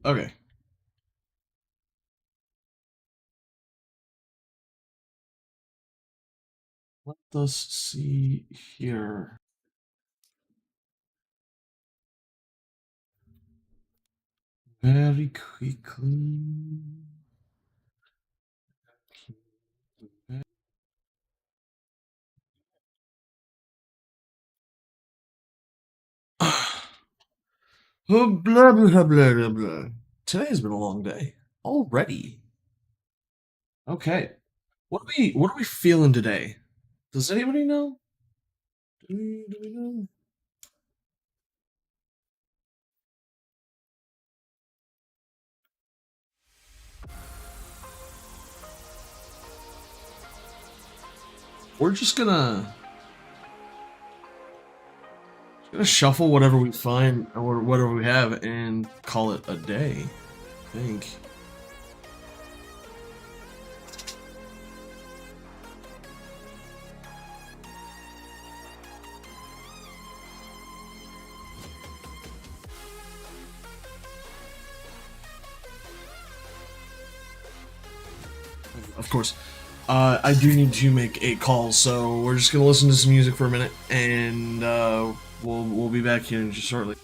Okay. Let us see here. Very quickly. Oh, blah, blah, blah, blah, blah. Today's been a long day already. Okay. What are we feeling today? Does anybody know? Do we know? We're just gonna shuffle whatever we find or whatever we have and call it a day. I think. Of course. I do need to make 8 calls, so we're just gonna listen to some music for a minute, and we'll be back here just shortly.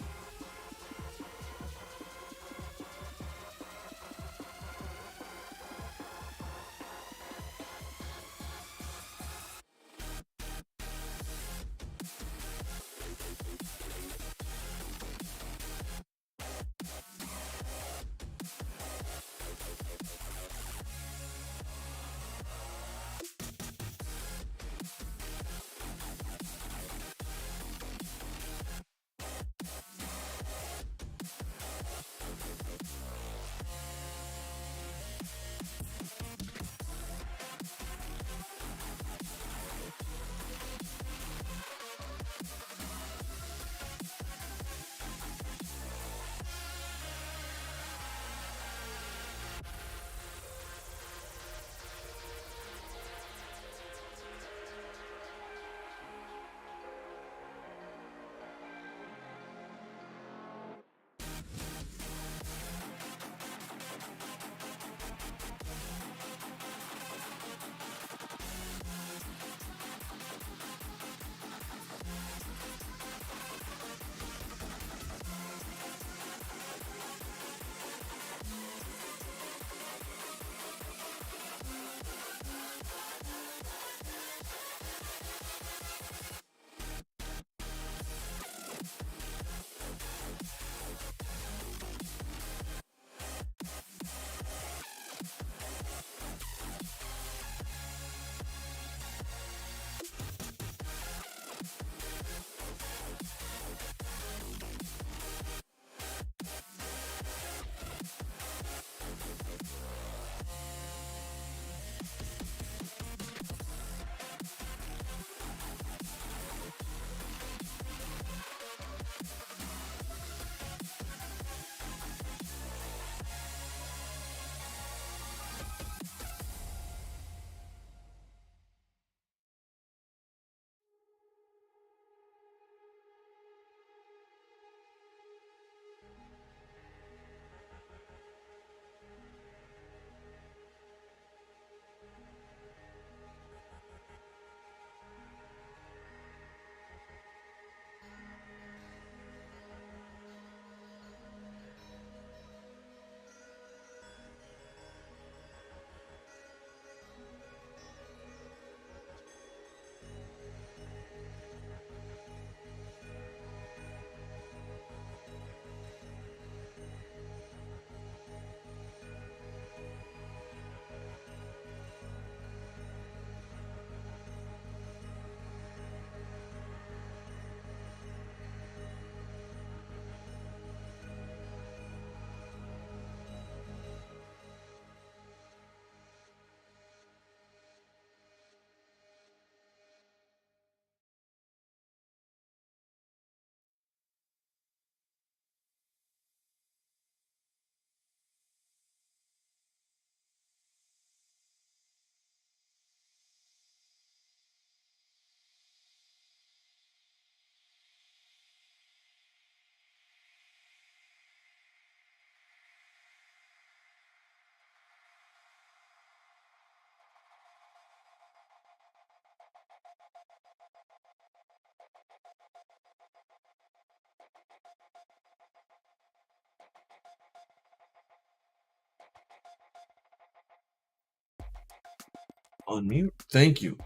Unmute. Thank you.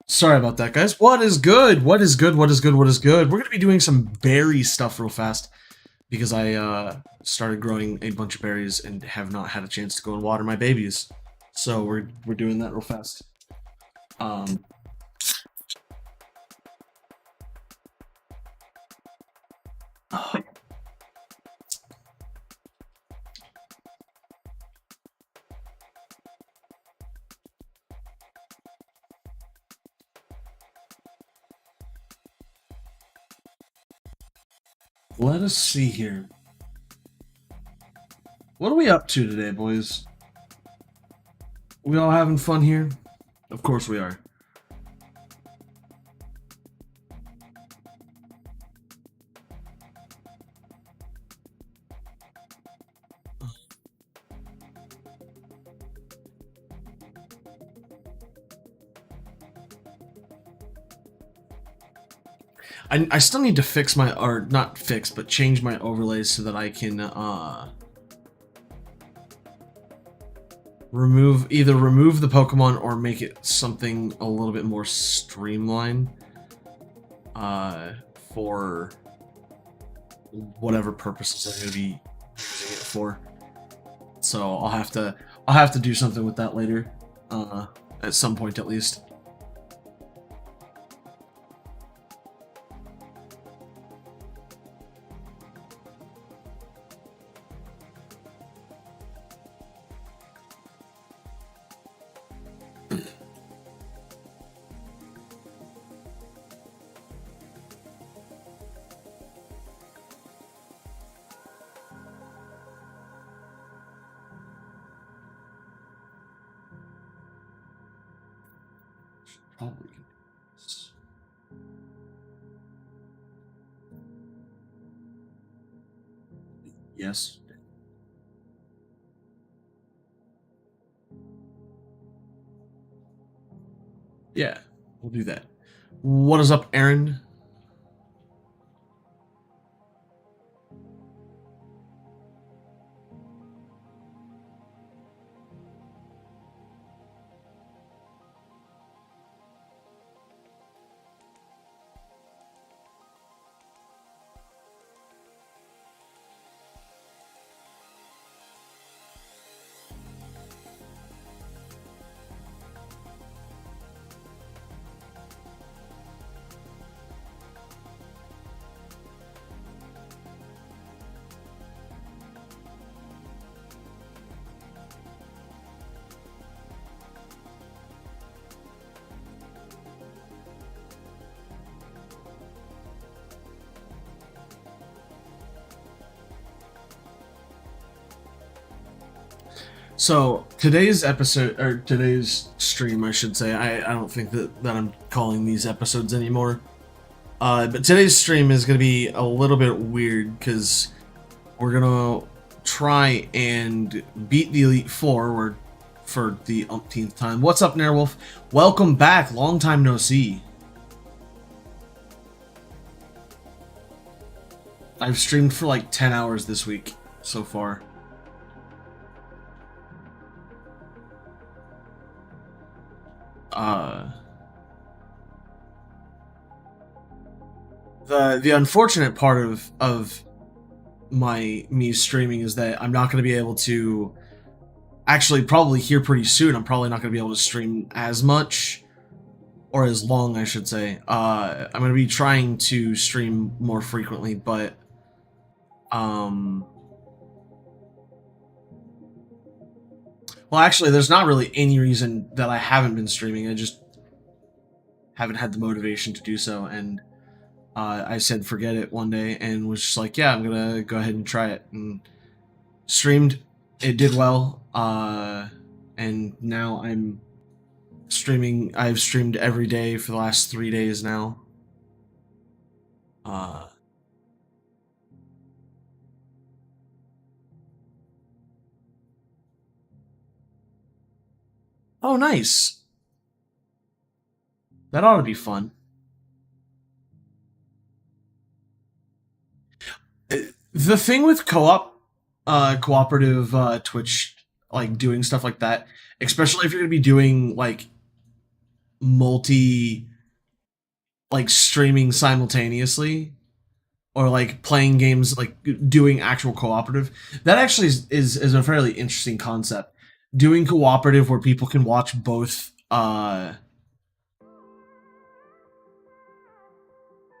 Sorry about that, guys. What is good? What is good? What is good? What is good? We're gonna be doing some berry stuff real fast because I started growing a bunch of berries and have not had a chance to go and water my babies. So we're doing that real fast. Um, let us see here. What are we up to today, boys? We all having fun here? Of course we are. I still need to fix my, or not fix, but change my overlays so that I can, remove the Pokemon or make it something a little bit more streamlined, for whatever purposes I'm going to be using it for. So I'll have to do something with that later, at some point at least. Probably. Yes. Yeah, we'll do that. What is up, Aaron? So today's episode, or today's stream, I should say. I don't think that I'm calling these episodes anymore. But today's stream is gonna be a little bit weird because we're gonna try and beat the Elite Four for the umpteenth time. What's up, Nairwolf? Welcome back. Long time no see. I've streamed for like 10 hours this week so far. The unfortunate part of me streaming is that I'm not going to be able to actually probably here pretty soon. I'm probably not going to be able to stream as much or as long, I should say. I'm going to be trying to stream more frequently, but well, actually, there's not really any reason that I haven't been streaming. I just haven't had the motivation to do so, and I said forget it one day and was just like, yeah, I'm gonna go ahead and try it, and streamed. It did well, and now I'm streaming. I've streamed every day for the last 3 days now. Oh, nice. That ought to be fun. The thing with cooperative Twitch, like doing stuff like that, especially if you're gonna be doing like multi like streaming simultaneously or like playing games like doing actual cooperative. That actually is a fairly interesting concept. Doing cooperative where people can watch both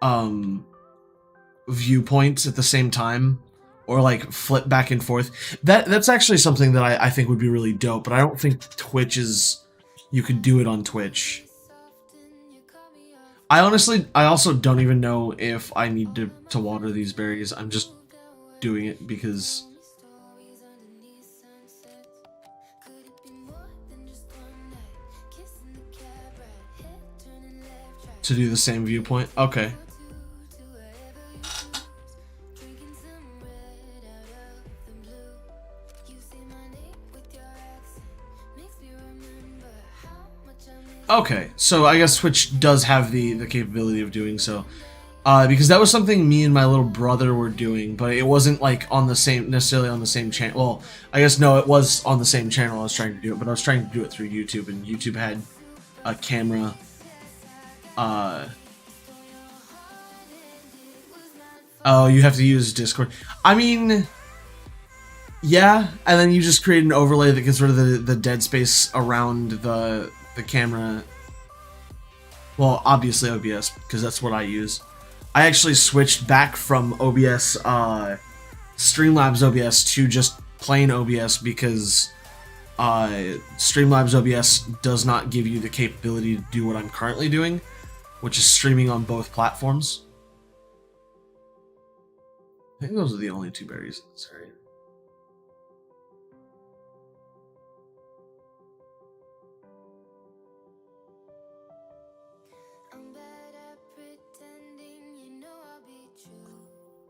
um viewpoints at the same time or like flip back and forth. That's actually something that I think would be really dope, but I don't think Twitch is you could do it on Twitch. I also don't even know if I need to water these berries. I'm just doing it because to do the same viewpoint. Okay. Okay, so I guess Twitch does have the capability of doing so. Because that was something me and my little brother were doing, but it wasn't like on the same necessarily on the same channel. Well, I guess no, it was on the same channel I was trying to do it, but I was trying to do it through YouTube, and YouTube had a camera. Oh, you have to use Discord. I mean, yeah, and then you just create an overlay that gets rid of the dead space around the camera. Well, obviously OBS, because that's what I use. I actually switched back from OBS, Streamlabs OBS to just plain OBS because Streamlabs OBS does not give you the capability to do what I'm currently doing, which is streaming on both platforms. I think those are the only two berries in this area.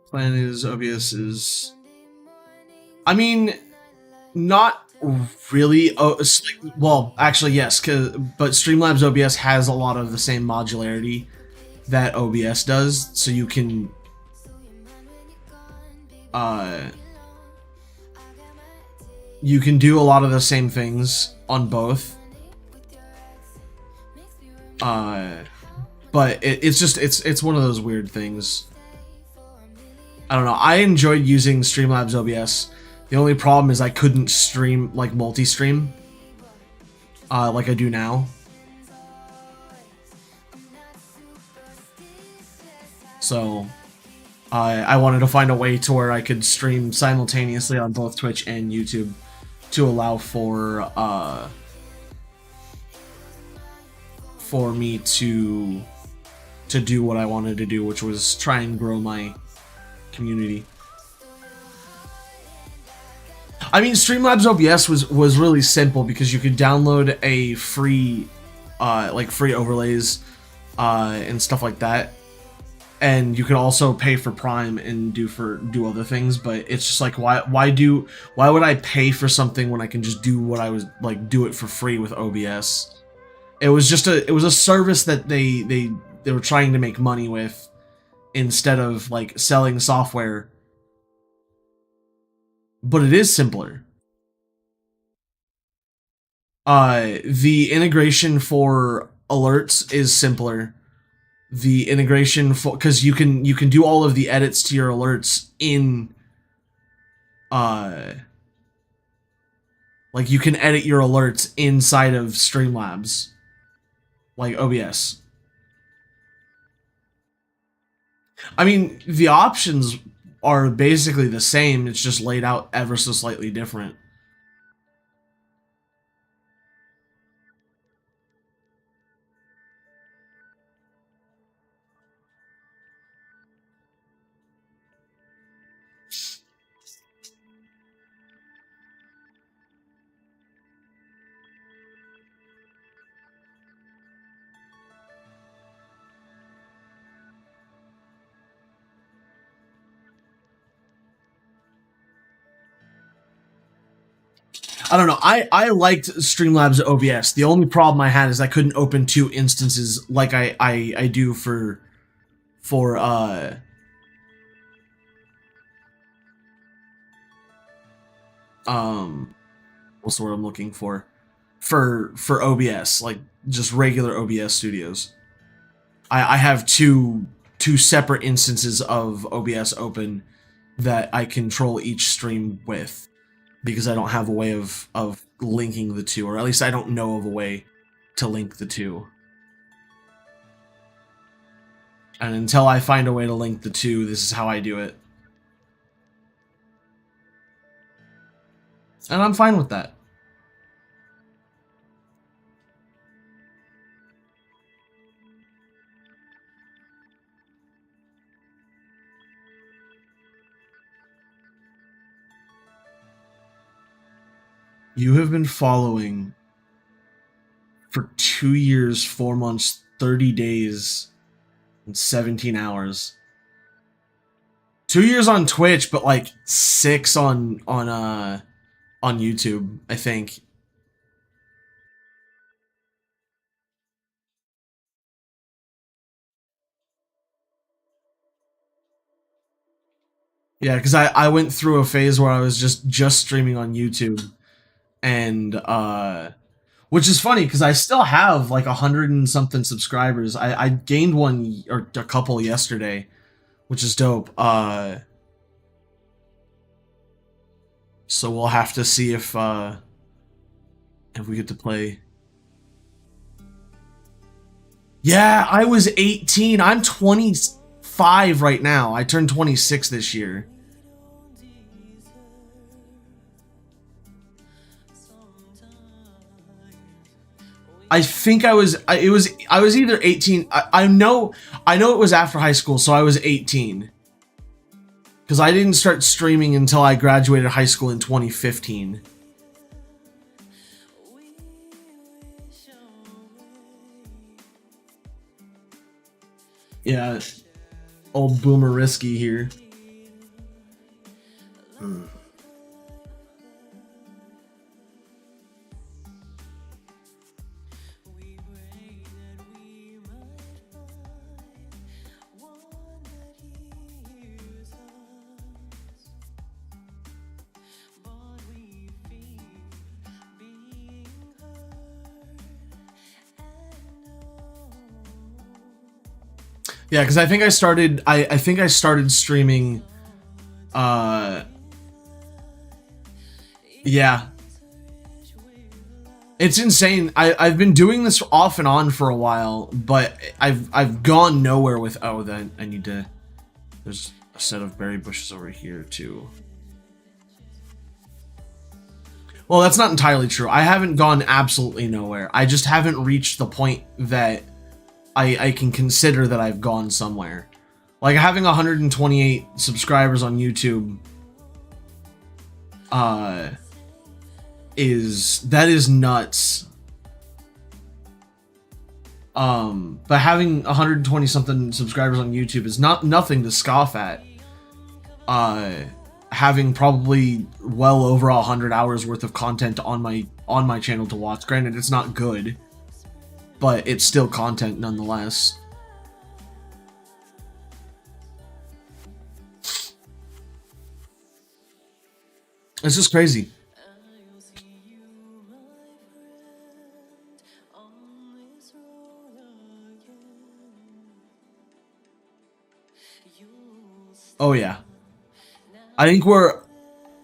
Plan is OBS is. I mean, not really. Oh, well, actually, yes. But Streamlabs OBS has a lot of the same modularity that OBS does, so you can. You can do a lot of the same things on both. But it's one of those weird things. I don't know. I enjoyed using Streamlabs OBS. The only problem is I couldn't stream like multi-stream like I do now. So I wanted to find a way to where I could stream simultaneously on both Twitch and YouTube to allow for me to do what I wanted to do, which was try and grow my community. I mean, Streamlabs OBS was really simple because you could download a free free overlays and stuff like that, and you could also pay for Prime and do other things. But it's just like why would I pay for something when I can just do what I was like do it for free with OBS? It was a service that they were trying to make money with instead of like selling software. But it is simpler. The integration for alerts is simpler. The integration for because you can do all of the edits to your alerts in like you can edit your alerts inside of Streamlabs like OBS. I mean, the options are basically the same, it's just laid out ever so slightly different. I don't know. I liked Streamlabs OBS. The only problem I had is I couldn't open two instances like I do for what's the word I'm looking for? For OBS. Like just regular OBS studios. I have two separate instances of OBS open that I control each stream with, because I don't have a way of linking the two, or at least I don't know of a way to link the two. And until I find a way to link the two, this is how I do it. And I'm fine with that. You have been following for 2 years, 4 months, 30 days, and 17 hours. 2 years on Twitch, but like 6 on YouTube, I think. Yeah, because I went through a phase where I was just streaming on YouTube, and which is funny because I still have like 100 and something subscribers. I gained one or a couple yesterday, which is dope. So we'll have to see if we get to play. Yeah, I was 18. I'm 25 right now. I turned 26 this year. I think I was either 18. I know it was after high school, so I was 18. Because I didn't start streaming until I graduated high school in 2015. Yeah, old Boomer Risky here. Yeah, because I think I started streaming. Yeah, it's insane. I've been doing this off and on for a while, but I've gone nowhere with. Oh, then I need to. There's a set of berry bushes over here too. Well, that's not entirely true. I haven't gone absolutely nowhere. I just haven't reached the point that I can consider that I've gone somewhere. Like having 128 subscribers on YouTube is nuts. But having 120 something subscribers on YouTube is nothing to scoff at. Having probably well over 100 hours worth of content on my channel to watch. Granted, it's not good, but it's still content nonetheless. It's just crazy. Oh yeah. I think we're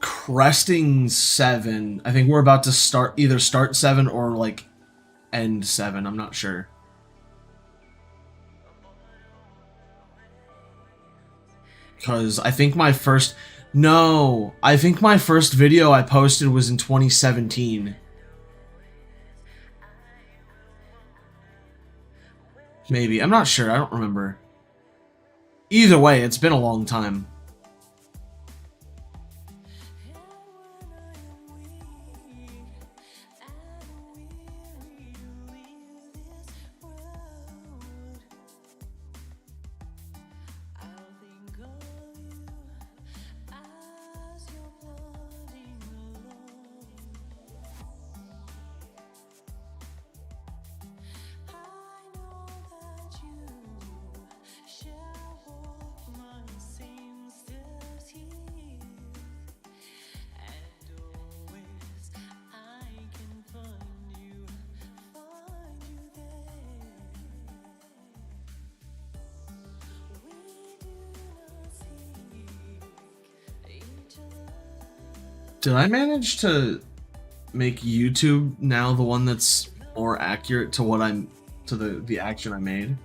cresting 7. I think we're about to either start 7 or like end 7. I'm not sure. Because I think my first video I posted was in 2017. Maybe. I'm not sure. I don't remember. Either way, it's been a long time. Did I manage to make YouTube now the one that's more accurate to what I'm to the action I made?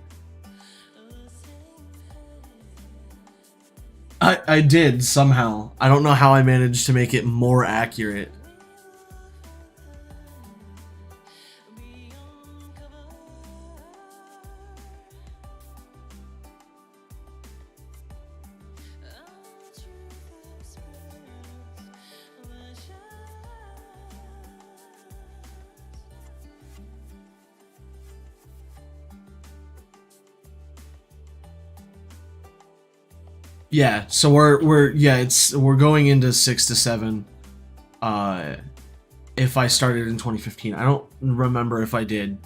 I did somehow. I don't know how I managed to make it more accurate. Yeah, so we're going into 6 to 7. Uh if I started in 2015. I don't remember if I did.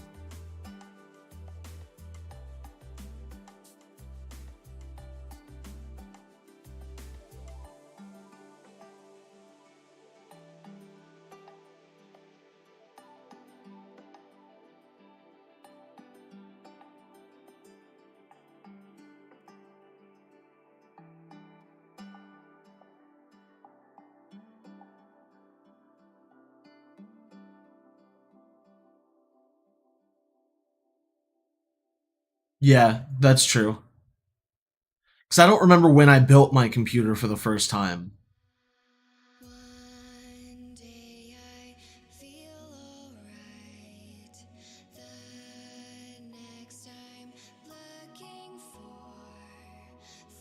Yeah, that's true. Cuz I don't remember when I built my computer for the first time. One day I feel alright. The next I'm looking for the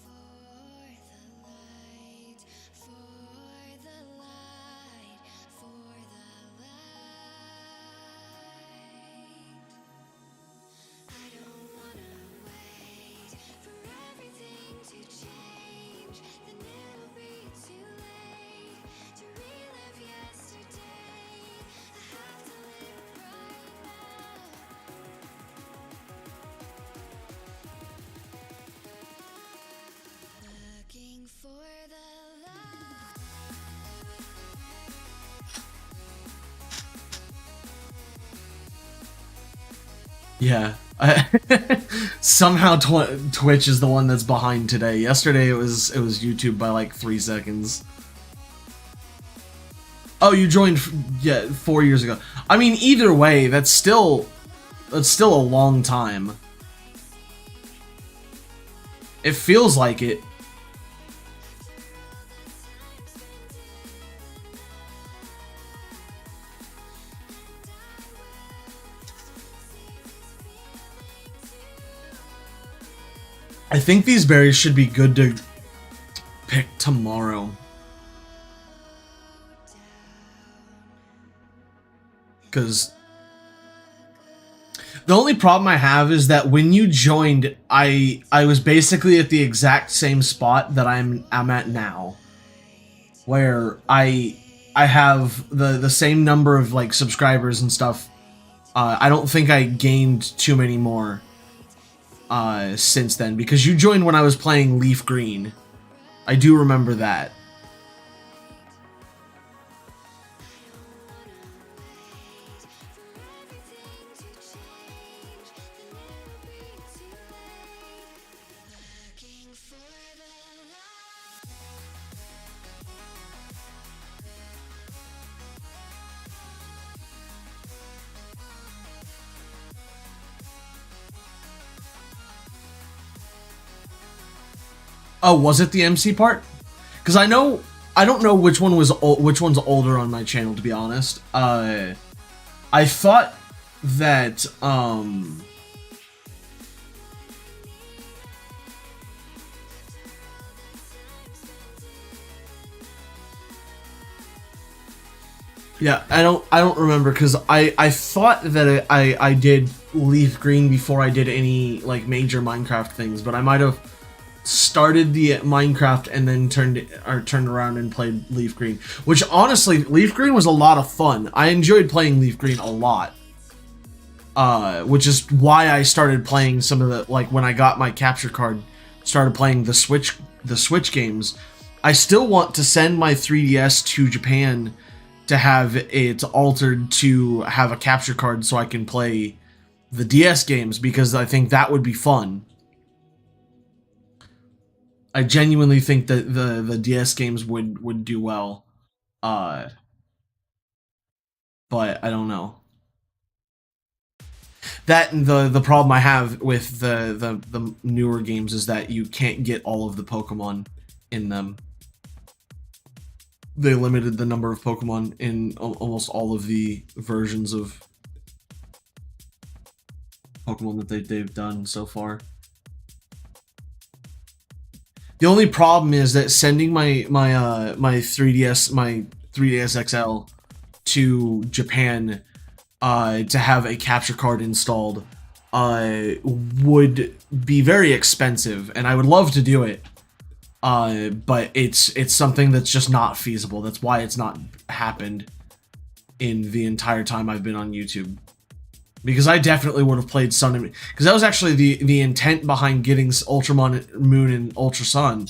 light, for the light, for the light. I don't wanna wait for everything to change, then it'll be too late to relive yesterday. I have to live right now. Looking for the light. Yeah. Somehow Twitch is the one that's behind today. Yesterday it was YouTube by like 3 seconds. Oh, you joined yeah, 4 years ago. I mean, either way, that's still a long time. It feels like it. I think these berries should be good to pick tomorrow. Because the only problem I have is that when you joined, I was basically at the exact same spot that I'm at now, where I have the same number of like subscribers and stuff. I don't think I gained too many more since then, because you joined when I was playing Leaf Green. I do remember that. Looking for the light. Oh, was it the MC part? Because I don't know which one's older on my channel, to be honest. I thought that yeah, I don't remember, because I thought that I did Leaf Green before I did any like major Minecraft things, but I might have started the Minecraft and then turned around and played Leaf Green. Which honestly, Leaf Green was a lot of fun. I enjoyed playing Leaf Green a lot. Which is why I started playing some of the, like, when I got my capture card, started playing the Switch games. I still want to send my 3DS to Japan to have it altered to have a capture card so I can play the DS games, because I think that would be fun. I genuinely think that the DS games would do well. Uh, but I don't know. That and the problem I have with the newer games is that you can't get all of the Pokemon in them. They limited the number of Pokemon in almost all of the versions of Pokemon that they've done so far. The only problem is that sending my 3DS XL to Japan to have a capture card installed would be very expensive, and I would love to do it. But it's something that's just not feasible. That's why it's not happened in the entire time I've been on YouTube. Because I definitely would have played Sun and Moon. Because that was actually the intent behind getting Ultra Moon and Ultra Sun.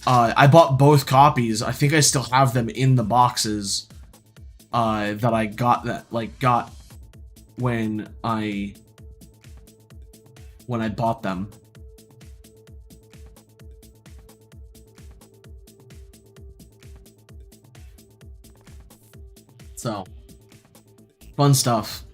I bought both copies. I think I still have them in the boxes that I got when I bought them. So, fun stuff.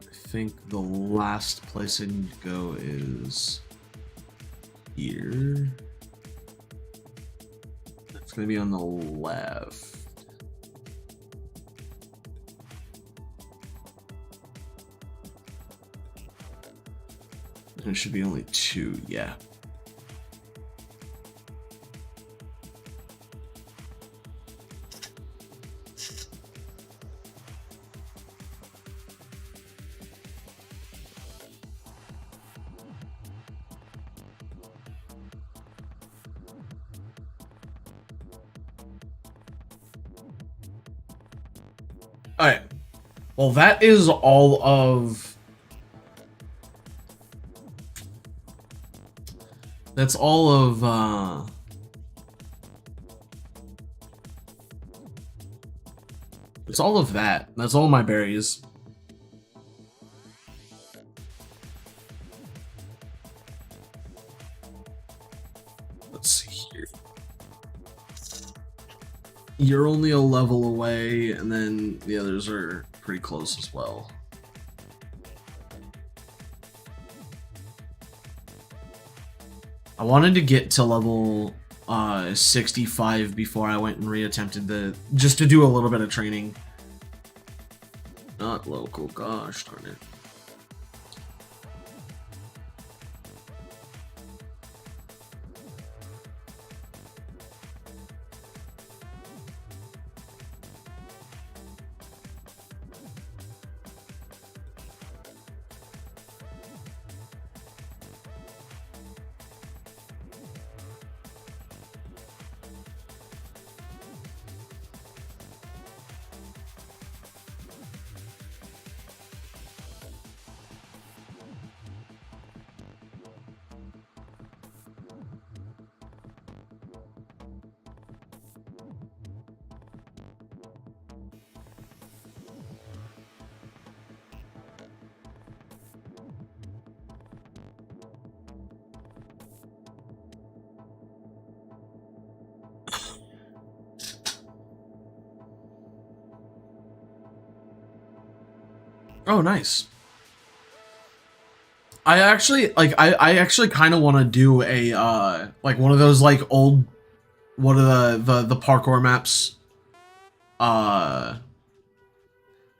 I think the last place I need to go is here. It's gonna be on the left. There should be only 2, yeah. Alright. Well, that is all of... That's all of, It's all of that. That's all my berries. Let's see here. You're only a level away, and then the others are pretty close as well. I wanted to get to level 65 before I went and reattempted just to do a little bit of training. Not local, gosh darn it. Oh, nice. I actually kind of want to do a like one of those like old, what are the parkour maps that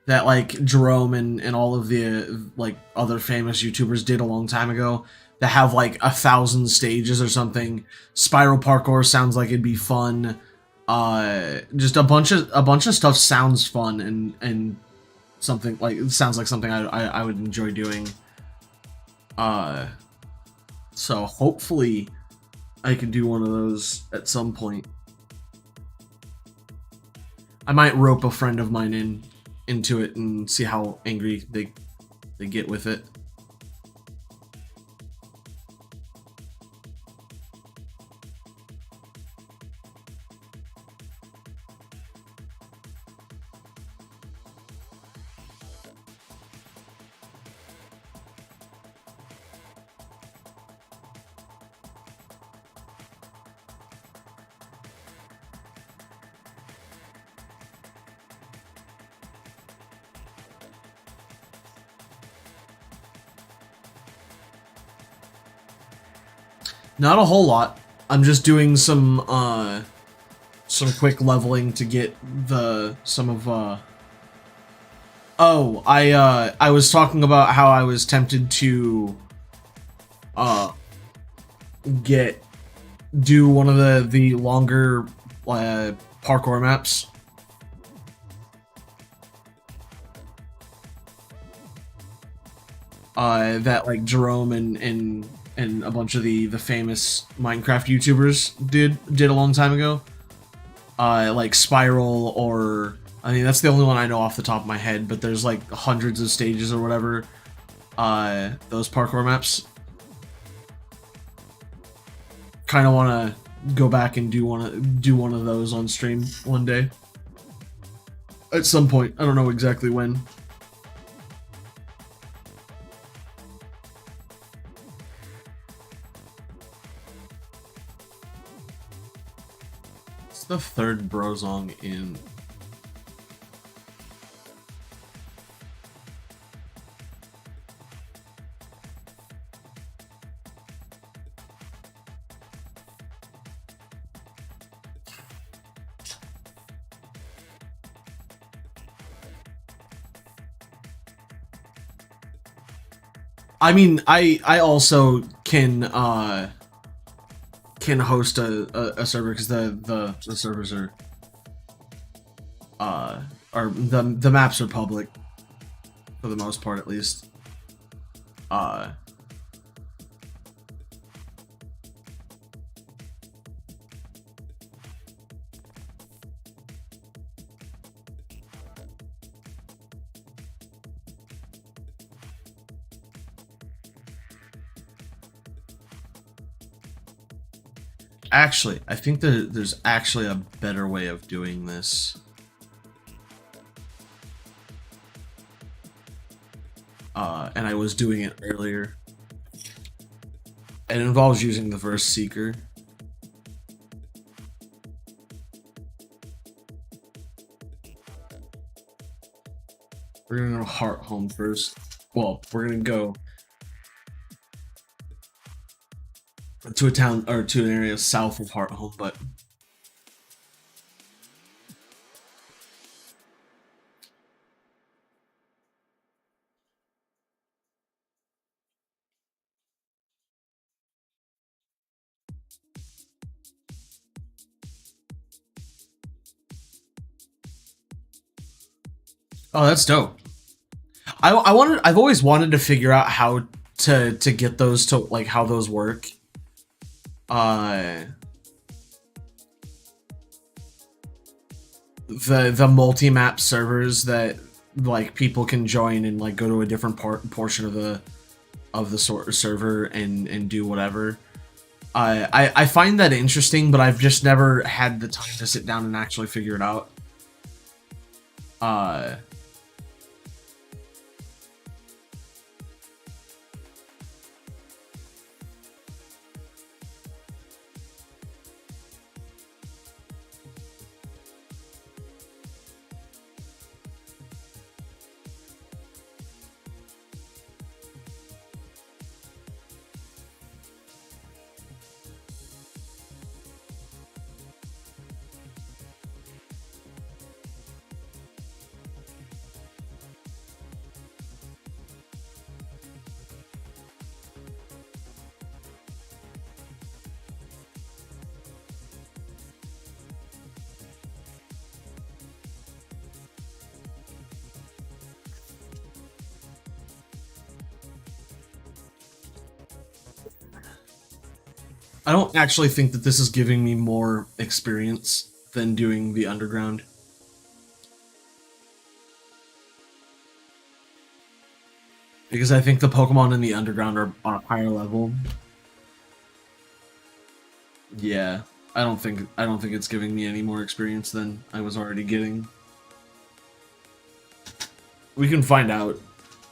like Jerome and all of the like other famous YouTubers did a long time ago, that have like 1,000 stages or something. Spiral parkour sounds like it'd be fun. Just a bunch of stuff sounds fun, and something like, it sounds like something I would enjoy doing. So hopefully I can do one of those at some point. I might rope a friend of mine into it and see how angry they get with it. Not a whole lot. I'm just doing some quick leveling to get some of oh, I was talking about how I was tempted to uh get do one of the longer parkour maps. That like Jerome and a bunch of the famous Minecraft YouTubers did a long time ago. Like Spiral, or I mean that's the only one I know off the top of my head, but there's like hundreds of stages or whatever. Those parkour maps. Kind of want to go back and do one of those on stream one day. At some point, I don't know exactly when. It's the third Brozong in. I mean, I also can host a server because the servers are the maps are public for the most part, at least. Uh, Actually, I think there's actually a better way of doing this. And I was doing it earlier. It involves using the Verse Seeker. We're gonna go Heart Home first. Well, we're gonna go to a town or to an area south of Heart Home, but oh, that's dope. I've always wanted to figure out how to get those to like how those work. Uh, the multi-map servers that like people can join and like go to a different portion of the server and do whatever. I find that interesting, but I've just never had the time to sit down and actually figure it out. Uh, I don't actually think that this is giving me more experience than doing the underground. Because I think the Pokemon in the underground are on a higher level. Yeah, I don't think it's giving me any more experience than I was already getting. We can find out.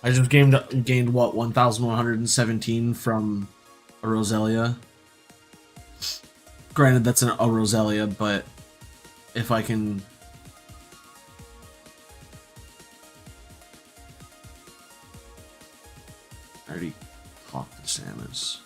I just gained what 1,117 from a Roselia. Granted, that's a Roselia, but if I can... I already talked to Samus.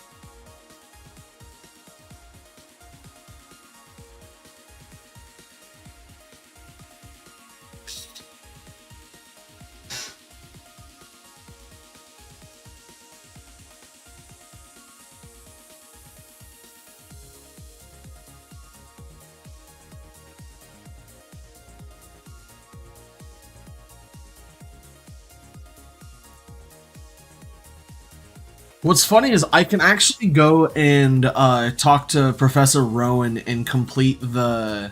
What's funny is I can actually go and talk to Professor Rowan and complete the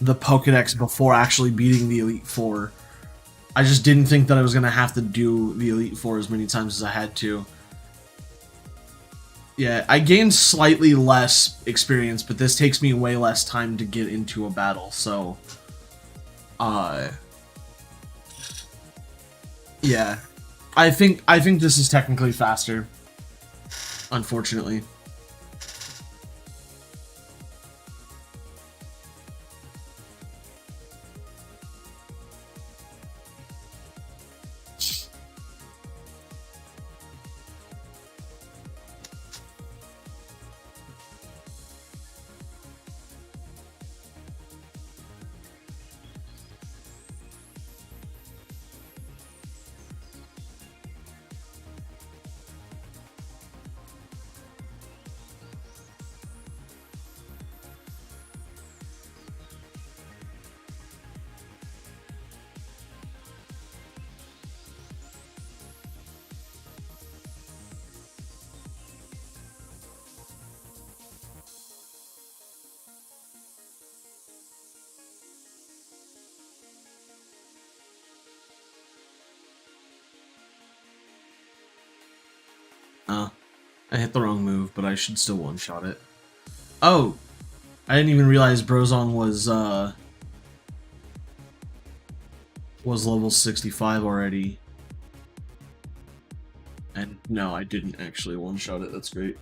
Pokedex before actually beating the Elite Four. I just didn't think that I was gonna have to do the Elite Four as many times as I had to. Yeah, I gained slightly less experience, but this takes me way less time to get into a battle, so uh yeah. I think this is technically faster, unfortunately. Uh, I hit the wrong move, but I should still one-shot it. Oh, I didn't even realize Brozon was level 65 already. And no, I didn't actually one-shot it. That's great.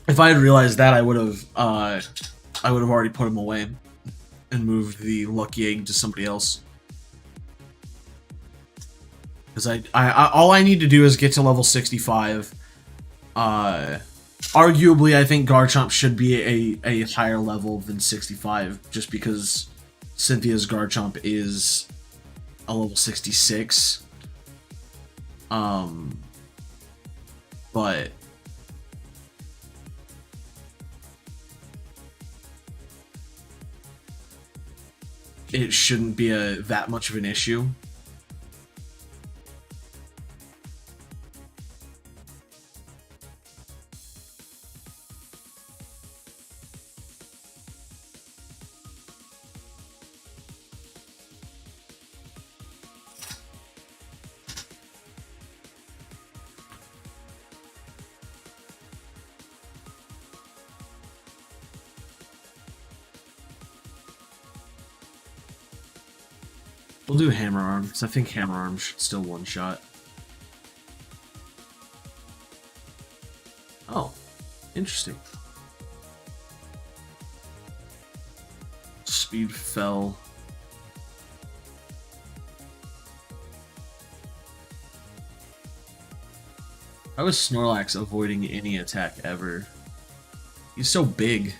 If I had realized that, I would have already put him away and moved the lucky egg to somebody else. Because I all I need to do is get to level 65. Arguably, I think Garchomp should be a higher level than 65, just because Cynthia's Garchomp is a level 66. But it shouldn't be that much of an issue. We'll do Hammer Arm, because I think Hammer Arm should still one-shot. Oh, interesting. Speed fell. How is Snorlax avoiding any attack ever? He's so big.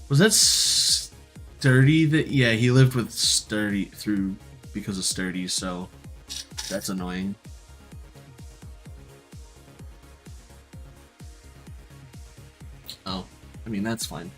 Was that Sturdy that... Yeah, he lived with Sturdy because of Sturdy, so that's annoying. Oh, I mean, that's fine.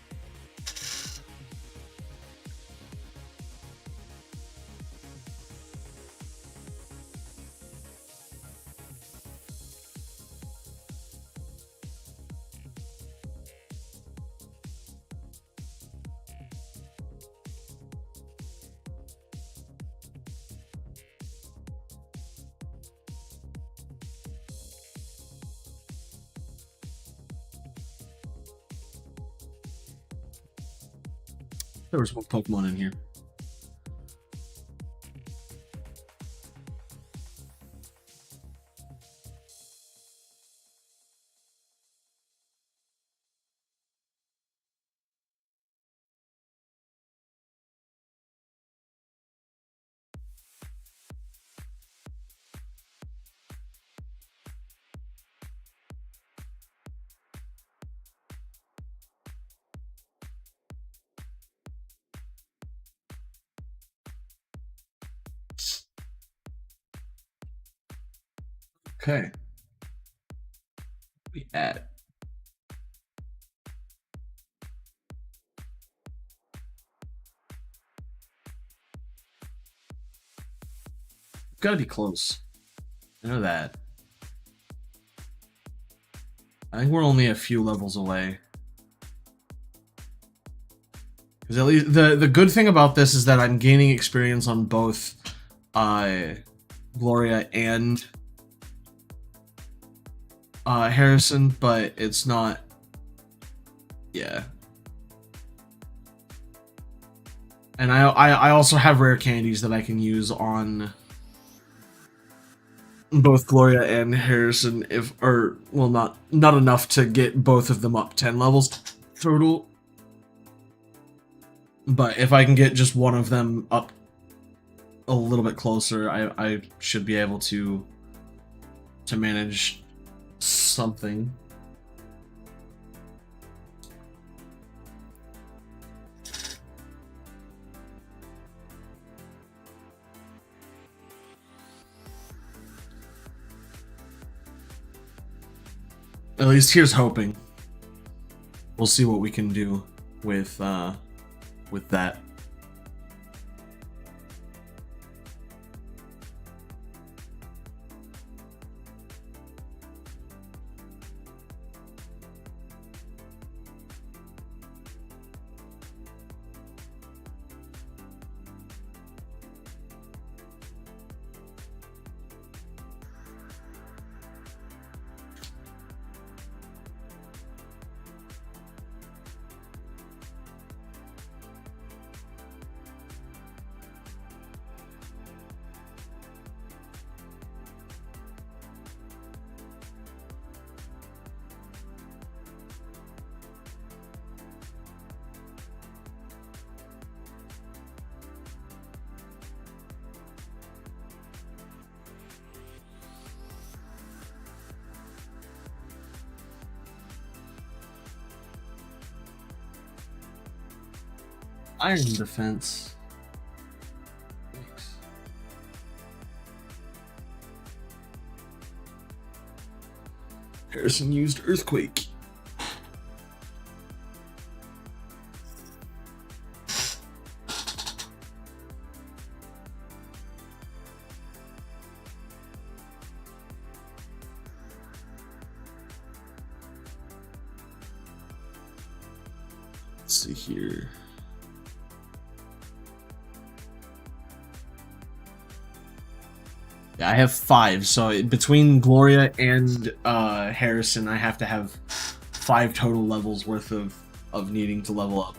There was more Pokemon in here. Okay. We at gotta be close. I know that. I think we're only a few levels away. Because at least the good thing about this is that I'm gaining experience on both Gloria and Harrison, but it's not. Yeah. And I also have rare candies that I can use on both Gloria and Harrison if or well not enough to get both of them up 10 levels total. But if I can get just one of them up a little bit closer, I should be able to manage something. At least here's hoping. We'll see what we can do with that. Iron defense. Thanks. Harrison used earthquake. Let's see here. Yeah, I have 5, so between Gloria and Harrison, I have to have 5 total levels worth of needing to level up.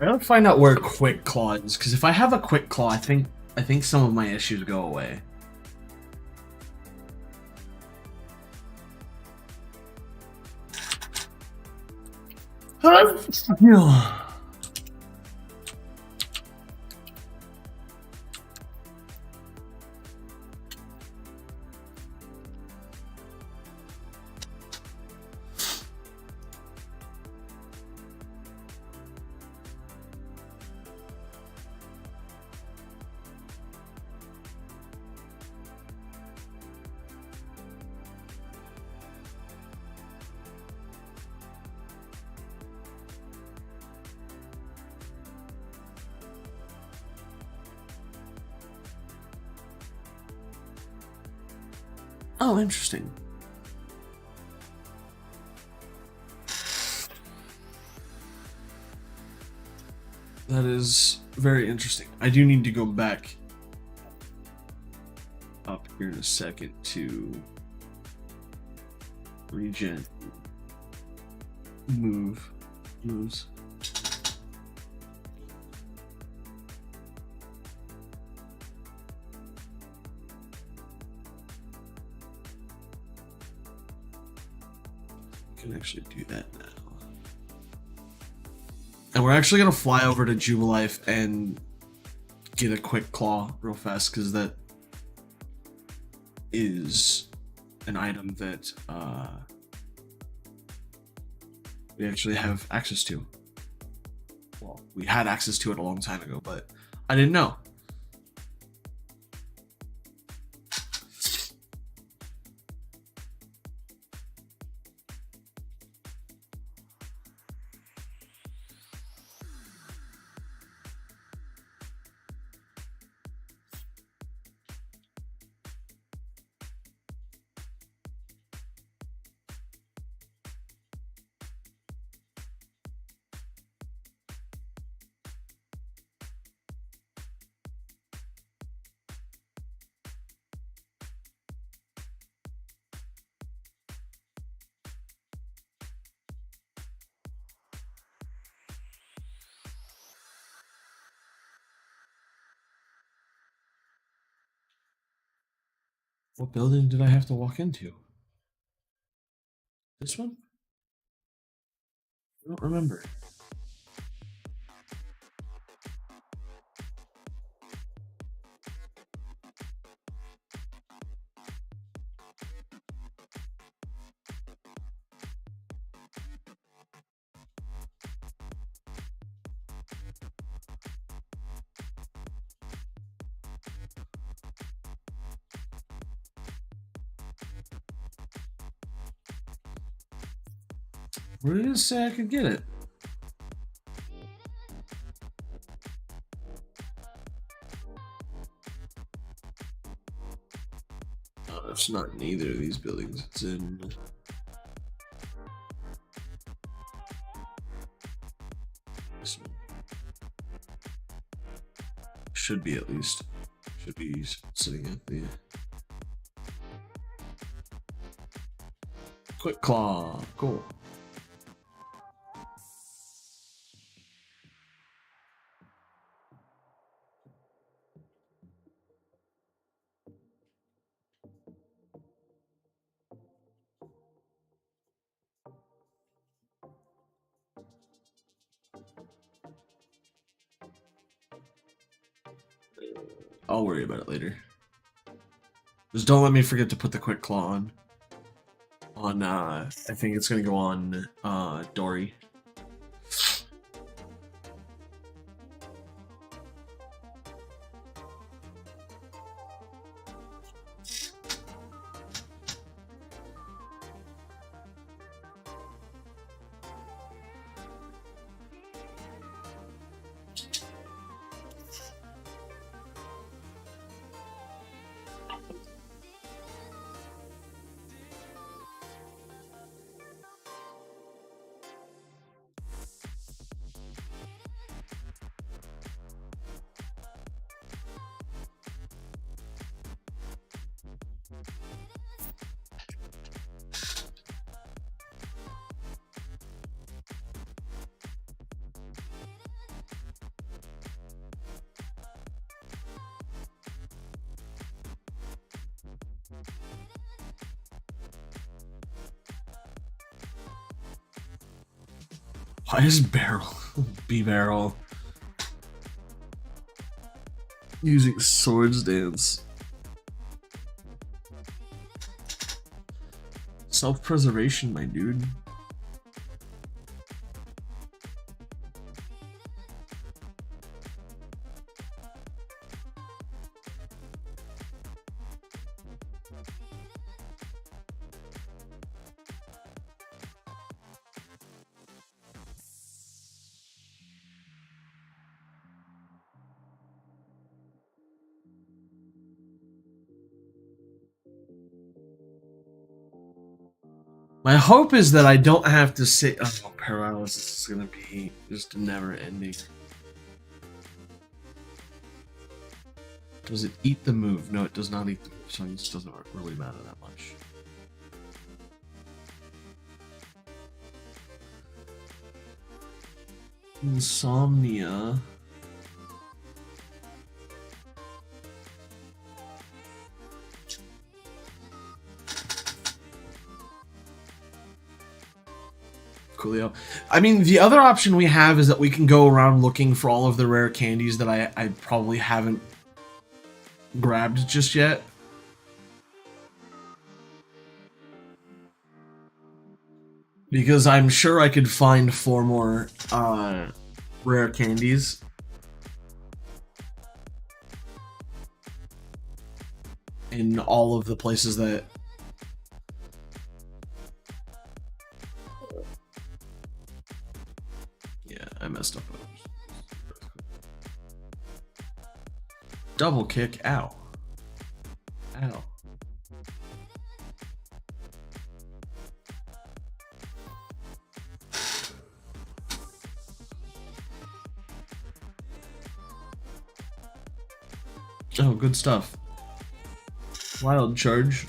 I gotta find out where Quick Claw is, because if I have a Quick Claw, I think some of my issues go away. Yeah. Oh, interesting. That is very interesting. I do need to go back up here in a second to regen moves. I can actually do that now. And we're actually gonna fly over to Jubilife and get a quick claw real fast because that is an item that we actually have access to. Well, we had access to it a long time ago, but I didn't know. What building did I have to walk into? This one? I don't remember. Where did it say I could get it? Oh, it's not in either of these buildings. It's in. This one. Should be at least. Should be sitting at the. Quick claw. Cool. I'll worry about it later. Just don't let me forget to put the quick claw on. I think it's gonna go on Dory. Why is Barrel B Barrel using Swords Dance? Self-preservation, my dude. My hope is that I don't have to sit. Oh, paralysis is gonna be just never ending. Does it eat the move? No, it does not eat the move, so this doesn't really matter that much. Insomnia. Coolio. I mean, the other option we have is that we can go around looking for all of the rare candies that I probably haven't grabbed just yet. Because I'm sure I could find 4 more rare candies. In all of the places that... Yeah, I messed up. Double kick, ow. Ow. Oh, good stuff. Wild charge.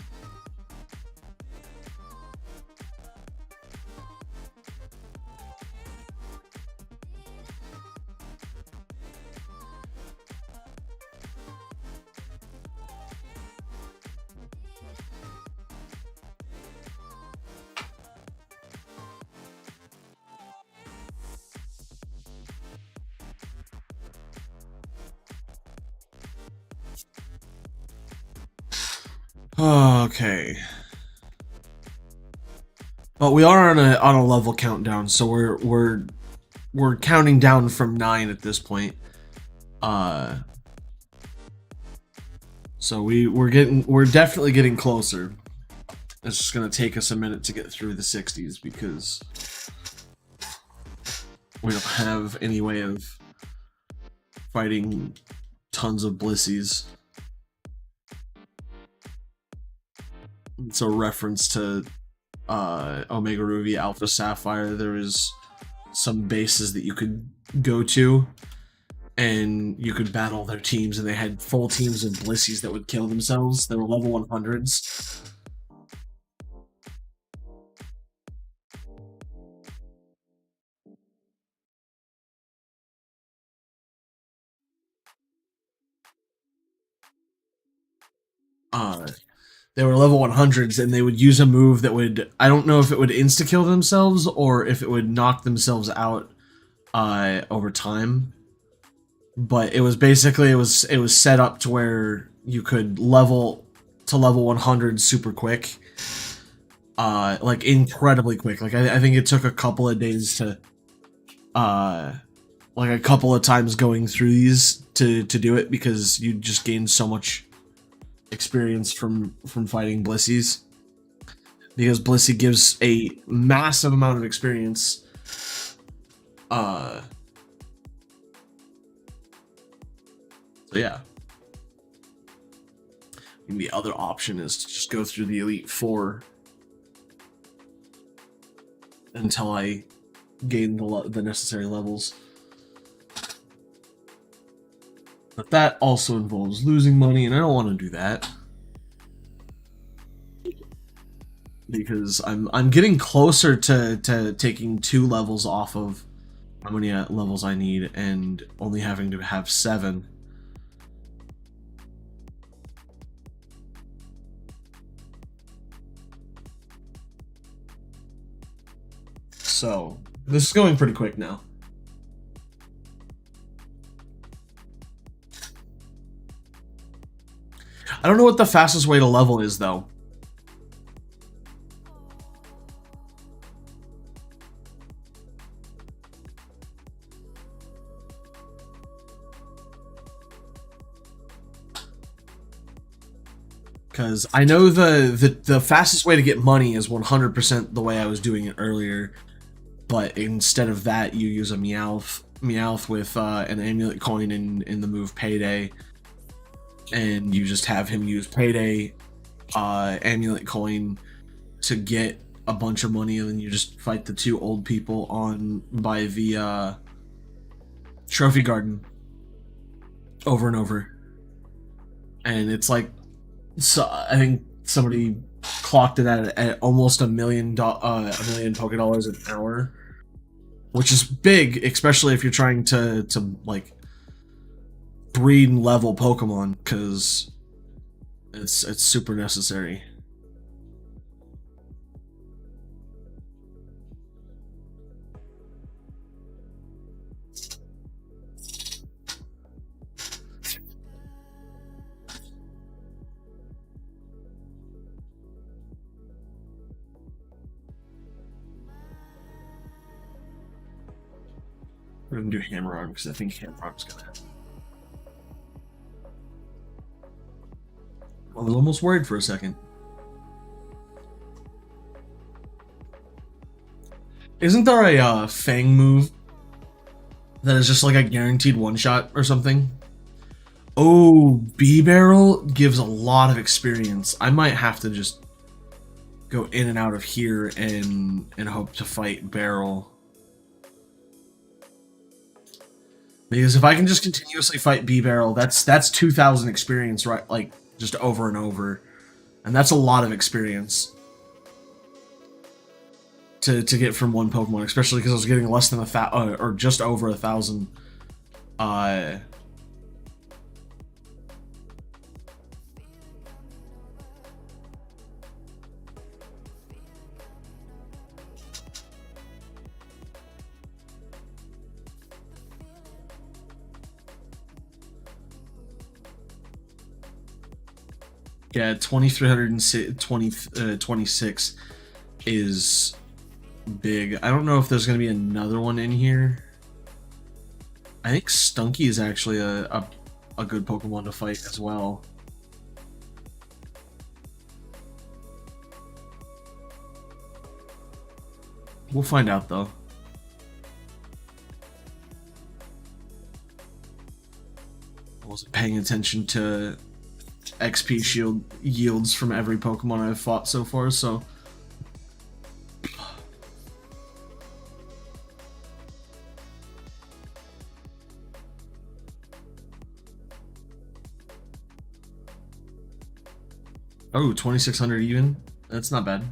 Okay. But we are on a level countdown, so we're counting down from 9 at this point. So we're definitely getting closer. It's just gonna take us a minute to get through the 60s because we don't have any way of fighting tons of Blissies. It's a reference to Omega Ruby, Alpha Sapphire. There is some bases that you could go to and you could battle their teams, and they had full teams of Blissies that would kill themselves. They were level 100s. They were level 100s, and they would use a move that would... I don't know if it would insta-kill themselves or if it would knock themselves out over time. But it was basically... It was set up to where you could level to level 100 super quick. Like, incredibly quick. Like, I think it took a couple of days to... like, a couple of times going through these to do it, because you just gained so much experience from fighting Blissies, because Blissey gives a massive amount of experience. So yeah, and the other option is to just go through the Elite Four until I gain the necessary levels. But that also involves losing money, and I don't want to do that. Because I'm getting closer to taking 2 levels off of how many levels I need, and only having to have 7. So, this is going pretty quick now. I don't know what the fastest way to level is, though. Because I know the fastest way to get money is 100% the way I was doing it earlier. But instead of that, you use a Meowth with an amulet coin in the move Payday. And you just have him use Payday, amulet coin to get a bunch of money, and then you just fight the 2 old people by the trophy garden over and over. and it's like, so I think somebody clocked it at almost a million Poké dollars an hour, which is big, especially if you're trying to like breed and level Pokemon, because it's super necessary. We're gonna do Hammer Arm because I think Hammer Arm's gonna. I was almost worried for a second. Isn't there a Fang move that is just like a guaranteed one shot or something? Oh, B Barrel gives a lot of experience. I might have to just go in and out of here and hope to fight Barrel. Because if I can just continuously fight B Barrel, that's 2,000 experience, right? Like just over and over, and that's a lot of experience to get from one Pokemon, especially because I was getting less than or just over 1,000. Yeah, 2,326 is big. I don't know if there's going to be another one in here. I think Stunky is actually a good Pokemon to fight as well. We'll find out, though. I wasn't paying attention to XP shield yields from every Pokemon I've fought so far, so... Oh, 2,600 even? That's not bad.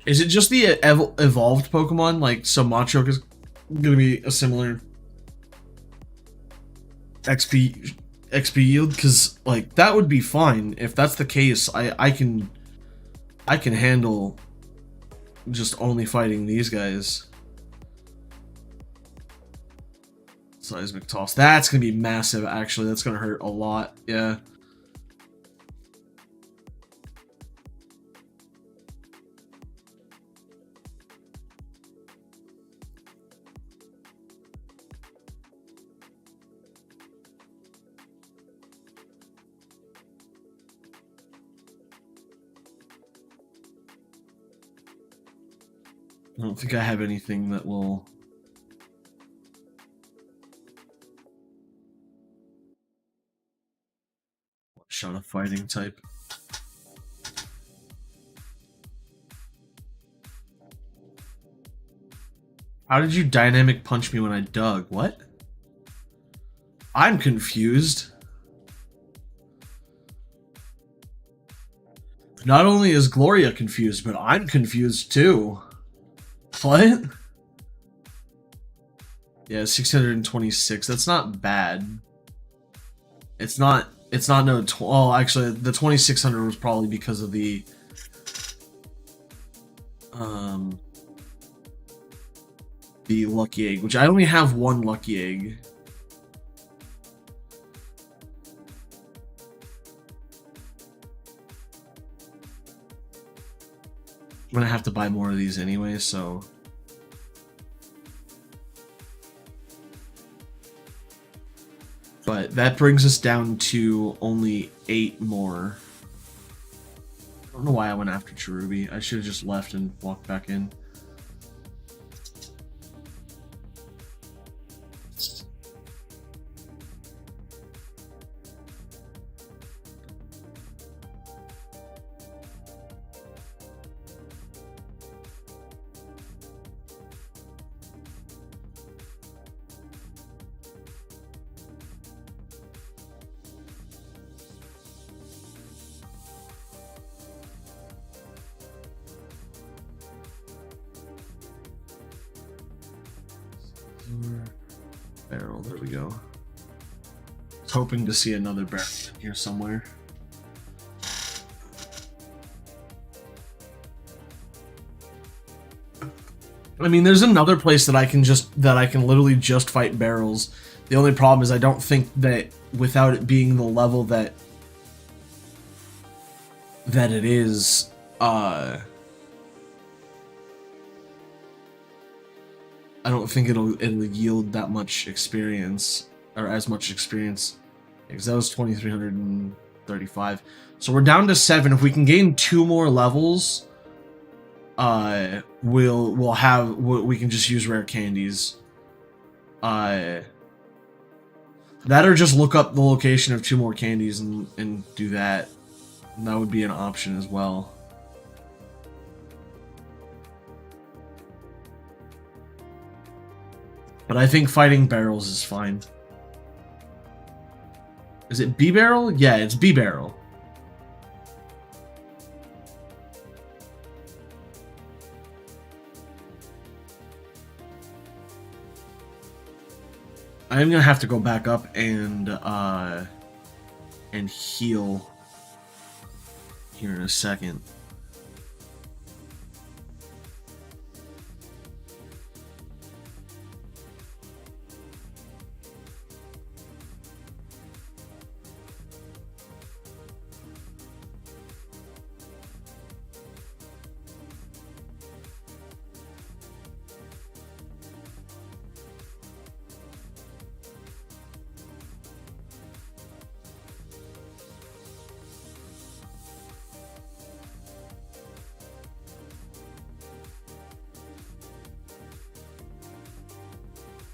Is it just the evolved Pokemon? Like, so Machoke is gonna be a similar XP yield? Because, like, that would be fine. If that's the case, I can handle just only fighting these guys. Seismic Toss. That's gonna be massive, actually. That's gonna hurt a lot. Yeah. I don't think I have anything that will... shot a fighting type. How did you dynamic punch me when I dug? What? I'm confused. Not only is Gloria confused, but I'm confused too. What? Yeah, 626. That's not bad. It's not no... Well, actually, the 2,600 was probably because of the... the Lucky Egg, which I only have one Lucky Egg. I'm gonna have to buy more of these anyway, so... But that brings us down to only 8 more. I don't know why I went after Cherubi. I should have just left and walked back in. Barrel, there we go. I was hoping to see another barrel in here somewhere. I mean, there's another place that I can literally just fight barrels. The only problem is I don't think that without it being the level that it is, I don't think it'll yield that much experience, or as much experience, because that was 2,335. So we're down to 7. If we can gain 2 more levels, we can just use rare candies. That or just look up the location of 2 more candies and do that. And that would be an option as well. But I think fighting barrels is fine. Is it B barrel? Yeah, it's B barrel. I am gonna have to go back up and heal here in a second.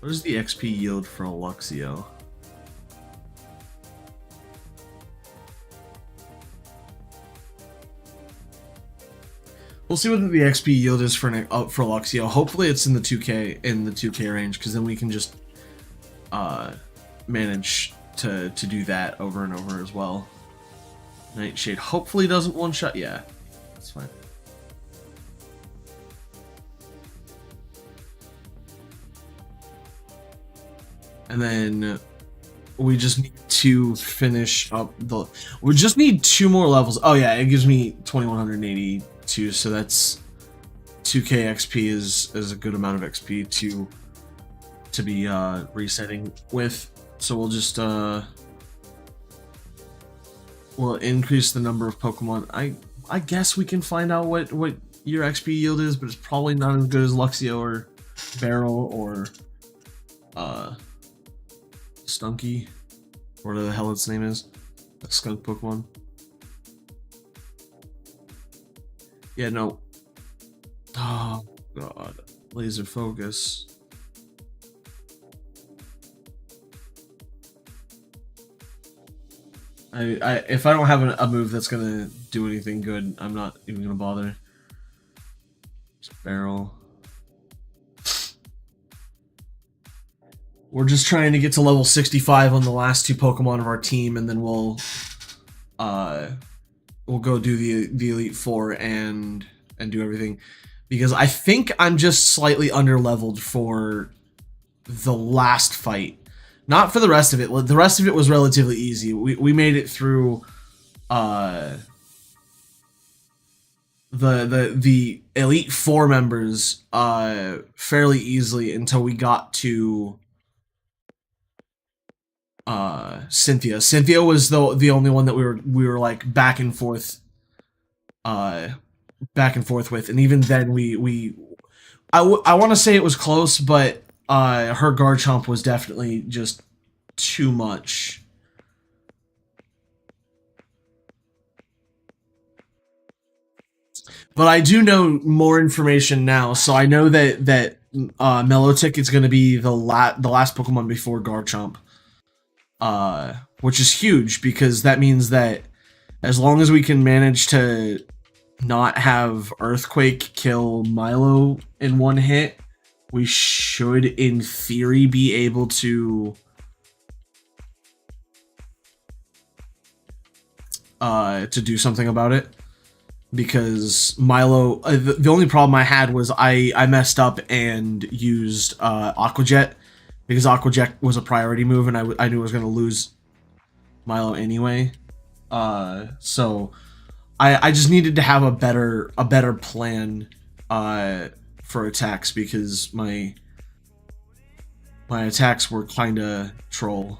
What is the XP yield for Luxio? We'll see what the XP yield is for Luxio. Hopefully it's in the 2K range, because then we can just manage to do that over and over as well. Nightshade hopefully doesn't one-shot. Yeah, that's fine. And then we just need to finish up the... We just need 2 more levels. Oh yeah, it gives me 2,182, so that's 2k XP is a good amount of XP to be resetting with. So we'll just we'll increase the number of Pokemon. I guess we can find out what your XP yield is, but it's probably not as good as Luxio or Barrel or Stunky, whatever the hell its name is, that skunk Pokemon. Yeah, no. Oh god, laser focus. If I don't have a move that's gonna do anything good, I'm not even gonna bother. Just Barrel. We're just trying to get to level 65 on the last 2 Pokemon of our team, and then we'll go do the Elite Four and do everything, because I think I'm just slightly under-leveled for the last fight. Not for the rest of it. The rest of it was relatively easy. We made it through the Elite Four members fairly easily until we got to Cynthia. Cynthia was the only one that we were like back and forth with, and even then I want to say it was close, but her Garchomp was definitely just too much. But I do know more information now, so I know that Milotic is going to be the last Pokemon before Garchomp, which is huge, because that means that as long as we can manage to not have Earthquake kill Milo in one hit, we should, in theory, be able to do something about it. Because Milo, the only problem I had was I messed up and used Aqua Jet, because Aqua Jet was a priority move, and I knew I was gonna lose Milo anyway. So I just needed to have a better plan for attacks because my attacks were kind of troll.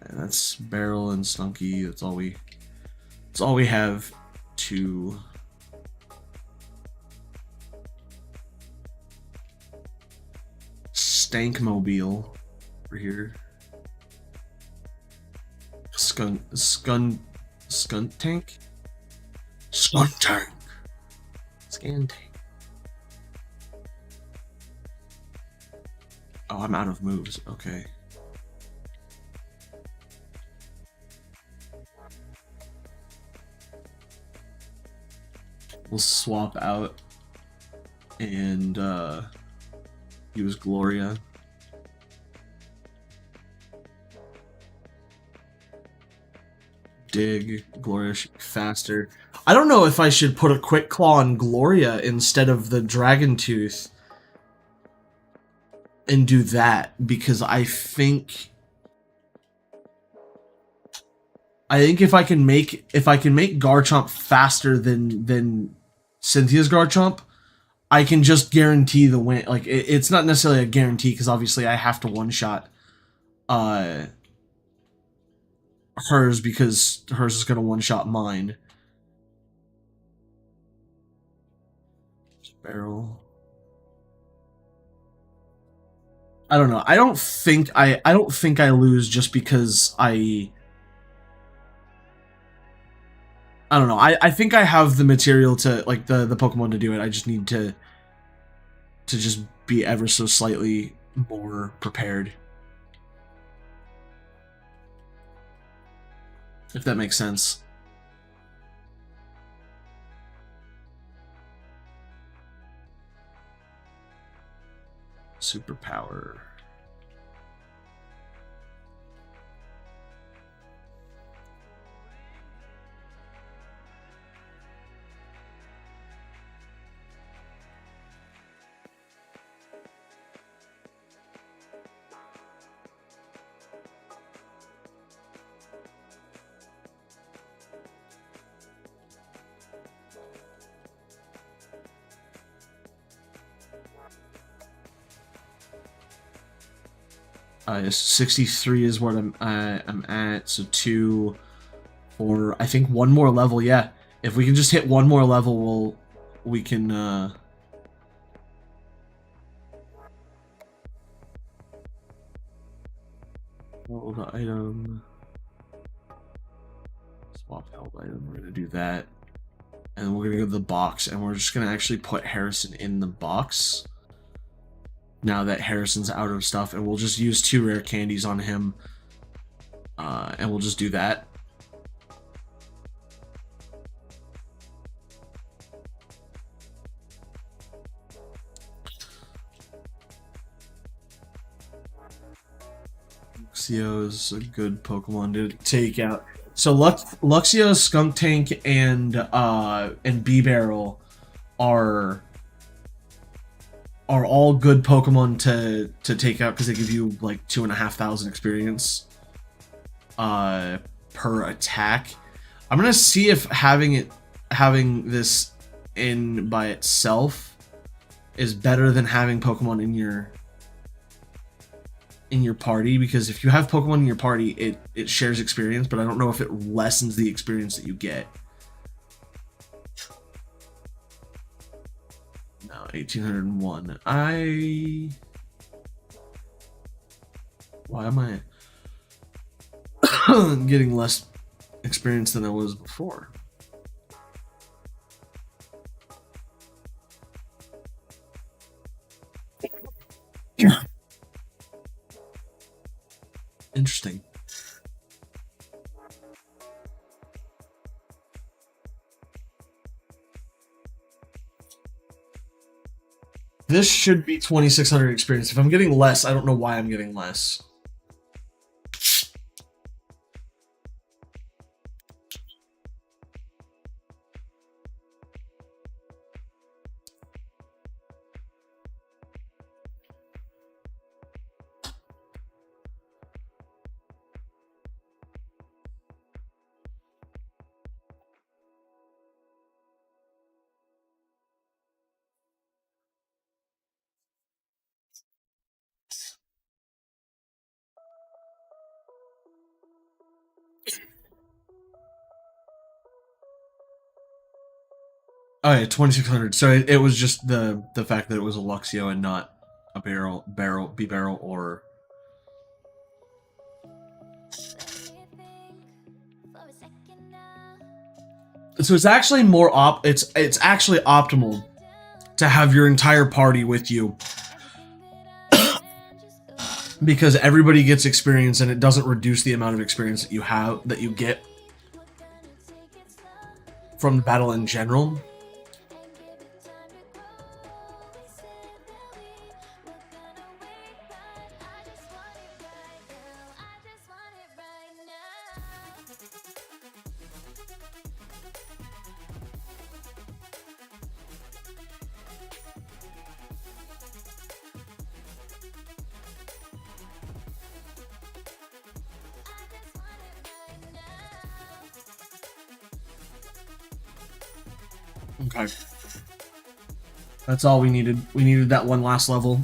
And that's Barrel and Stunky. That's all we have to. Stankmobile over here. Skunt tank? Skunt tank. Scan tank. Oh, I'm out of moves. Okay. We'll swap out and use Gloria. Dig. Gloria should be faster. I don't know if I should put a Quick Claw on Gloria instead of the Dragon Tooth and do that, because I think if I can make Garchomp faster than Cynthia's Garchomp, I can just guarantee the win. Like it's not necessarily a guarantee because obviously I have to one shot hers because hers is gonna one shot mine. Barrel. I don't know. I don't think I lose just because I don't know. I think I have the material to like the Pokemon to do it. I just need to just be ever so slightly more prepared. If that makes sense. Superpower. Uh, 63 is what I'm at. So 2, 4. I think one more level. Yeah, if we can just hit one more level, we can. Hold the item. Swap held item. We're gonna do that, and we're gonna go to the box, and we're just gonna actually put Harrison in the box. Now that Harrison's out of stuff, and we'll just use 2 rare candies on him, and we'll just do that. Luxio's a good Pokemon to take out. So Luxio, Skunk Tank, and B-Barrel are all good Pokemon to take out because they give you like 2,500 experience per attack. I'm gonna see if having this in by itself is better than having Pokemon in your party, because if you have Pokemon in your party, it shares experience, but I don't know if it lessens the experience that you get. No, 1801. Why am I getting less experience than I was before? Interesting. This should be 2,600 experience. If I'm getting less, I don't know why I'm getting less. Oh yeah, 2600. So it was just the fact that it was a Luxio and not a B barrel or. So it's actually it's actually optimal to have your entire party with you because everybody gets experience and it doesn't reduce the amount of experience that you get from the battle in general. Okay. That's all we needed. We needed that one last level.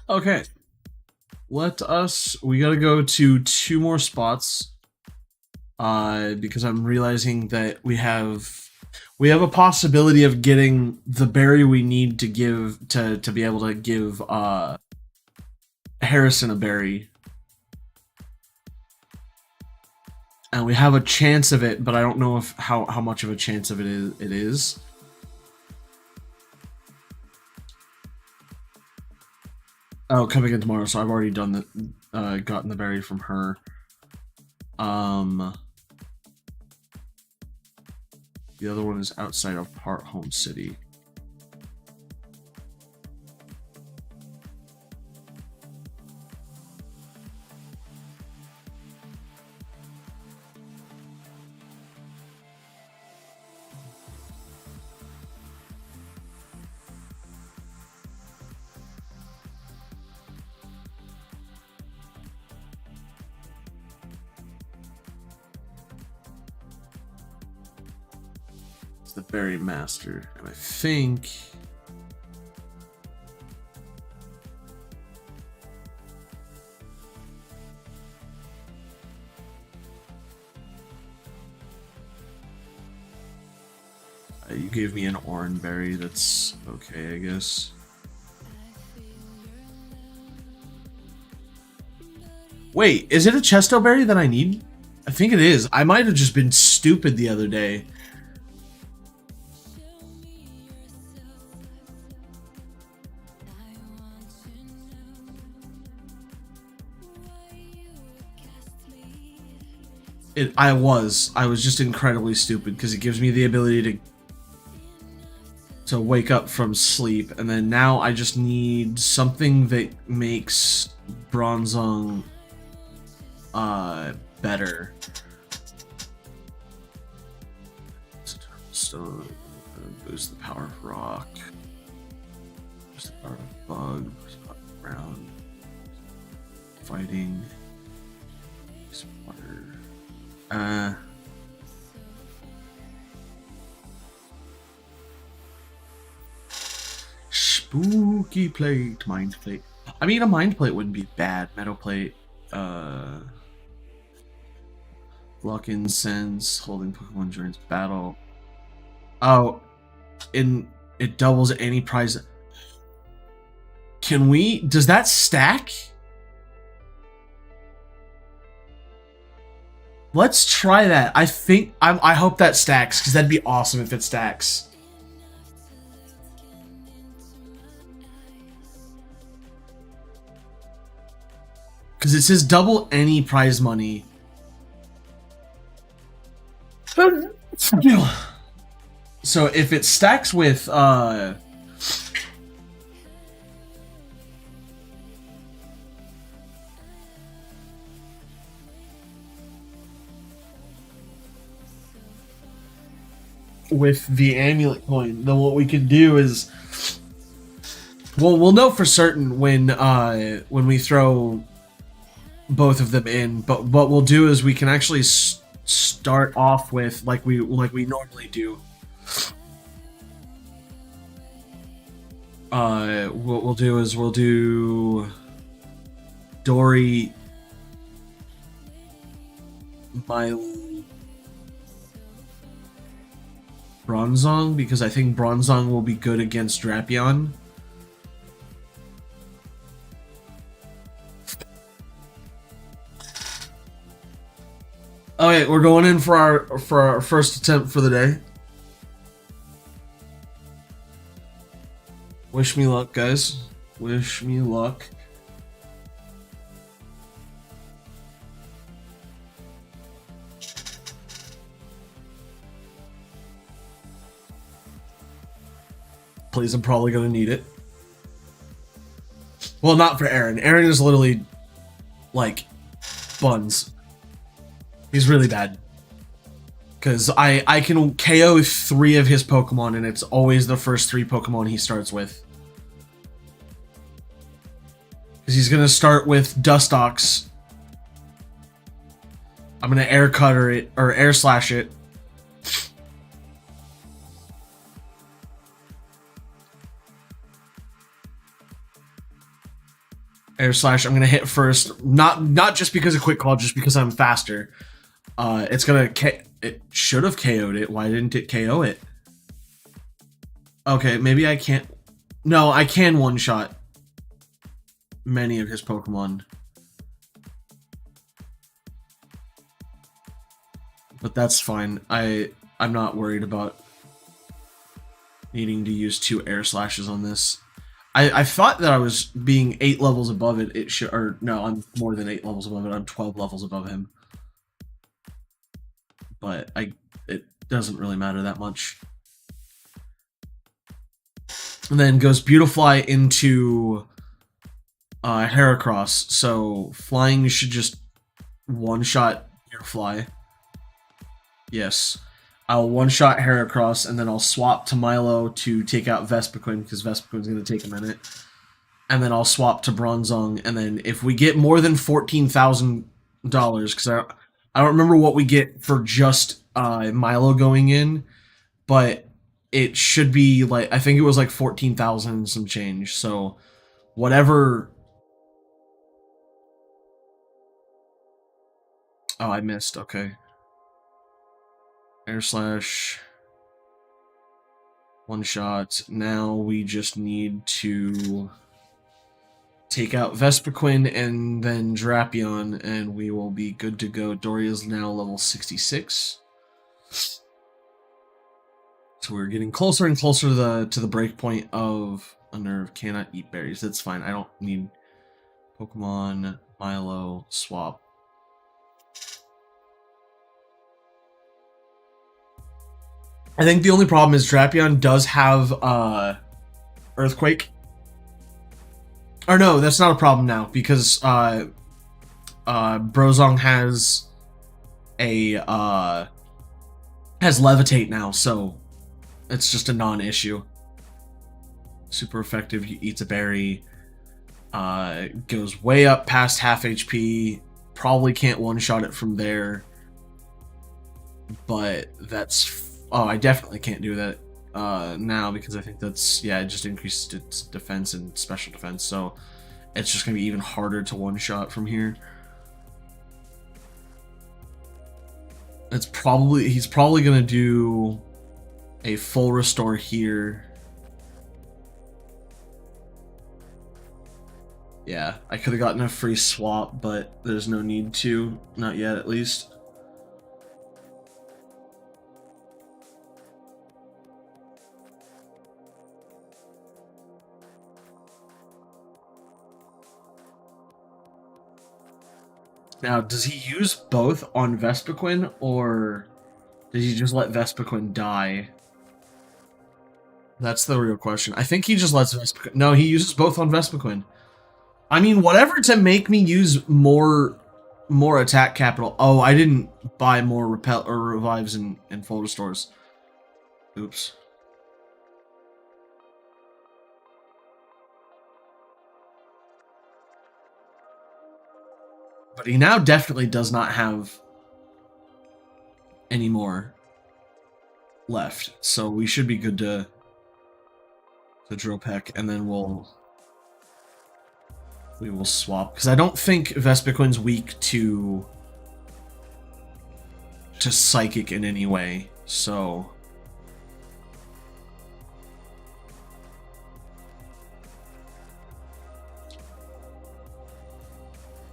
Okay. We gotta go to 2 more spots. Because I'm realizing that we have a possibility of getting the berry we need to give to be able to give Harrison a berry. And we have a chance of it, but I don't know if how much of a chance of it is. Oh, coming in tomorrow, so I've already done gotten the berry from her. The other one is outside of Part Home City. The Berry Master, and I think you gave me an orange berry. That's okay, I guess. Wait, is it a Chesto berry that I need? I think it is. I might have just been stupid the other day. I was just incredibly stupid because it gives me the ability to wake up from sleep, and then now I just need something that makes Bronzong better. Stone, boost the power of rock, boost the power of bug, boost the power of ground, fighting, water. Spooky plate, mind plate. I mean, a mind plate wouldn't be bad. Metal plate, block incense, holding Pokemon during battle. Oh, it doubles any prize. Can we? Does that stack? Let's try that. I hope that stacks because that'd be awesome if it stacks. Because it says double any prize money. So if it stacks with the amulet coin, then what we can do is, well, we'll know for certain when we throw both of them in. But what we'll do is we can actually start off with like we normally do. What we'll do is we'll do Dory, Milo, Bronzong, because I think Bronzong will be good against Drapion. Okay, we're going in for our first attempt for the day. Wish me luck, guys. Wish me luck. Please, I'm probably gonna need it. Well, not for Aaron. Aaron is literally like buns. He's really bad. Because I can KO 3 of his Pokemon, and it's always the first 3 Pokemon he starts with. Because he's going to start with Dustox. I'm going to Air Cutter it, or Air Slash it. Air Slash, I'm going to hit first. Not just because of Quick Claw, just because I'm faster. It's going to... It should have KO'd it. Why didn't it KO it? Okay, maybe I can't... No, I can one-shot many of his Pokemon. But that's fine. I'm not worried about needing to use 2 Air Slashes on this. I thought that I was being 8 levels above it. It should... Or, no, I'm more than 8 levels above it. I'm 12 levels above him. But it doesn't really matter that much. And then goes Beautifly into Heracross. So flying should just one-shot Beautifly. Yes. I'll one-shot Heracross, and then I'll swap to Milo to take out Vespiquen, because Vespiquen's going to take a minute. And then I'll swap to Bronzong, and then if we get more than $14,000, because I don't remember what we get for just Milo going in, but it should be like, I think it was like 14,000 and some change. So whatever. Oh, I missed. Okay. Air Slash. One shot. Now we just need to take out Vespiquen and then Drapion, and we will be good to go. Dory is now level 66. So we're getting closer and closer to the break point of Unnerve. Cannot eat berries. That's fine. I don't need Pokemon Milo swap. I think the only problem is Drapion does have Earthquake. Or no, that's not a problem now because Brozong has a has Levitate now, so it's just a non-issue. Super effective. He eats a berry. Goes way up past half HP. Probably can't one-shot it from there. But that's... Oh, I definitely can't do that now because I think that's... Yeah, it just increases its defense and special defense, so it's just going to be even harder to one-shot from here. It's probably... He's probably going to do a full restore here. Yeah, I could have gotten a free swap, but there's no need to. Not yet, at least. Now, does he use both on Vespiquen, or does he just let Vespiquen die? That's the real question. I think he just lets Vespiquen... No, he uses both on Vespiquen. I mean, whatever to make me use more attack capital. Oh, I didn't buy more repel or revives and full restores. Oops. But he now definitely does not have any more left, so we should be good to drill peck, and then we will swap, because I don't think Vespiquen's weak to psychic in any way, so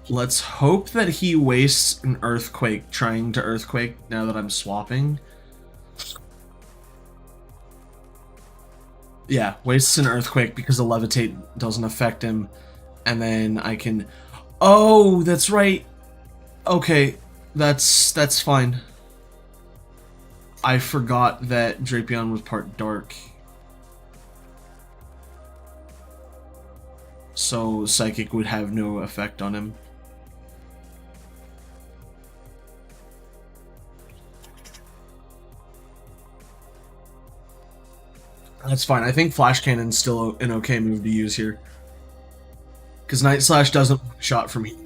let's hope that he wastes an earthquake trying to earthquake now that I'm swapping. Yeah, wastes an earthquake because the levitate doesn't affect him. And then I can... Oh, that's right. Okay, that's fine. I forgot that Drapion was part dark. So Psychic would have no effect on him. That's fine. I think Flash Cannon's still an okay move to use here. Because Night Slash doesn't shot from me.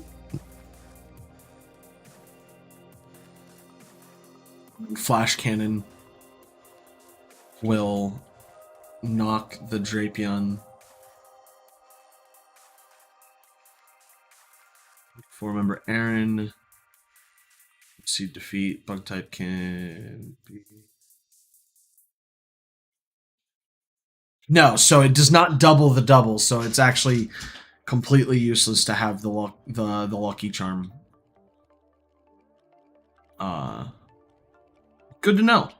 Flash Cannon will knock the Drapion. For remember Aaron. See defeat. Bug type can be. No, so it does not double the double, so it's actually completely useless to have the lucky charm. Good to know.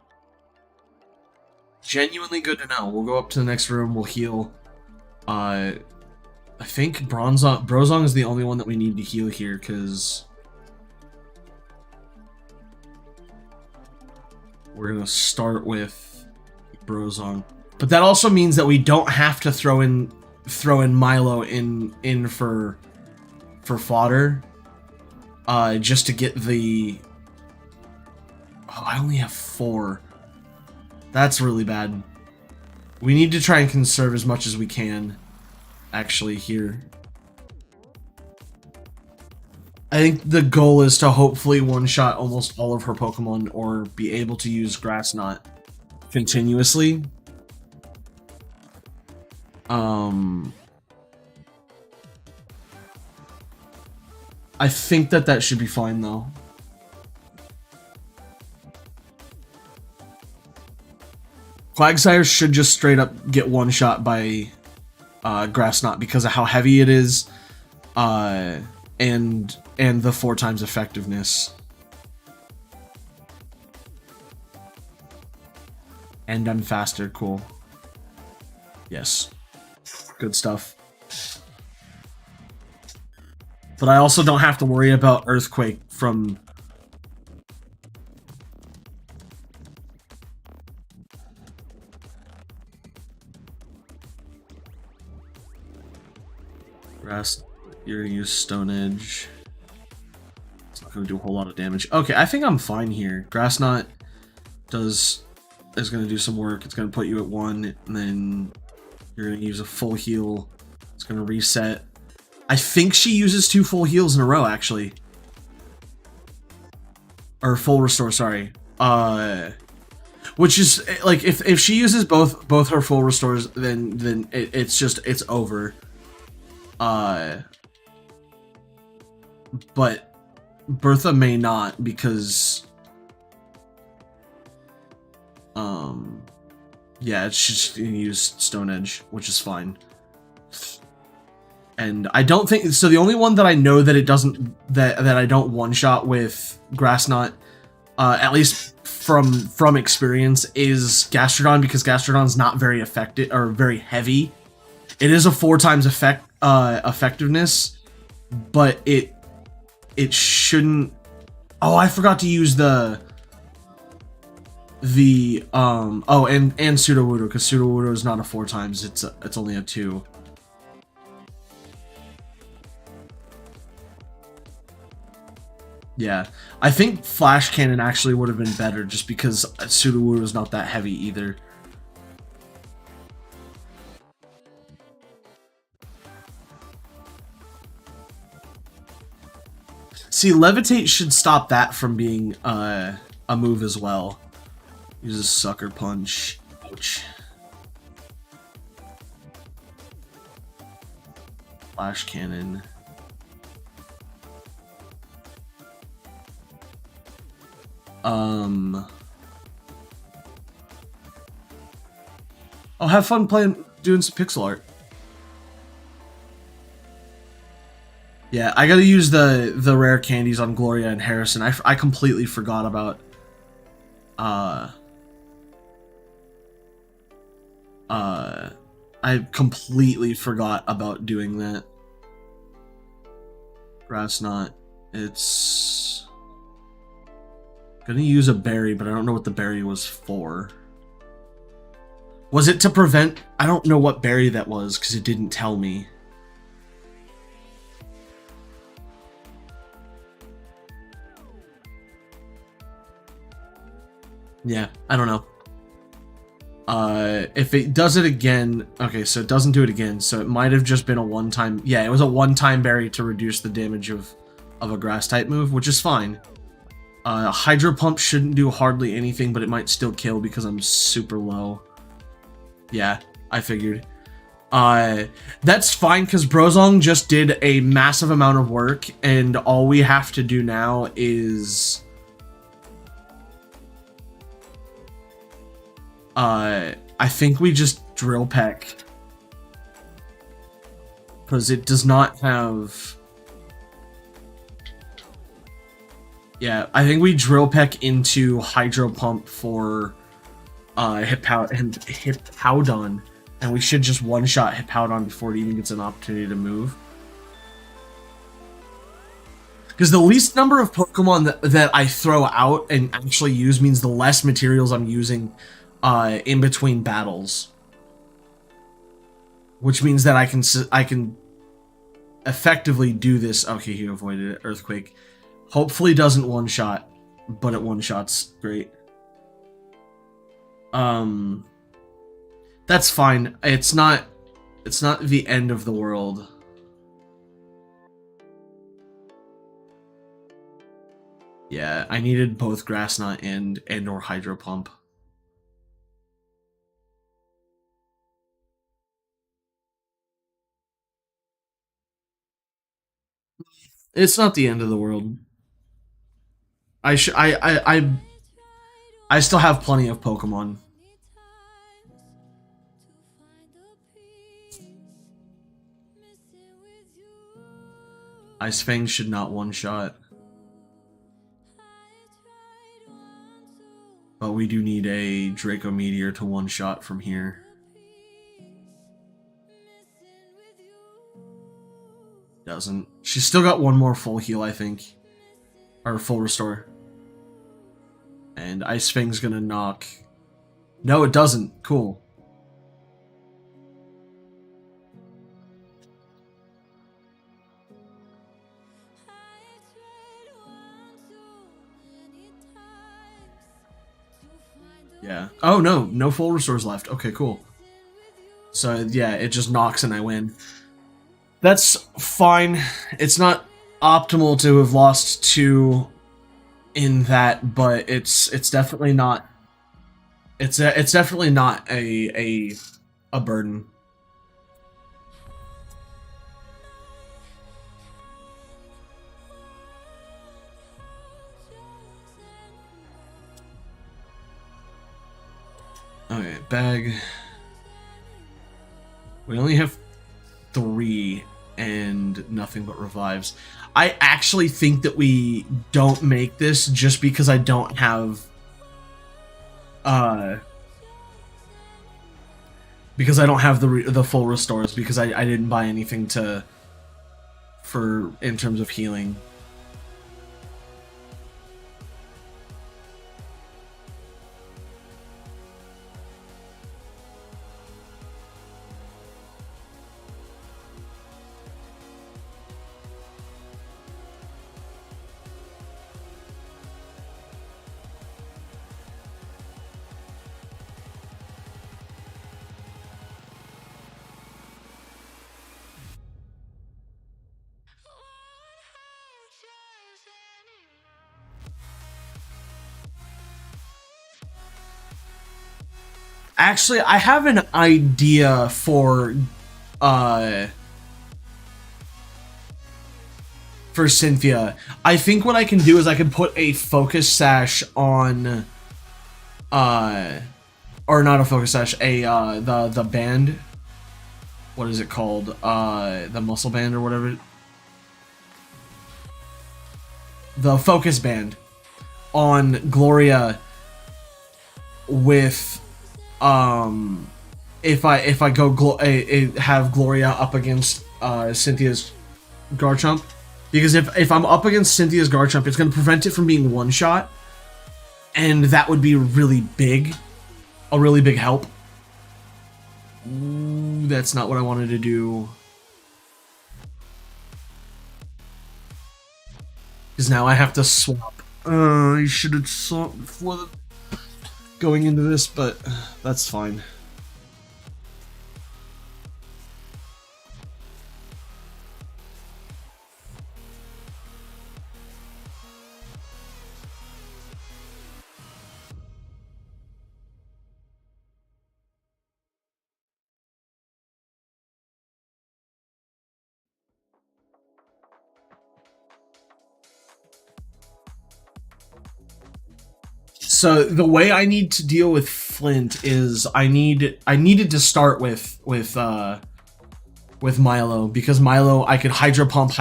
Genuinely good to know. We'll go up to the next room, we'll heal. I think Brozong is the only one that we need to heal here, because we're gonna start with Brozong. But that also means that we don't have to throw in Milo in for fodder, just to get the... Oh, I only have 4. That's really bad. We need to try and conserve as much as we can, actually, here. I think the goal is to hopefully one-shot almost all of her Pokemon, or be able to use Grass Knot continuously. I think that should be fine, though. Quagsire should just straight up get one shot by Grass Knot because of how heavy it is, and the 4 times effectiveness. And I'm faster, cool. Yes. Good stuff. But I also don't have to worry about Earthquake from... Grass, you're gonna use Stone Edge. It's not gonna do a whole lot of damage. Okay, I think I'm fine here. Grass Knot is gonna do some work. It's gonna put you at 1, and then you're gonna use a full heal. It's gonna reset. I think she uses 2 full heals in a row, actually. Or full restore, sorry. Which is like if she uses both her full restores, then it's over. But Bertha may not, because yeah, it's just gonna use Stone Edge, which is fine. And I don't think so. The only one that I know that it doesn't that I don't one shot with Grass Knot, at least from experience, is Gastrodon, because Gastrodon's not very effective or very heavy. It is a 4 times effectiveness, but it shouldn't. Oh, I forgot to use the oh, and Sudowoodo, because Sudowoodo is not a 4 times. It's only a 2. Yeah, I think Flash Cannon actually would have been better, just because Sudowoodo is not that heavy either. See, Levitate should stop that from being a move as well. Uses Sucker Punch. Ouch. Flash Cannon. I'll have fun doing some pixel art. Yeah, I gotta use the rare candies on Gloria and Harrison. I completely forgot about I completely forgot about doing that. Grass Knot. It's gonna use a berry, but I don't know what the berry was for. Was it to prevent? I don't know what berry that was, because it didn't tell me. Yeah, I don't know. If it does it again, okay, so it doesn't do it again, so it might have just been a one-time. Yeah, it was a one-time berry to reduce the damage of a grass type move, which is fine. Hydro Pump shouldn't do hardly anything, but it might still kill because I'm super low. Yeah, I figured. That's fine, because Brozong just did a massive amount of work, and all we have to do now is I think we just Drill Peck, because it does not have. Yeah, I think we Drill Peck into Hydro Pump for Hippowdon, and we should just one-shot Hippowdon before it even gets an opportunity to move. Because the least number of Pokemon that I throw out and actually use means the less materials I'm using in between battles. Which means that I can effectively do this. Okay, he avoided it. Earthquake. Hopefully doesn't one-shot, but it one-shots great. That's fine. It's not the end of the world. Yeah, I needed both Grass Knot and or Hydro Pump. It's not the end of the world. I still have plenty of Pokemon. Ice Fang should not one-shot. But we do need a Draco Meteor to one-shot from here. Doesn't. She's still got one more full heal, I think. Or full restore. And Ice Fang's gonna knock. No, it doesn't. Cool. Yeah. Oh no, no full restores left. Okay, cool. So yeah, it just knocks and I win. That's fine. It's not optimal to have lost 2 in that, but it's definitely not. It's definitely not a burden. Okay, bag. We only have 3 and nothing but revives. I actually think that we don't make this just because I don't have because I don't have the full restores because I didn't buy anything to for in terms of healing. Actually, I have an idea uh for Cynthia. I think what I can do is I can put a focus sash on or not a focus sash, a the band. What is it called? The muscle band or whatever. The focus band on Gloria with if I go have Gloria up against Cynthia's Garchomp, because if I'm up against Cynthia's Garchomp, it's going to prevent it from being one shot, and that would be really big, a really big help. Ooh, that's not what I wanted to do. Because now I have to swap. I should have swapped before going into this, but that's fine. So the way I need to deal with Flint is I needed to start with Milo, because Milo I could hydro pump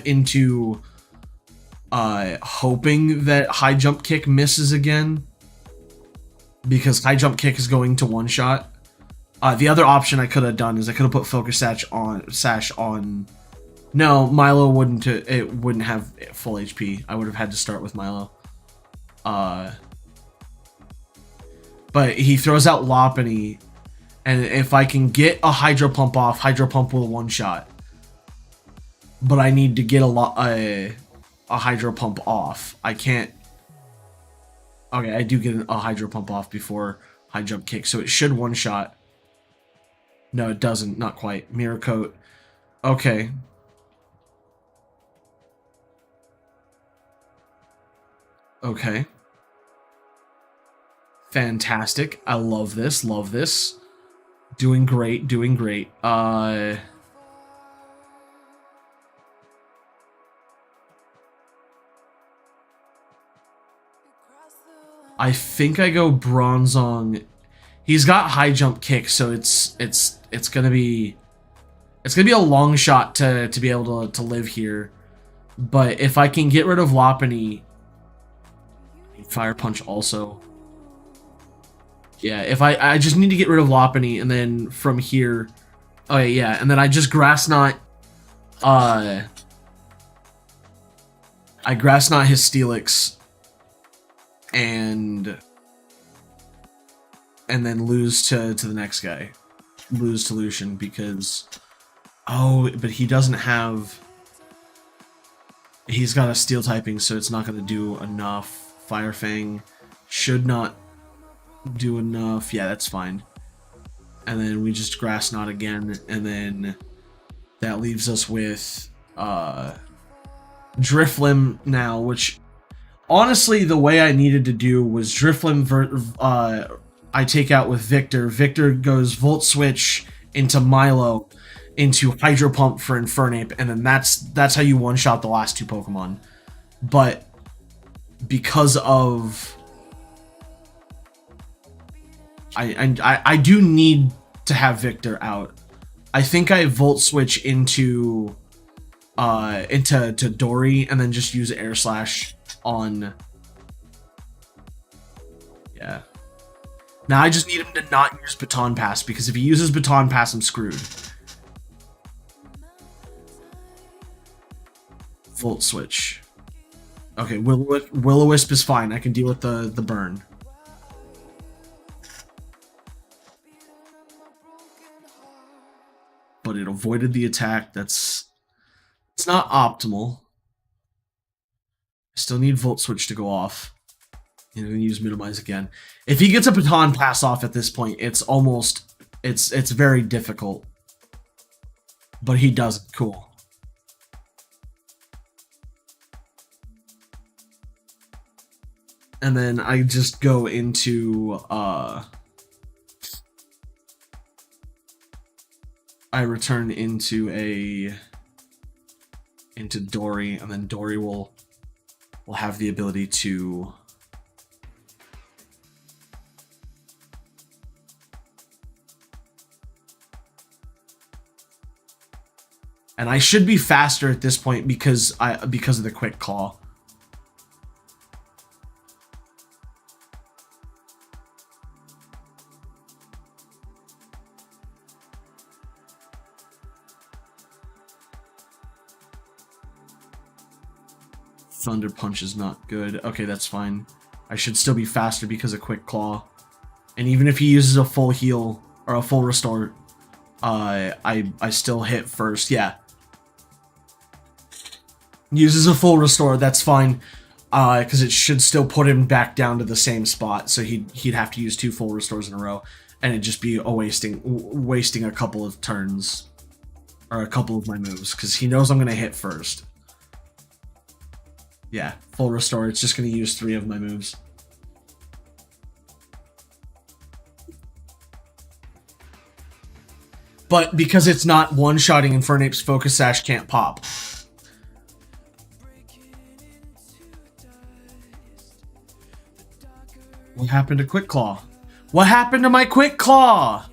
into hoping that high jump kick misses again, because high jump kick is going to one shot. The other option I could have done is I could have put focus sash on. No, Milo wouldn't. It wouldn't have full HP. I would have had to start with Milo. But he throws out Lopunny, and if I can get a Hydro Pump off, Hydro Pump will one shot. But I need to get a Hydro Pump off. I can't. Okay, I do get a Hydro Pump off before High Jump Kick, so it should one shot. No, it doesn't. Not quite. Mirror Coat. Okay. Okay. Fantastic. I love this. Love this. Doing great. Doing great. I think I go Bronzong. He's got high jump kick, so it's gonna be a long shot to be able to live here. But if I can get rid of Lopunny, Fire Punch also. Yeah, if I just need to get rid of Lopunny, and then from here, oh yeah, and then I just Grass Knot, I Grass Knot his Steelix, and then lose to the next guy, lose to Lucian, because but he doesn't have, he's got a Steel typing, so it's not going to do enough. Fire Fang should not do enough. Yeah, that's fine. And then we just Grass Knot again, and then that leaves us with Driflim now, which honestly the way I needed to do was Driflim I take out with Victor. Victor goes Volt Switch into Milo into Hydro Pump for Infernape, and then that's how you one-shot the last two Pokemon. But because of I do need to have Victor out. I think I Volt Switch into Dory and then just use Air Slash on. Yeah. Now I just need him to not use Baton Pass, because if he uses Baton Pass, I'm screwed. Volt Switch. Okay, Will-O-Wisp is fine. I can deal with the burn. But it avoided the attack. It's not optimal. I still need Volt Switch to go off. And then use Minimize again. If he gets a Baton Pass off at this point, it's very difficult. But he doesn't. Cool. And then I just go into I return into Dory, and then Dory will have the ability to and I should be faster at this point because of the Quick Claw. Thunder Punch is not good. Okay, that's fine. I should still be faster because of Quick Claw. And even if he uses a full heal or a full restore, I still hit first. Yeah. Uses a full restore, that's fine. Because it should still put him back down to the same spot. So he'd have to use 2 full restores in a row. And it'd just be wasting a couple of turns. Or a couple of my moves. Because he knows I'm going to hit first. Yeah, full restore. It's just going to use 3 of my moves. But because it's not one-shotting Infernape's Focus Sash can't pop. What happened to Quick Claw? What happened to my Quick Claw?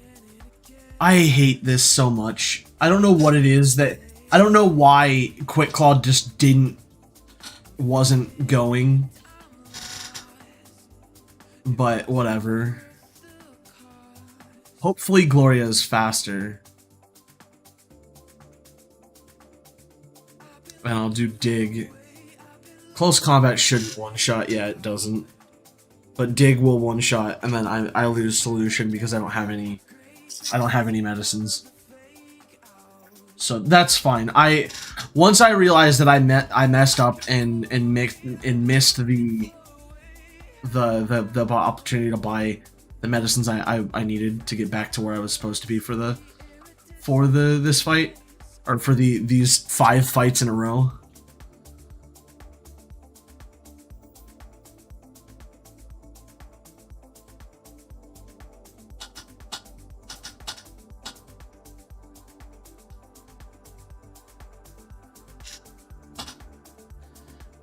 I hate this so much. I don't know what it is that... I don't know why Quick Claw just wasn't going, but whatever. Hopefully Gloria is faster. And I'll do Dig. Close Combat shouldn't one-shot. Yeah, it doesn't. But Dig will one-shot, and then I lose Solution because I don't have any medicines. So that's fine. Once I realized that I messed up and missed the opportunity to buy the medicines I needed to get back to where I was supposed to be for this fight, or for these 5 fights in a row.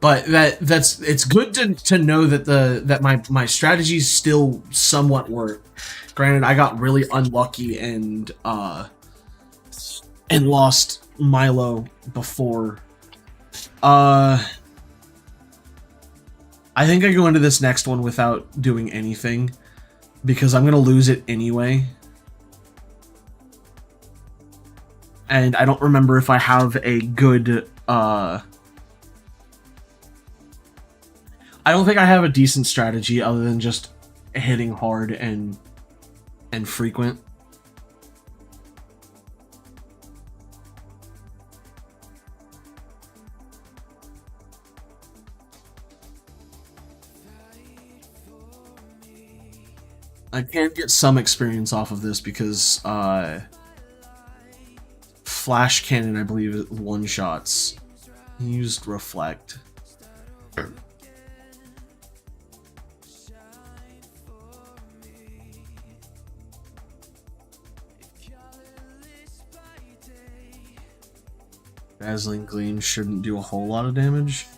But it's good to know that my strategies still somewhat work. Granted, I got really unlucky and lost Milo before. I think I go into this next one without doing anything, because I'm gonna lose it anyway. And I don't remember if I have a good I don't think I have a decent strategy other than just hitting hard and frequent. I can get some experience off of this because Flash Cannon, I believe, one shots. He used Reflect. Dazzling Gleam shouldn't do a whole lot of damage.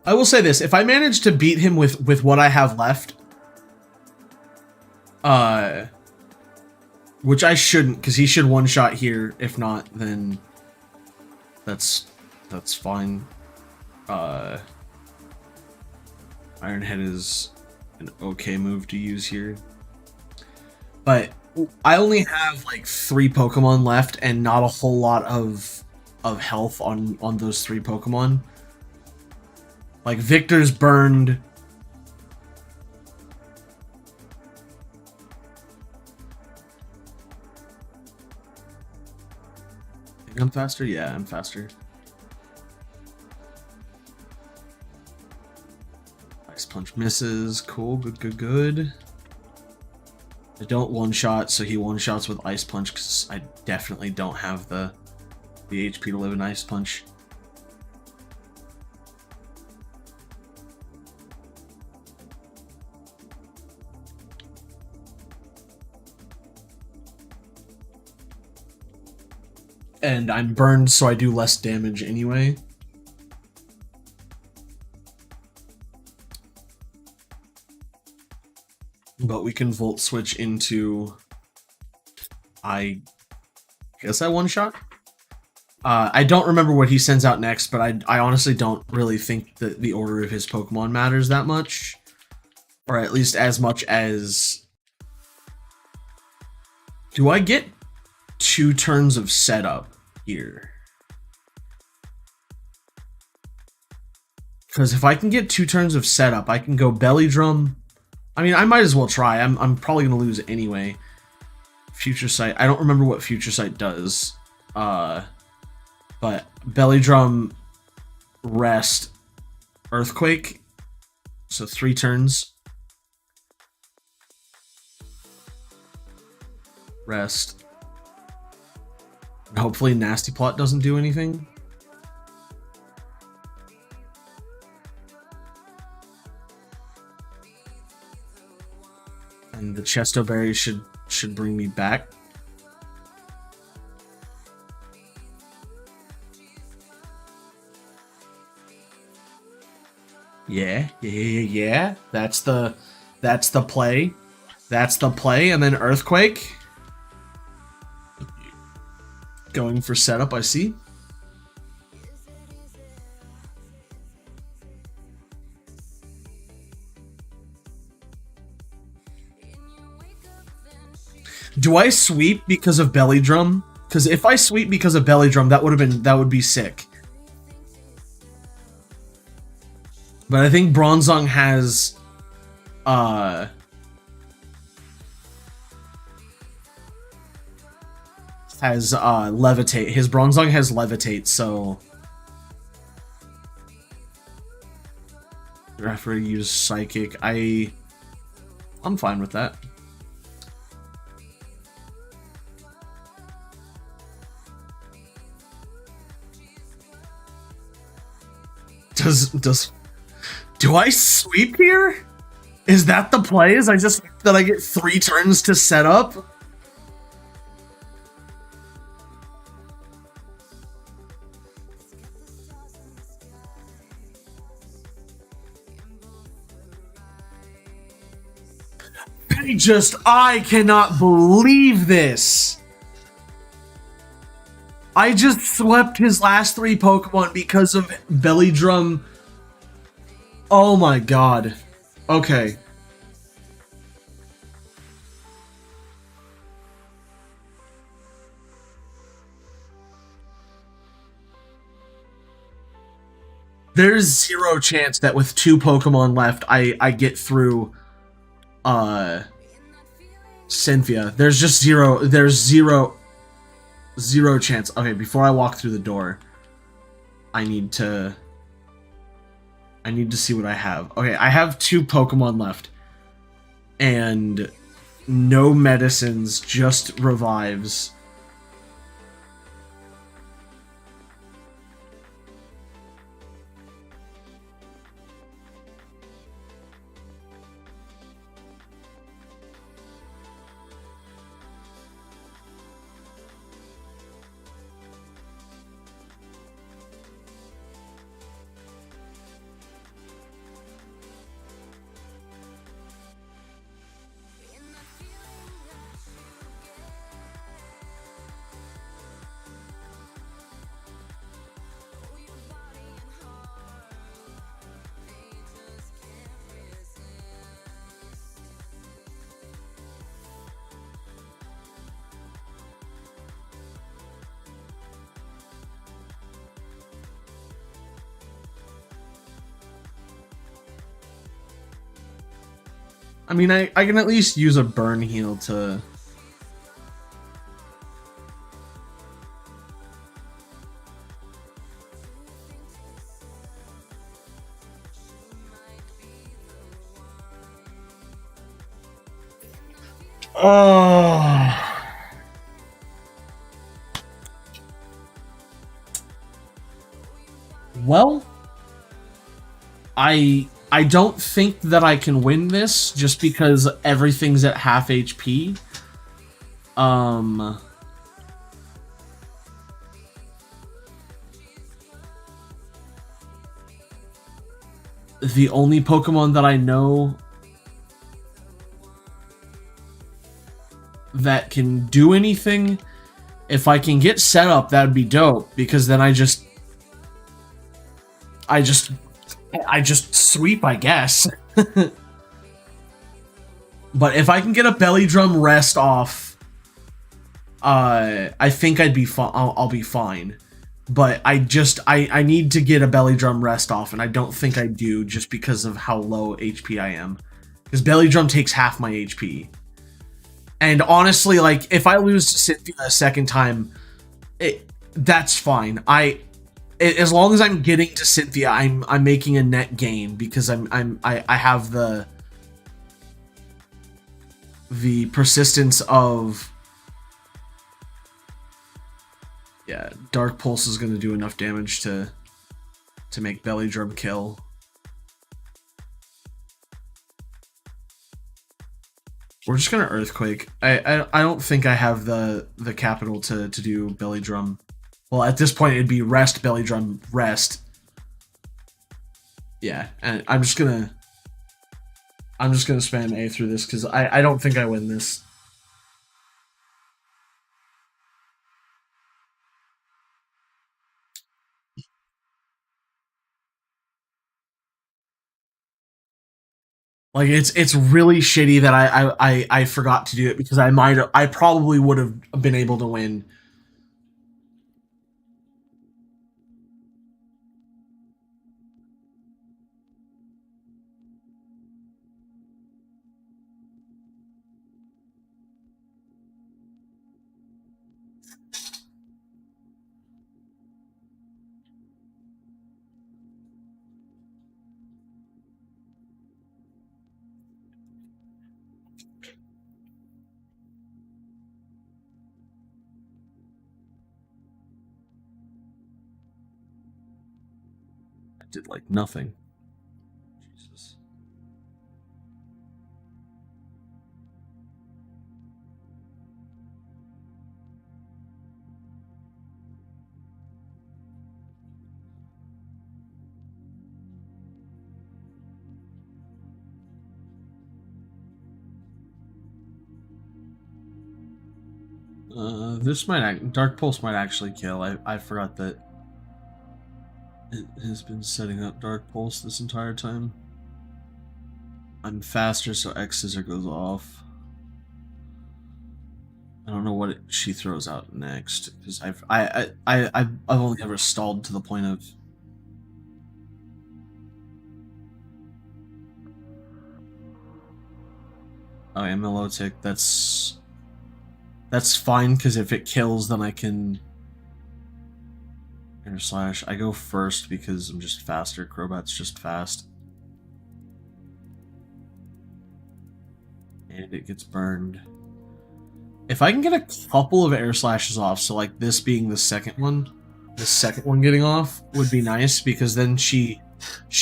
I will say this, if I manage to beat him with what I have left, which I shouldn't, because he should one-shot here. If not, then that's fine. Ironhead is an okay move to use here. But I only have like 3 Pokemon left and not a whole lot of health on those 3 Pokemon. Like, Victor's burned. Think I'm faster? Yeah, I'm faster. Ice Punch misses. Cool, good. I don't one-shot, so he one-shots with Ice Punch, because I definitely don't have the HP to live in Ice Punch. And I'm burned, so I do less damage anyway. But we can Volt Switch into... I guess I one-shot? I don't remember what he sends out next, but I honestly don't really think that the order of his Pokemon matters that much. Or at least as much as... Do I get 2 turns of setup here? Because if I can get 2 turns of setup, I can go Belly Drum. I mean, I might as well try. I'm probably going to lose anyway. Future Sight. I don't remember what Future Sight does. But Belly Drum, Rest, Earthquake. So 3 turns. Rest. And hopefully Nasty Plot doesn't do anything. And the Chesto Berry should bring me back. Yeah. That's the play. That's the play, and then Earthquake. Going for setup, I see. Do I sweep because of Belly Drum? Because if I sweep because of Belly Drum, that would be sick. But I think Bronzong has Levitate. His Bronzong has Levitate, so after I use Psychic, I'm fine with that. Do I sweep here? Is that the play? Is I get 3 turns to set up? I cannot believe this. I just swept his last 3 Pokemon because of Belly Drum. Oh my god. Okay. There's 0 chance that with 2 Pokemon left, I get through Cynthia. There's just zero chance. Okay, before I walk through the door, I need to see what I have. Okay, I have 2 Pokemon left. And no medicines, just revives. I mean, I can at least use a burn heal to... Oh. Well, I don't think that I can win this just because everything's at half HP. The only Pokemon that I know that can do anything, if I can get set up, that'd be dope, because then I just sweep, I guess. But if I can get a Belly Drum rest off, I think I'd be fine. I'll be fine. But I need to get a Belly Drum rest off, and I don't think I do just because of how low HP I am. Because Belly Drum takes half my HP. And honestly, like, if I lose to Cynthia a second time, that's fine. As long as I'm getting to Cynthia, I'm making a net gain because I have the persistence of, yeah, Dark Pulse is going to do enough damage to make Belly Drum kill. We're just gonna Earthquake. I don't think I have the capital to do Belly Drum. Well, at this point it'd be rest, Belly Drum, rest. Yeah, and I'm just gonna spam A through this because I don't think I win this. Like, it's really shitty that I forgot to do it because I probably would have been able to win. I did like nothing. Jesus. This might Dark Pulse might actually kill. I forgot that it has been setting up Dark Pulse this entire time. I'm faster, so X Scissor goes off. I don't know what she throws out next because I've only ever stalled to the point of. Oh yeah, Milotic. That's fine because if it kills, then I can air slash. I go first because I'm just faster. Crobat's just fast, and it gets burned. If I can get a couple of air slashes off, so like this being the second one getting off would be nice because then she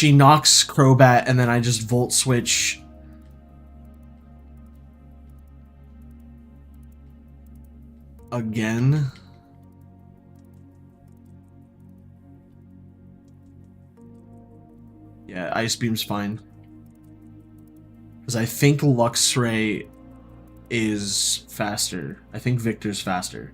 knocks Crobat and then I just Volt Switch again. Yeah, Ice Beam's fine. Because I think Luxray is faster. I think Victor's faster.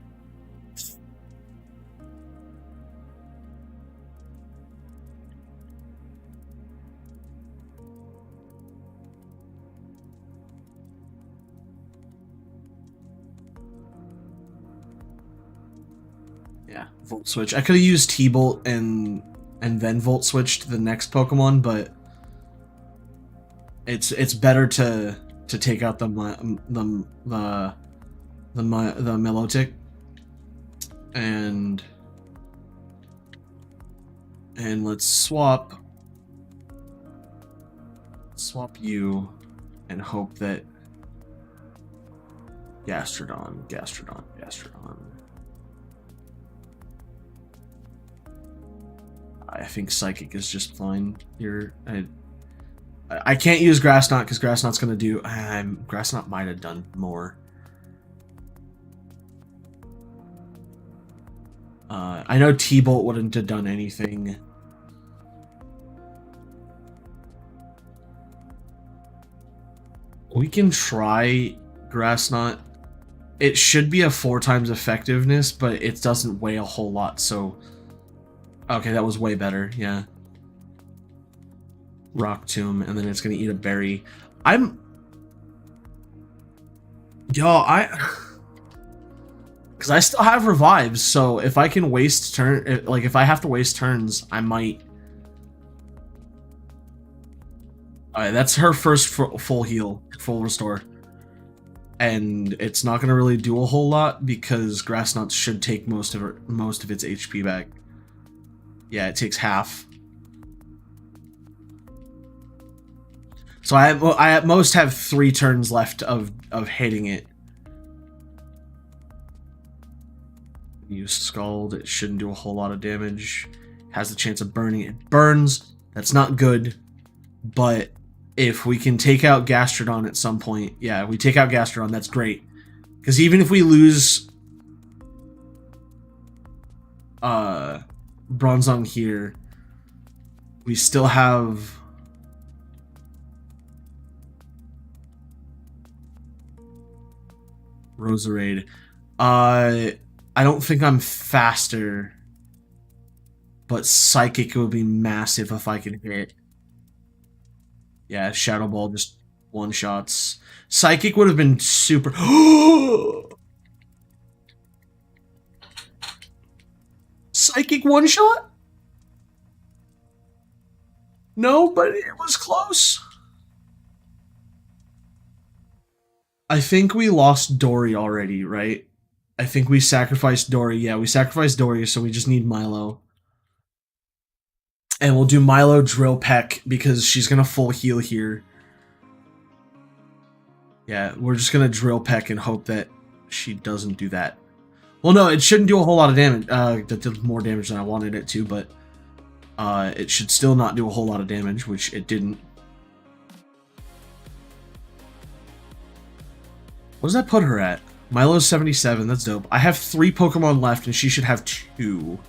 Yeah, Volt Switch. I could have used T-Bolt and then Volt Switch to the next Pokemon, but it's better to take out the Milotic and let's swap you and hope that Gastrodon. I think Psychic is just fine here. I can't use Grass Knot because Grass Knot's gonna do. Grass Knot might have done more. I know T-Bolt wouldn't have done anything. We can try Grass Knot. It should be a 4 times effectiveness, but it doesn't weigh a whole lot, so. Okay, that was way better, yeah. Rock Tomb, and then it's gonna eat a berry. Because I still have revives, so if I can waste if I have to waste turns, I might. Alright, that's her first full heal, full restore. And it's not gonna really do a whole lot because Grass Knot should take most of its HP back. Yeah, it takes half. So I at most have 3 turns left of hitting it. Use Scald. It shouldn't do a whole lot of damage. Has the chance of burning. It burns. That's not good. But if we can take out Gastrodon at some point, yeah, we take out Gastrodon, that's great. Because even if we lose Bronzong here, we still have Roserade. I don't think I'm faster, but Psychic would be massive if I can hit. Yeah, Shadow Ball just one-shots. Psychic would have been super... Psychic one-shot? No, but it was close. I think we lost Dory already, right? I think we sacrificed Dory. Yeah, we sacrificed Dory, so we just need Milo. And we'll do Milo Drill Peck because she's going to full heal here. Yeah, we're just going to Drill Peck and hope that she doesn't do that. Well, no, it shouldn't do a whole lot of damage. That did more damage than I wanted it to, but it should still not do a whole lot of damage, which it didn't. What does that put her at? Milo's 77, that's dope. I have 3 Pokemon left, and she should have 2.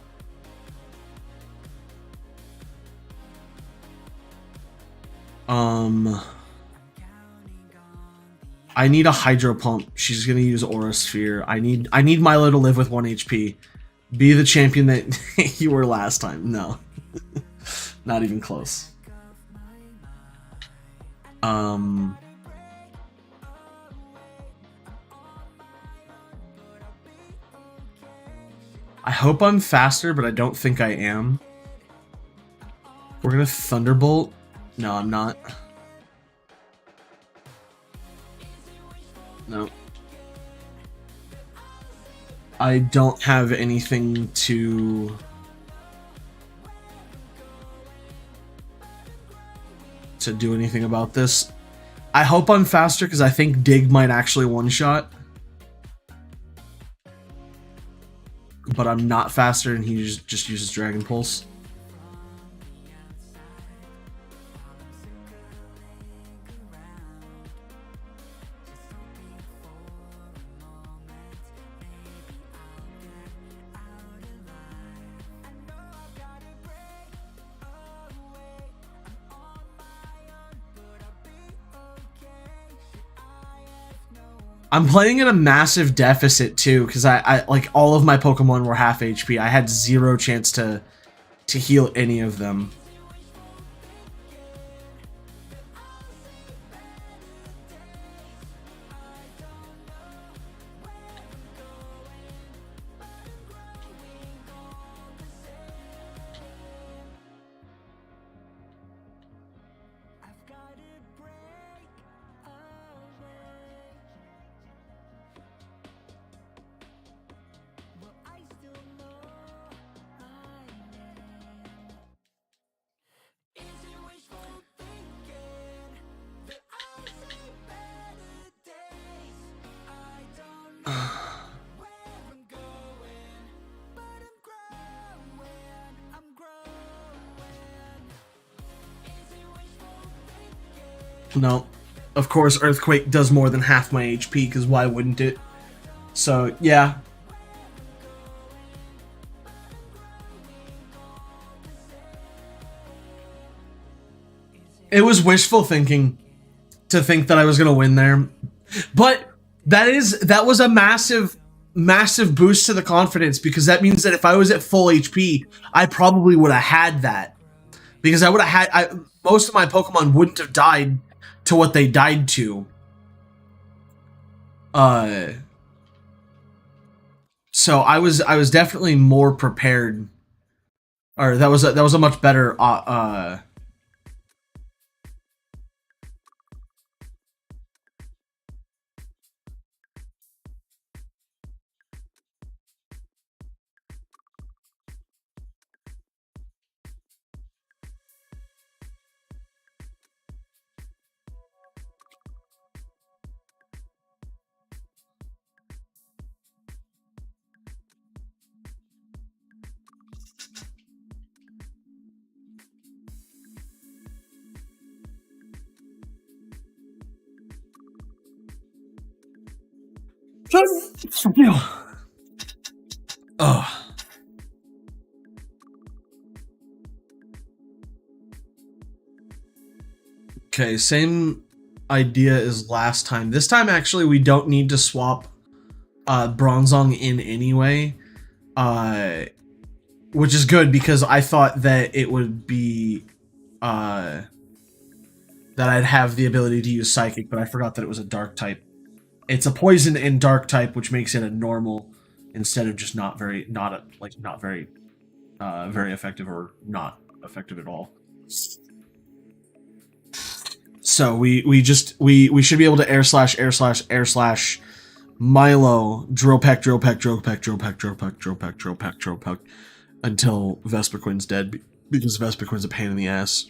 I need a Hydro Pump. She's gonna use Aura Sphere. I need Milo to live with 1 HP. Be the champion that you were last time. No. Not even close. I hope I'm faster, but I don't think I am. We're gonna Thunderbolt. No, I'm not. No. I don't have anything to do anything about this. I hope I'm faster because I think Dig might actually one-shot. But I'm not faster and he just uses Dragon Pulse. I'm playing at a massive deficit too, because I like all of my Pokemon were half HP. I had zero chance to heal any of them. No, of course Earthquake does more than half my HP, because why wouldn't it? So yeah. It was wishful thinking to think that I was gonna win there, but that was a massive boost to the confidence, because that means that if I was at full HP, I probably would have had that, because I would have had most of my Pokemon wouldn't have died to what they died to. So I was definitely more prepared, or that was a much better Oh. Okay, same idea as last time. This time, actually, we don't need to swap Bronzong in anyway, which is good, because I thought that it would be that I'd have the ability to use Psychic, but I forgot that it was a Dark type. It's a Poison and Dark type, which makes it a normal instead of just not very effective, or not effective at all. So we should be able to air slash Milo drill peck until Vespiquen's dead, because Vespiquen's a pain in the ass.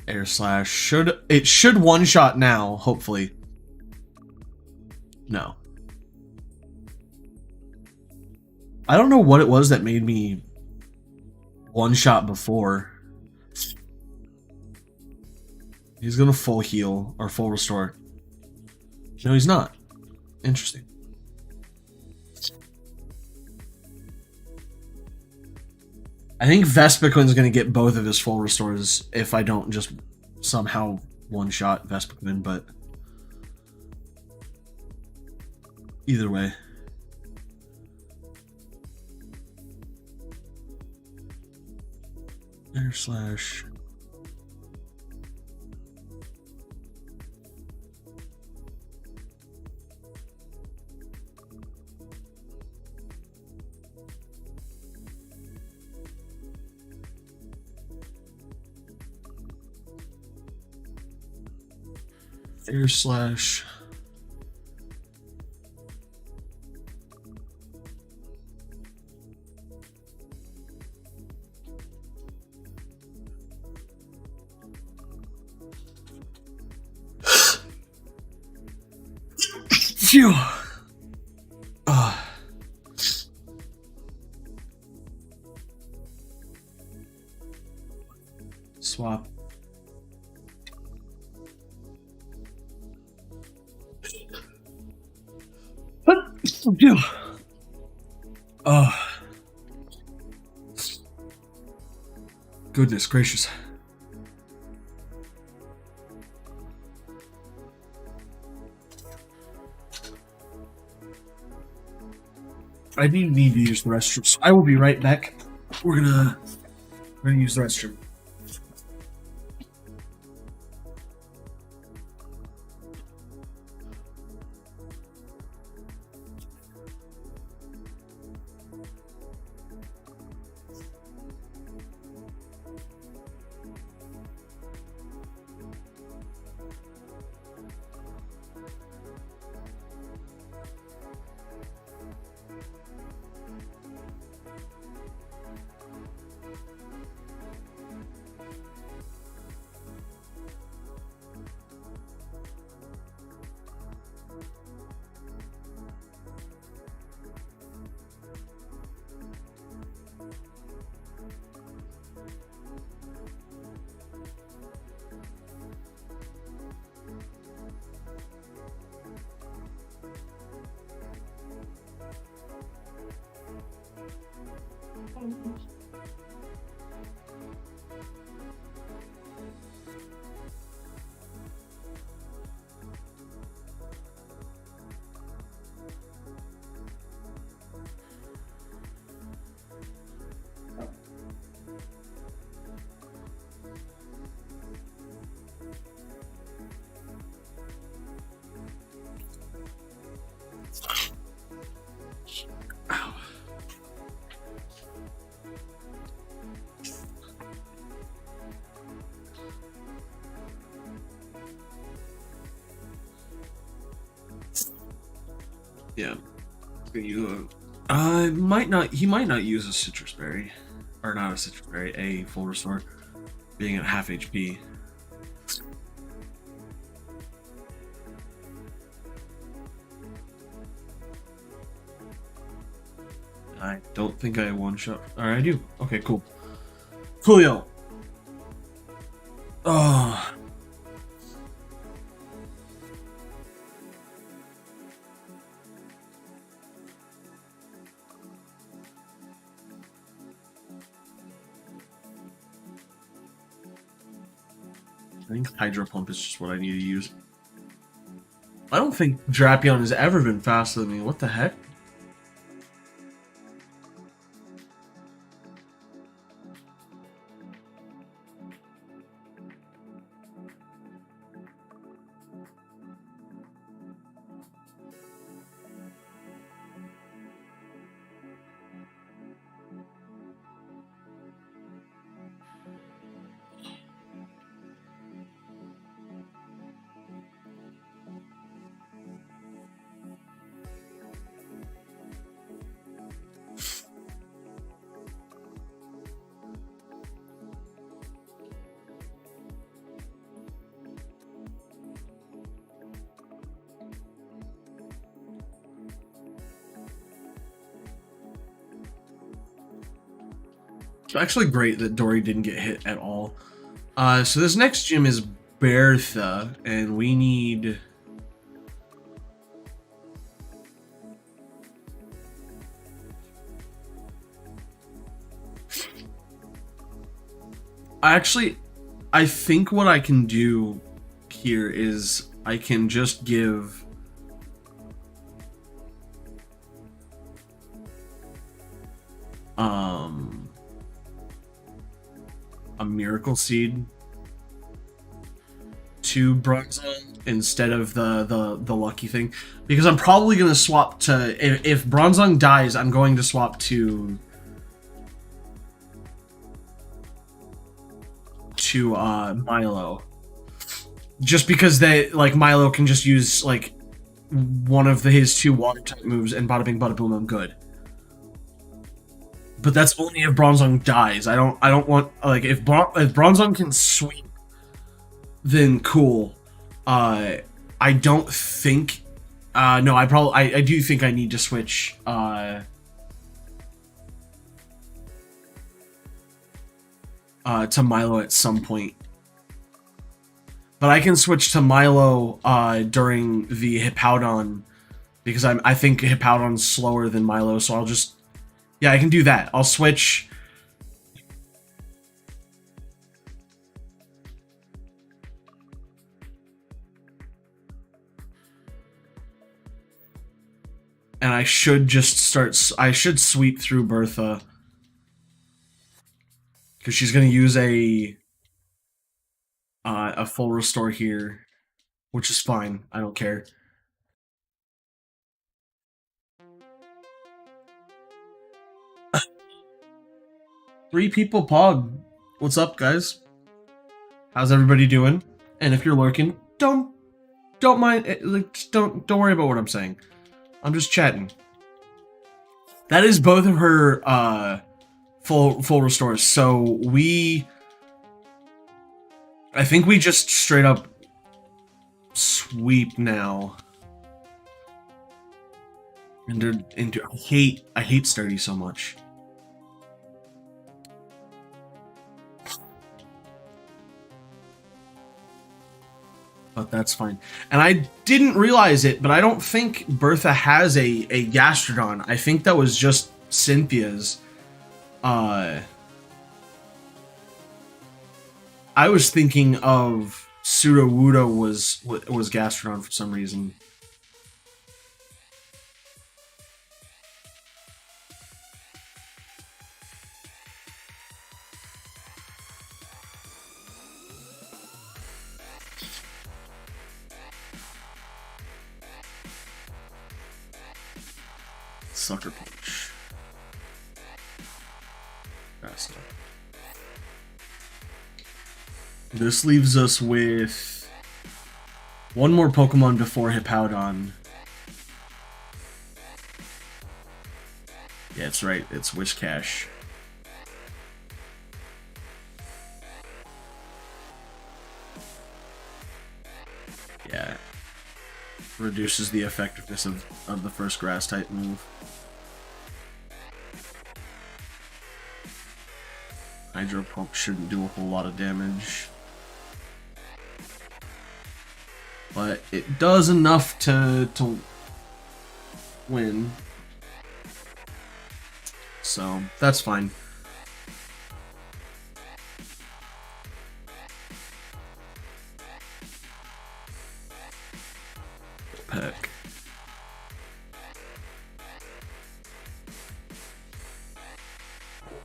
Air slash should one shot now, hopefully. No. I don't know what it was that made me one shot before. He's gonna full heal or full restore. No, he's not. Interesting. I think Vespiqun's gonna get both of his full restores if I don't just somehow one-shot Vespiquen, but either way. Air slash. Air slash. Phew. Swap. Phew. Goodness gracious. I need to use the restroom, so I will be right back. We're gonna use the restroom. Ow. Yeah. You might not. He might not use a citrus berry, or not a citrus berry. A full restore, being at half HP. I don't think I one shot. Alright, I do. Okay, cool. Coolio. Oh. I think Hydro Pump is just what I need to use. I don't think Drapion has ever been faster than me. What the heck? It's actually great that Dory didn't get hit at all. So this next gym is Bertha, and we need... I think what I can do here is I can just give a miracle seed to Bronzong instead of the lucky thing, because I'm probably gonna swap to if Bronzong dies, I'm going to swap to Milo, just because they like Milo can just use like one of his two water type moves and bada bing bada boom, I'm good. But that's only if Bronzong dies. I don't want like if Bronzong can sweep, then cool. I don't think. No, I do think I need to switch. To Milo at some point. But I can switch to Milo during the Hippowdon, because I think Hippowdon's slower than Milo, so I'll just, yeah, I can do that. I'll switch. And I should just I should sweep through Bertha, because she's gonna use a full restore here, which is fine. I don't care. Three people pog. What's up, guys? How's everybody doing? And if you're lurking, don't mind. Like, don't worry about what I'm saying. I'm just chatting. That is both of her full restores. So I think we just straight up sweep now. Into I hate Sturdy so much. But that's fine. And I didn't realize it, but I don't think Bertha has a Gastrodon. I think that was just Cynthia's. I was thinking of Sudowoodo was Gastrodon for some reason. Sucker Punch. Faster. This leaves us with one more Pokemon before Hippowdon. Yeah, it's right. It's Whiscash. Yeah. Reduces the effectiveness of the first grass type move. Hydro Pump shouldn't do a whole lot of damage, but it does enough to win, so that's fine. Peck.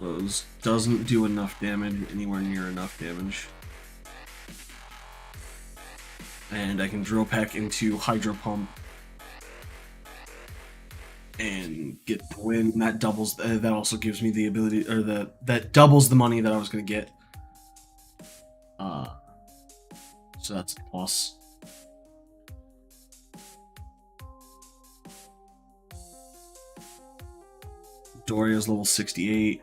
Those doesn't do enough damage, anywhere near enough damage. And I can Drill Peck into Hydro Pump and get the win. That doubles. That also gives me the ability, or that doubles the money that I was gonna get. So that's a plus. Doria's level 68.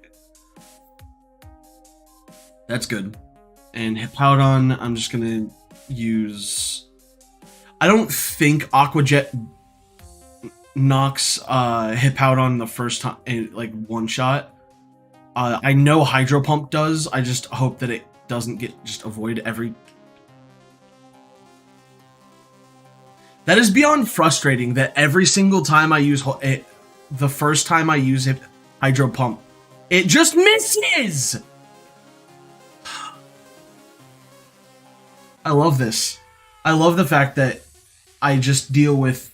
That's good. And Hippowdon, I'm just gonna use... I don't think Aqua Jet knocks Hippowdon the first time, like one shot. I know Hydro Pump does. I just hope that it doesn't get just avoid every... That is beyond frustrating that every single time I use it, the first time I use Hydro Pump, it just misses! I love this. I love the fact that I just deal with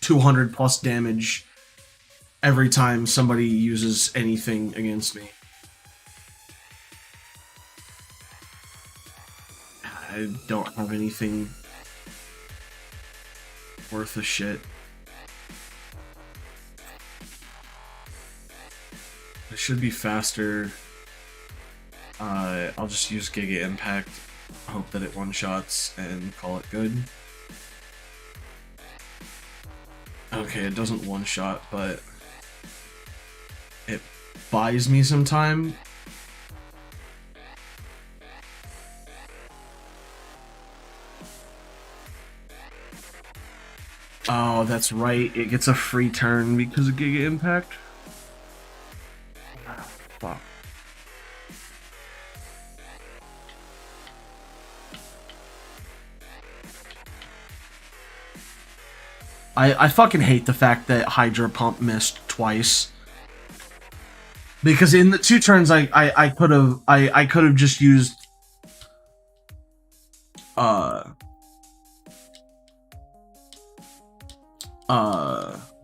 200 plus damage every time somebody uses anything against me. I don't have anything worth a shit. It should be faster. I'll just use Giga Impact, hope that it one-shots, and call it good. Okay, it doesn't one-shot, but it buys me some time. Oh, that's right. It gets a free turn because of Giga Impact. Ah, fuck. I fucking hate the fact that Hydro Pump missed twice. Because in the 2 turns I could have just used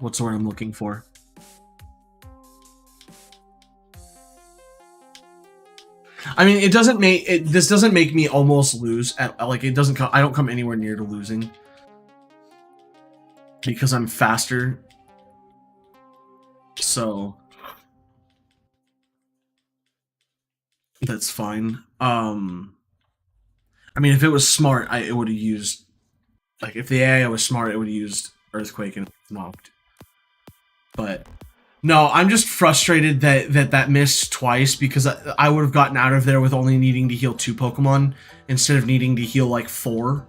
what's the word I'm looking for? I mean, it doesn't make this doesn't make me almost lose at, like, it doesn't I don't come anywhere near to losing because I'm faster. So that's fine. I mean, if it was smart, it would have used, like, if the AI was smart, it would have used Earthquake and knocked. But no, I'm just frustrated that missed twice because I would have gotten out of there with only needing to heal 2 Pokemon instead of needing to heal like 4.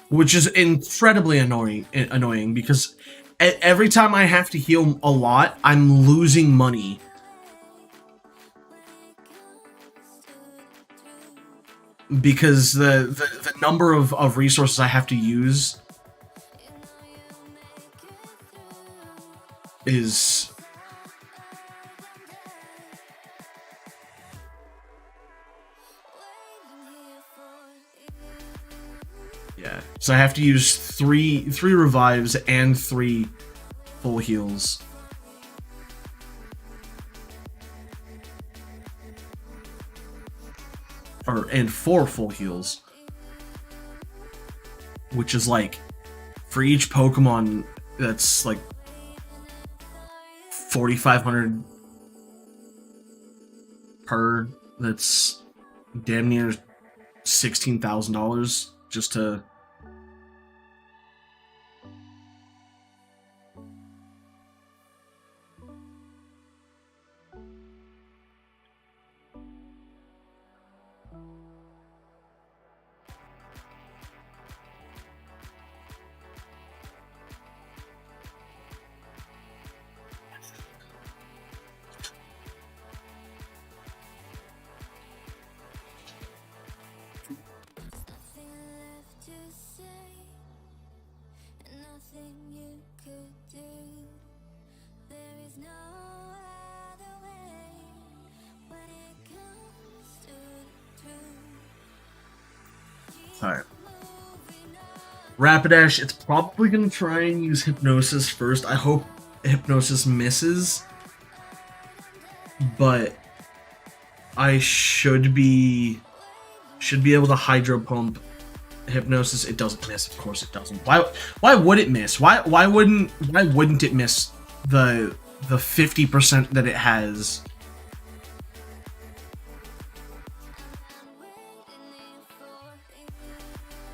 Which is incredibly annoying because every time I have to heal a lot, I'm losing money. Because the number of resources I have to use is yeah. So I have to use three revives and 3 full heals. And 4 full heals. Which is like, for each Pokemon, that's like 4,500 per. That's damn near $16,000 just to. Alright. Rapidash, it's probably going to try and use Hypnosis first. I hope Hypnosis misses. But I should be able to Hydro Pump Hypnosis. It doesn't miss, of course it doesn't. Why would it miss? Why wouldn't it miss the 50% that it has?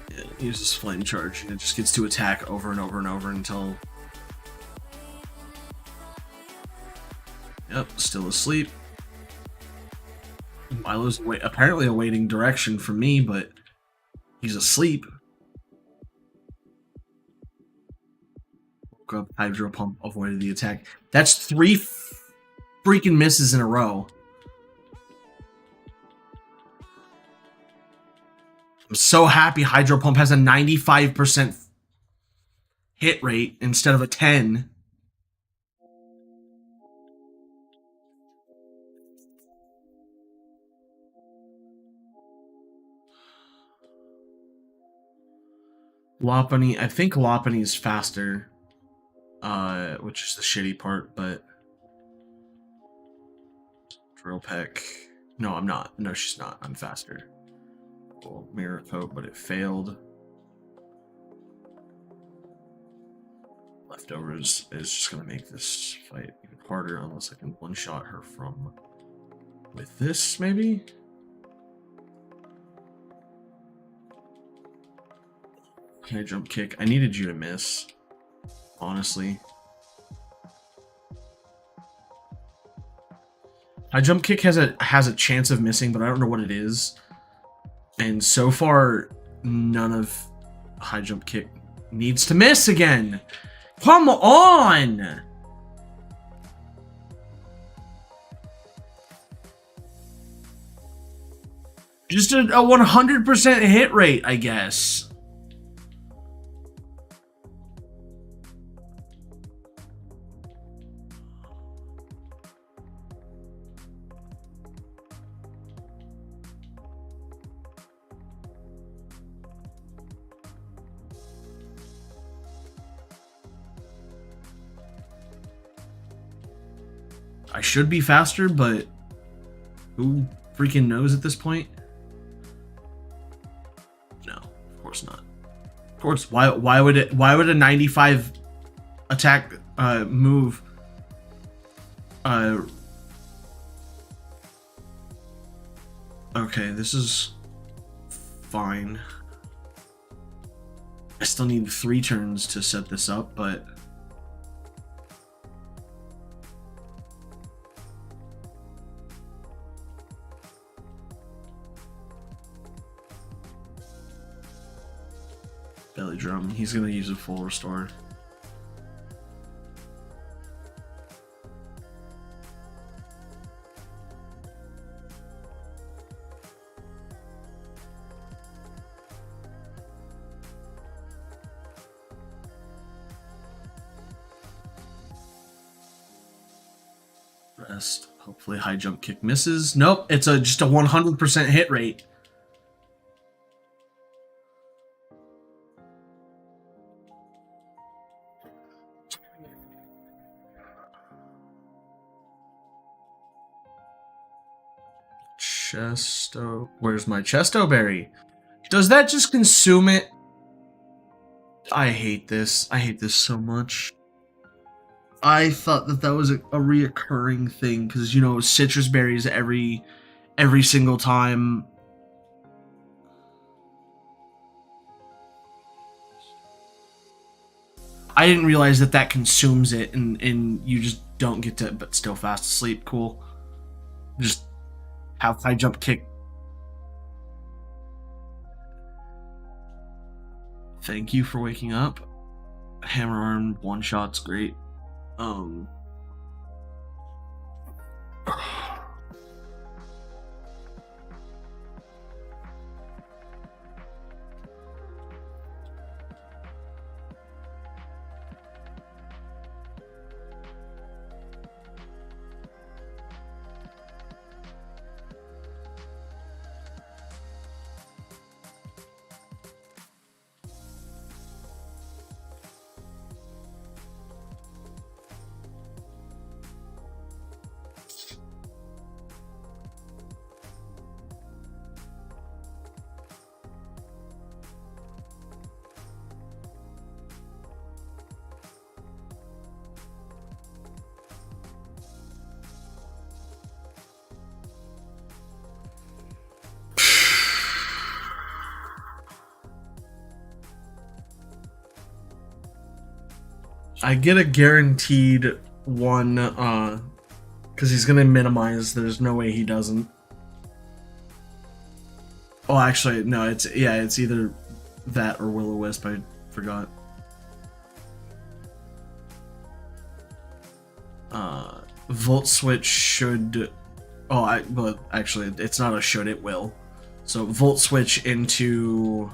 It uses Flame Charge and it just gets to attack over and over and over until. Yep, still asleep. Milo's apparently awaiting direction from me, but he's asleep. Woke up, Hydro Pump, avoided the attack. That's 3 freaking misses in a row. I'm so happy Hydro Pump has a 95% hit rate instead of a 10. Lopunny, I think Lopunny's faster. Which is the shitty part, but Drill Peck. No, I'm not. No, she's not. I'm faster. Well, Mirror Coat, but it failed. Leftovers is just gonna make this fight even harder unless I can one-shot her from with this, maybe? Can I jump kick? I needed you to miss, honestly. High jump kick has a chance of missing, but I don't know what it is. And so far, none of high jump kick needs to miss again. Come on! Just a 100% hit rate, I guess. I should be faster, but who freaking knows at this point? No, of course not. Of course, why would a 95 attack move okay, this is fine. I still need 3 turns to set this up, but belly drum. He's gonna use a full restore. Rest. Hopefully high jump kick misses. Nope, it's just a 100% hit rate. Chesto. Where's my Chesto Berry? Does that just consume it? I hate this. I hate this so much. I thought that was a reoccurring thing because, you know, citrus berries every single time. I didn't realize that consumes it and you just don't get to, but still fast asleep. Cool. Just have high jump kick. Thank you for waking up. Hammer arm one shot's great. I get a guaranteed one, because he's gonna minimize. There's no way he doesn't. Oh, actually, no. It's either that or Will-O-Wisp. I forgot. Volt Switch should. Oh, well, actually, it's not a should. It will. So Volt Switch into.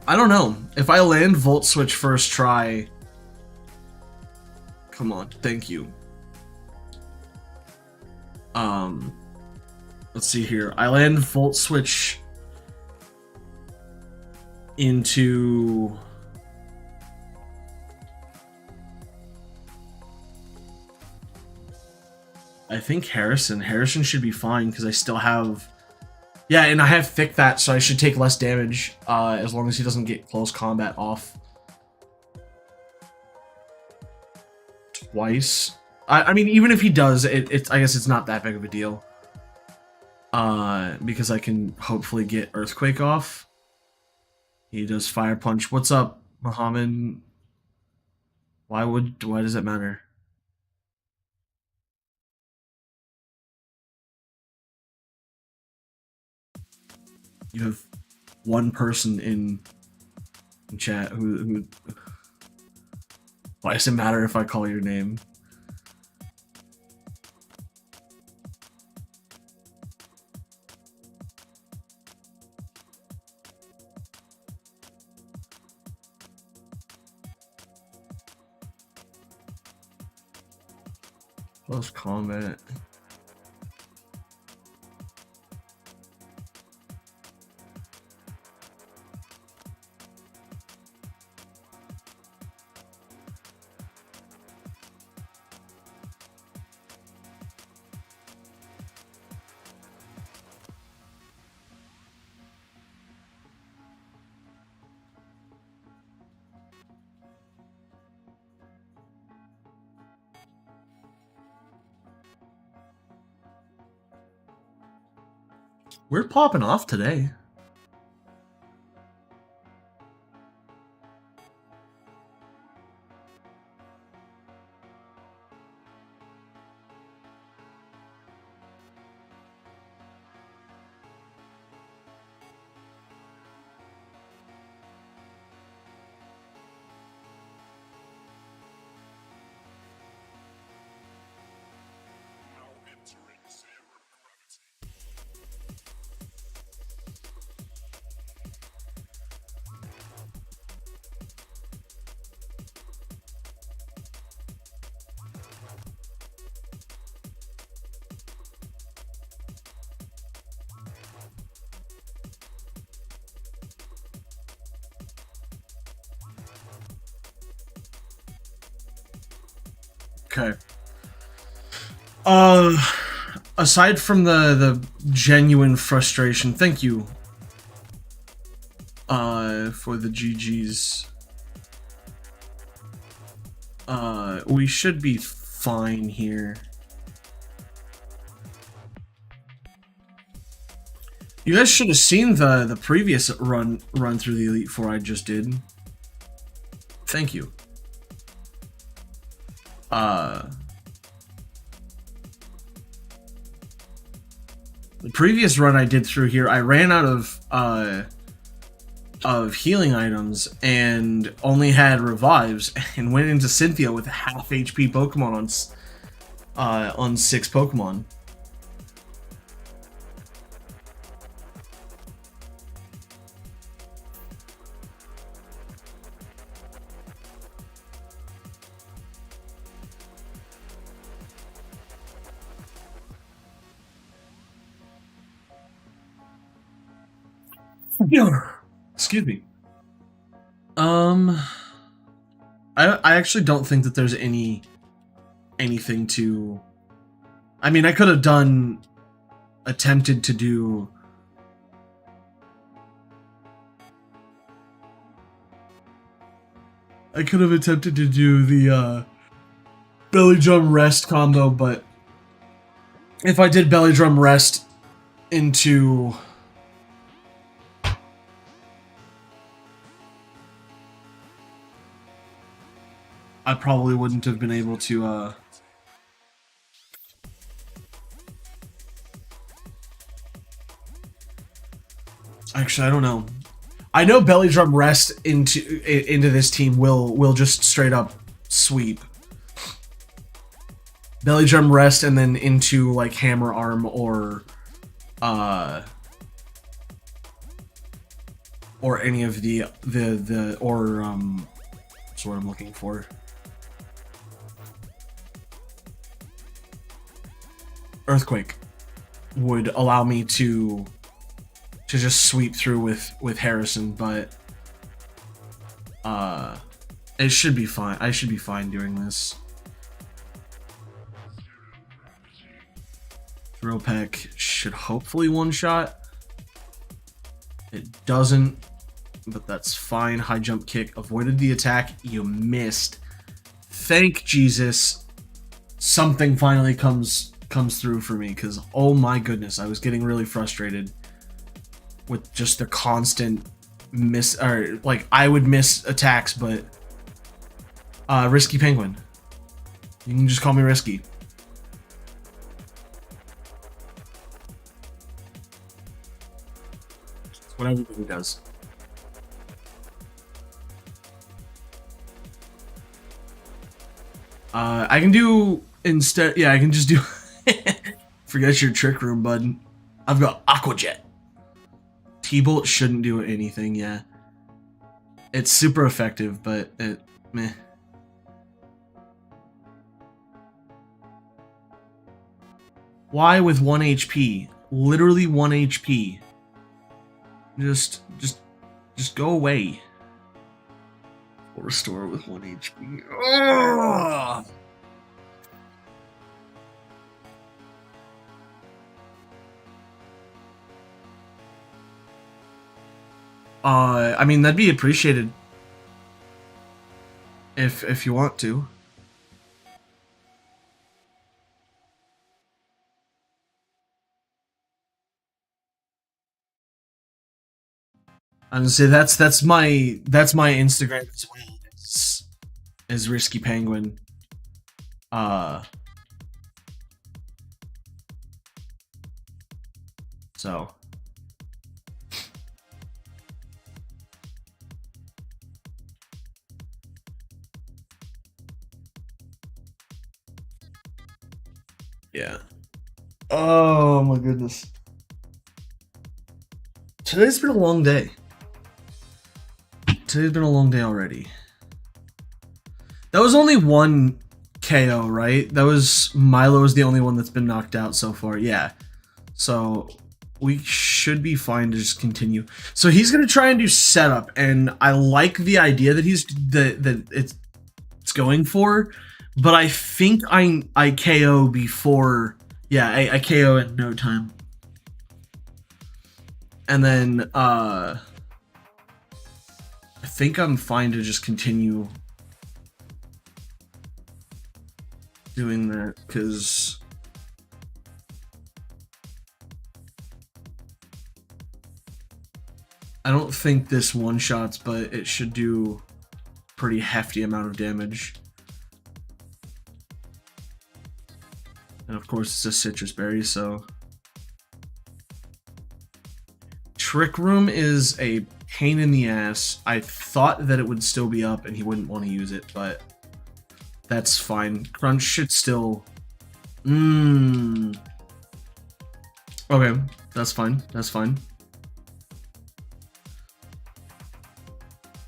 I don't know. If I land Volt Switch first try... Come on, thank you. Let's see here. I land Volt Switch into... I think Harrison. Harrison should be fine because I still have... Yeah, and I have Thick That, so I should take less damage as long as he doesn't get close combat off. Twice. I mean, even if he does, I guess it's not that big of a deal. Because I can hopefully get Earthquake off. He does Fire Punch. What's up, Muhammad? Why does it matter? You have one person in chat who why does it matter if I call your name? Close combat. We're popping off today. Okay. Aside from the genuine frustration, thank you. For the GGs. We should be fine here. You guys should have seen the previous run through the Elite Four I just did. Thank you. The previous run I did through here, I ran out of healing items and only had revives, and went into Cynthia with a half HP Pokemon on 6 Pokemon. Excuse me. I actually don't think that there's anything to... I mean, I could have attempted to do... I could have attempted to do the Belly Drum Rest combo, but if I did Belly Drum Rest into... I probably wouldn't have been able to, Actually, I don't know. I know Belly Drum Rest into this team will just straight up sweep. Belly Drum Rest and then into, like, Hammer Arm or any of the that's what I'm looking for. Earthquake. would allow me to just sweep through with Harrison, but it should be fine. I should be fine doing this. Drill Peck should hopefully one-shot. It doesn't, but that's fine. High jump kick avoided the attack. You missed. Thank Jesus. Something finally comes through for me, because oh my goodness, I was getting really frustrated with just the constant miss, or like I would miss attacks, but Risky Penguin. You can just call me Risky. It's what everybody does. I can do instead. Yeah, I can just do. Forget your trick room, bud. I've got Aqua Jet. T-Bolt shouldn't do anything. Yeah, it's super effective, but it meh. Why with 1 HP? Literally 1 HP. Just go away. Or restore with 1 HP. Ugh! I mean, that'd be appreciated if you want to. I'm gonna say that's my Instagram as well. Is Risky Penguin. So yeah. Oh my goodness. Today's been a long day. Today's been a long day already. That was only one KO, right? That was Milo is the only one that's been knocked out so far. Yeah. So we should be fine to just continue. So he's gonna try and do setup, and I like the idea that it's going for, but I think I KO before. Yeah, I KO in no time. And then I think I'm fine to just continue doing that, because I don't think this one-shots, but it should do pretty hefty amount of damage. And of course it's a citrus berry, so Trick Room is a pain in the ass. I thought that it would still be up and he wouldn't want to use it, but that's fine. Crunch should still... Okay, that's fine. That's fine.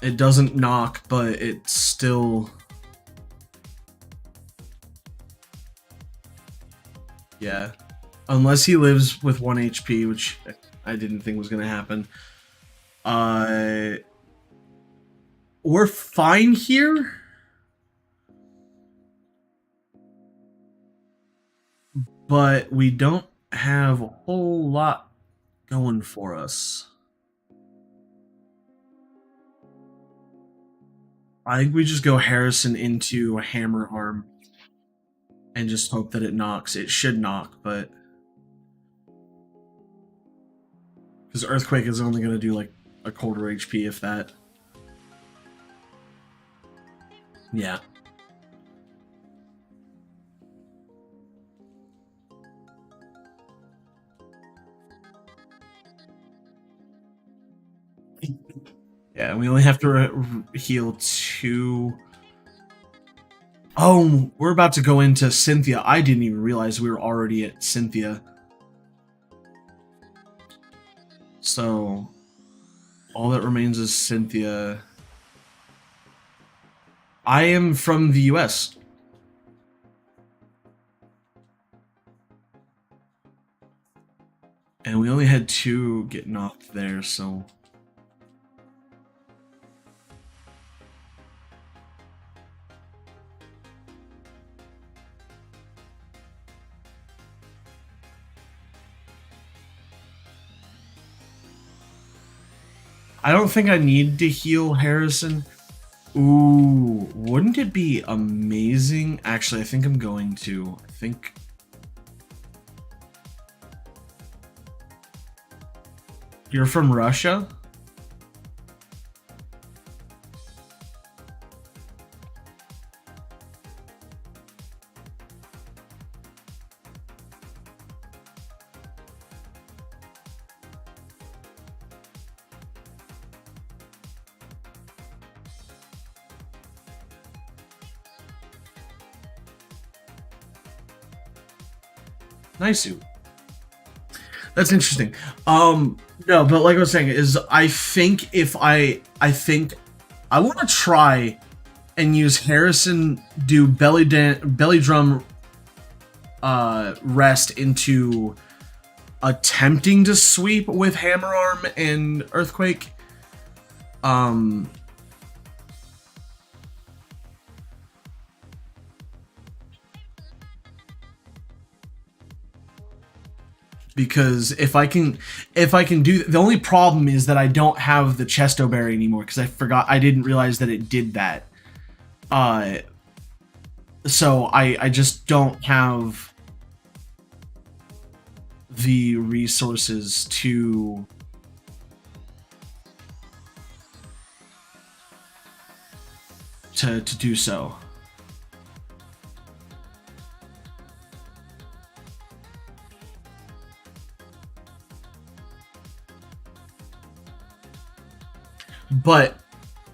It doesn't knock, but it's still... Yeah. Unless he lives with 1 HP, which I didn't think was going to happen. We're fine here. But we don't have a whole lot going for us. I think we just go Harrison into a Hammer Arm and just hope that it knocks. It should knock, but... Because Earthquake is only going to do like a quarter HP, if that. Yeah. Yeah, we only have to heal 2. Oh, we're about to go into Cynthia. I didn't even realize we were already at Cynthia. So, all that remains is Cynthia. I am from the US. And we only had 2 get knocked there, so... I don't think I need to heal Harrison. Ooh, wouldn't it be amazing? Actually, I think I'm going to. I think... You're from Russia? Nice suit. That's interesting. No, but like I was saying, is I think think I want to try and use Harrison do belly drum rest into attempting to sweep with hammer arm and earthquake. Because if I can do, the only problem is that I don't have the Chesto Berry anymore because I didn't realize that it did that. So I just don't have the resources to do so. But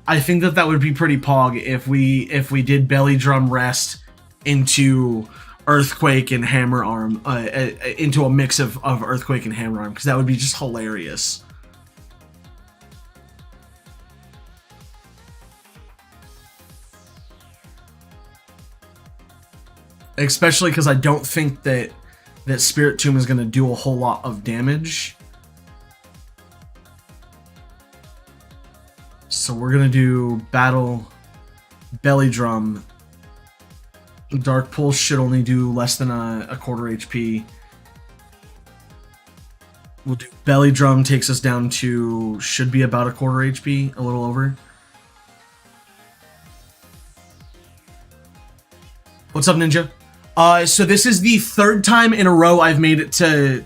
I think that would be pretty pog if we did belly drum rest into earthquake and hammer arm, into a mix of earthquake and hammer arm, because that would be just hilarious. Especially because I don't think that Spirit Tomb is going to do a whole lot of damage. So we're gonna do battle belly drum. Dark Pulse should only do less than a quarter HP. We'll do belly drum, takes us down to, should be about a quarter HP, a little over. What's up, Ninja? So this is the 3rd time in a row I've made it to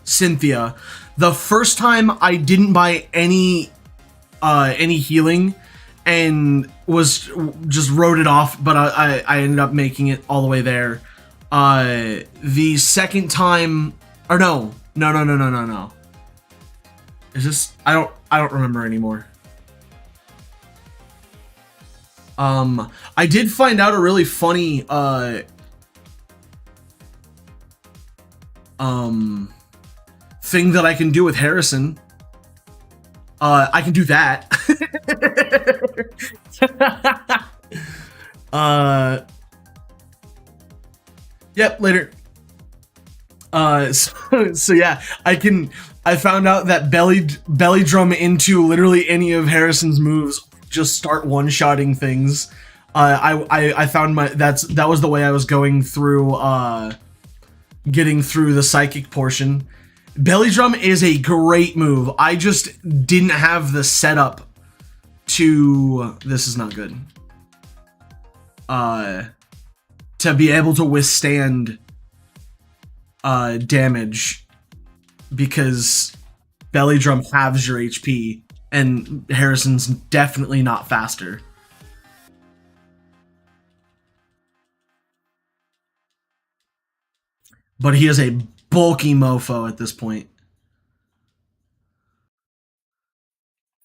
Cynthia. The first time I didn't buy any healing and was just wrote it off, but I ended up making it all the way there. The second time, or no. Is this, I don't remember anymore. I did find out a really funny thing that I can do with Harrison. I can do that. Yep, later. So yeah, I found out that belly drum into literally any of Harrison's moves just start one-shotting things. I found that was the way I was going through getting through the psychic portion. Belly drum is a great move. I just didn't have the setup to, this is not good, to be able to withstand damage, because belly drum halves your HP and Harrison's definitely not faster. But he is a bulky mofo at this point.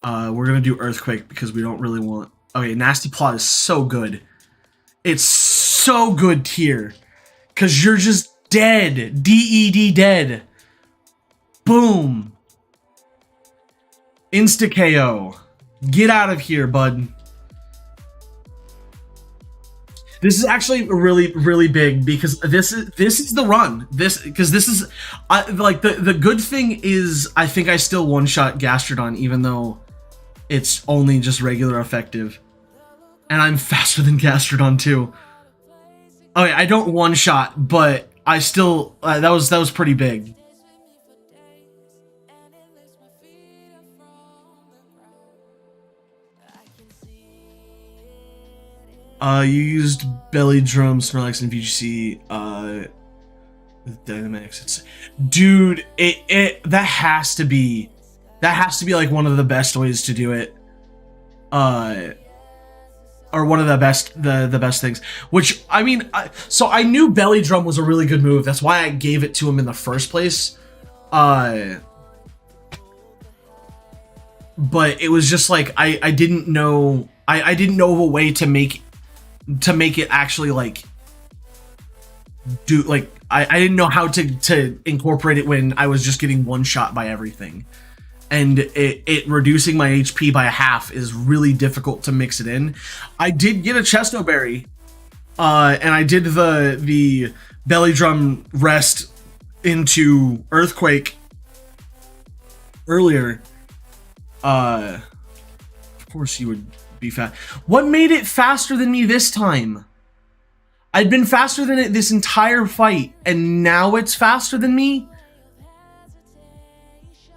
We're gonna do earthquake because we don't really want. Okay, nasty plot is so good. It's so good tier, cause you're just dead. DED dead. Boom. Insta KO. Get out of here, bud. This is actually really really big because this is the run. This is like the good thing is I think I still one shot Gastrodon even though it's only just regular effective, and I'm faster than Gastrodon too. Oh yeah, I don't one shot, but I still that was pretty big. You used Belly Drum, Snorlax, and VGC. With Dynamax, it's dude. It that has to be like one of the best ways to do it. Uh, or one of the best things. Which I mean, so I knew Belly Drum was a really good move. That's why I gave it to him in the first place. Uh, but it was just like I didn't know I didn't know of a way to make it actually like do like I didn't know how to incorporate it when I was just getting one shot by everything. And it reducing my HP by a half is really difficult to mix it in. I did get a Chesto Berry, and I did the Belly Drum rest into Earthquake earlier. Of course you would be fast. What made it faster than me this time? I'd been faster than it this entire fight, and now it's faster than me?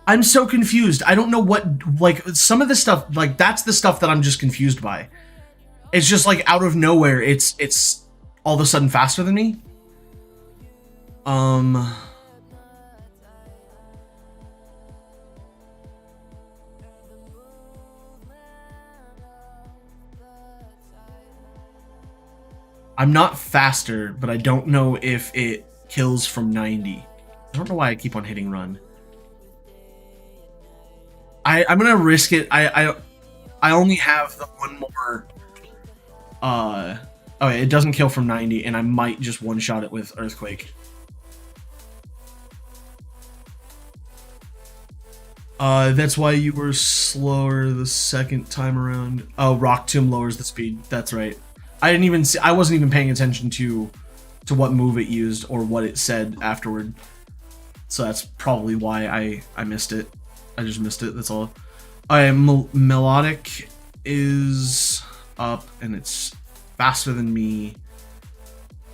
I'm so confused. I don't know what, like, some of the stuff, like, that's the stuff that I'm just confused by. It's just, like, out of nowhere, it's all of a sudden faster than me? I'm not faster, but I don't know if it kills from 90. I don't know why I keep on hitting run. I'm gonna risk it. I only have the one more. Oh, it doesn't kill from 90, and I might just one shot it with Earthquake. That's why you were slower the second time around. Oh, Rock Tomb lowers the speed. That's right. I didn't even see. I wasn't even paying attention to what move it used or what it said afterward. So that's probably why I missed it. I just missed it. That's all. Melodic is up and it's faster than me.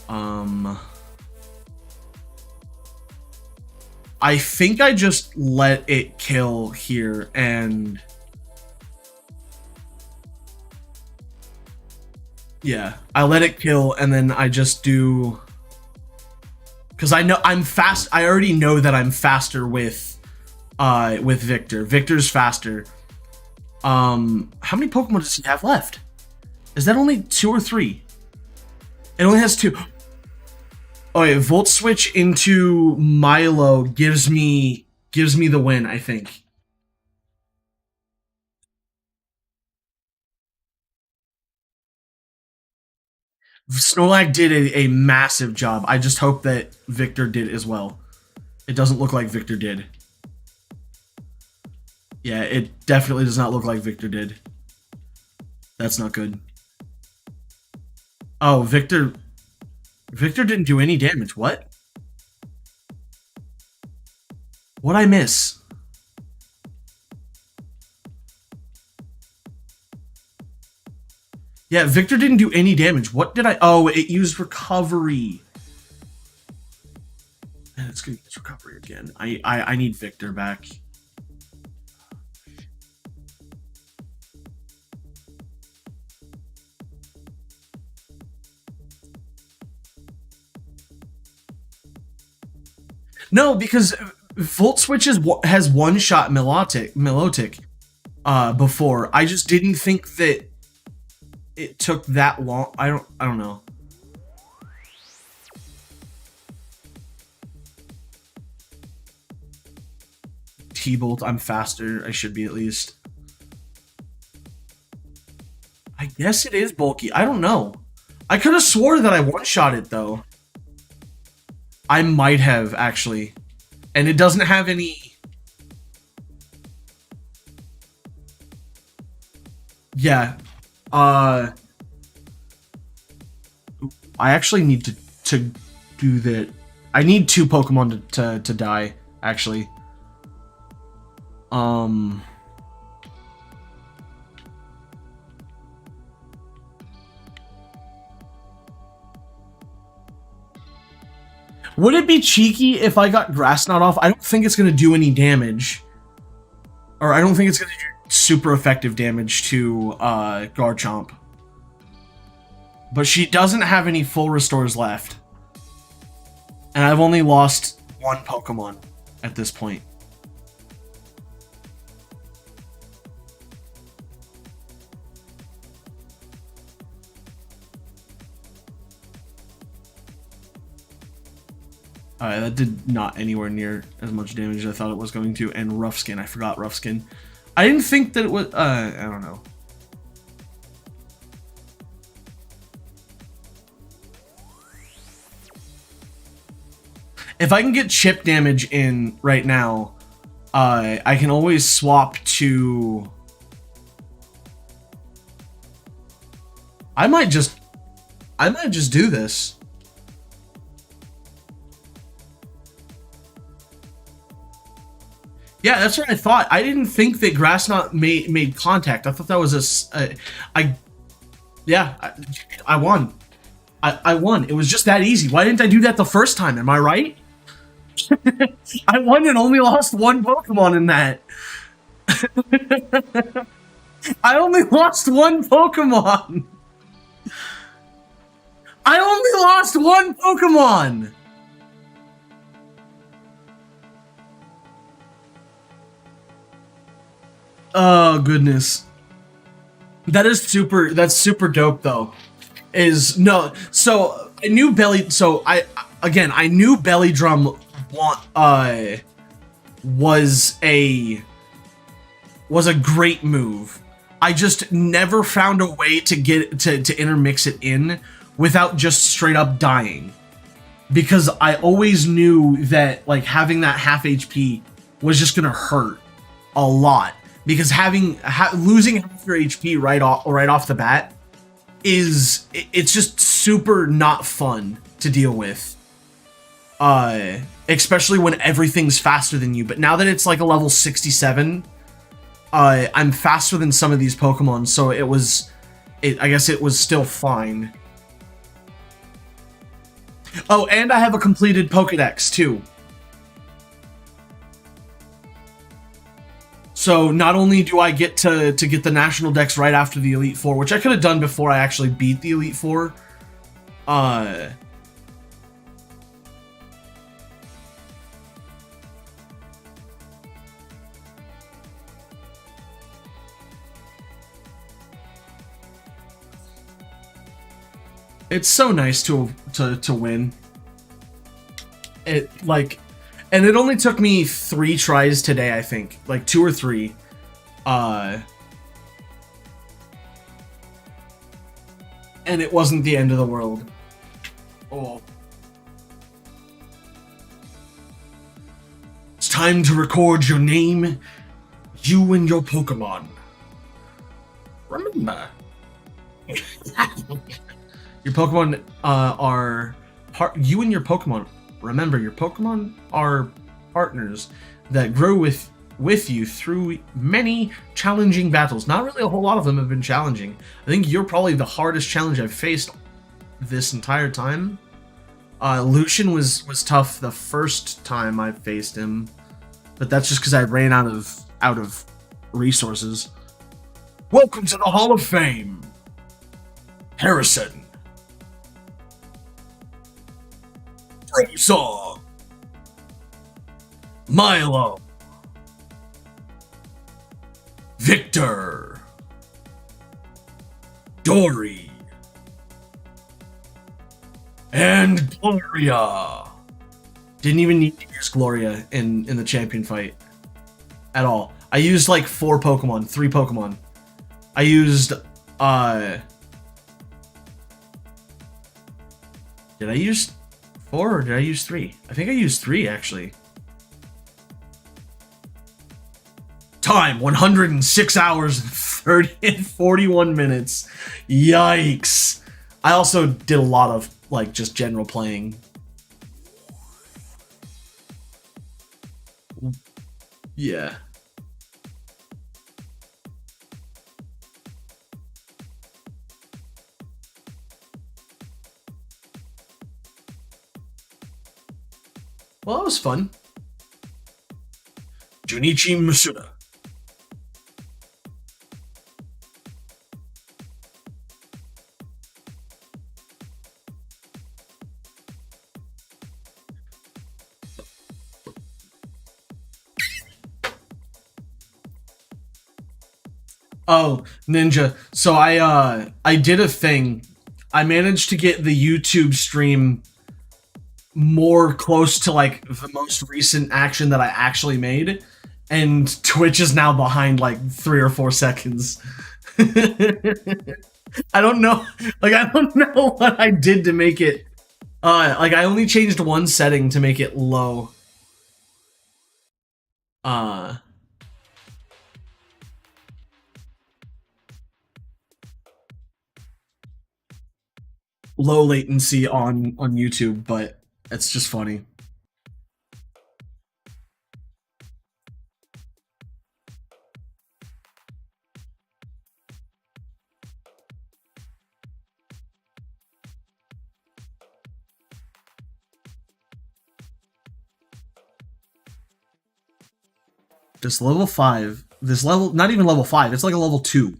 I think I just let it kill here and yeah, I let it kill and then I just do because I know I'm fast. I already know that I'm faster with Victor. Victor's faster. How many Pokemon does he have left? Is that only 2 or 3? It only has 2. Oh yeah, Volt Switch into Milo gives me the win, I think. Snorlax did a massive job. I just hope that Victor did as well. It doesn't look like Victor did. Yeah, it definitely does not look like Victor did. That's not good. Oh, Victor didn't do any damage. What? What'd I miss? Yeah, Victor didn't do any damage. What did I... Oh, it used recovery. And it's gonna use recovery again. I need Victor back. No, because Volt Switch has one shot Milotic before. I just didn't think that it took that long. I don't know. T-Bolt, I'm faster. I should be at least. I guess it is bulky. I don't know. I could have swore that I one-shot it though. I might have actually. And it doesn't have any. Yeah. Ooh, I actually need to do that. I need 2 Pokemon to die, actually. Would it be cheeky if I got Grass Knot off? I don't think it's gonna do any damage. Or I don't think it's gonna do super effective damage to Garchomp. But she doesn't have any full restores left. And I've only lost 1 Pokemon at this point. Alright, that did not anywhere near as much damage as I thought it was going to. And Rough Skin, I forgot Rough Skin. I didn't think that it was, I don't know. If I can get chip damage in right now, I can always swap to... I might just do this. Yeah, that's what I thought. I didn't think that Grass Knot made contact. I thought that was I won. I won. It was just that easy. Why didn't I do that the first time? Am I right? I won and only lost 1 Pokemon in that. I only lost 1 Pokemon. I only lost 1 Pokemon. Oh goodness. That's super dope though. So I knew I knew Belly Drum was a great move. I just never found a way to get to intermix it in without just straight up dying. Because I always knew that like having that half HP was just gonna hurt a lot. Because losing half your HP right off the bat it's just super not fun to deal with. Especially when everything's faster than you. But now that it's like a level 67, I'm faster than some of these Pokemon, so I guess it was still fine. Oh, and I have a completed Pokédex too. So not only do I get to get the National Dex right after the Elite Four, which I could have done before I actually beat the Elite Four, it's so nice to win. And it only took me 3 tries today, I think. Like 2 or 3. And it wasn't the end of the world. Oh. It's time to record your name, you and your Pokemon. Remember. Your Pokemon you and your Pokemon. Remember, your Pokemon are partners that grow with you through many challenging battles. Not really a whole lot of them have been challenging. I think you're probably the hardest challenge I've faced this entire time. Lucian was tough the first time I faced him, but that's just because I ran out of resources. Welcome to the Hall of Fame, Harrison. Song, Milo, Victor, Dory, and Gloria. Didn't even need to use Gloria in the champion fight at all. I used like 3 Pokemon. I used did I use 4 or did I use 3? I think I used 3 actually. Time 106 hours and 41 minutes. Yikes. I also did a lot of like just general playing. Yeah. Well, that was fun. Junichi Masuda. Oh, Ninja. So I did a thing. I managed to get the YouTube stream more close to like the most recent action that I actually made, and Twitch is now behind like 3 or 4 seconds. I don't know. Like I don't know what I did to make it. Like I only changed one setting to make it low. Low latency on YouTube, but it's just funny. This level 5, this level, not even level 5, it's like a level 2.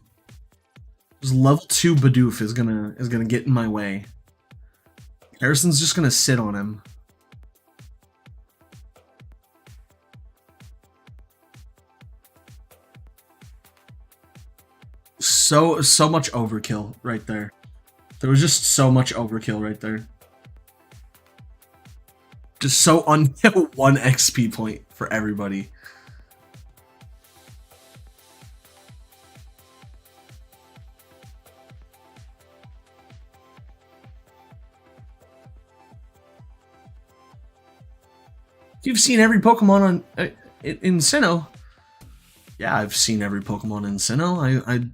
This level 2 Bidoof is gonna get in my way. Harrison's just gonna sit on him. So much overkill right there. There was just so much overkill right there. Just so one XP point for everybody. You've seen every Pokemon on in Sinnoh. Yeah, I've seen every Pokemon in Sinnoh. I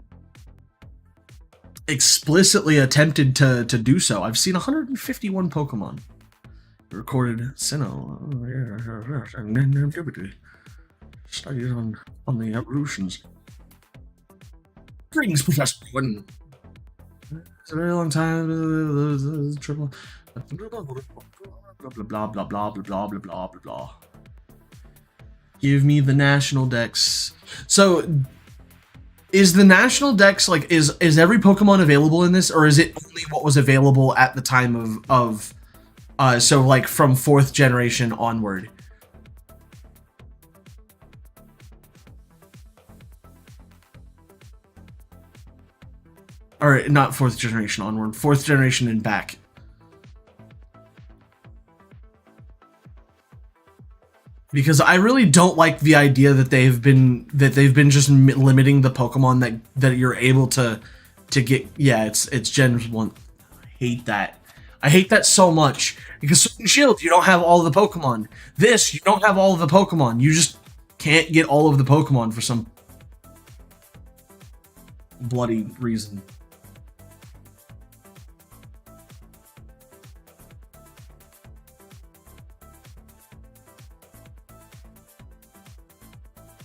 explicitly attempted to do so. I've seen 151 Pokemon. Recorded Sinnoh. Studies on the evolutions. Greetings, Professor Quinn. It's a very long time. Triple. Blah blah blah blah blah blah blah blah blah blah. Give me the national dex. So, is the national dex like is every Pokemon available in this, or is it only what was available at the time of so like from 4th generation onward? Or not 4th generation onward, 4th generation and back. Because I really don't like the idea that they've been just limiting the Pokemon that you're able to get. Yeah, it's Gen 1. I hate that. I hate that so much. Because Sword and Shield, you don't have all of the Pokemon. This, you don't have all of the Pokemon. You just can't get all of the Pokemon for some bloody reason.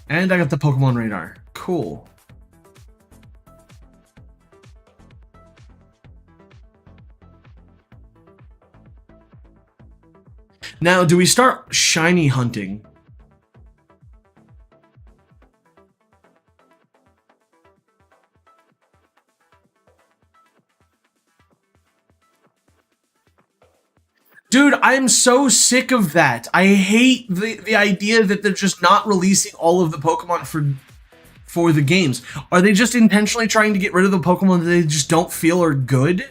And I got the Pokemon radar. Cool. Now, do we start shiny hunting? Dude, I'm so sick of that. I hate the idea that they're just not releasing all of the Pokemon for the games. Are they just intentionally trying to get rid of the Pokemon that they just don't feel are good?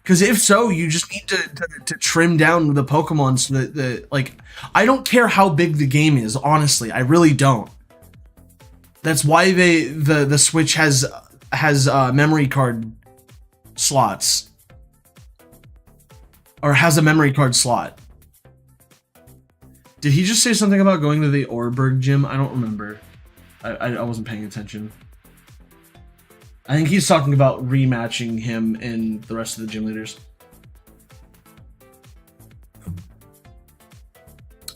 Because if so, you just need to trim down the Pokemon so that like, I don't care how big the game is, honestly. I really don't. That's why the Switch has memory card slots. Or has a memory card slot. Did he just say something about going to the Orberg gym? I don't remember. I wasn't paying attention. I think he's talking about rematching him and the rest of the gym leaders.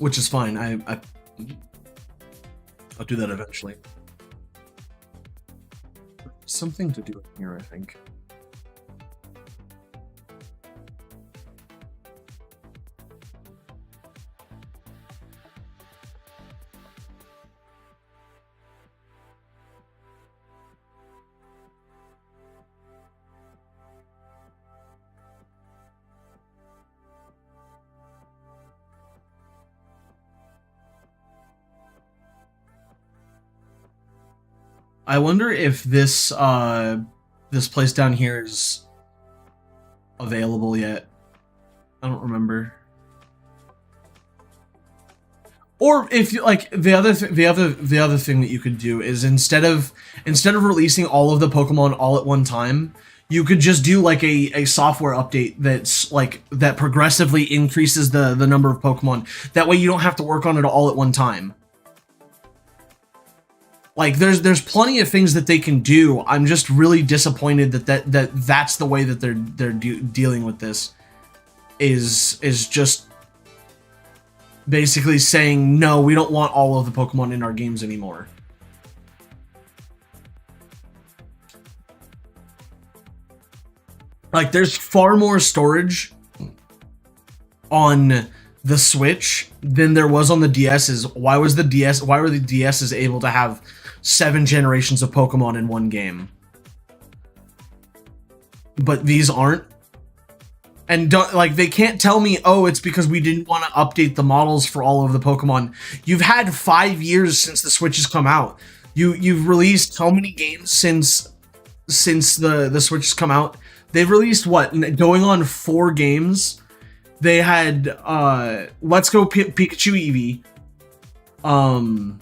Which is fine. I'll do that eventually. Something to do here, I think. I wonder if this this place down here is available yet. I don't remember. Or if you like the other thing that you could do is instead of releasing all of the Pokemon all at one time, you could just do like a software update that's like that progressively increases the number of Pokemon. That way you don't have to work on it all at one time. Like there's plenty of things that they can do. I'm just really disappointed that's the way that they're dealing with this. Is just basically saying no, we don't want all of the Pokemon in our games anymore. Like there's far more storage on the Switch than there was on the DS's. Why were the DS's able to have 7 generations of Pokemon in one game? But these aren't. And don't, like, they can't tell me, oh, it's because we didn't want to update the models for all of the Pokemon. You've had 5 years since the Switch has come out. You've released how many games since the Switch has come out? They've released what? Going on 4 games. They had Let's Go Pikachu Eevee,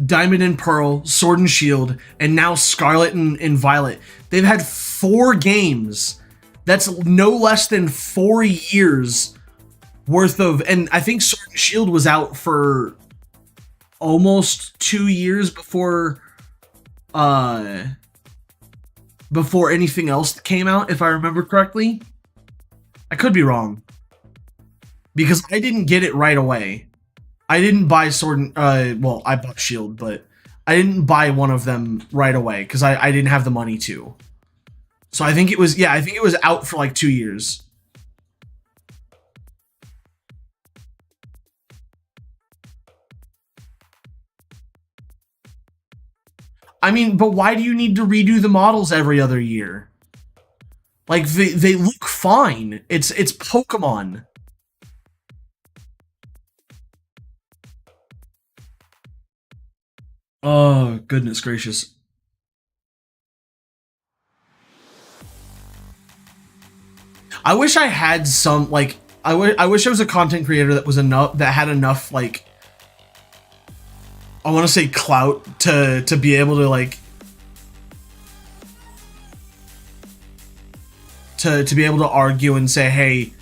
Diamond and Pearl, Sword and Shield, and now Scarlet and Violet. They've had 4 games. That's no less than 4 years worth of, and I think Sword and Shield was out for almost 2 years before anything else came out, if I remember correctly. I could be wrong, because I didn't get it right away. I didn't buy Sword and, well, I bought Shield, but I didn't buy one of them right away, because I didn't have the money to. So I think it was, yeah, I think it was out for like 2 years. I mean, but why do you need to redo the models every other year? Like, they look fine. It's Pokemon. Oh, goodness gracious. I wish I had some, like, I wish I was a content creator that was enough, that had enough, like, I want to say clout to be able to, like, to be able to argue and say, hey,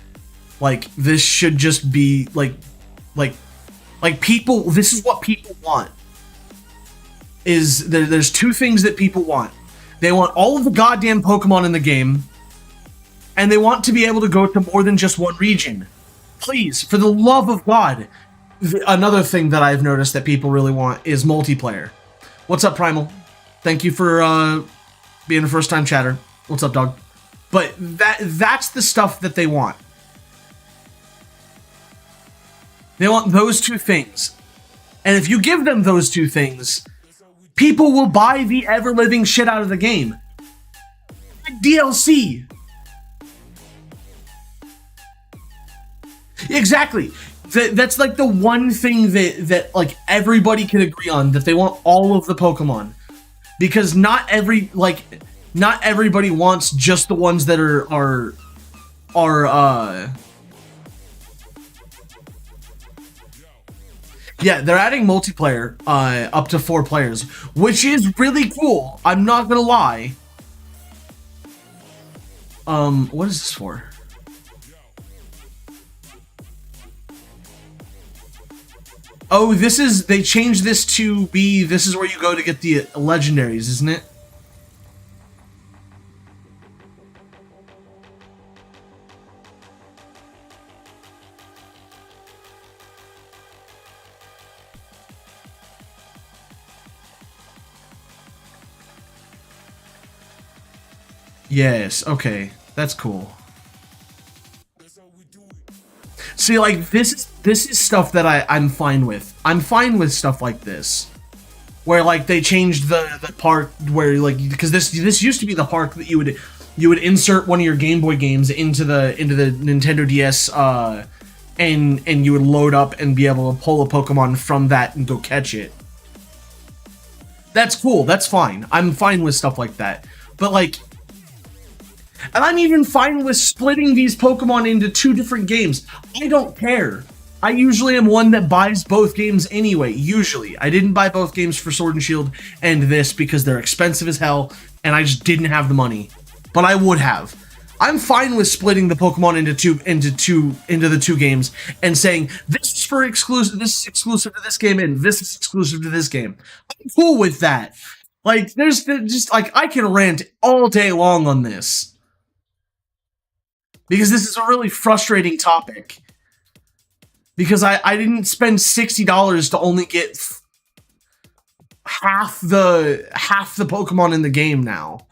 like, this should just be, like people, this is what people want. Is there's 2 things that people want. They want all of the goddamn Pokemon in the game, and they want to be able to go to more than just one region. Please, for the love of God. Another thing that I've noticed that people really want is multiplayer. What's up, Primal? Thank you for being a first-time chatter. What's up, dog? But that's the stuff that they want. They want those 2 things. And if you give them those 2 things, people will buy the ever-living shit out of the game. Like DLC. Exactly. That's like the one thing that like everybody can agree on, that they want all of the Pokemon. Because not everybody wants just the ones that are yeah, they're adding multiplayer up to 4 players, which is really cool. I'm not gonna lie. What is this for? Oh, this is, they changed this to be, this is where you go to get the legendaries, isn't it? Yes, okay. That's cool. See, like, this is stuff that I'm fine with. I'm fine with stuff like this. Where, like, they changed the part where, like, because this used to be the park that you would insert one of your Game Boy games into the Nintendo DS, and you would load up and be able to pull a Pokemon from that and go catch it. That's cool. That's fine. I'm fine with stuff like that. But, like, and I'm even fine with splitting these Pokemon into 2 different games. I don't care. I usually am one that buys both games anyway. Usually. I didn't buy both games for Sword and Shield and this because they're expensive as hell, and I just didn't have the money. But I would have. I'm fine with splitting the Pokemon into the 2 games and saying this is for exclusive, this is exclusive to this game, and this is exclusive to this game. I'm cool with that. Like, there's just, like, I can rant all day long on this. Because this is a really frustrating topic. Because I didn't spend $60 to only get half the Pokemon in the game now.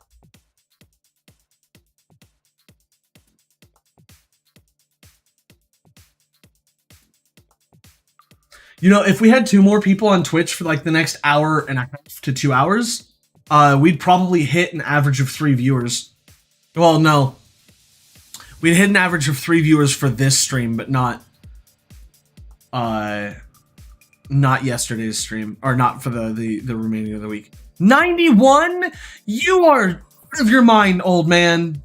You know, if we had 2 more people on Twitch for like the next hour and a half to 2 hours, we'd probably hit an average of 3 viewers. Well, no. We'd hit an average of 3 viewers for this stream, but not yesterday's stream, or not for the remaining of the week. 91? You are out of your mind, old man.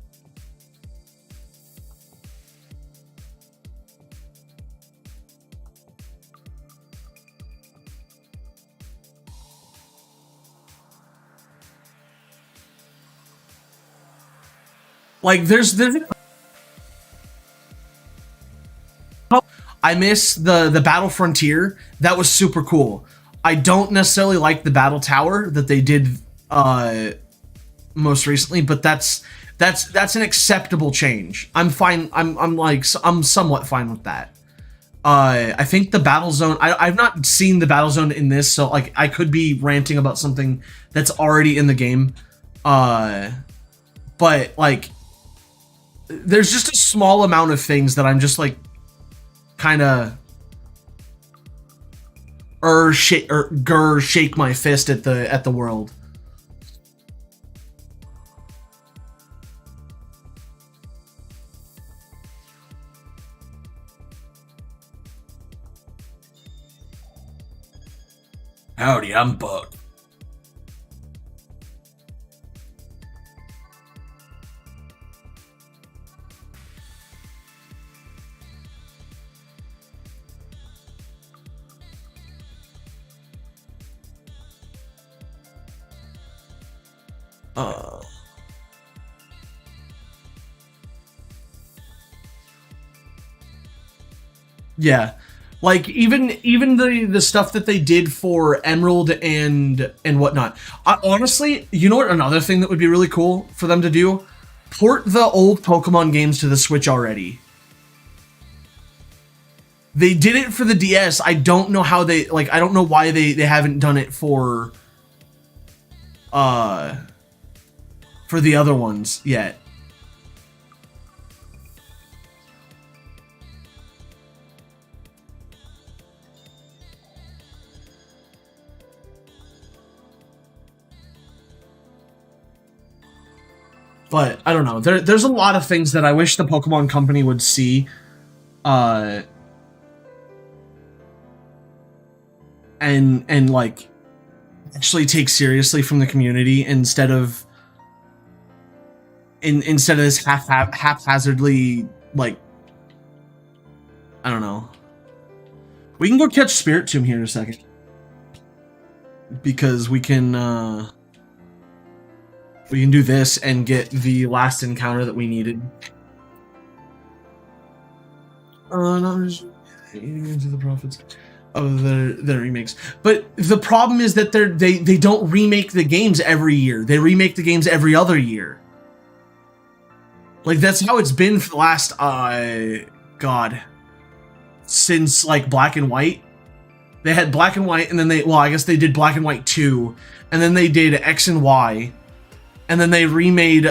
Like, there's I miss the Battle Frontier. That was super cool. I don't necessarily like the Battle Tower that they did most recently, but that's an acceptable change. I'm fine. I'm somewhat fine with that. I think the Battle Zone, I've not seen the Battle Zone in this, so like I could be ranting about something that's already in the game. But like there's just a small amount of things that I'm just like kind of shake my fist at the world. Howdy, I'm Buck. Yeah, like even the stuff that they did for Emerald and whatnot. Honestly, you know what? Another thing that would be really cool for them to do: port the old Pokemon games to the Switch already. They did it for the DS. I don't know how they like. I don't know why they haven't done it for the other ones yet. But I don't know. There's a lot of things that I wish the Pokemon Company would see. And like actually take seriously from the community instead of this haphazardly, like, I don't know. We can go catch Spiritomb here in a second. Because we can do this and get the last encounter that we needed. Not into the prophets. of the remakes. But the problem is that they don't remake the games every year. They remake the games every other year. Like that's how it's been for the last god, since like Black and White. They had Black and White, and then I guess they did Black and White 2, and then they did X and Y, and then they remade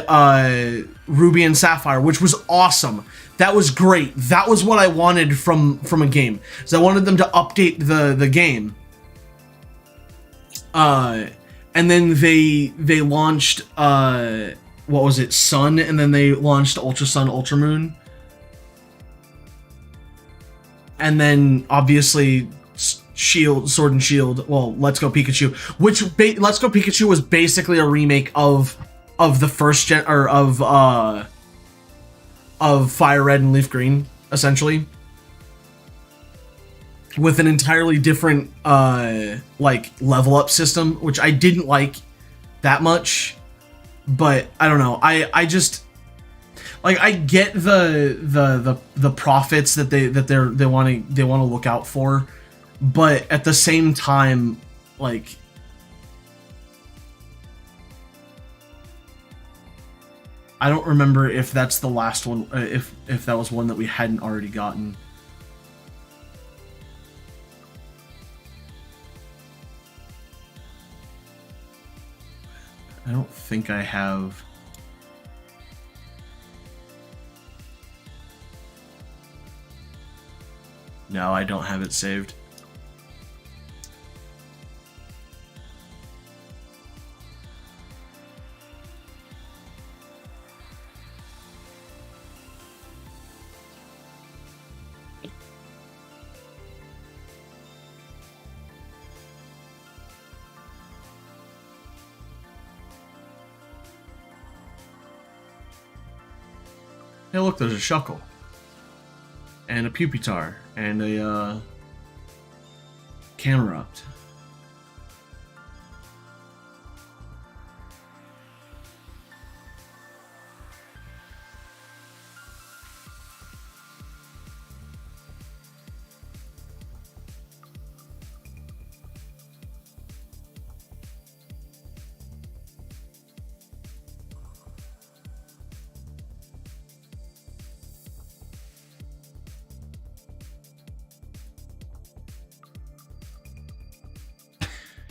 Ruby and Sapphire, which was awesome. That was great. That was what I wanted from a game. So I wanted them to update the game. And then they launched what was it, Sun, and then they launched Ultra Sun, Ultra Moon. And then obviously Shield, Sword and Shield. Well, Let's Go Pikachu, which Let's Go Pikachu was basically a remake of the first gen, or of Fire Red and Leaf Green, essentially, with an entirely different like level up system, which I didn't like that much. But I don't know. I just like, I get the profits that they want to look out for, but at the same time, like, I don't remember if that's the last one, if that was one that we hadn't already gotten. I don't think I have. No, I don't have it saved. Hey, look, there's a Shuckle. And a Pupitar. And a, Camerupt.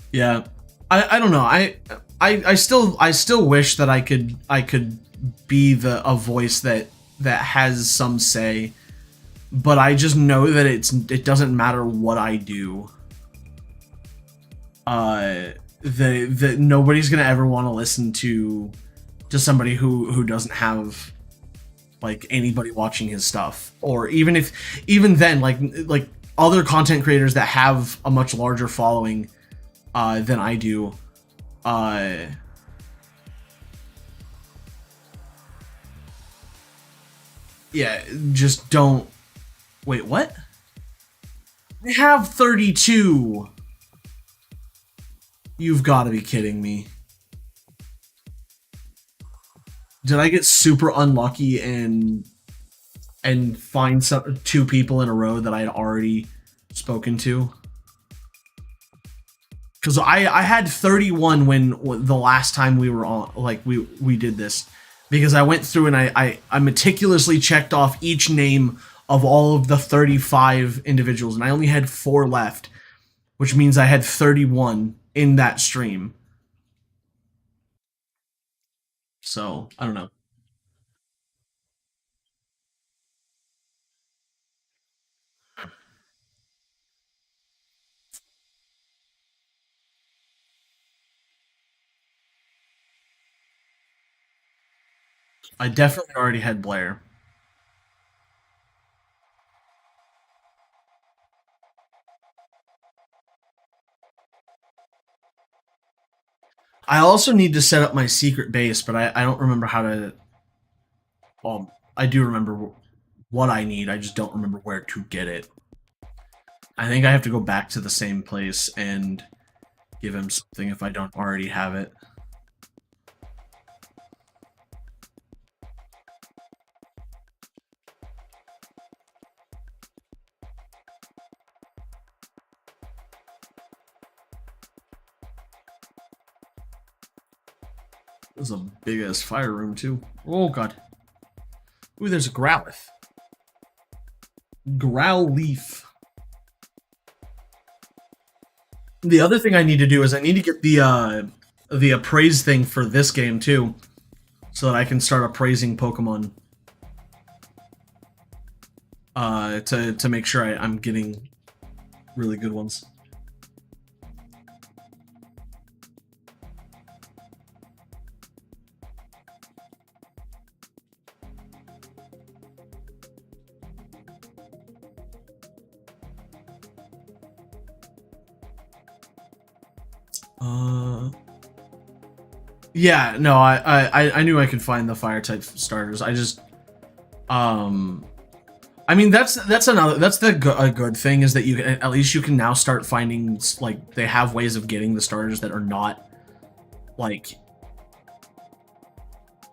Yeah, I don't know. I still wish that I could be a voice that has some say, but I just know that it doesn't matter what I do. The nobody's gonna ever want to listen to somebody who doesn't have like anybody watching his stuff, or even then like other content creators that have a much larger following than I do. Yeah, just don't. Wait, what? I have 32. You've got to be kidding me. Did I get super unlucky and find two people in a row that I had already spoken to? Because I had 31 when the last time we were on, like we did this, because I went through and I meticulously checked off each name of all of the 35 individuals, and I only had 4 left, which means I had 31 in that stream. So I don't know. I definitely already had Blair. I also need to set up my secret base, but I don't remember how to. Well, I do remember what I need. I just don't remember where to get it. I think I have to go back to the same place and give him something if I don't already have it. This is a big ass fire room too. Oh god. Ooh, there's a Growlithe. Growlithe. The other thing I need to do is I need to get the appraise thing for this game too, so that I can start appraising Pokemon. To make sure I'm getting really good ones. Yeah, no, I knew I could find the fire type starters. I just, I mean that's another a good thing is that you can, at least you can now start finding like they have ways of getting the starters that are not like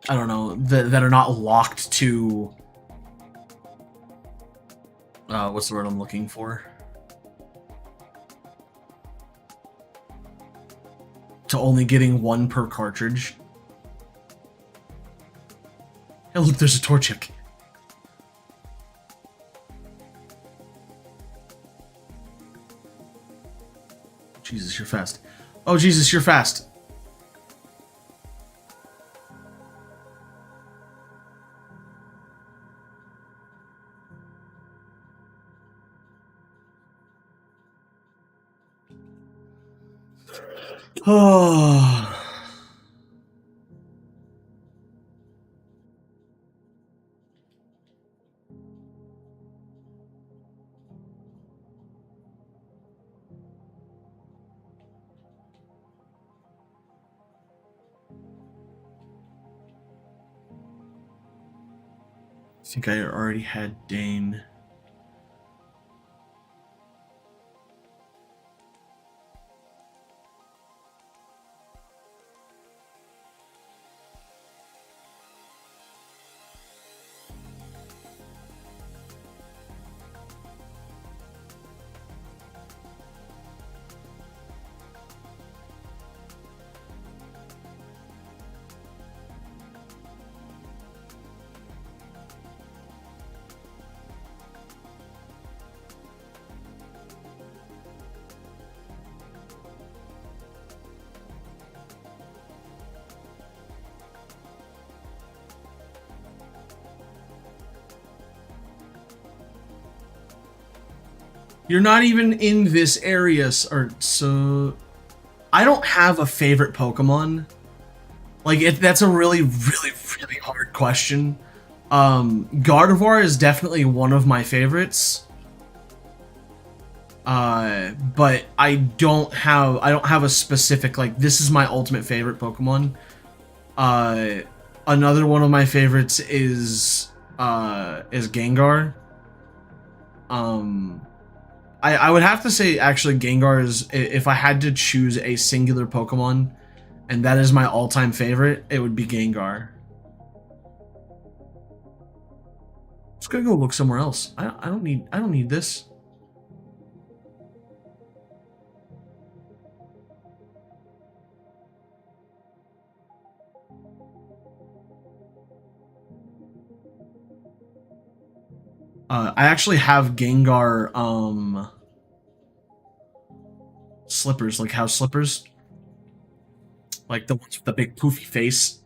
I don't know that are not locked to what's the word I'm looking for? To only getting one per cartridge. Hey, look, there's a Torchic. Jesus, you're fast. Oh, Jesus, you're fast. Oh. I think I already had Dane. You're not even in this area, or so. I don't have a favorite Pokemon. Like that's a really, really, really hard question. Gardevoir is definitely one of my favorites. But I don't have a specific like this is my ultimate favorite Pokemon. Another one of my favorites is Gengar. I would have to say actually Gengar is if I had to choose a singular Pokemon, and that is my all-time favorite, it would be Gengar. Just gonna go look somewhere else. I don't need this. I actually have Gengar slippers, like house slippers. Like the ones with the big poofy face.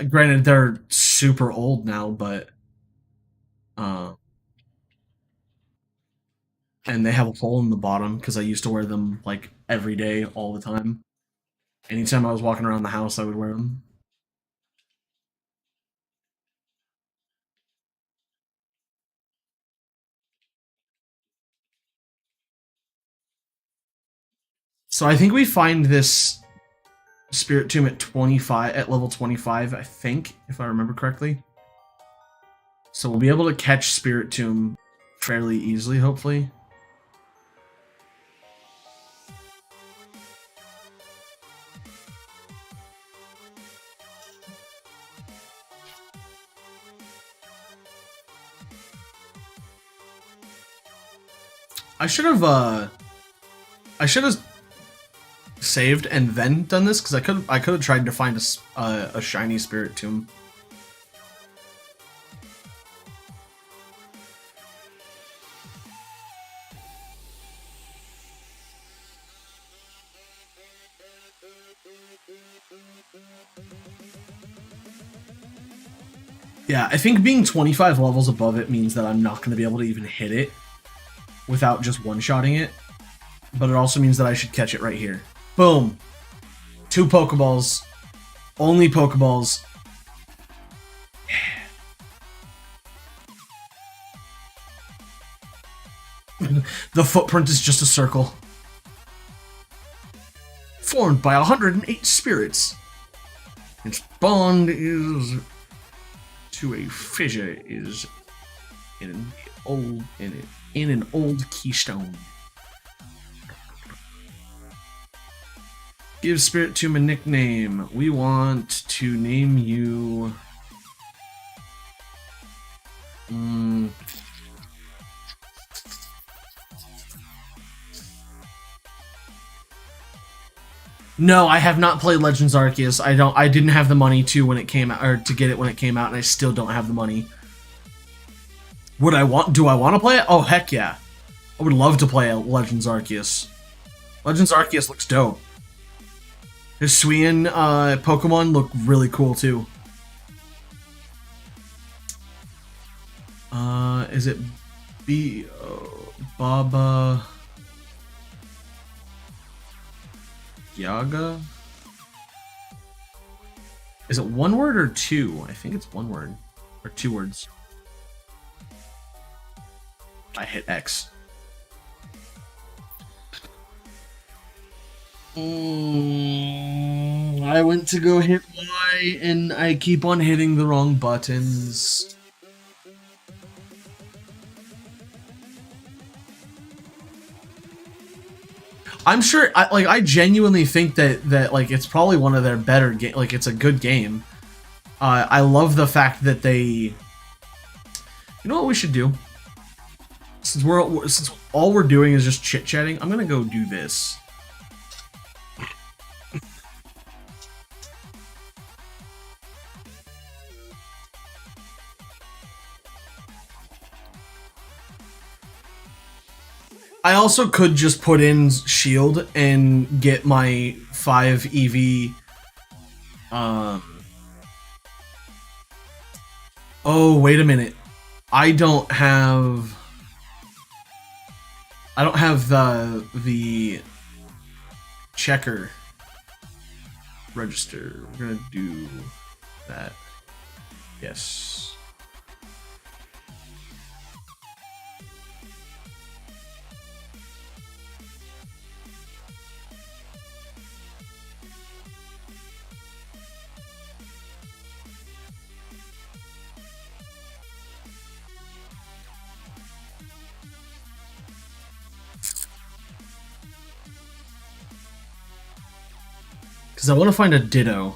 Granted, they're super old now, but uh, and they have a hole in the bottom because I used to wear them like every day, all the time. Anytime I was walking around the house, I would wear them. So I think we find this Spirit Tomb at 25, at level 25, I think, if I remember correctly. So we'll be able to catch Spirit Tomb fairly easily, hopefully. I should have saved and then done this, because I could have tried to find a shiny Spirit Tomb. Yeah, I think being 25 levels above it means that I'm not going to be able to even hit it without just one-shotting it. But it also means that I should catch it right here. Boom. 2 Pokeballs. Only Pokeballs. The footprint is just a circle. Formed by 108 spirits. Its bond is to a fissure is in an old keystone. Give Spirit Tomb a nickname. We want to name you. No, I have not played Legends Arceus. I didn't have the money to when it came out, or to get it when it came out, and I still don't have the money. Do I want to play it? Oh, heck yeah. I would love to play a Legends Arceus. Legends Arceus looks dope. His Suian Pokemon look really cool too. Is it Baba Yaga? Is it one word or two? I think it's one word. Or 2 words. I hit X. I went to go hit Y and I keep on hitting the wrong buttons. I'm sure, I genuinely think that like it's probably one of their better game. Like it's a good game. I love the fact that they. You know what we should do? Since all we're doing is just chit chatting, I'm gonna go do this. I also could just put in shield and get my 5 EV. Oh, wait a minute. I don't have the checker register. We're gonna do that. Yes. Because I want to find a Ditto.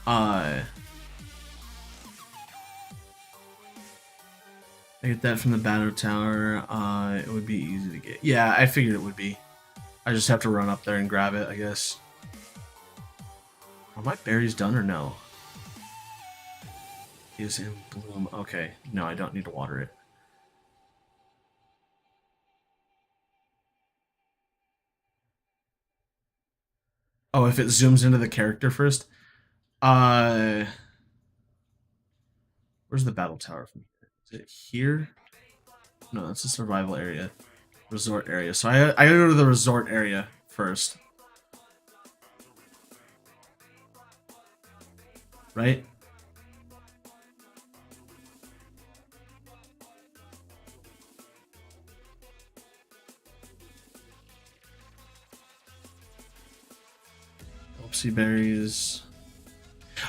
I get that from the Battle Tower. It would be easy to get. Yeah, I figured it would be. I just have to run up there and grab it, I guess. Are my berries done or no? Is in bloom. Okay, no, I don't need to water it. Oh, if it zooms into the character first? Where's the Battle Tower from here? Is it here? No, that's a survival area. Resort area. So I gotta go to the resort area first. Right? Oopsie berries.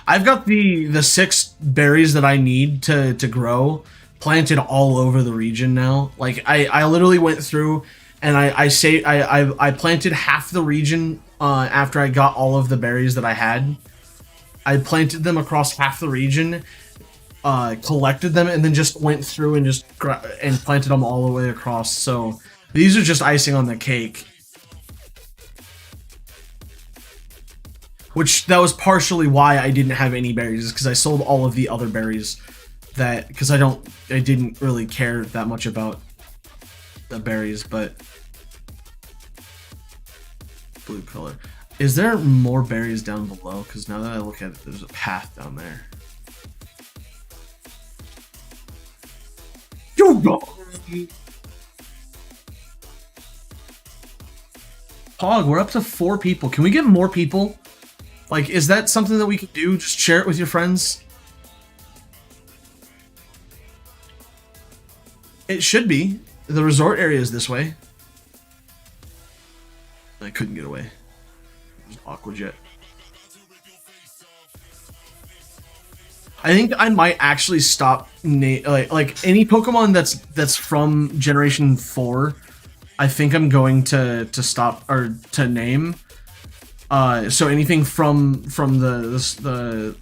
I've got the 6 berries that I need to grow planted all over the region now. Like I literally went through and I planted half the region after I got all of the berries that I had. I planted them across half the region, collected them, and then just went through and just and planted them all the way across. So these are just icing on the cake. Which that was partially why I didn't have any berries, is because I sold all of the other berries that because I didn't really care that much about the berries, but blue color. Is there more berries down below? Because now that I look at it, there's a path down there. You go. Pog, we're up to 4 people. Can we get more people? Like, is that something that we could do? Just share it with your friends? It should be. The resort area is this way. I couldn't get away. It was awkward yet. I think I might actually stop like any Pokemon that's from Generation 4. I think I'm going to stop or to name. So anything from the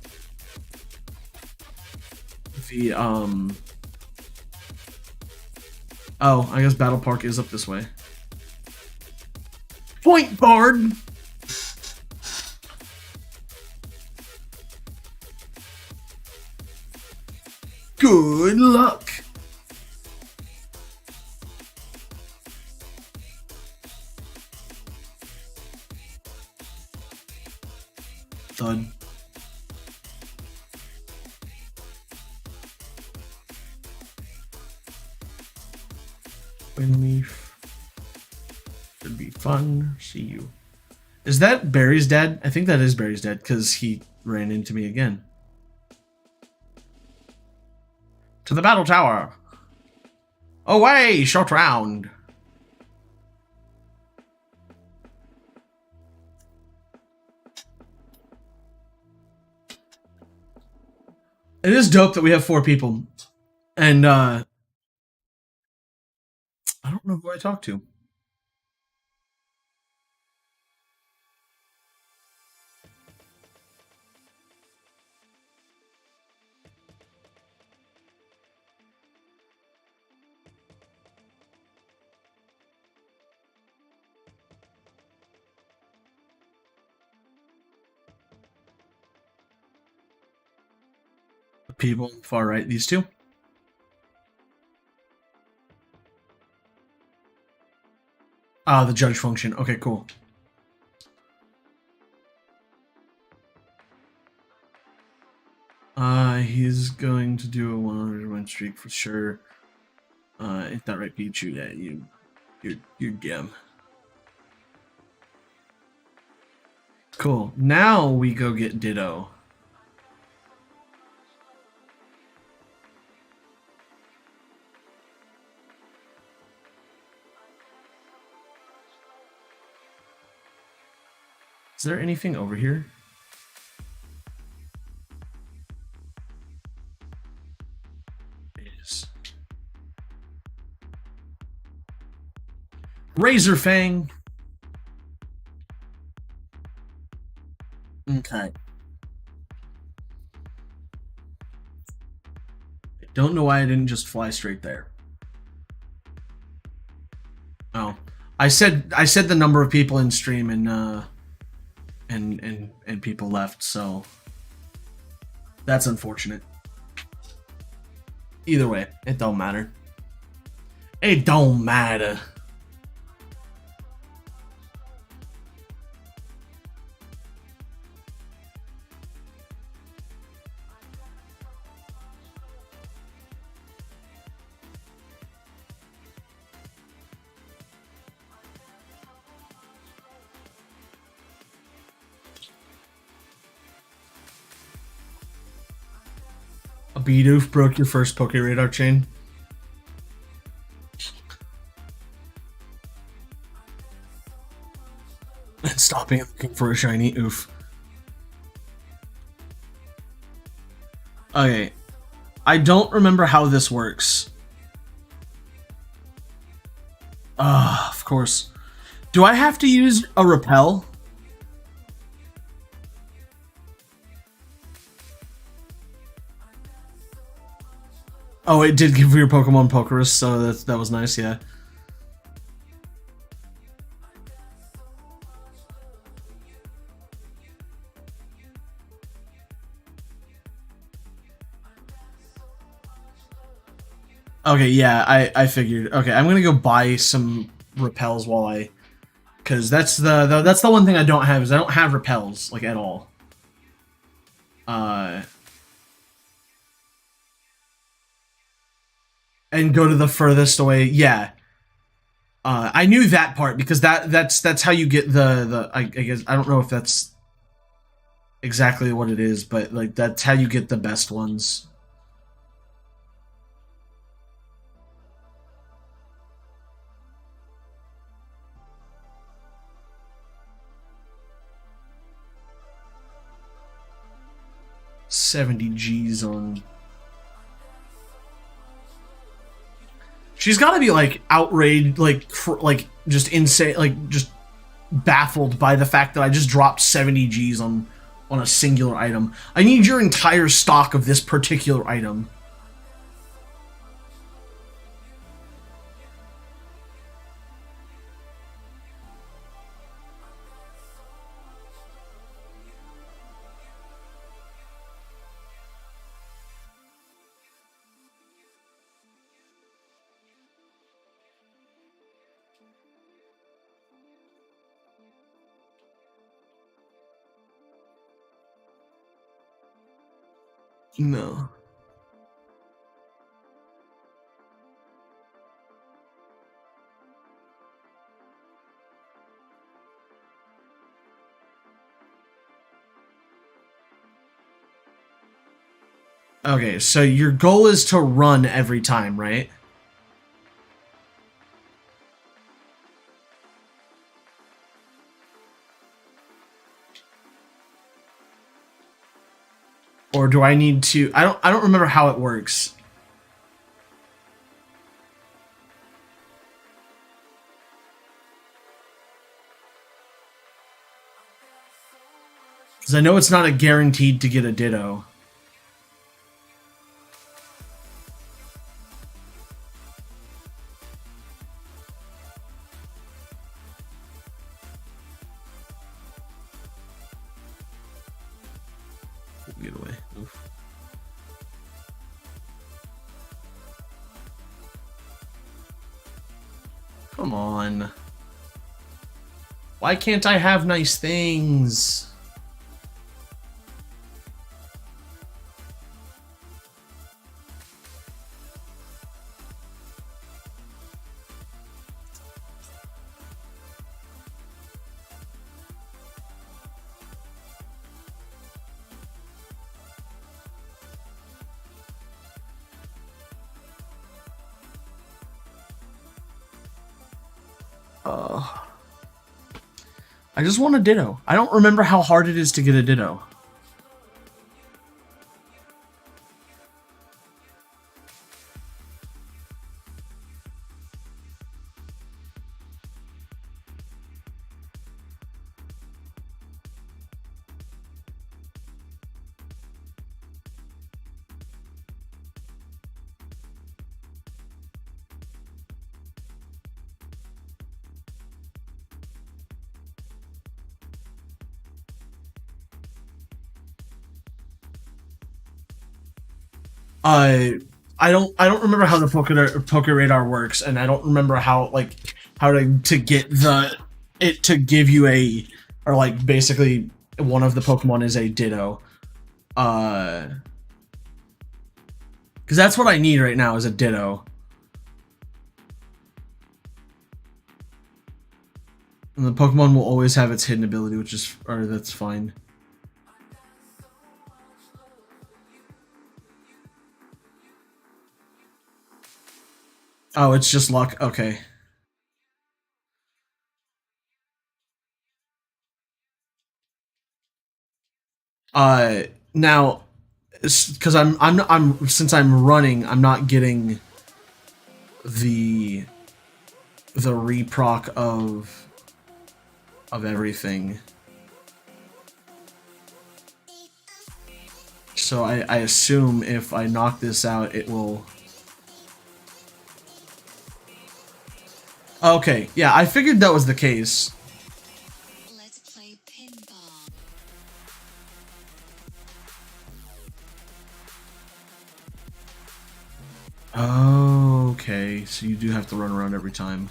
oh, I guess Battle Park is up this way. Point Bard. Good luck. Thud. Windleaf. Should be fun. See you. Is that Barry's dad? I think that is Barry's dad because he ran into me again. To the battle tower. Away, short round. It is dope that we have 4 people. And I don't know who I talked to. The people far right, these 2. Ah, the judge function. Okay, cool. He's going to do a 100 win streak for sure. Hit that right, Pichu. Yeah, you're gem. Cool. Now we go get Ditto. Is there anything over here? It is. Razor Fang. Okay. I don't know why I didn't just fly straight there. Oh, I said the number of people in stream and people left, so that's unfortunate. Either way, it don't matter. It don't matter. A Bidoof broke your first Poke Radar chain. And stopping and looking for a shiny oof. Okay, I don't remember how this works. Of course. Do I have to use a repel? Oh, it did give your Pokemon Pokerus, so that was nice. Yeah. Okay, yeah, I figured. Okay, I'm gonna go buy some repels while I, because that's that's the one thing I don't have is I don't have repels like at all. Uh, and go to the furthest away. Yeah, I knew that part because that's how you get the I guess I don't know if that's exactly what it is, but like that's how you get the best ones. 70 G's on. She's got to be like outraged, like just insane, like just baffled by the fact that I just dropped 70 G's on a singular item. I need your entire stock of this particular item. No. Okay, so your goal is to run every time, right? Or do I need to I don't remember how it works. Cuz I know it's not a guaranteed to get a Ditto. Get away. Oof. Come on. Why can't I have nice things? Uh, I just want a Ditto. I don't remember how hard it is to get a Ditto. Uh, I don't remember how the Poke Radar works, and I don't remember how how to get the it to give you a or like basically one of the Pokemon is a Ditto. Uh, because that's what I need right now is a Ditto, and the Pokemon will always have its hidden ability, which is or that's fine. Oh, it's just luck. Okay. Uh, now because I'm since I'm running, I'm not getting the reproc of everything. So I assume if I knock this out, it will. Okay, yeah, I figured that was the case. Let's play pinball. Okay, so you do have to run around every time.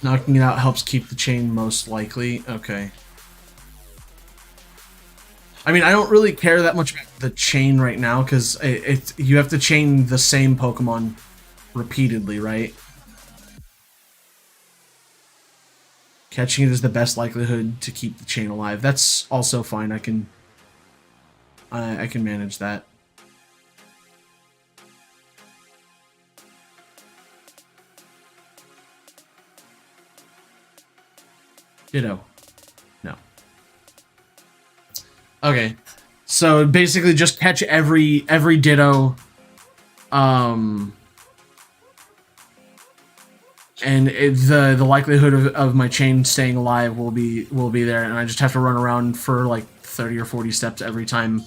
Knocking it out helps keep the chain most likely. Okay. I mean, I don't really care that much about the chain right now because you have to chain the same Pokemon repeatedly, right? Catching it is the best likelihood to keep the chain alive. That's also fine. I can manage that. Ditto. No. Okay. So basically just catch every Ditto. And the likelihood of my chain staying alive will be there, and I just have to run around for like 30 or 40 steps every time.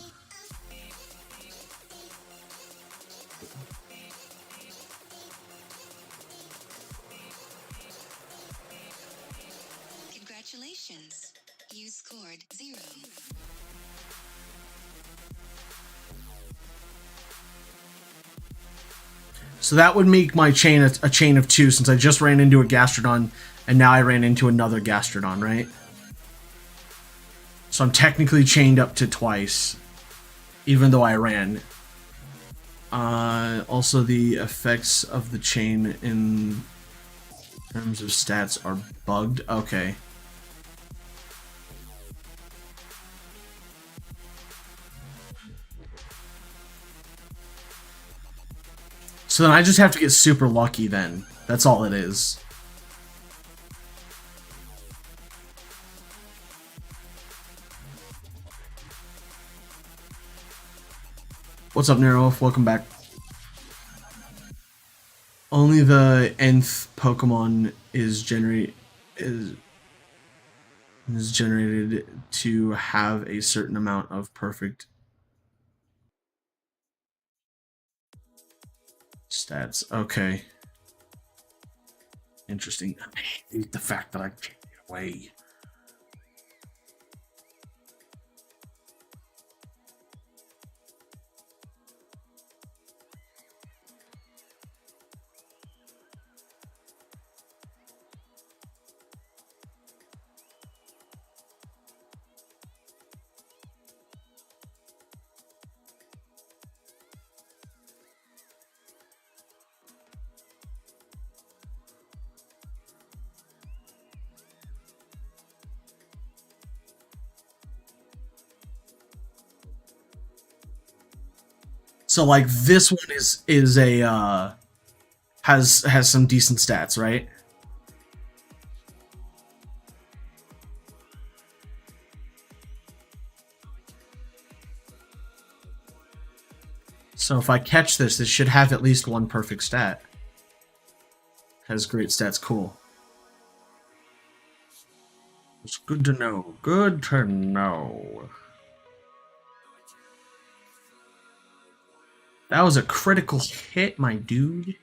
Congratulations. You scored 0. So that would make my chain a chain of 2, since I just ran into a Gastrodon, and now I ran into another Gastrodon, right? So I'm technically chained up to twice, even though I ran. Also, the effects of the chain in terms of stats are bugged. Okay. So then I just have to get super lucky then. That's all it is. What's up, Nero? Welcome back. Only the nth Pokemon is generated to have a certain amount of perfect stats. Okay. Interesting. I hate the fact that I can't get away. So like this one is a has some decent stats, right? So if I catch this, this should have at least one perfect stat. Has great stats, cool. It's good to know. Good to know. That was a critical hit, my dude.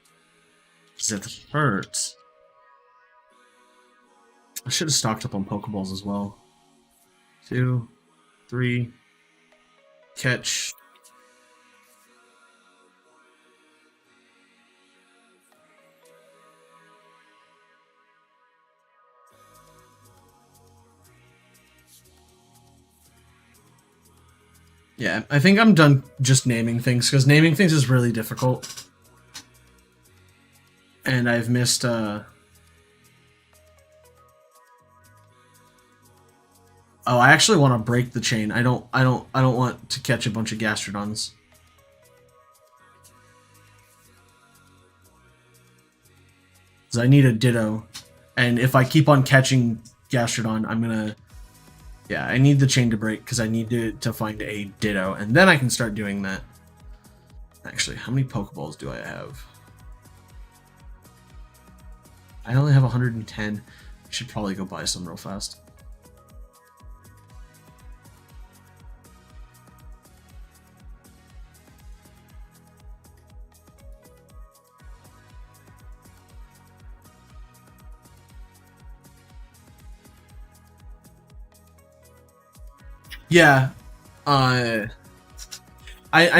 That hurts. I should have stocked up on Pokeballs as well. 2, 3, catch. Yeah, I think I'm done just naming things, because naming things is really difficult. and I've missed. Oh, I actually want to break the chain. I don't want to catch a bunch of Gastrodons. Because I need a Ditto, and if I keep on catching Gastrodon, I'm gonna. Yeah, I need the chain to break because I need to find a Ditto, and then I can start doing that. Actually, how many Pokeballs do I have? I only have 110. I should probably go buy some real fast. Yeah, I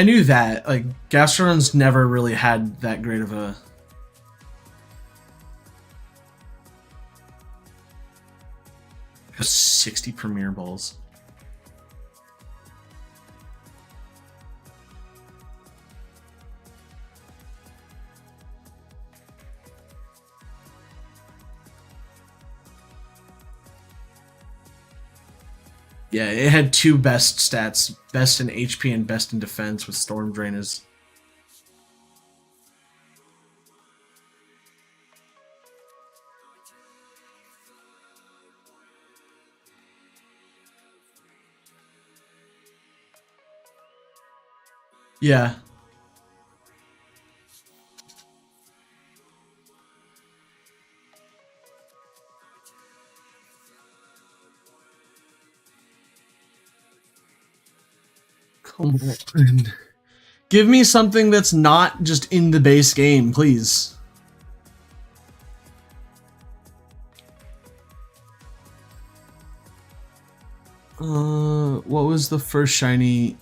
knew that. Like, Gastrodon's never really had that great of a... 60 Premier Balls. Yeah, it had two best stats, best in HP and best in defense with Storm Drainers. Yeah. Come on. Give me something that's not just in the base game, please. What was the first shiny?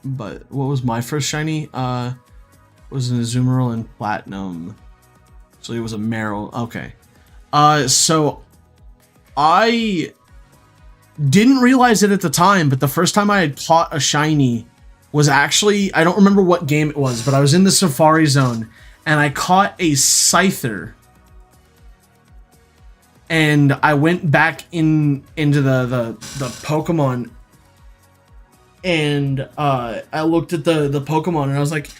But what was my first shiny? Was an Azumarill and Platinum. So it was a Meryl. Okay. So I didn't realize it at the time, but the first time I had caught a shiny was actually, I don't remember what game it was, but I was in the Safari Zone and I caught a Scyther. And I went back into the Pokemon, and I looked at the Pokemon and I was like,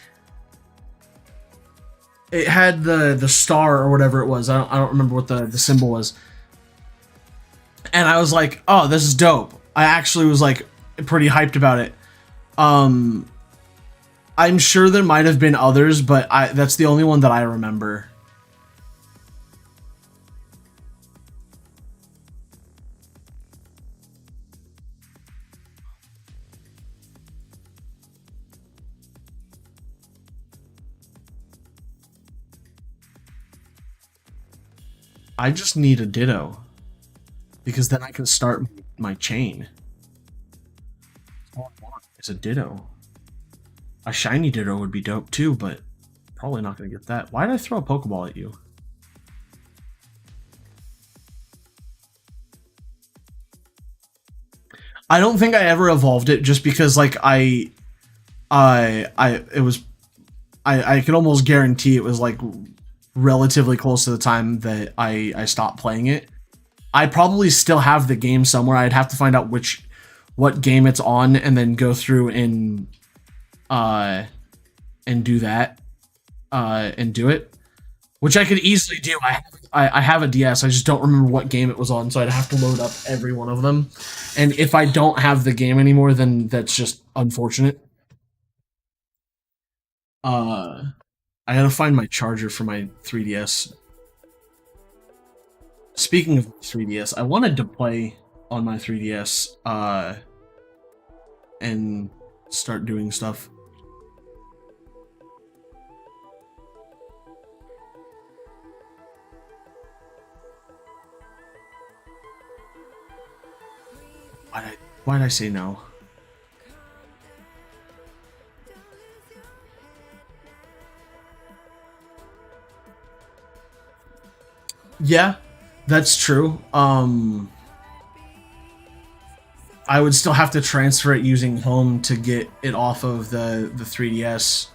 it had the star or whatever it was. I don't remember what the symbol was. And I was like, oh, this is dope. I actually was like pretty hyped about it. I'm sure there might have been others, but that's the only one that I remember. I just need a Ditto, because then I can start my chain. All I want is a Ditto. A shiny Ditto would be dope too, but probably not going to get that. Why did I throw a Pokeball at you? I don't think I ever evolved it, just because like I could almost guarantee it was like relatively close to the time that I stopped playing it. I probably still have the game somewhere. I'd have to find out what game it's on and then go through and do that and do it, which I could easily do. I have a DS. I just don't remember what game it was on, so I'd have to load up every one of them. And if I don't have the game anymore, then that's just unfortunate. I gotta find my charger for my 3DS. Speaking of 3DS, I wanted to play on my 3DS and start doing stuff. Why did I say no? Yeah, that's true. I would still have to transfer it using home to get it off of the 3DS.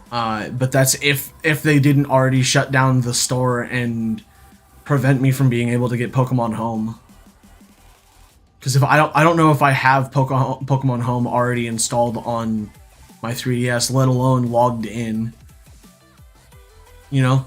But that's if they didn't already shut down the store and prevent me from being able to get Pokemon Home. Because if I don't know if I have Pokemon Home already installed on my 3DS, let alone logged in. You know.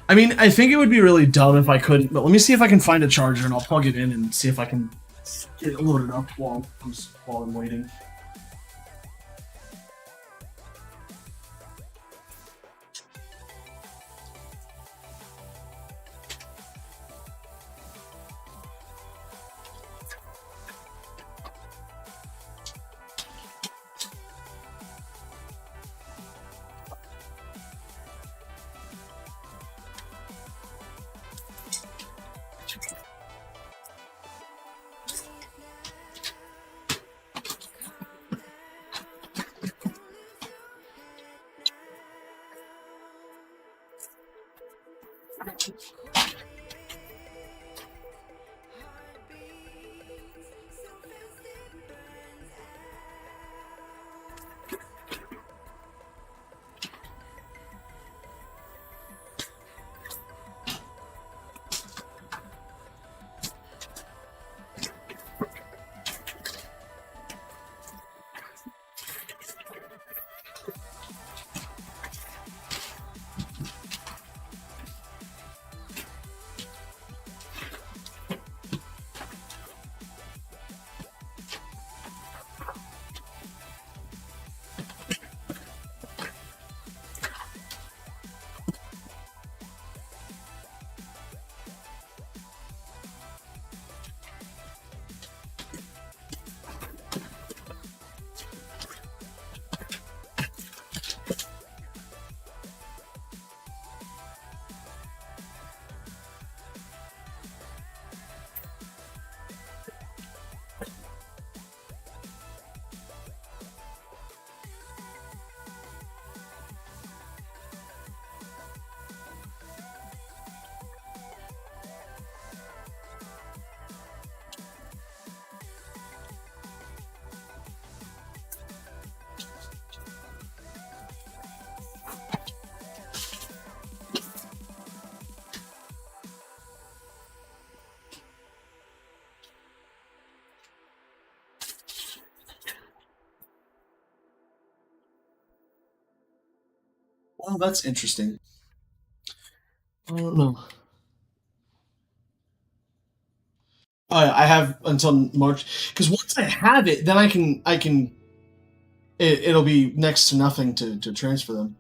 I mean, I think it would be really dumb if I couldn't, but let me see if I can find a charger and I'll plug it in and see if I can get it loaded up while I'm waiting. Well, that's interesting. I don't know. Oh, yeah, I have until March because once I have it, then I can it'll be next to nothing to transfer them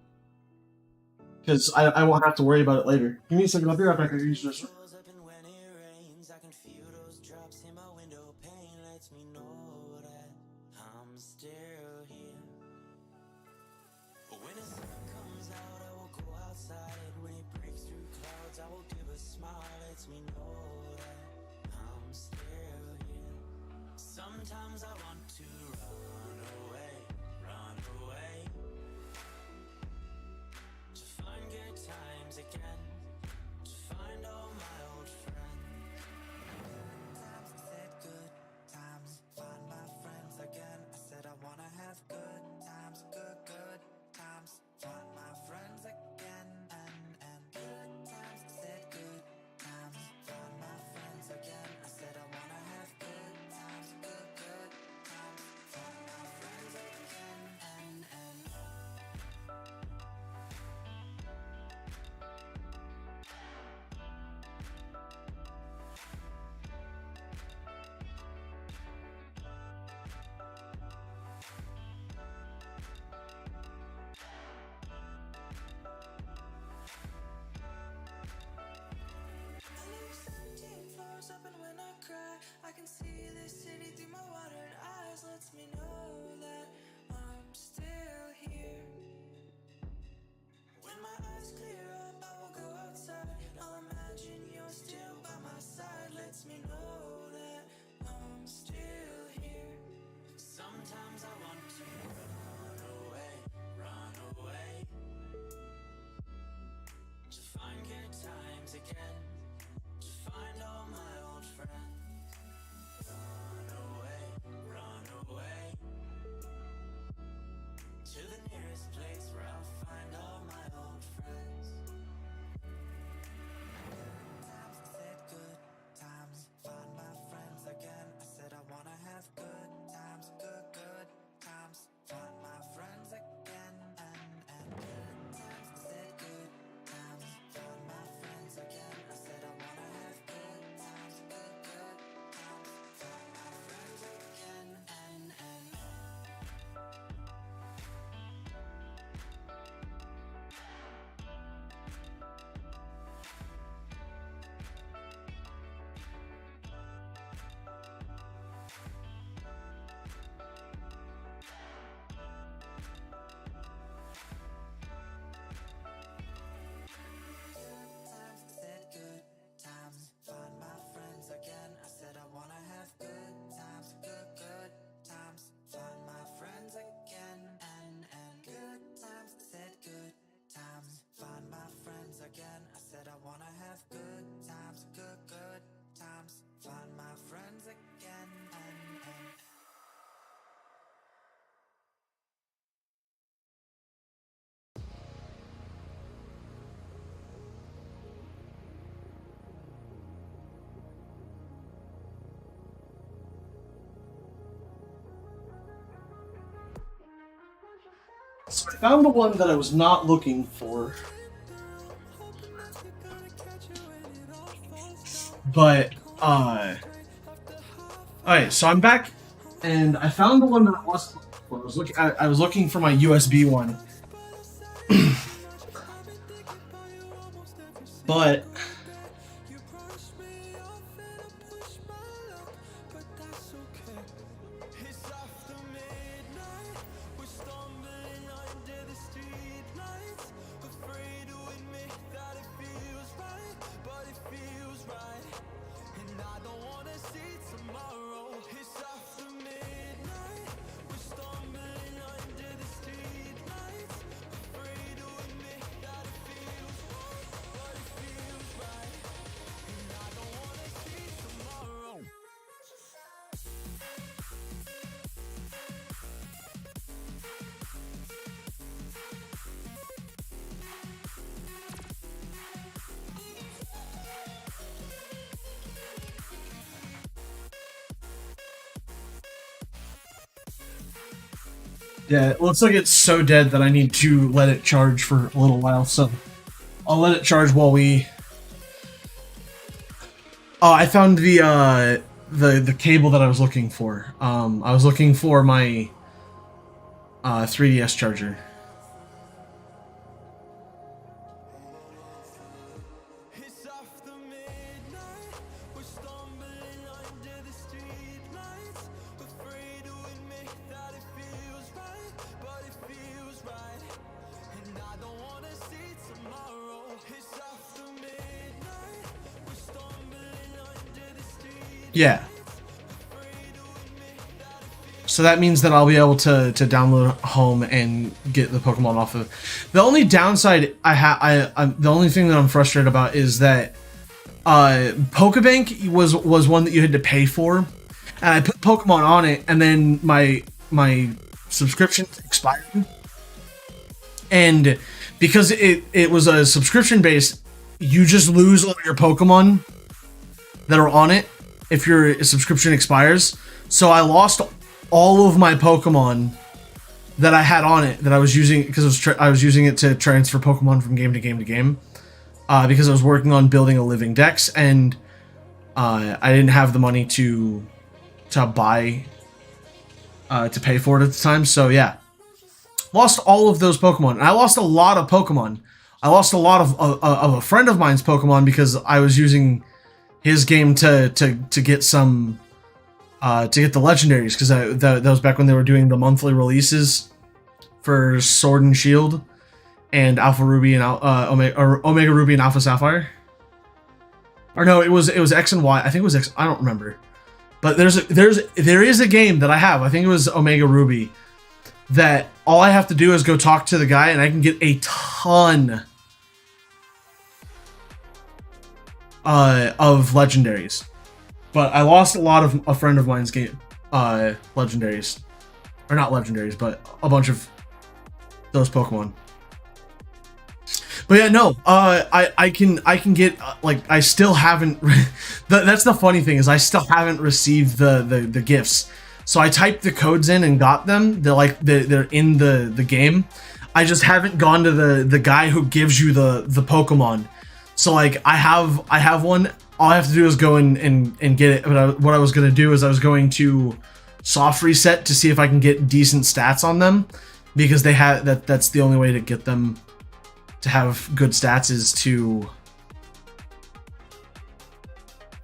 because I won't have to worry about it later. Give me a second. I'll be right back. I can use this. So I found the one that I was not looking for. But, alright, so I'm back, and I found the one that I was looking for. I was looking for my USB one. But yeah, it looks like it's so dead that I need to let it charge for a little while, so I'll let it charge while we... Oh, I found the cable that I was looking for. I was looking for my 3DS charger. Yeah. So that means that I'll be able to download home and get the Pokemon off of. The only downside the only thing that I'm frustrated about is that Pokebank was one that you had to pay for, and I put Pokemon on it, and then my subscription expired, and because it was a subscription base, you just lose all your Pokemon that are on it if your subscription expires. So I lost all of my Pokemon that I had on it that I was using because I was using it to transfer Pokemon from game to game to game, because I was working on building a living dex, and I didn't have the money to buy to pay for it at the time. So yeah, lost all of those Pokemon, and I lost a lot of Pokemon. I lost a lot of a friend of mine's Pokemon because I was using his game to get some to get the legendaries, because that was back when they were doing the monthly releases for Sword and Shield and Alpha Ruby and Omega Ruby and Alpha Sapphire. Or no, it was X and Y. I think it was X. I don't remember. But there is a game that I have. I think it was Omega Ruby, that all I have to do is go talk to the guy and I can get a ton of legendaries. But I lost a lot of a friend of mine's game legendaries, or not legendaries, but a bunch of those Pokemon. But yeah, no, I can get like, I still haven't. That's the funny thing, is I still haven't received the gifts. So I typed the codes in and got them. They're in the game. I just haven't gone to the guy who gives you the Pokemon. So like, I have one. All I have to do is go and get it. But what I was gonna do is I was going to soft reset to see if I can get decent stats on them, because they have that's the only way to get them to have good stats, is to...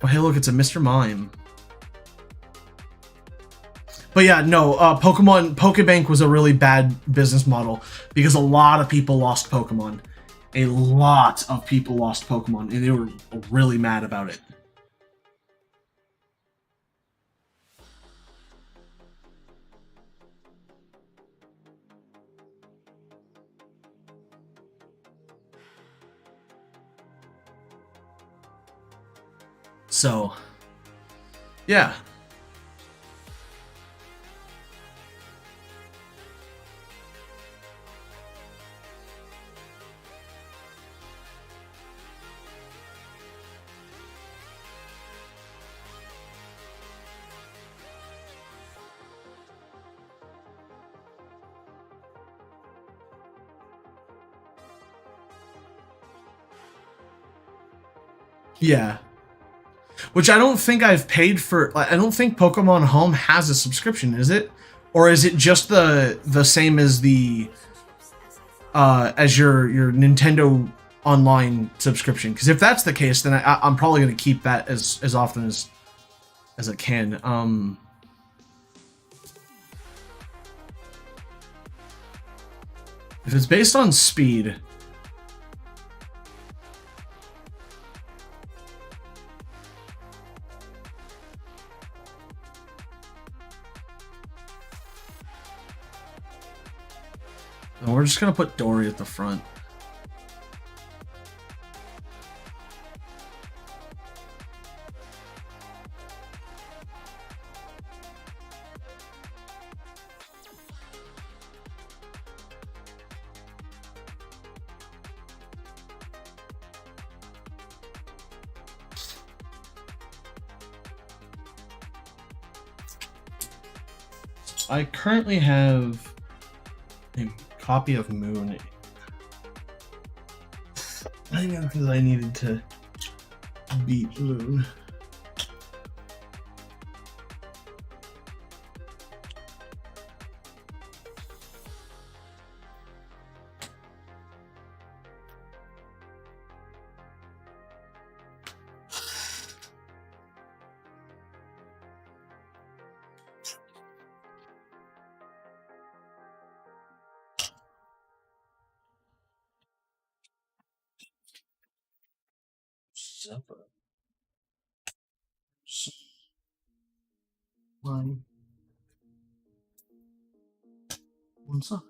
Oh, hey, look, it's a Mr. Mime. But yeah, no, Pokebank was a really bad business model, because a lot of people lost Pokemon. A lot of people lost Pokemon, and they were really mad about it. So, yeah. Yeah. Which I don't think I've paid for. Like, I don't think Pokemon Home has a subscription, is it? Or is it just the same as the as your Nintendo Online subscription? Because if that's the case, then I'm probably going to keep that as often as I can. If it's based on speed. And we're just gonna put Dory at the front. I currently have a copy of Moon. I know, because I needed to beat Moon. One. What's up?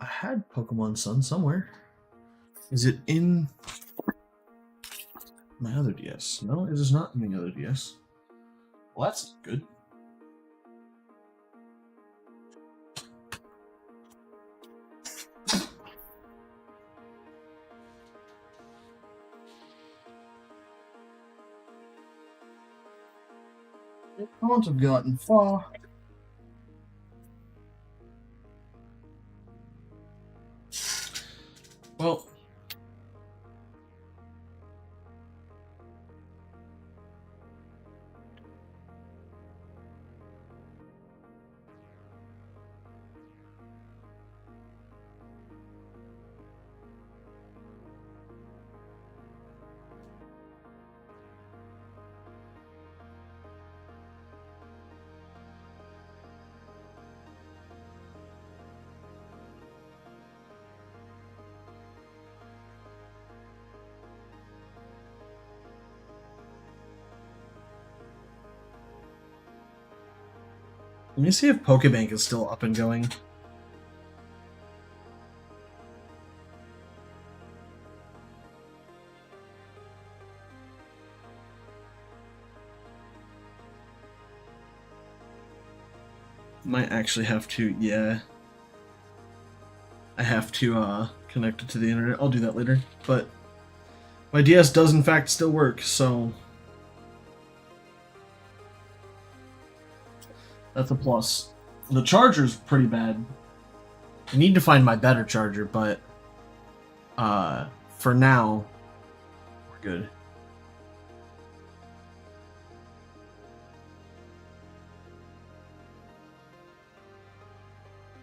I had Pokemon Sun somewhere. Is it in my other DS? No, it is not in the other DS. Well, that's good. I can't have gotten far. Well, let me see if Pokebank is still up and going. Might actually have to, yeah. I have to connect it to the internet. I'll do that later. But my DS does in fact still work, so that's a plus. The charger's pretty bad. I need to find my better charger, but for now, we're good.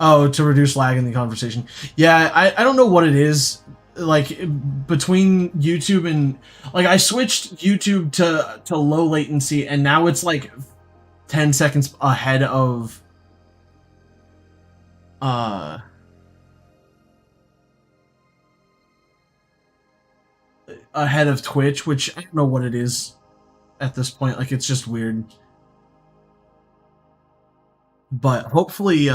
Oh, to reduce lag in the conversation. Yeah, I don't know what it is. Like between YouTube and like I switched YouTube to low latency and now it's like 10 seconds ahead of ahead of Twitch, which I don't know what it is at this point. Like it's just weird. But hopefully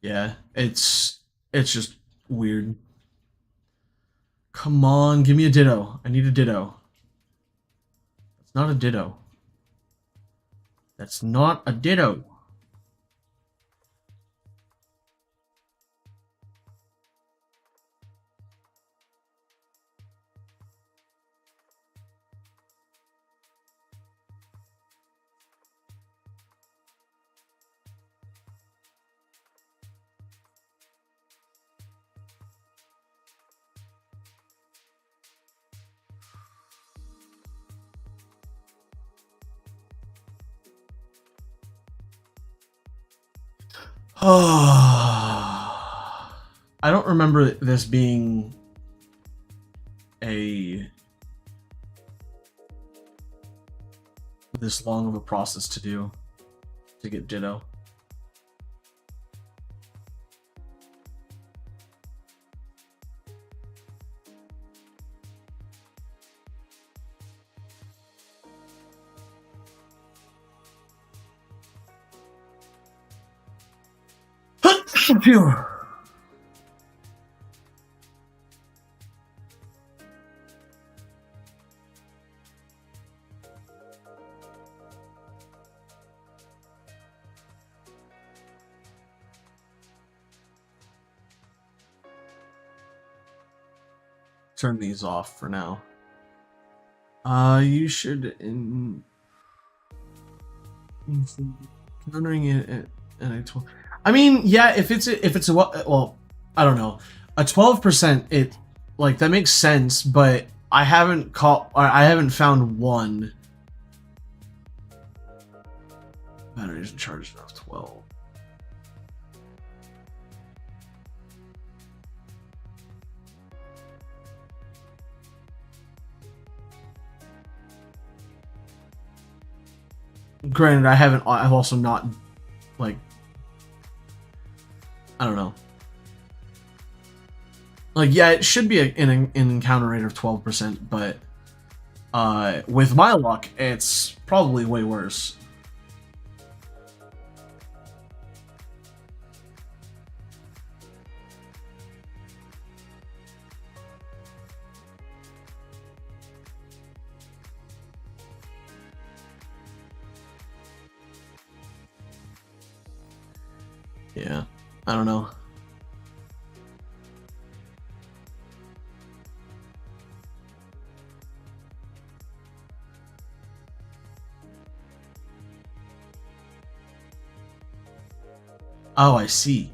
yeah, it's just weird. Come on, give me a Ditto. I need a Ditto. That's not a Ditto. That's not a Ditto. I don't remember this being a this long of a process to do to get Ditto. Phew. Turn these off for now. You should countering it at a 12. I mean, yeah, if it's a well, I don't know, a 12%. It like that makes sense, but I haven't found one. Battery isn't charged enough. 12. Granted, I've also not, like, I don't know. Like, yeah, it should be an encounter rate of 12%, but with my luck, it's probably way worse. Yeah, I don't know. Oh, I see.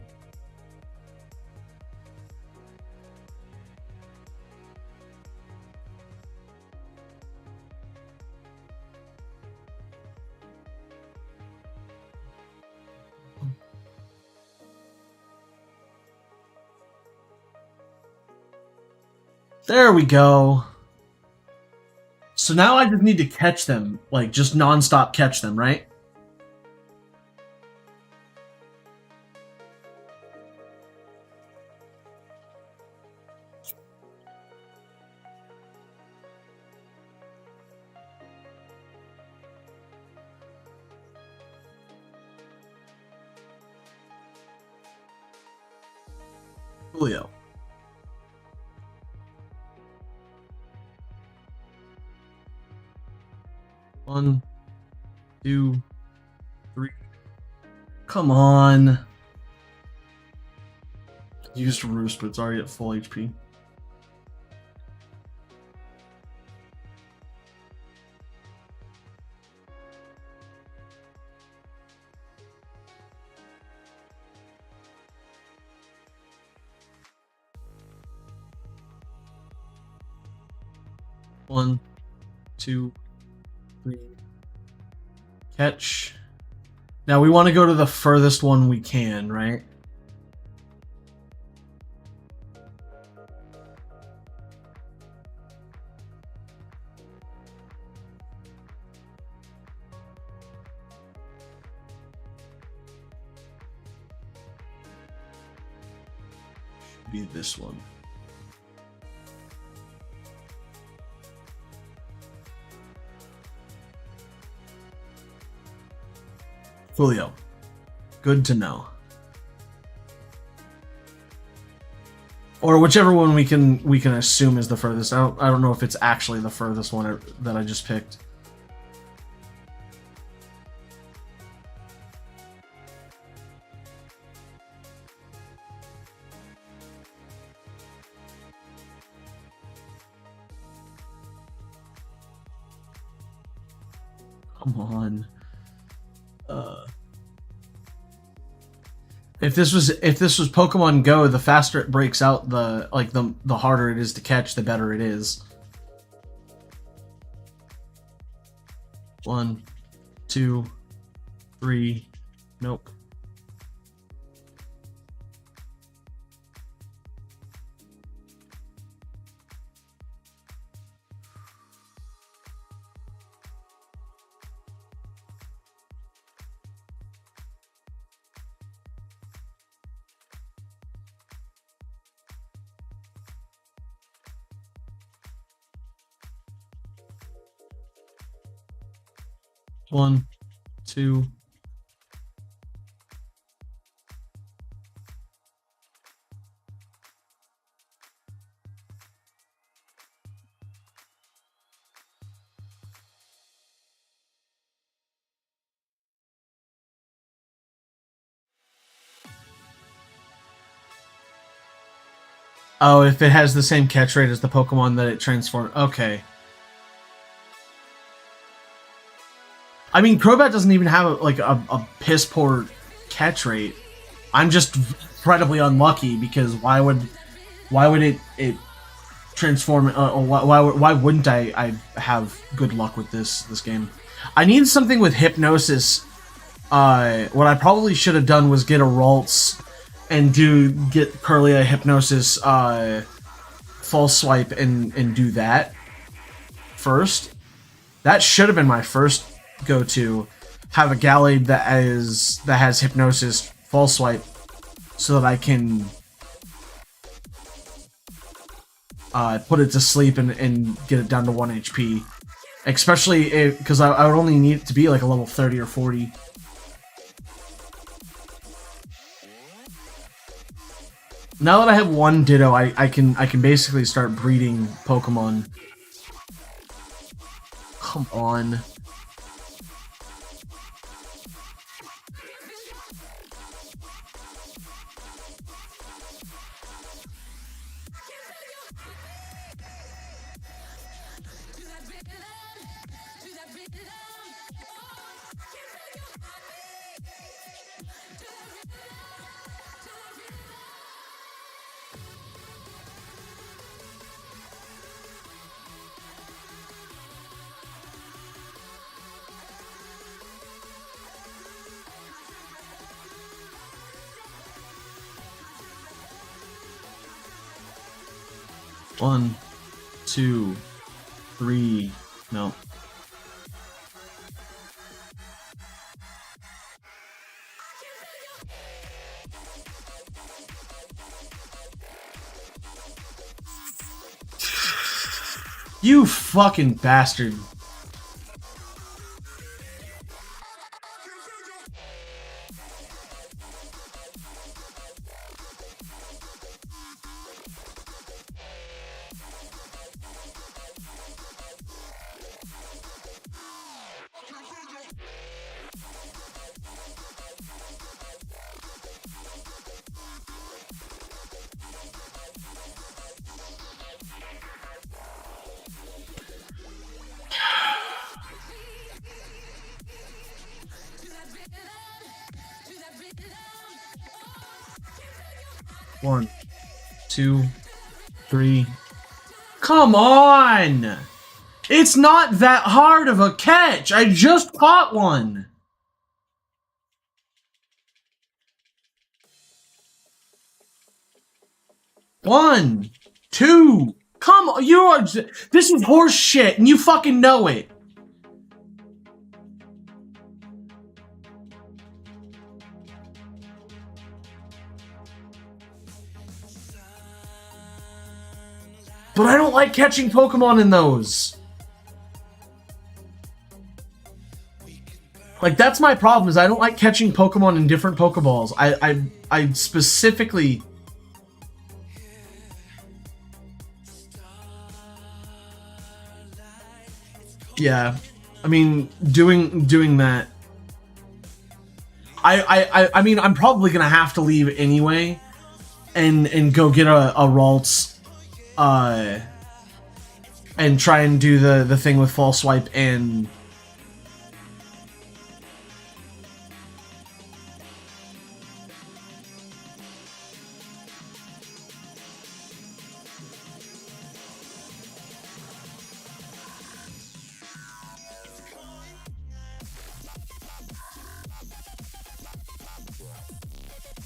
There we go. So now I just need to catch them, like just nonstop catch them, right? Julio. One, two, three. Come on. Used Roost, but it's already at full HP. One, two, three. Catch. Now we want to go to the furthest one we can, right? Should be this one. Julio. Good to know. Or whichever one we can assume is the furthest. I don't know if it's actually the furthest one that I just picked. Come on. If this was Pokemon Go, the faster it breaks out, the harder it is to catch, the better it is. One, two, three. Nope. 1, 2. Oh, if it has the same catch rate as the Pokemon that it transforms. Okay. I mean, Crobat doesn't even have a piss poor catch rate. I'm just incredibly unlucky because why would it transform? Why wouldn't I have good luck with this game? I need something with Hypnosis. What I probably should have done was get a Ralts and get Curlia Hypnosis False Swipe and do that first. That should have been my first go-to. Have a Gallade that has Hypnosis False Swipe so that I can put it to sleep and get it down to 1 HP. Especially because I would only need it to be like a level 30 or 40. Now that I have one Ditto, I can basically start breeding Pokemon. Come on. One, 2, 3, no. You fucking bastard. One, 2, 3. Come on! It's not that hard of a catch! I just caught one! One, 2. Come on, you are. This is horse shit, and you fucking know it. But I don't like catching Pokemon in those. Like, that's my problem, is I don't like catching Pokemon in different Pokeballs. I specifically... Yeah. I mean, doing that... I mean, I'm probably gonna have to leave anyway, and go get a Ralts, and try and do the thing with False Swipe and...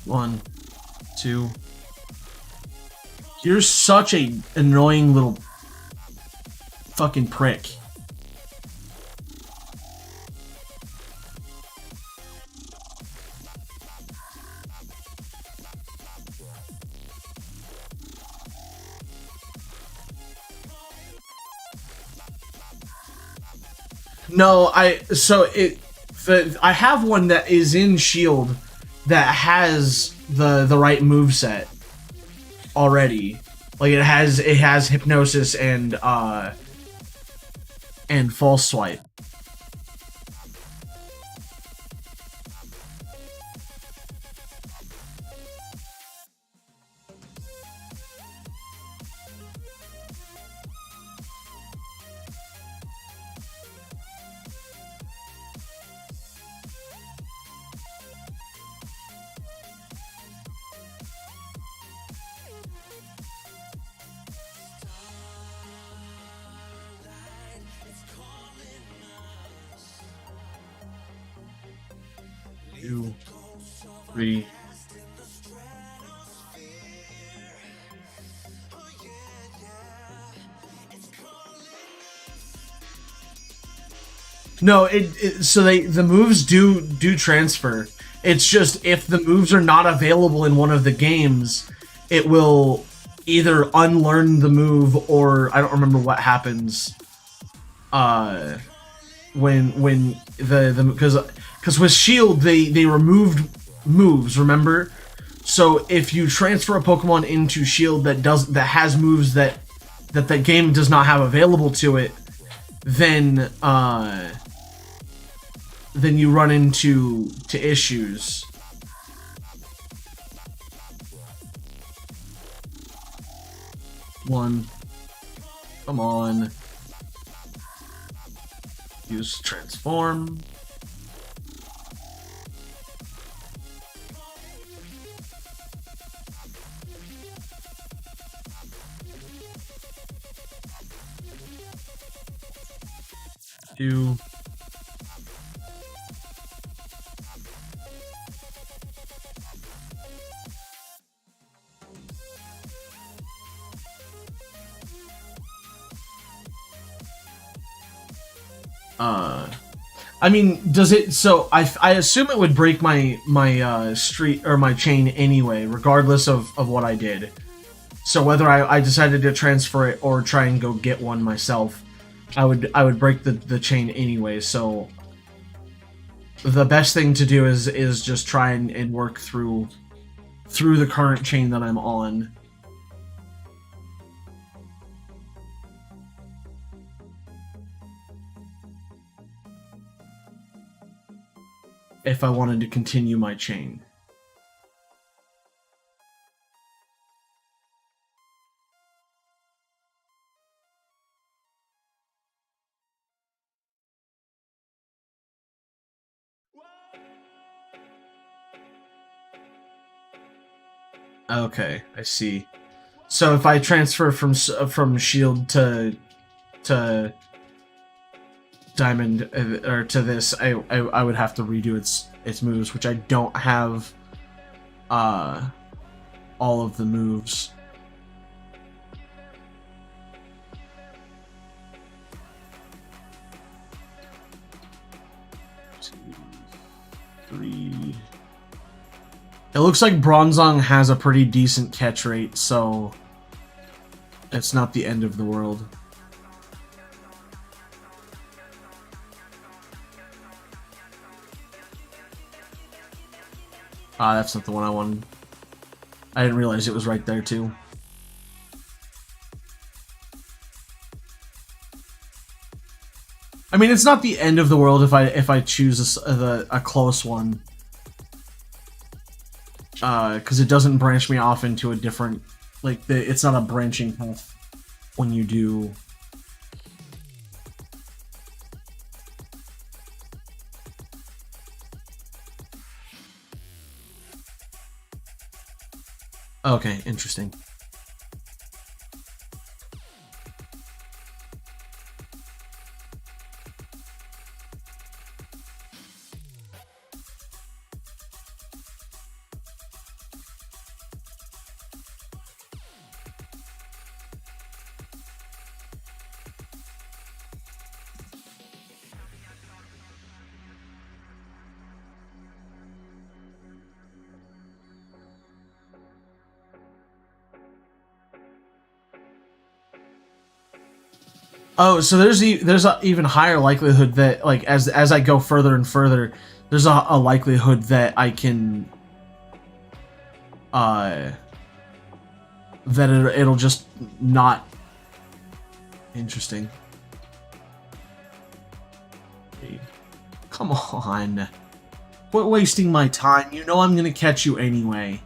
One, 2. You're such a annoying little fucking prick. No, I have one that is in Shield that has the right moveset already. Like it has hypnosis and false swipe. Two, three. No, so the moves do transfer. It's just if the moves are not available in one of the games, it will either unlearn the move or I don't remember what happens. When the because with Shield they removed moves. Remember, so if you transfer a Pokemon into Shield that has moves that the game does not have available to it, then you run into issues. One, come on, use transform. Two. I mean, does it? So I assume it would break my street or my chain anyway, regardless of what I did. So whether I decided to transfer it or try and go get one myself, I would break the chain anyway. So the best thing to do is just try and work through the current chain that I'm on. If I wanted to continue my chain. Okay, I see. So if I transfer from Shield to Diamond or to this, I would have to redo its moves, which I don't have all of the moves. Two, three. It looks like Bronzong has a pretty decent catch rate, so it's not the end of the world. Ah, that's not the one I wanted. I didn't realize it was right there too. I mean, it's not the end of the world if I choose a close one, because it doesn't branch me off into a different, like it's not a branching path when you do. Okay, interesting. Oh, so there's a even higher likelihood that like as I go further and further, there's a likelihood that I can uh that it'll just not interesting. Come on. Quit wasting my time. You know I'm gonna catch you anyway.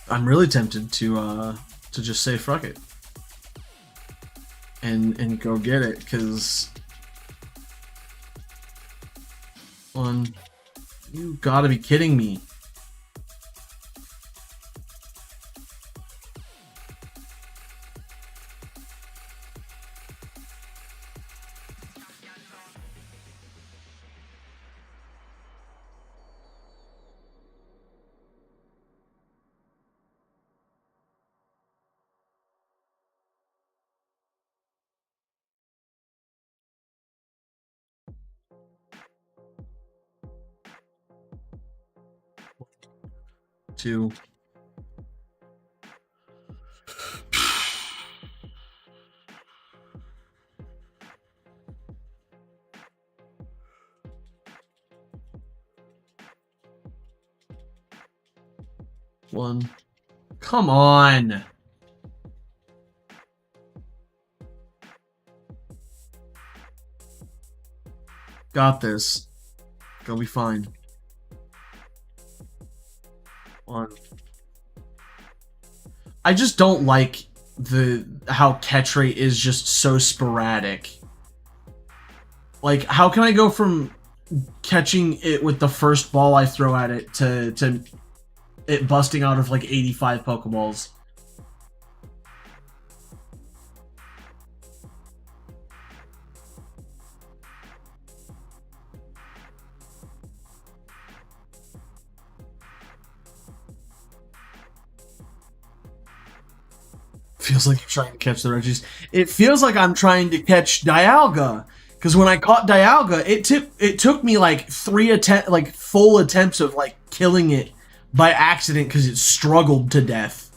I'm really tempted to just say fuck it and go get it because one, you gotta be kidding me. Two. One. Come on. Got this. Gonna be fine. One. I just don't like how catch rate is just so sporadic. Like, how can I go from catching it with the first ball I throw at it to it busting out of like 85 Pokeballs? Feels like you're trying to catch the Regis. It feels like I'm trying to catch Dialga. Because when I caught Dialga, it took me like full attempts of like killing it by accident because it struggled to death.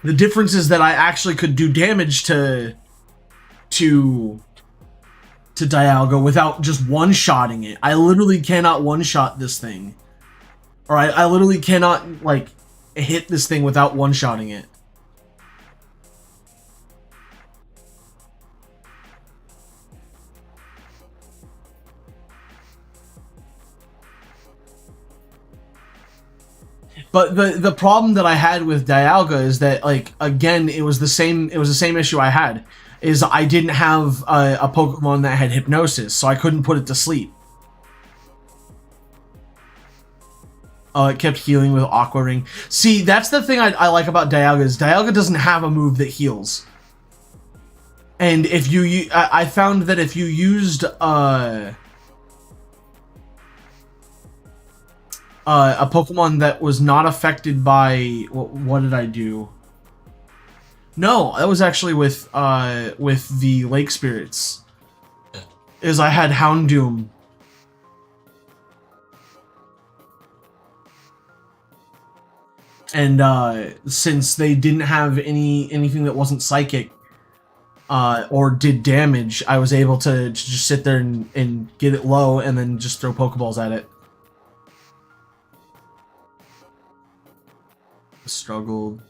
The difference is that I actually could do damage to Dialga without just one-shotting it. I literally cannot one-shot this thing. Or I literally cannot, like, hit this thing without one-shotting it. But the problem that I had with Dialga is that, like, again, it was the same issue I had. Is I didn't have a Pokemon that had Hypnosis, so I couldn't put it to sleep. It kept healing with Aqua Ring. See, that's the thing I like about Dialga is Dialga doesn't have a move that heals. And if I found that if you used a Pokemon that was not affected by what did I do? No, that was actually with the Lake Spirits. Is I had Houndoom. And since they didn't have anything that wasn't psychic or did damage, I was able to just sit there and get it low and then just throw Pokeballs at it. Struggled.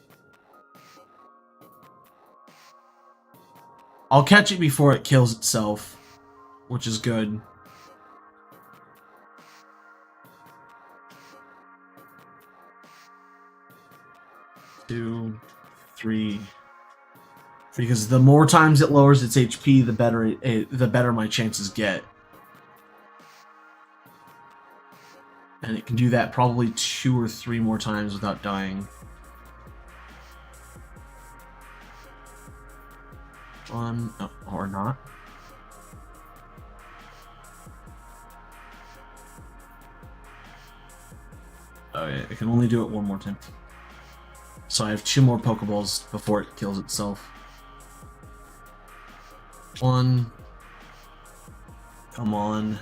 I'll catch it before it kills itself, which is good. 2, 3. Because the more times it lowers its HP, the better my chances get. And it can do that probably 2 or 3 more times without dying. One, or not. Oh yeah, it can only do it 1 more time. So I have 2 more Pokeballs before it kills itself. 1. Come on.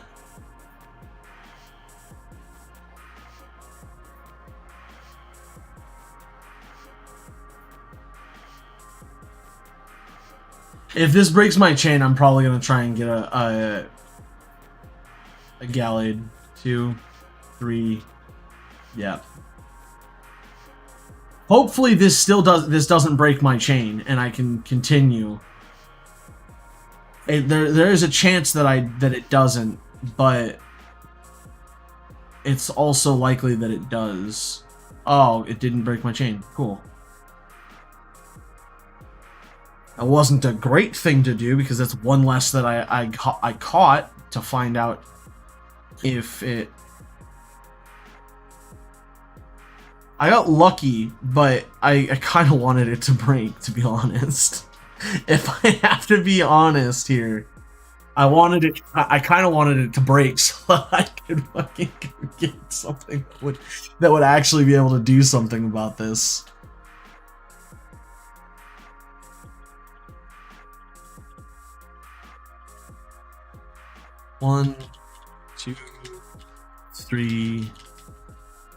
If this breaks my chain, I'm probably gonna try and get a Gallade. 2, 3. Yeah. Hopefully this doesn't break my chain and I can continue. There is a chance that it doesn't, but it's also likely that it does. Oh, it didn't break my chain. Cool. That wasn't a great thing to do because that's 1 less that I caught to find out if it. I got lucky, but I kind of wanted it to break, to be honest. If I have to be honest here, I kind of wanted it to break so I could fucking get something that would actually be able to do something about this. One, 2, 3.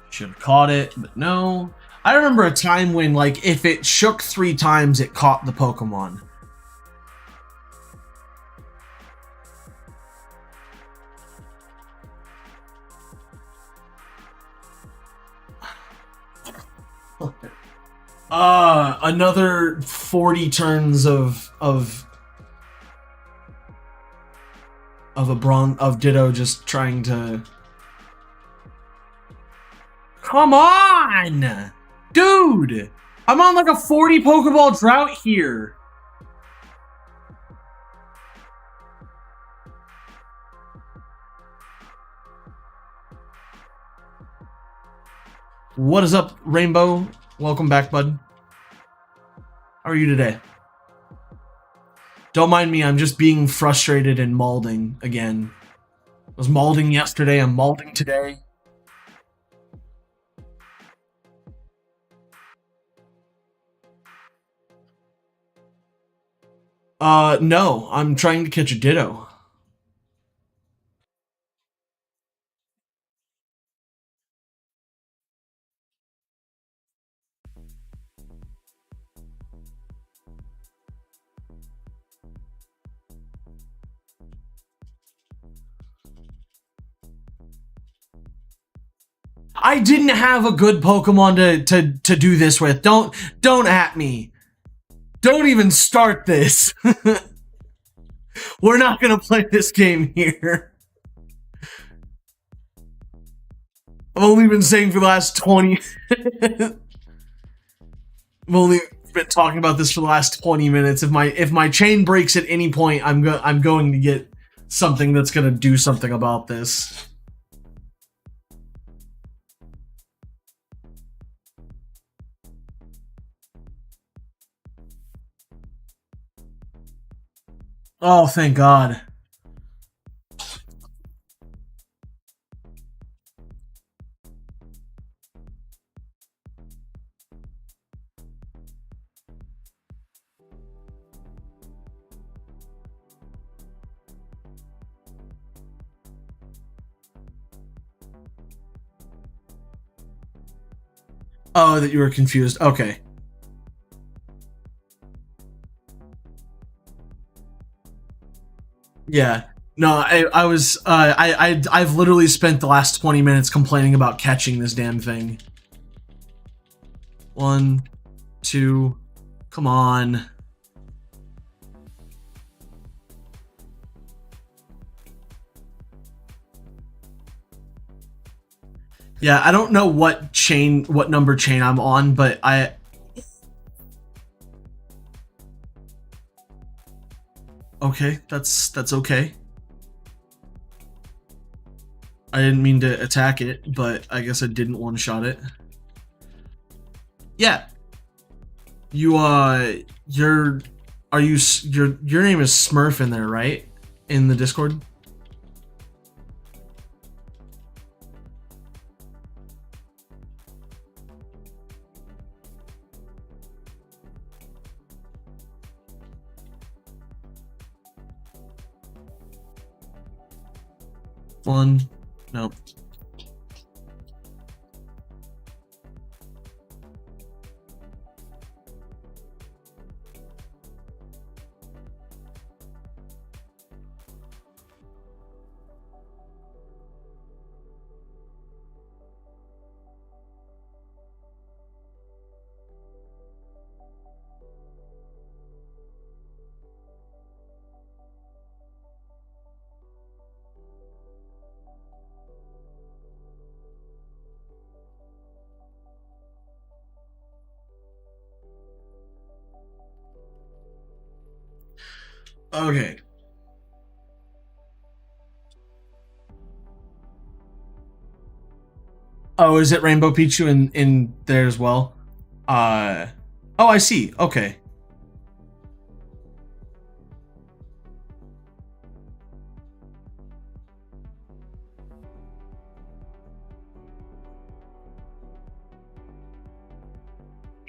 Should have caught it, but no. I remember a time when, like, if it shook 3 times, it caught the Pokemon. Another 40 turns of Ditto just trying to. Come on, dude! I'm on like a 40 Pokeball drought here. What is up, Rainbow? Welcome back, bud. How are you today? Don't mind me, I'm just being frustrated and malding again. I was malding yesterday, I'm malding today. No, I'm trying to catch a Ditto. I didn't have a good Pokemon to do this with. Don't at me. Don't even start this. We're not gonna play this game here. I've only been saying for the last 20. I've only been talking about this for the last 20 minutes. If my chain breaks at any point, I'm going to get something that's gonna do something about this. Oh, thank God. Oh, that you were confused. Okay. Yeah. No, I've literally spent the last 20 minutes complaining about catching this damn thing. 1, 2, come on. Yeah, I don't know what number chain I'm on, but Okay, that's okay. I didn't mean to attack it, but I guess I didn't one-shot it. Yeah. You your are you your name is Smurf in there, right? In the Discord? One. Nope. Okay. Oh, is it Rainbow Pichu in there as well? Uh oh, I see. Okay.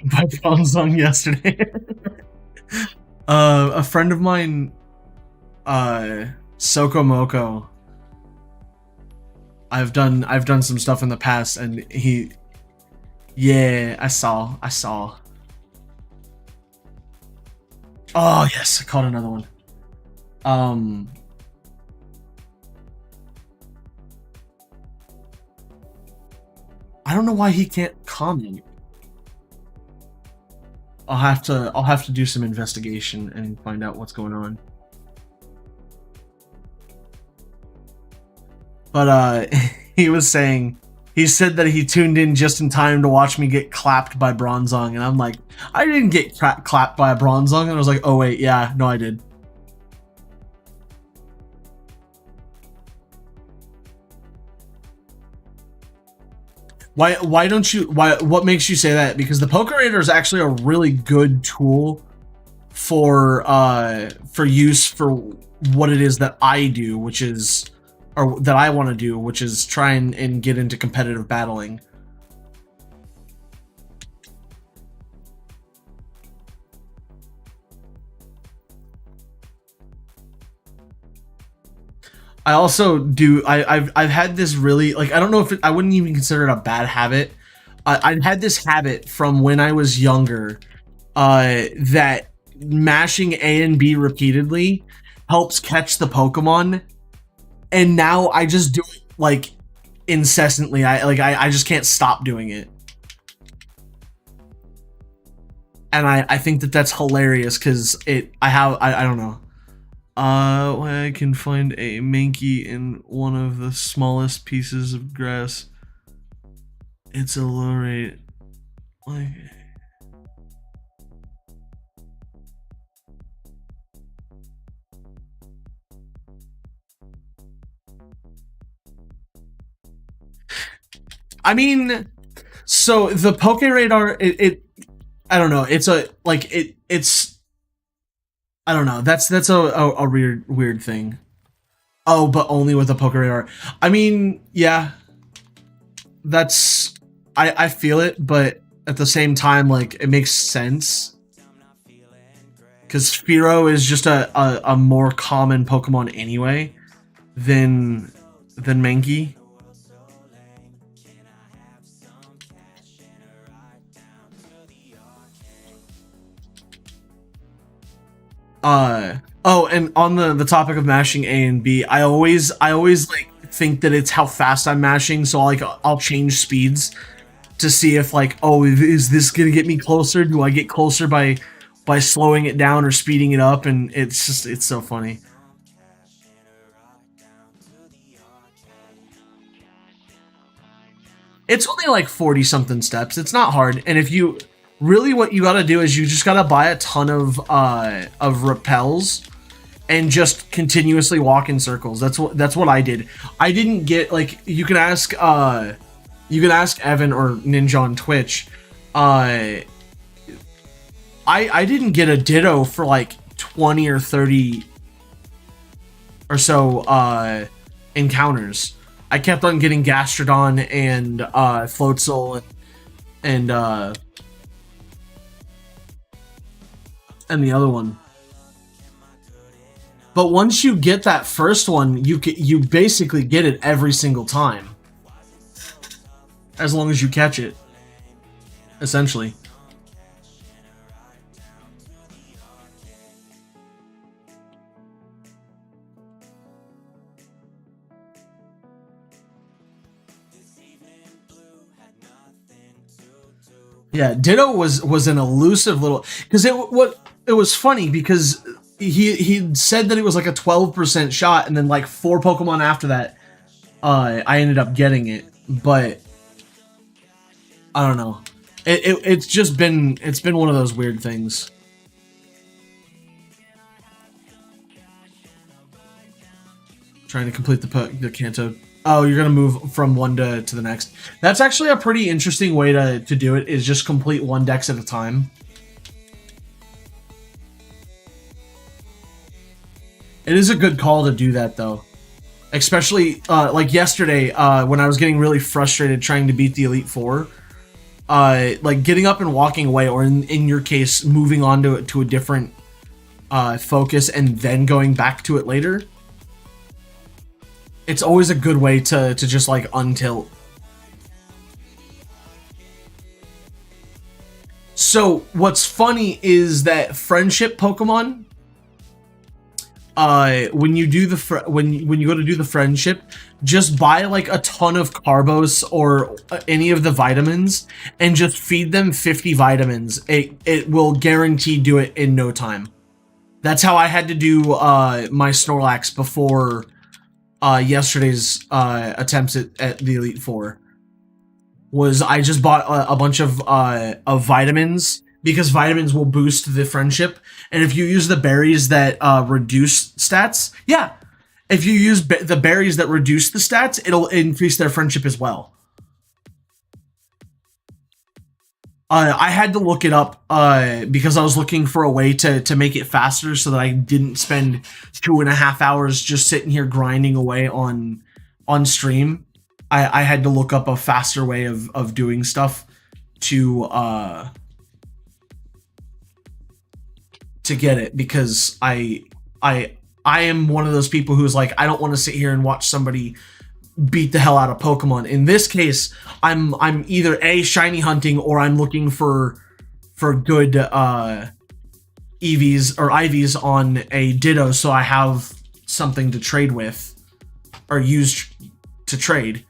By Song yesterday. A friend of mine, Sokomoko. I've done some stuff in the past, and yeah, I saw. Oh yes, I caught another one. Um, I don't know why he can't comment. I'll have to do some investigation and find out what's going on. But he was saying, he said that he tuned in just in time to watch me get clapped by Bronzong, and I'm like, I didn't get clapped by a Bronzong, and I was like, oh wait, yeah, no, I did. Why don't you what makes you say that? Because the Pokerator is actually a really good tool for use for what it is that I do, which is, or that I want to do, which is try and get into competitive battling. I also do. I've had this really, like, I don't know if I wouldn't even consider it a bad habit. I've had this habit from when I was younger, that mashing A and B repeatedly helps catch the Pokemon, and now I just do it like incessantly. I just can't stop doing it, and I think that that's hilarious because I don't know. I can find a Mankey in one of the smallest pieces of grass. It's a low rate. Like, I mean, so the Poke Radar, I don't know. It's a like it's I don't know. That's a weird thing. Oh, but only with a Poke Radar. I mean, yeah, that's I feel it, but at the same time, like, it makes sense because Spearow is just a more common Pokemon anyway than Mankey. Oh, and on the topic of mashing A and B, I always like think that it's how fast I'm mashing, so I'll change speeds to see if, like, oh, is this gonna get me closer? Do I get closer by slowing it down or speeding it up? And it's so funny. It's only like 40 something steps. It's not hard, and if you really, what you gotta do is you just gotta buy a ton of repels, and just continuously walk in circles. That's what I did. I didn't get like you can ask Evan or Ninja on Twitch. I didn't get a Ditto for like 20 or 30 or so encounters. I kept on getting Gastrodon and Floatzel and the other one. But once you get that first one, you basically get it every single time, as long as you catch it, essentially. Yeah, Ditto was an elusive little, because it was funny because he said that it was like a 12% shot, and then like 4 Pokemon after that, I ended up getting it, but I don't know. It's just been one of those weird things. Trying to complete the Kanto. Oh, you're gonna move from one to the next. That's actually a pretty interesting way to do it, is just complete one dex at a time. It is a good call to do that, though. Especially, like yesterday, when I was getting really frustrated trying to beat the Elite Four. Like getting up and walking away, or in your case, moving on to a different focus and then going back to it later. It's always a good way to just like untilt. So what's funny is that friendship Pokemon, when you do when you go to do the friendship, just buy like a ton of Carbos or any of the vitamins and just feed them 50 vitamins. It will guarantee do it in no time. That's how I had to do my Snorlax before yesterday's attempts at the Elite Four. Was I just bought a bunch of vitamins, because vitamins will boost the friendship, and if you use the berries that reduce stats, yeah, if you use the berries that reduce the stats, it'll increase their friendship as well. I had to look it up because I was looking for a way to make it faster, so that I didn't spend 2.5 hours just sitting here grinding away on stream. I had to look up a faster way of doing stuff to get it, because I am one of those people who's like, I don't want to sit here and watch somebody beat the hell out of Pokemon. In this case, I'm either A, shiny hunting, or I'm looking for good EVs or IVs on a Ditto, so I have something to trade with, or use to trade.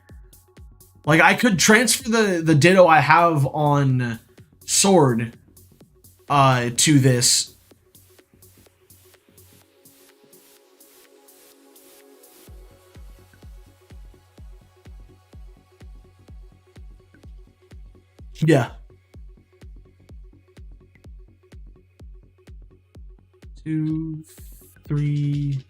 Like, I could transfer the Ditto I have on Sword to this. Yeah. 2, 3.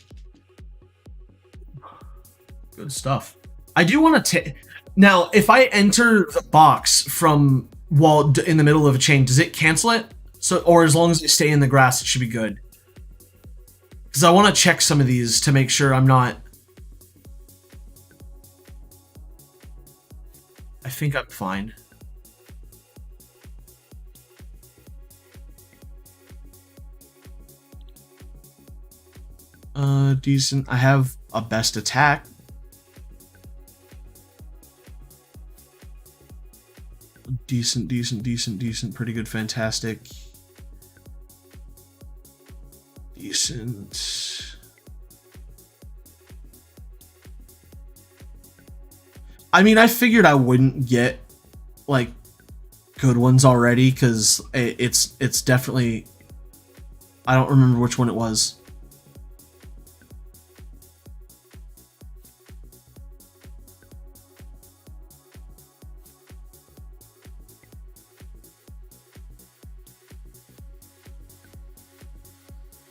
Good stuff. I do want to take... Now, if I enter the box from while in the middle of a chain, does it cancel it? So, or as long as I stay in the grass, it should be good. Because I want to check some of these to make sure I'm not... I think I'm fine. Decent. I have a best attack. Decent. Pretty good, fantastic. Decent. I mean, I figured I wouldn't get, like, good ones already, because it's definitely... I don't remember which one it was.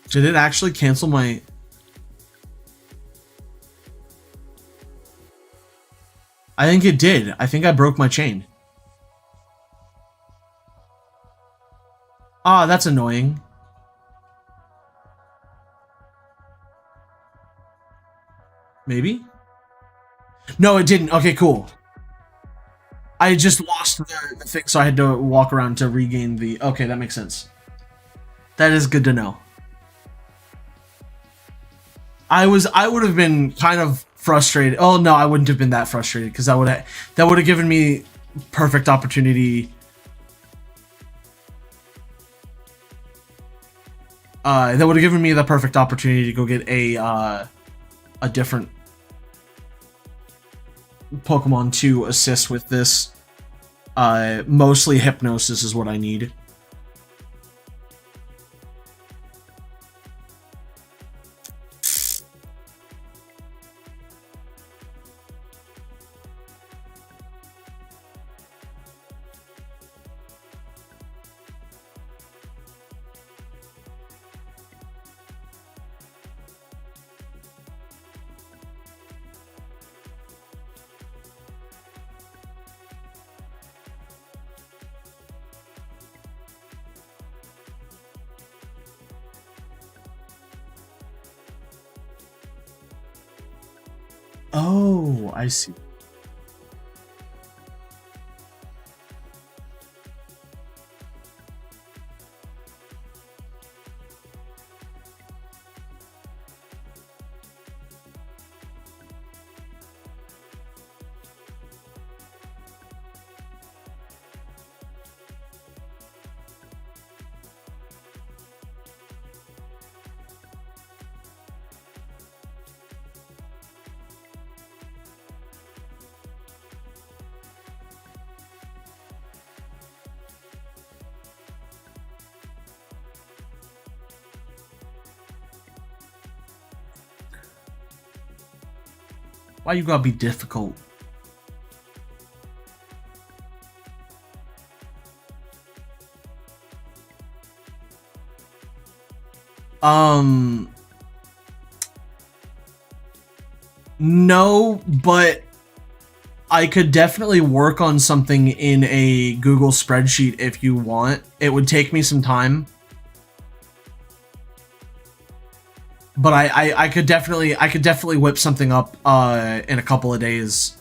Did it actually cancel my... I think it did. I think I broke my chain. Ah, that's annoying. Maybe? No, it didn't. Okay, cool. I just lost the thing, so I had to walk around to regain the... Okay, that makes sense. That is good to know. I would have been kind of frustrated. Oh no, I wouldn't have been that frustrated because that would have given me perfect opportunity. That would have given me the perfect opportunity to go get a different Pokemon to assist with this. Mostly Hypnosis is what I need. Oh, I see. Why you gotta be difficult? No, but I could definitely work on something in a Google spreadsheet if you want. It would take me some time. But I could definitely whip something up in a couple of days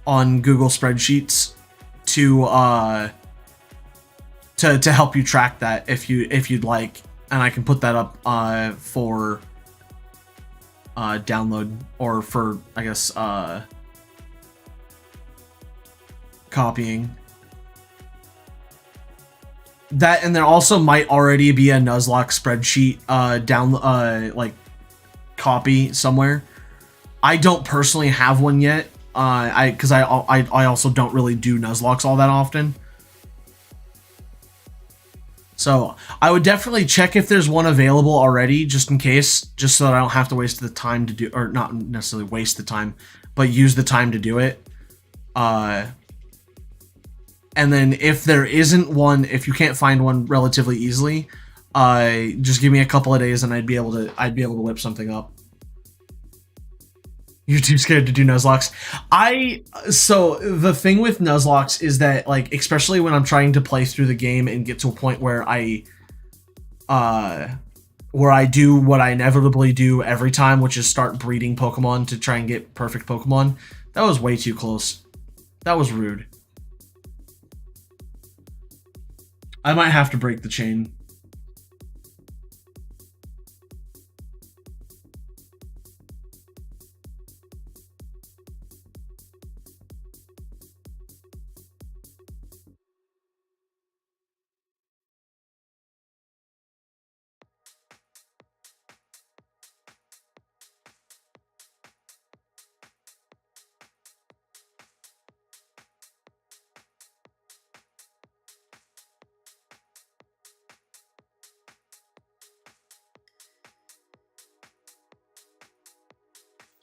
on Google spreadsheets to help you track that if you'd like, and I can put that up for download, or for, I guess, copying. That, and there also might already be a Nuzlocke spreadsheet like copy somewhere. I don't personally have one yet, because I also don't really do Nuzlocks all that often. So I would definitely check if there's one available already, just in case, just so that I don't have to waste the time to do, or not necessarily waste the time, but use the time to do it. And then if there isn't one, if you can't find one relatively easily, just give me a couple of days and I'd be able to whip something up. You're too scared to do Nuzlocks. So the thing with Nuzlocke is that, like, especially when I'm trying to play through the game and get to a point where I do what I inevitably do every time, which is start breeding Pokemon to try and get perfect Pokemon. That was way too close. That was rude. I might have to break the chain.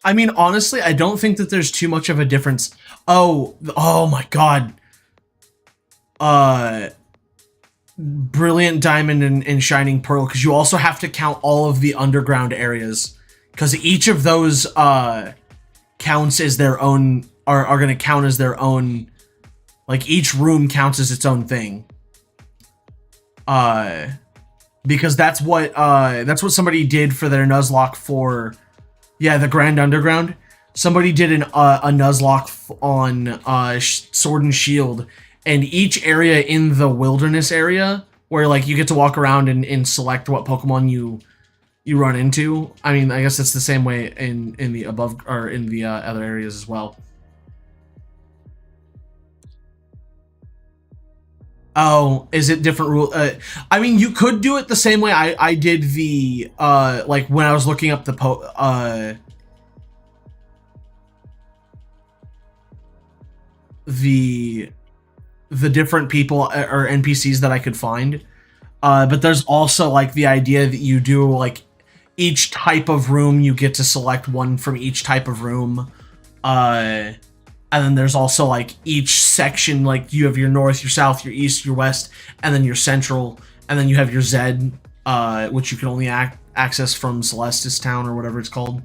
I mean, honestly, I don't think that there's too much of a difference. Oh my god. Brilliant Diamond and Shining Pearl, because you also have to count all of the underground areas, because each of those counts as their own are going to count as their own. Like each room counts as its own thing. Because that's what somebody did for their Nuzlocke for, yeah, the Grand Underground. Somebody did a Nuzlocke on Sword and Shield, and each area in the wilderness area where like you get to walk around and select what Pokemon you run into. I mean, I guess it's the same way in the above or in the other areas as well. Oh, is it different rule? I mean, you could do it the same way I did the like when I was looking up the the different people or NPCs that I could find. But there's also like the idea that you do like each type of room you get to select one from each type of room. And then there's also like each section, like you have your north, your south, your east, your west, and then your central, and then you have your Z, which you can only access from Celestis Town or whatever it's called.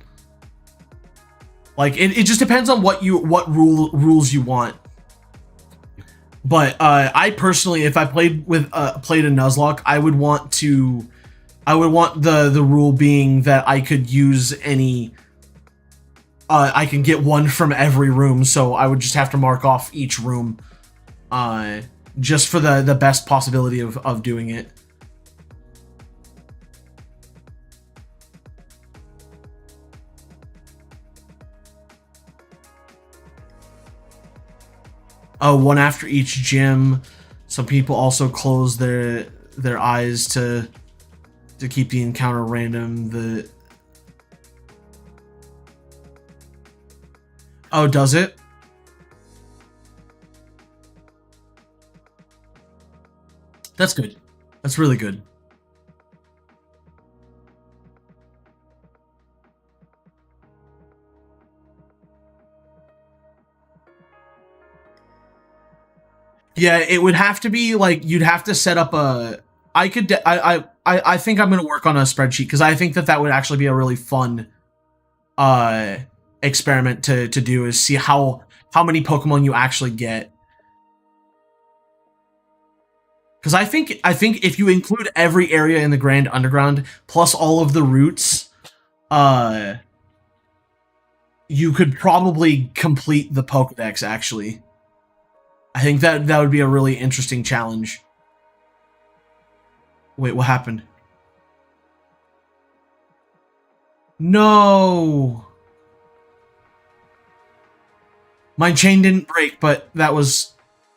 Like it just depends on what rules you want. But I personally, if I played a Nuzlocke, I would want the rule being that I could use any. I can get one from every room, so I would just have to mark off each room, just for the best possibility of doing it. One after each gym. Some people also close their eyes to keep the encounter random. Oh, does it? That's good. That's really good. Yeah, it would have to be like you'd have to set up a. I think I'm gonna work on a spreadsheet because I think that would actually be a really fun experiment to do, is see how many Pokemon you actually get. Because I think if you include every area in the Grand Underground plus all of the routes, you could probably complete the Pokedex. Actually, I think that would be a really interesting challenge. Wait, what happened? No! My chain didn't break, but that was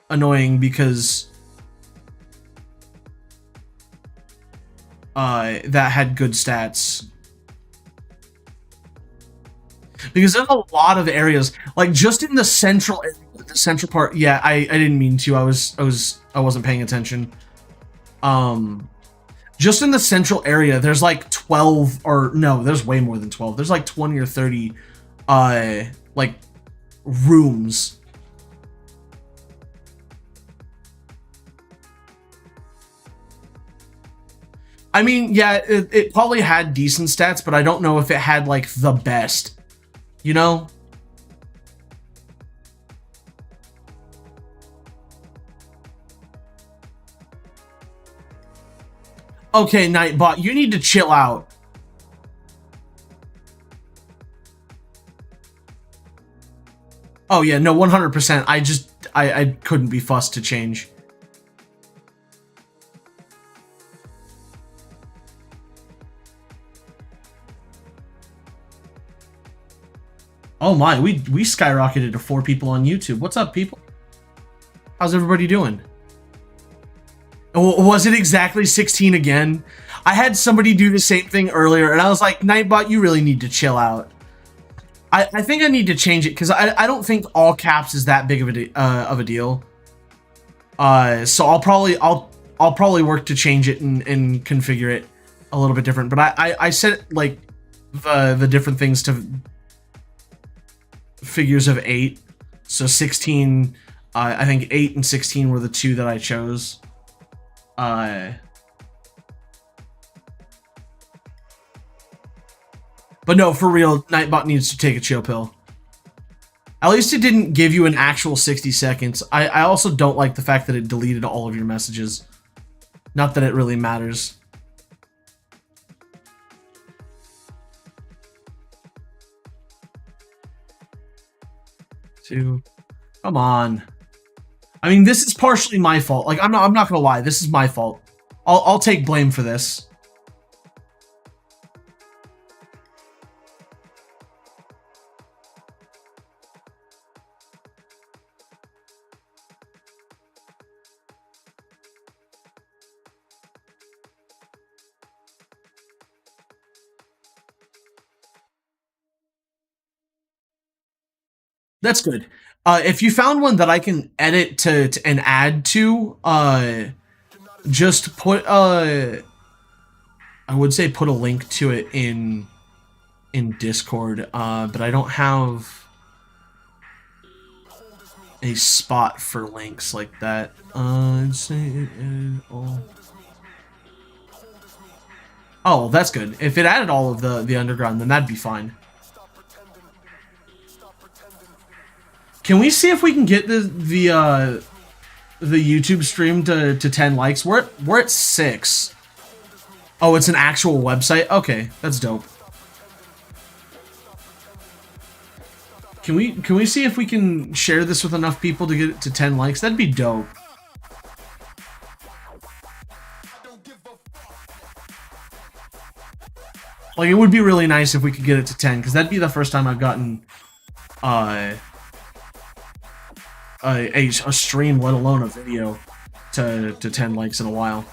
annoying because that had good stats. Because there's a lot of areas, like just in the central part. Yeah, I didn't mean to. I wasn't paying attention. Just in the central area, there's like 12, or no, there's way more than 12. There's like 20 or 30, like rooms. I mean, yeah, it probably had decent stats, but I don't know if it had like the best, you know? Okay, Nightbot, you need to chill out. Oh yeah, no, 100%. I couldn't be fussed to change. Oh my, we skyrocketed to 4 people on YouTube. What's up, people? How's everybody doing? Was it exactly 16 again? I had somebody do the same thing earlier, and I was like, Nightbot, you really need to chill out. I think I need to change it, because I don't think all caps is that big of a deal. So I'll probably work to change it and configure it a little bit different. But I set like the different things to figures of 8. So 16, I think 8 and 16 were the two that I chose. But no, for real, Nightbot needs to take a chill pill. At least it didn't give you an actual 60 seconds. I also don't like the fact that it deleted all of your messages. Not that it really matters. Two. Come on. I mean, this is partially my fault. Like, I'm not gonna lie. This is my fault. I'll take blame for this. That's good. If you found one that I can edit to and add to, just put I would say put a link to it in Discord. But I don't have a spot for links like that. Oh, that's good. If it added all of the underground, then that'd be fine. Can we see if we can get the YouTube stream to 10 likes? We're at 6. Oh, it's an actual website? Okay, that's dope. Can we see if we can share this with enough people to get it to 10 likes? That'd be dope. Like, it would be really nice if we could get it to 10, because that'd be the first time I've gotten a stream, let alone a video, to 10 likes in a while.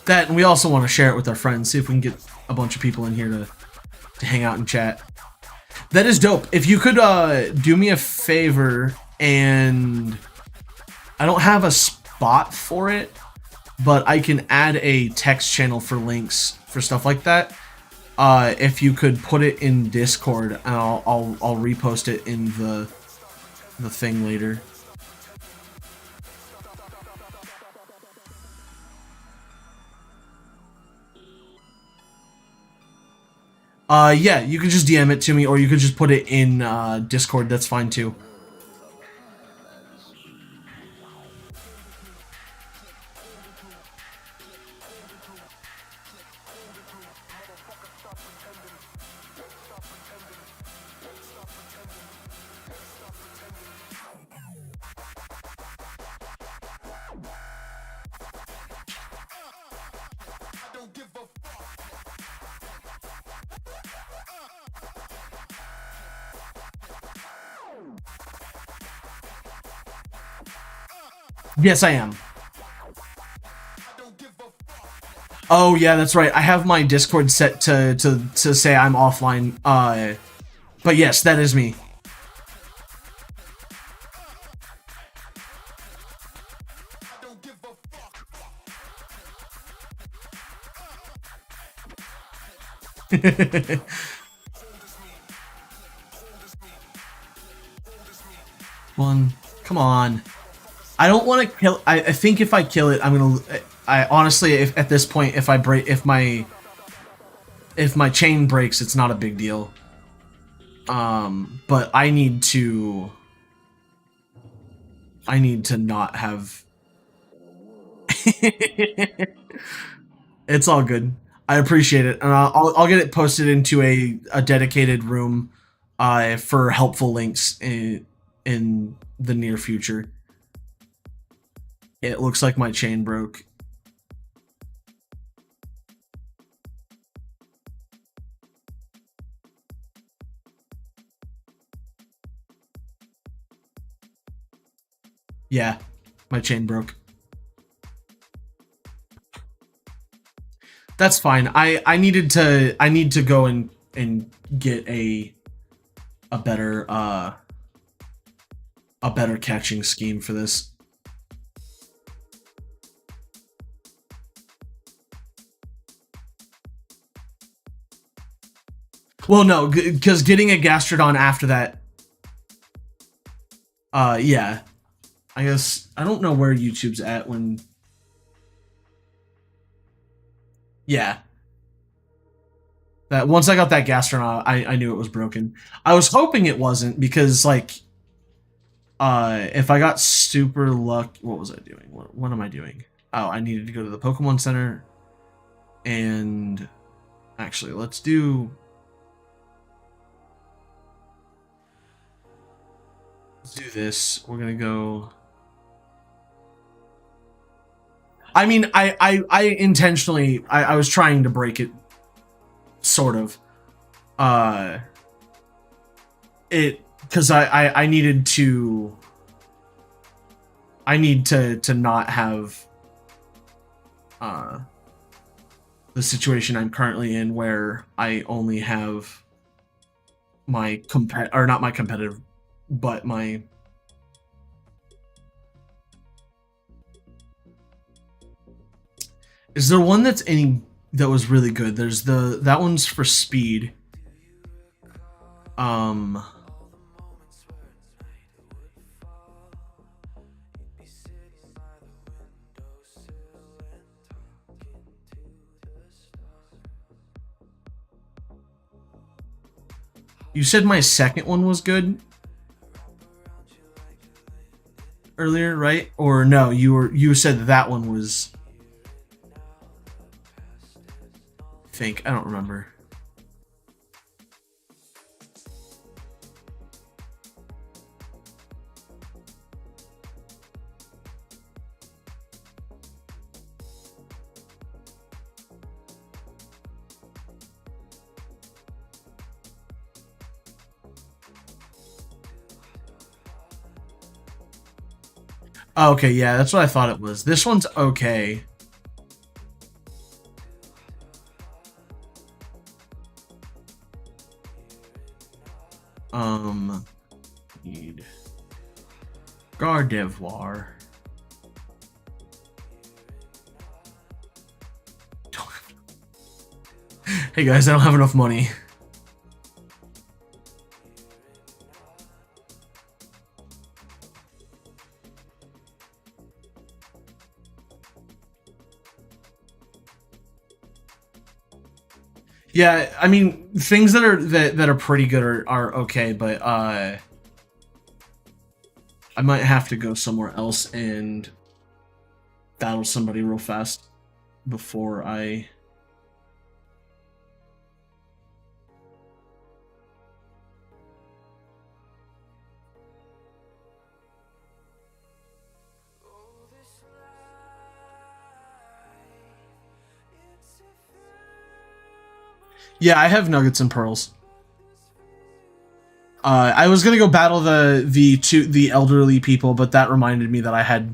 That, and we also want to share it with our friends, see if we can get a bunch of people in here to hang out and chat. That is dope. If you could do me a favor, and I don't have a spot for it, but I can add a text channel for links for stuff like that. If you could put it in Discord, and I'll repost it in the thing later. Yeah, you could just DM it to me, or you could just put it in Discord. That's fine too. Yes, I am. Oh yeah, that's right. I have my Discord set to say I'm offline. But yes, that is me. One, come on. I don't want to kill. I think if I kill it, I'm gonna. I honestly, if at this point, if I break, if my chain breaks, it's not a big deal. But I need to. I need to not have. It's all good. I appreciate it, and I'll get it posted into a dedicated room, for helpful links in the near future. It looks like my chain broke. Yeah, my chain broke. That's fine. I need to go and get a better catching scheme for this. Well, no, because getting a Gastrodon after that. Yeah. I guess I don't know where YouTube's at when. Yeah. That once I got that gastronaut, I knew it was broken. I was hoping it wasn't because like if I got super luck, what was I doing? What am I doing? Oh, I needed to go to the Pokemon Center, and actually, let's do this. We're gonna go. I mean, I intentionally, I was trying to break it, sort of. Uh, it because I needed to. I need to not have the situation I'm currently in where I only have my or not my competitive, but my is there one that's any that was really good? There's that one's for speed. Um You said my second one was good earlier, right? Or no, you said that one was I don't remember. Oh, okay, yeah, that's what I thought it was. This one's okay. Need Gardevoir. Hey guys, I don't have enough money. Yeah, I mean things that are pretty good are okay, but I might have to go somewhere else and battle somebody real fast before I. Yeah, I have nuggets and pearls. I was gonna go battle the elderly people, but that reminded me that I had.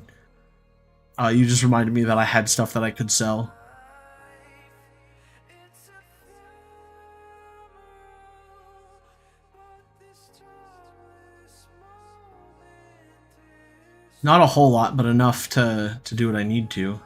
You just reminded me that I had stuff that I could sell. Not a whole lot, but enough to do what I need to.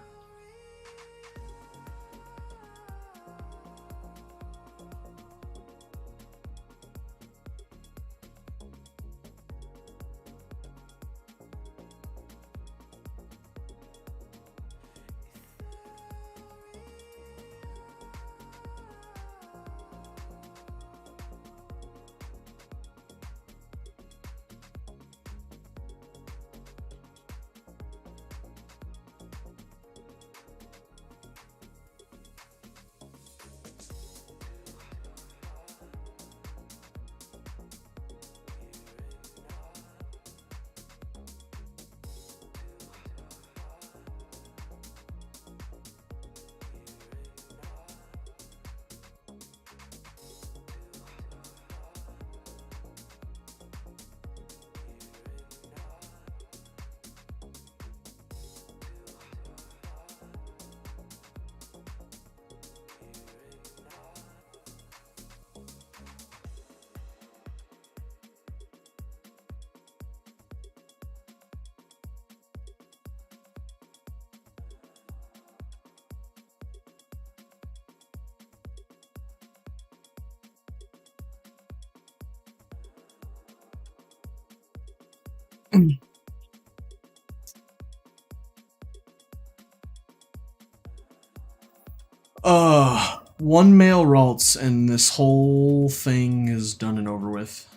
One male Ralts, and this whole thing is done and over with.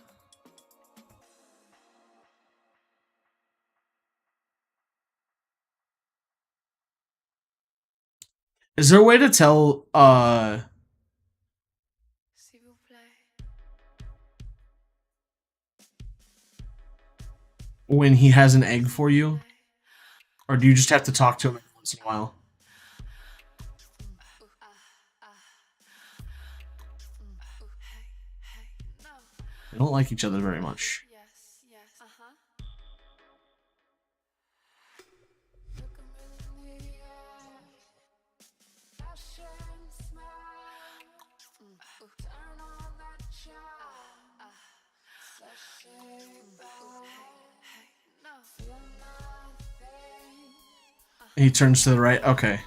Is there a way to tell, when he has an egg for you? Or do you just have to talk to him every once in a while? They don't like each other very much. He turns to the right. Okay.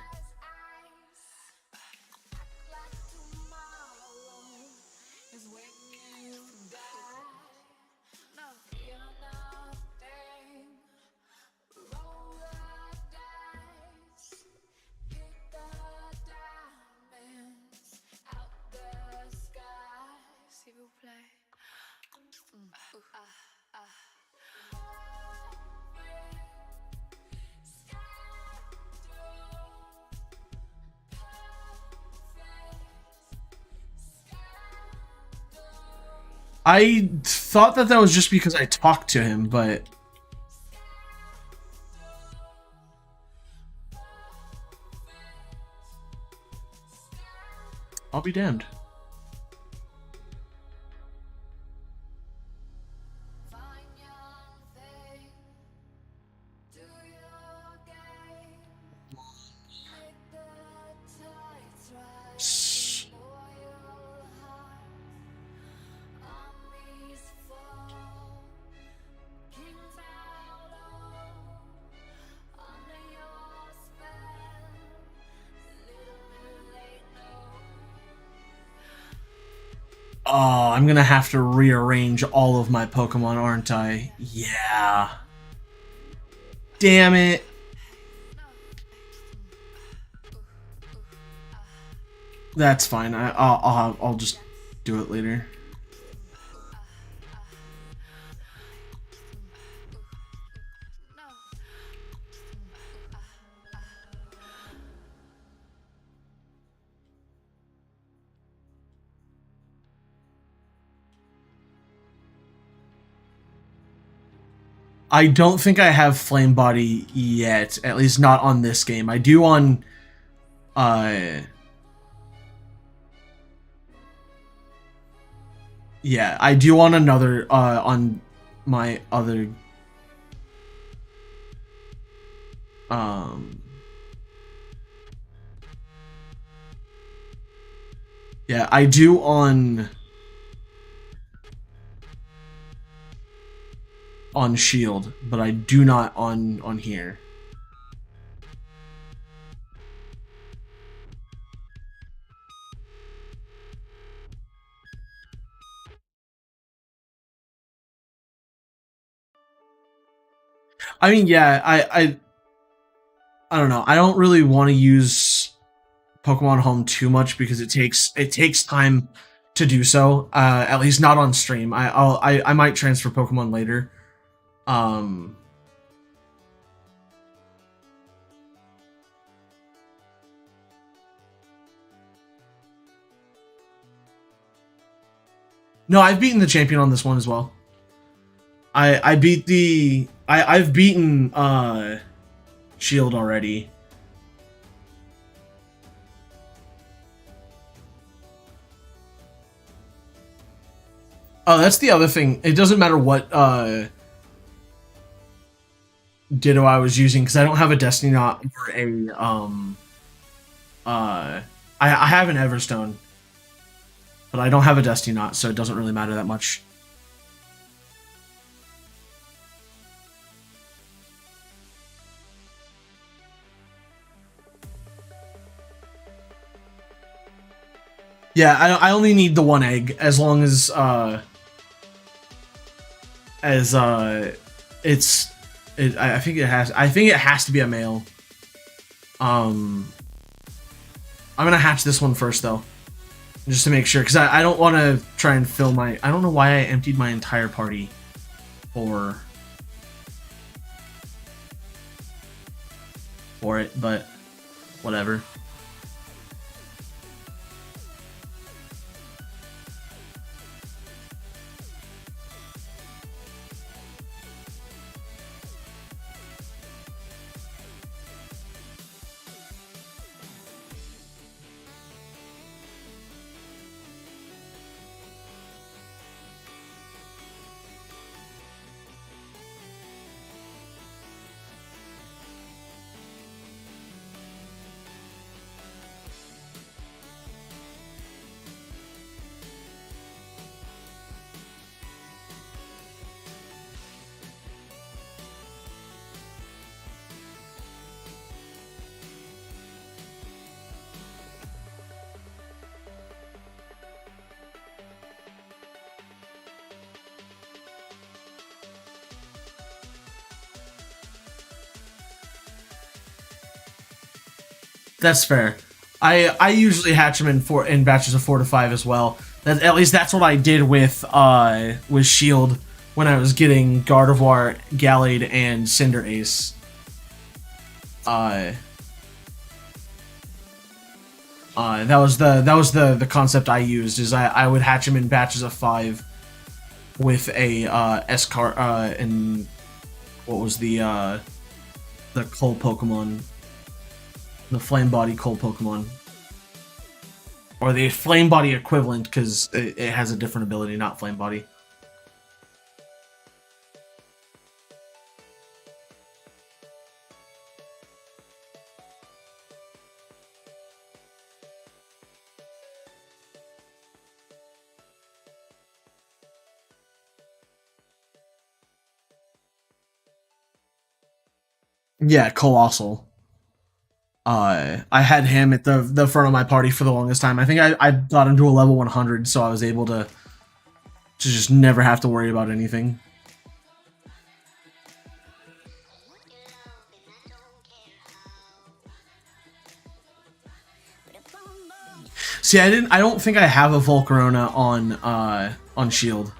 I thought that was just because I talked to him, but I'll be damned. Oh, I'm gonna have to rearrange all of my Pokemon, aren't I? Yeah. Damn it. That's fine. I'll just do it later. I don't think I have Flame Body yet, at least not on this game. I do on yeah, I do on another on my other yeah, I do on Shield, but I do not on here. I mean, yeah, I don't know. I don't really want to use Pokemon Home too much because it takes time to do so. At least not on stream. I might transfer Pokemon later. No, I've beaten the champion on this one as well. I beat the I've beaten Shield already. Oh, that's the other thing. It doesn't matter what Ditto I was using because I don't have a Destiny Knot or a I have an Everstone, but I don't have a Destiny Knot, so it doesn't really matter that much. Yeah, I only need the one egg as long as I think it has to be a male. I'm gonna hatch this one first though. just to make sure, because I don't want to try and fill my. I don't know why I emptied my entire party for it, but whatever. That's fair. I usually hatch them in batches of 4 to 5 as well. At least that's what I did with Shield when I was getting Gardevoir, Gallade, and Cinderace. That was the concept I used. Is I would hatch them in batches of 5 with a Escar and what was the coal Pokemon. The Flame Body Cold Pokemon. Or the Flame Body equivalent, because it has a different ability, not Flame Body. Yeah, Colossal. I had him at the front of my party for the longest time. I think I got him to a level 100, so I was able to just never have to worry about anything. See, I don't think I have a Volcarona on Shield.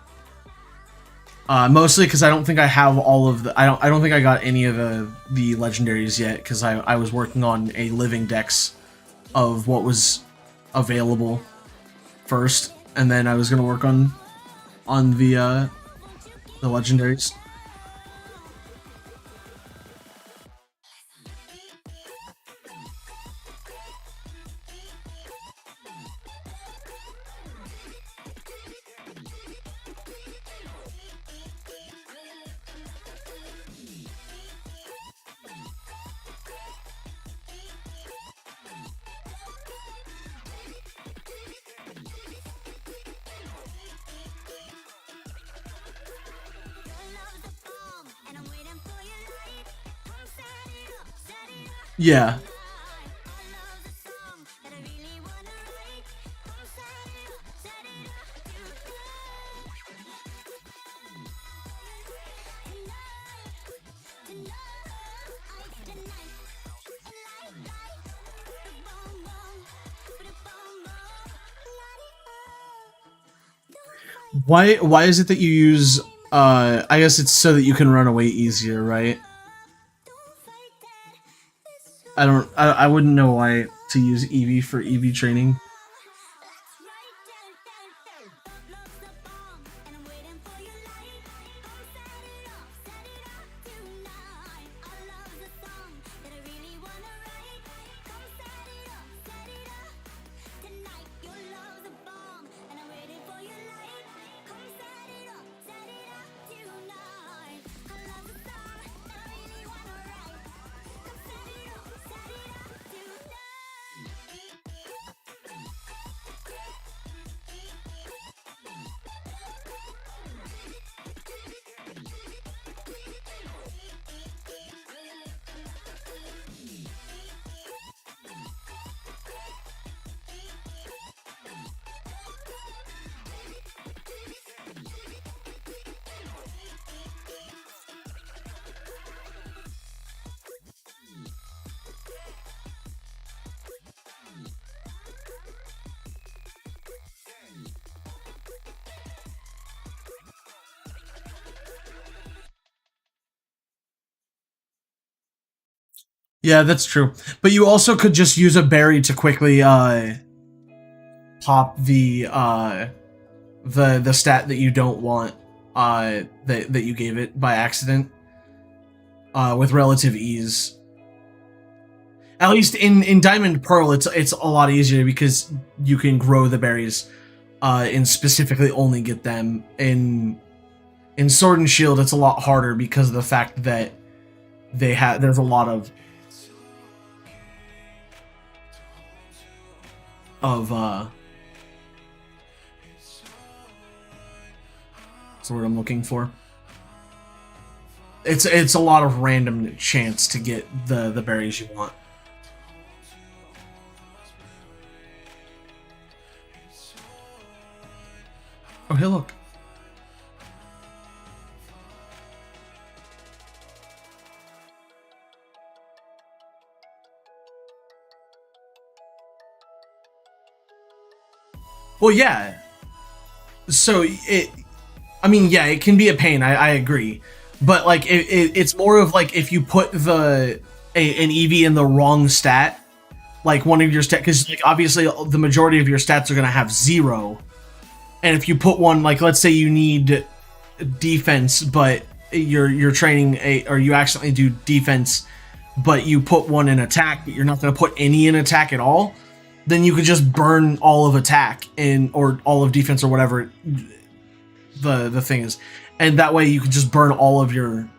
Mostly because I don't think I have all of the. I don't think I got any of the legendaries yet because I was working on a living dex of what was available first, and then I was gonna work on the legendaries. Yeah. Why is it that you use I guess it's so that you can run away easier, right? I wouldn't know why to use Eevee for Eevee training. Yeah, that's true. But you also could just use a berry to quickly pop the stat that you don't want that you gave it by accident with relative ease. At least in Diamond Pearl, it's a lot easier because you can grow the berries and specifically only get them. In Sword and Shield, it's a lot harder because of the fact that there's a lot of that's what I'm looking for. It's a lot of random chance to get the berries you want. Oh, hey, look. Well, yeah. So I mean, yeah, it can be a pain. I agree, but like it's more of like if you put an EV in the wrong stat, like one of your stats, because like obviously the majority of your stats are gonna have 0, and if you put one, like let's say you need defense, but you're training or you accidentally do defense, but you put one in attack, but you're not gonna put any in attack at all, then you could just burn all of attack or all of defense or whatever the thing is, and that way you can just burn all of your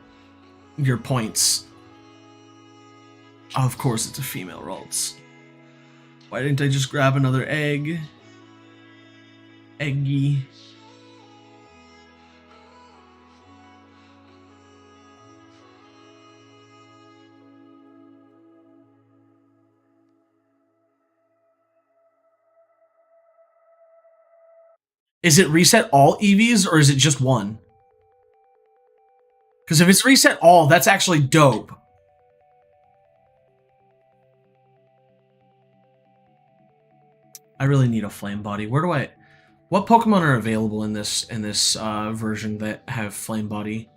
points. Of course, it's a female Ralts. Why didn't I just grab another egg? Eggy. Is it reset all EVs or is it just one? Because if it's reset all, that's actually dope. I really need a flame body. What Pokemon are available in this version that have flame body?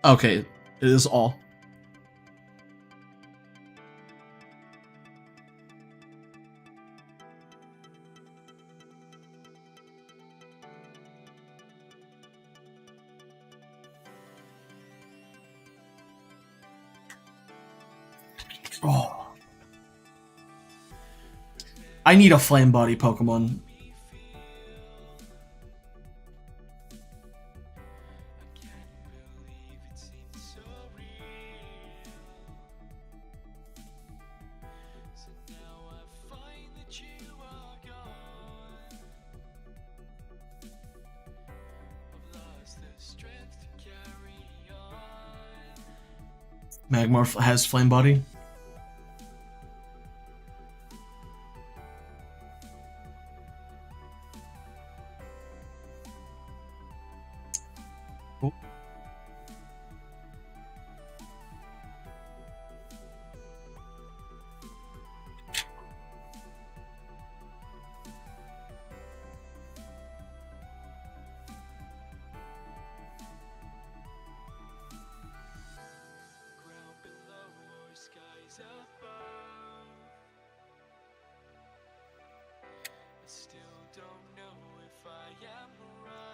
Okay, it is all. Oh. I need a flame body Pokemon. Magmar has flame body. Oh.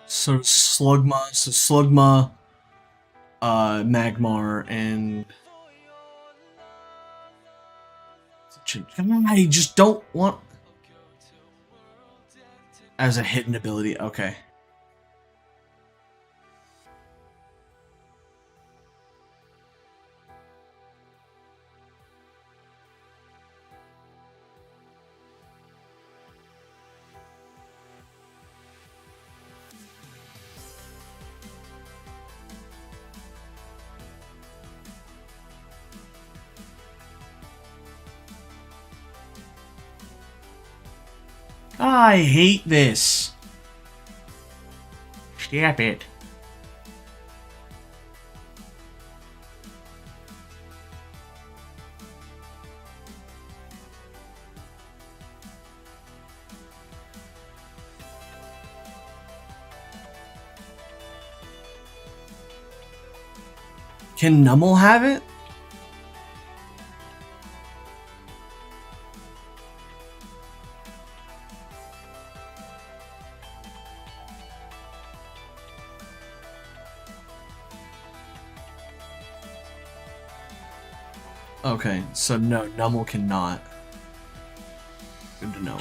So Slugma, Magmar, and I just don't want as a hidden ability. Okay. I hate this. Stop it. Can Nummel have it? Okay, so no, Nummel cannot. Good to know.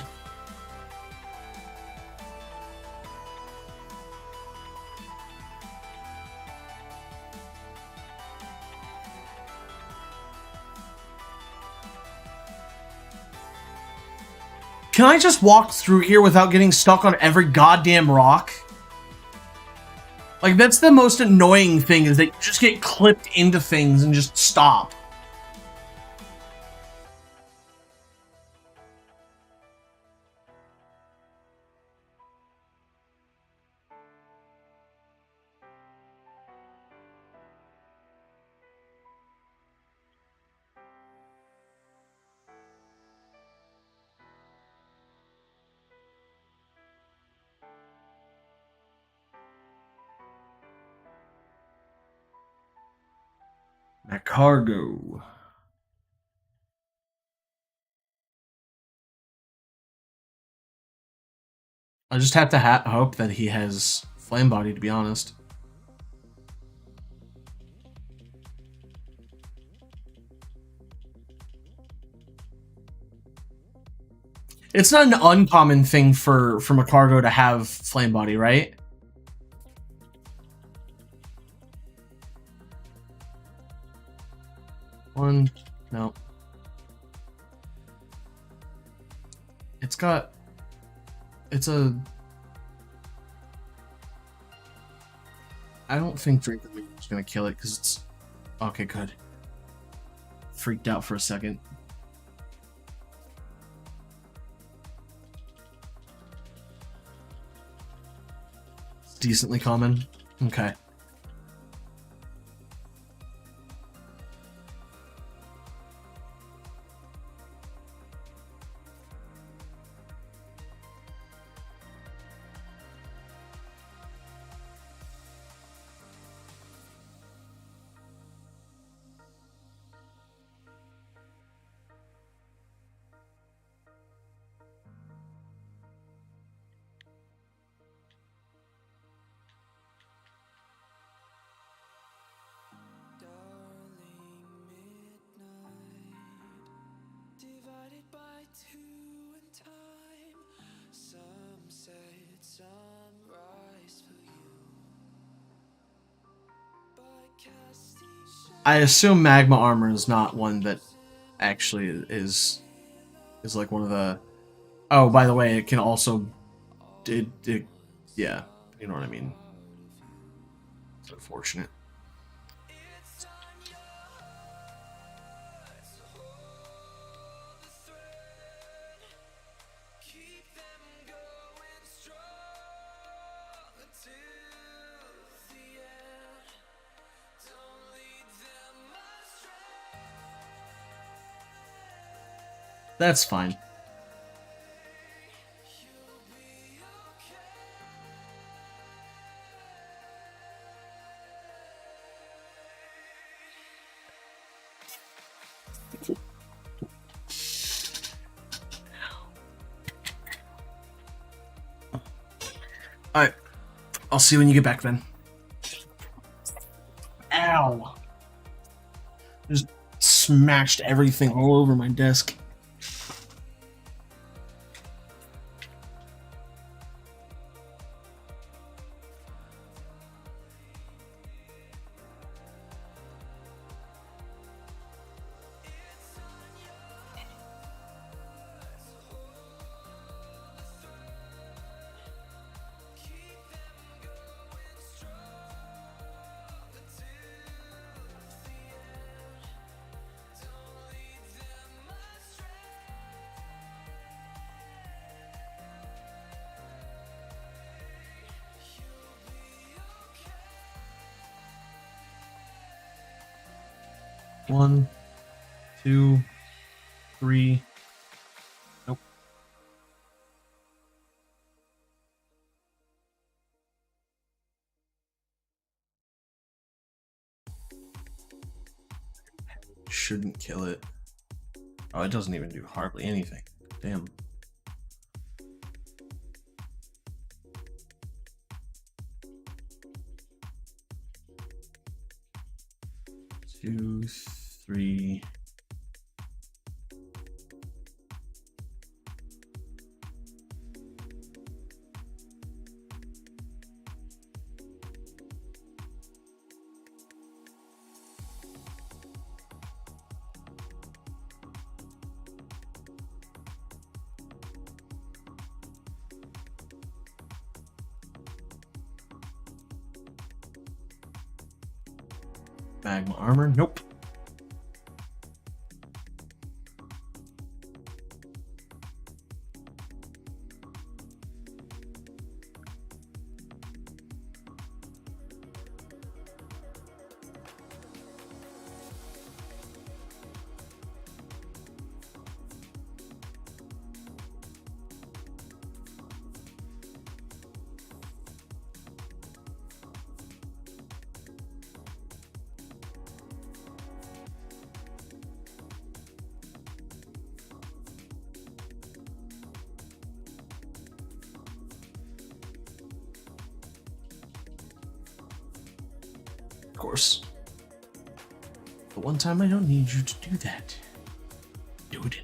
Can I just walk through here without getting stuck on every goddamn rock? Like, that's the most annoying thing, is that you just get clipped into things and just stop. My cargo. I just have to hope that he has Flame Body, to be honest. It's not an uncommon thing for a cargo to have Flame Body, right? One, no. It's got... It's a... I don't think Drink of Me is going to kill it, because it's... Okay, good. Freaked out for a second. It's decently common. Okay. I assume Magma Armor is not one that actually is like one of the... Oh, by the way, it can also... yeah, you know what I mean. It's unfortunate. That's fine. Alright. I'll see you when you get back then. Ow. Just smashed everything all over my desk. One, two, three. Nope. shouldn't kill it. Oh, it doesn't even do hardly anything. Damn. Two, three. Magma armor? Nope. Of course. The one time I don't need you to do that. Do it.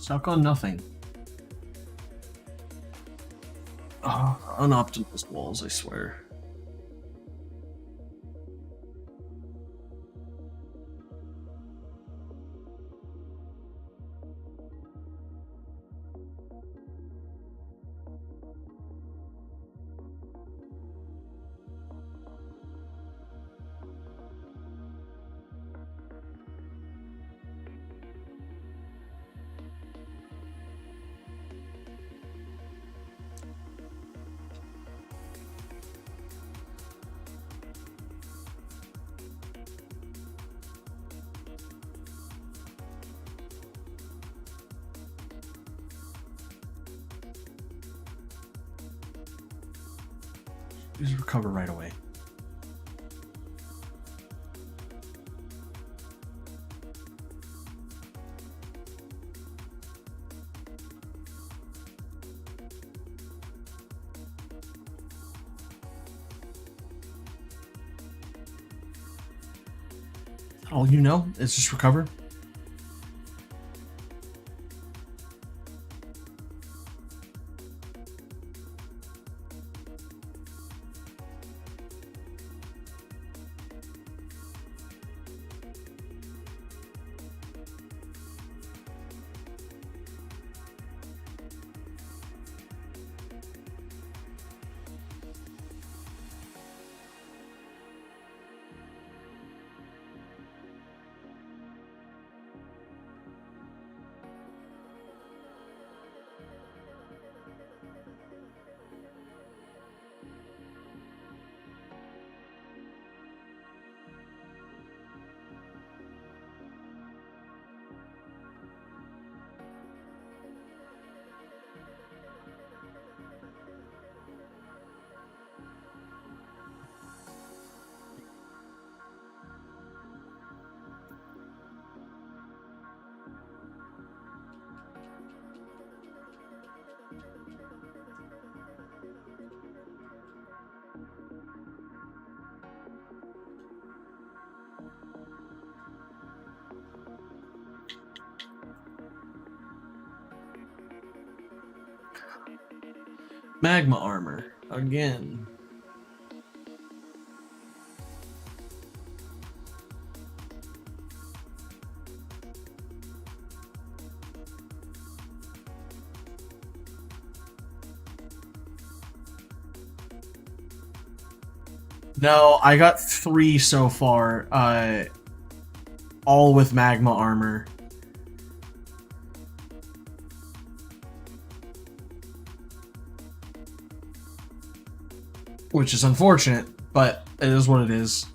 Stuck on nothing. Unoptimized walls, I swear. Just recover right away. All you know is just recover. Magma armor again. No, I got 3 so far, all with magma armor. Which is unfortunate, but it is what it is.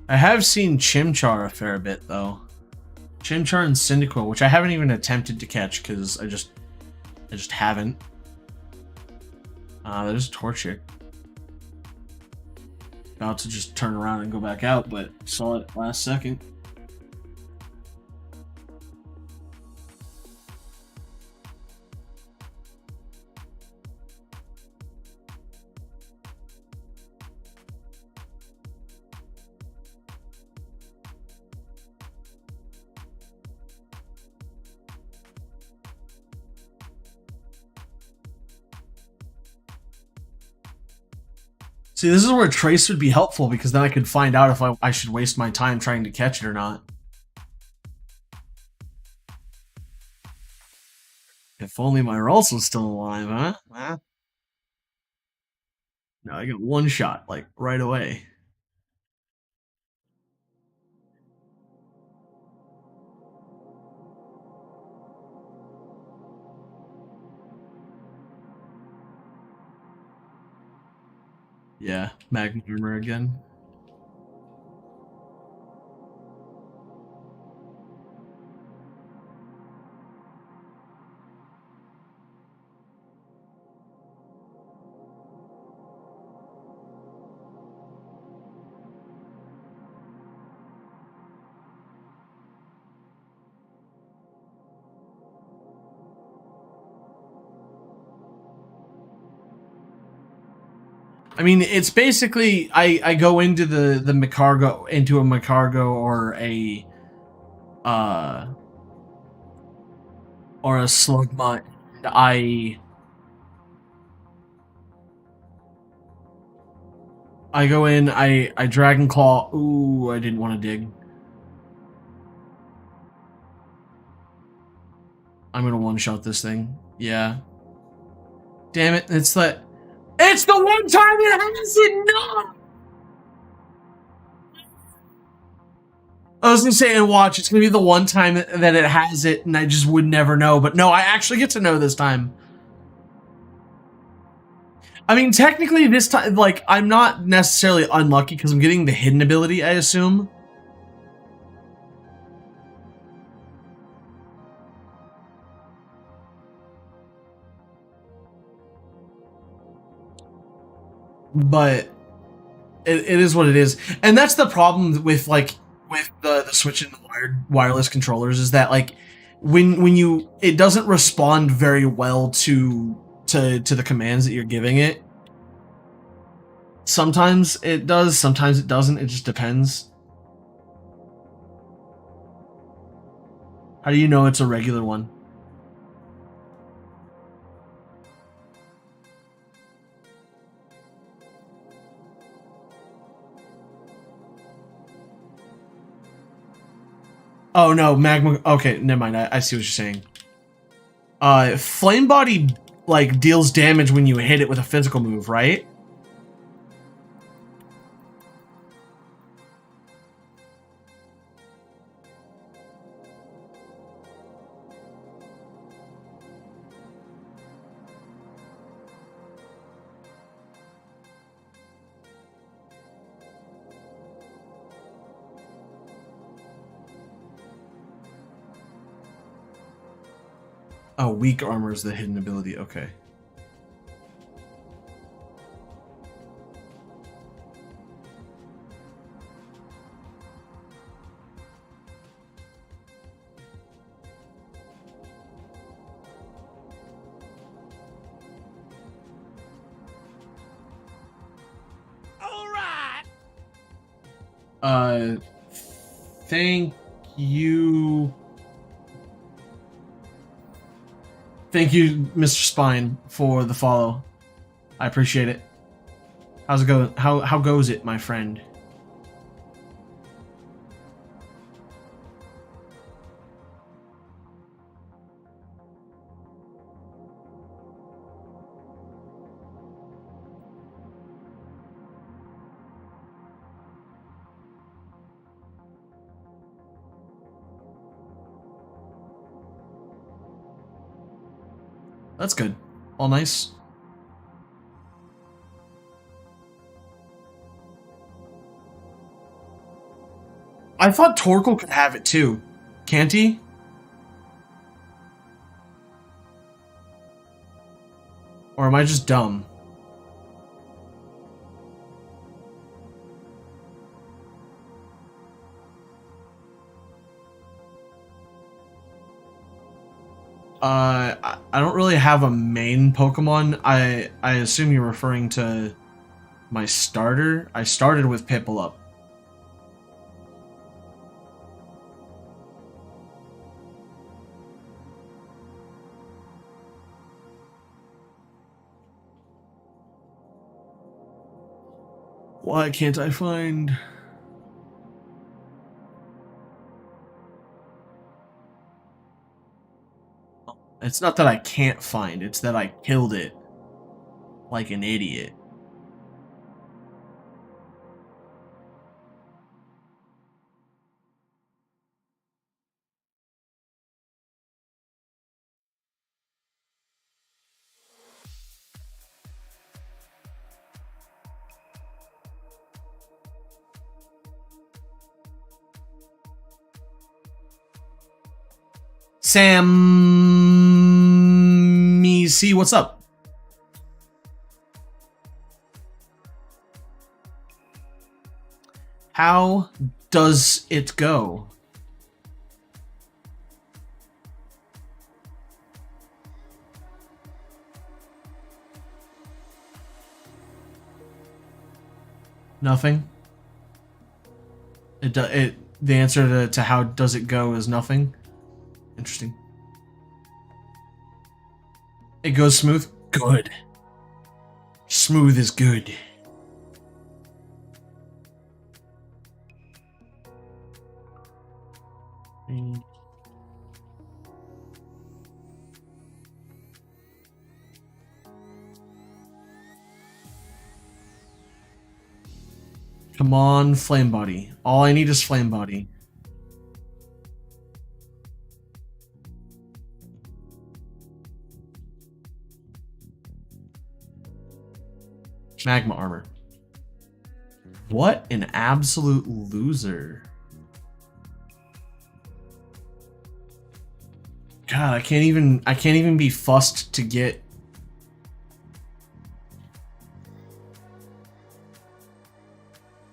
I have seen Chimchar a fair bit though. Chimchar and Cyndaquil, which I haven't even attempted to catch because I just haven't. There's a Torchic. About to just turn around and go back out, but saw it last second. See, this is where Trace would be helpful because then I could find out if I should waste my time trying to catch it or not. If only my Ralts was still alive, huh? No, I get one shot, like, right away. Yeah, Magma Armor again. I mean, it's basically I go into the Macargo into a Macargo uh or a Slugma. I go in, I Dragon Claw. Ooh, I didn't want to dig. I'm gonna one shot this thing. Yeah. Damn it! It's the one time it has it. No. I was gonna say, and watch, it's gonna be the one time that it has it, and I just would never know. But no, I actually get to know this time. I mean, technically, this time, like, I'm not necessarily unlucky because I'm getting the hidden ability, I assume. But it is what it is, and that's the problem with the Switch and the wireless controllers is that like when you it doesn't respond very well to the commands that you're giving it. Sometimes it does, sometimes it doesn't. It just depends. How do you know it's a regular one? Oh no, magma. Okay, never mind. I see what you're saying. Flame body like deals damage when you hit it with a physical move, right? Oh, weak armor is the hidden ability. Okay. All right. Uh, thank you. Thank you, Mr. Spine, for the follow. I appreciate it. How's it going? How goes it, my friend? That's good. All nice. I thought Torkoal could have it too. Can't he? Or am I just dumb? I don't really have a main Pokemon. I assume you're referring to my starter. I started with Piplup. Why can't I find... It's not that I can't find, it's that I killed it. Like an idiot. Sammy C, what's up? How does it go? Nothing. The answer to how does it go is nothing. Interesting. It goes smooth. Good. Smooth is good. Come on, Flame Body. All I need is Flame Body. Magma Armor. What an absolute loser. God, I can't even be fussed to get...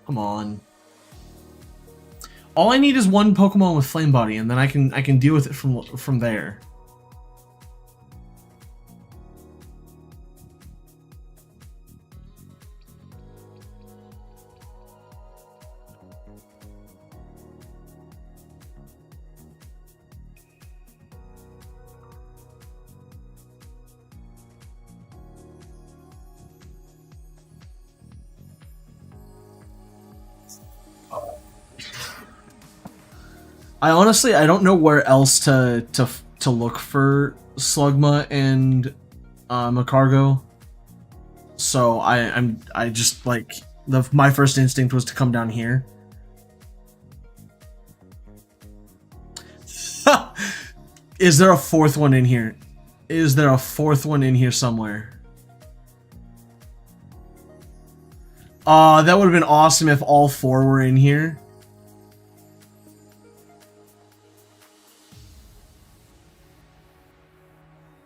Come on. All I need is one Pokemon with Flame Body, and then I can deal with it from there. I don't know where else to look for Slugma and Macargo. So I just like my first instinct was to come down here. Is there a fourth one in here? Is there a fourth one in here somewhere? That would have been awesome if all four were in here.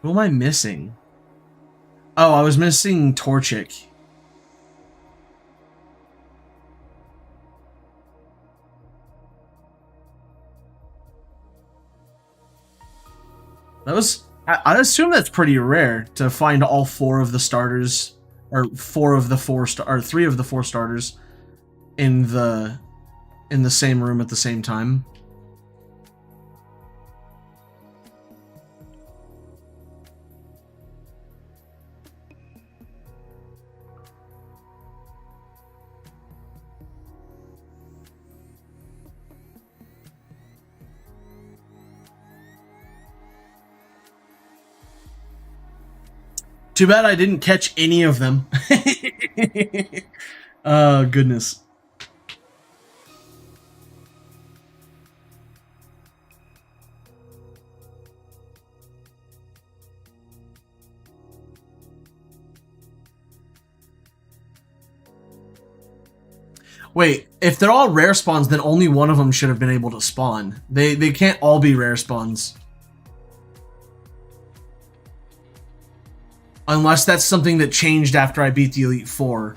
Who am I missing? Oh, I was missing Torchic. That was... I assume that's pretty rare to find all 4 of the starters, or 4 of the 4 or 3 of the 4 starters in the same room at the same time. Too bad I didn't catch any of them. Oh, goodness. Wait, if they're all rare spawns, then only one of them should have been able to spawn. They can't all be rare spawns. Unless that's something that changed after I beat the Elite Four.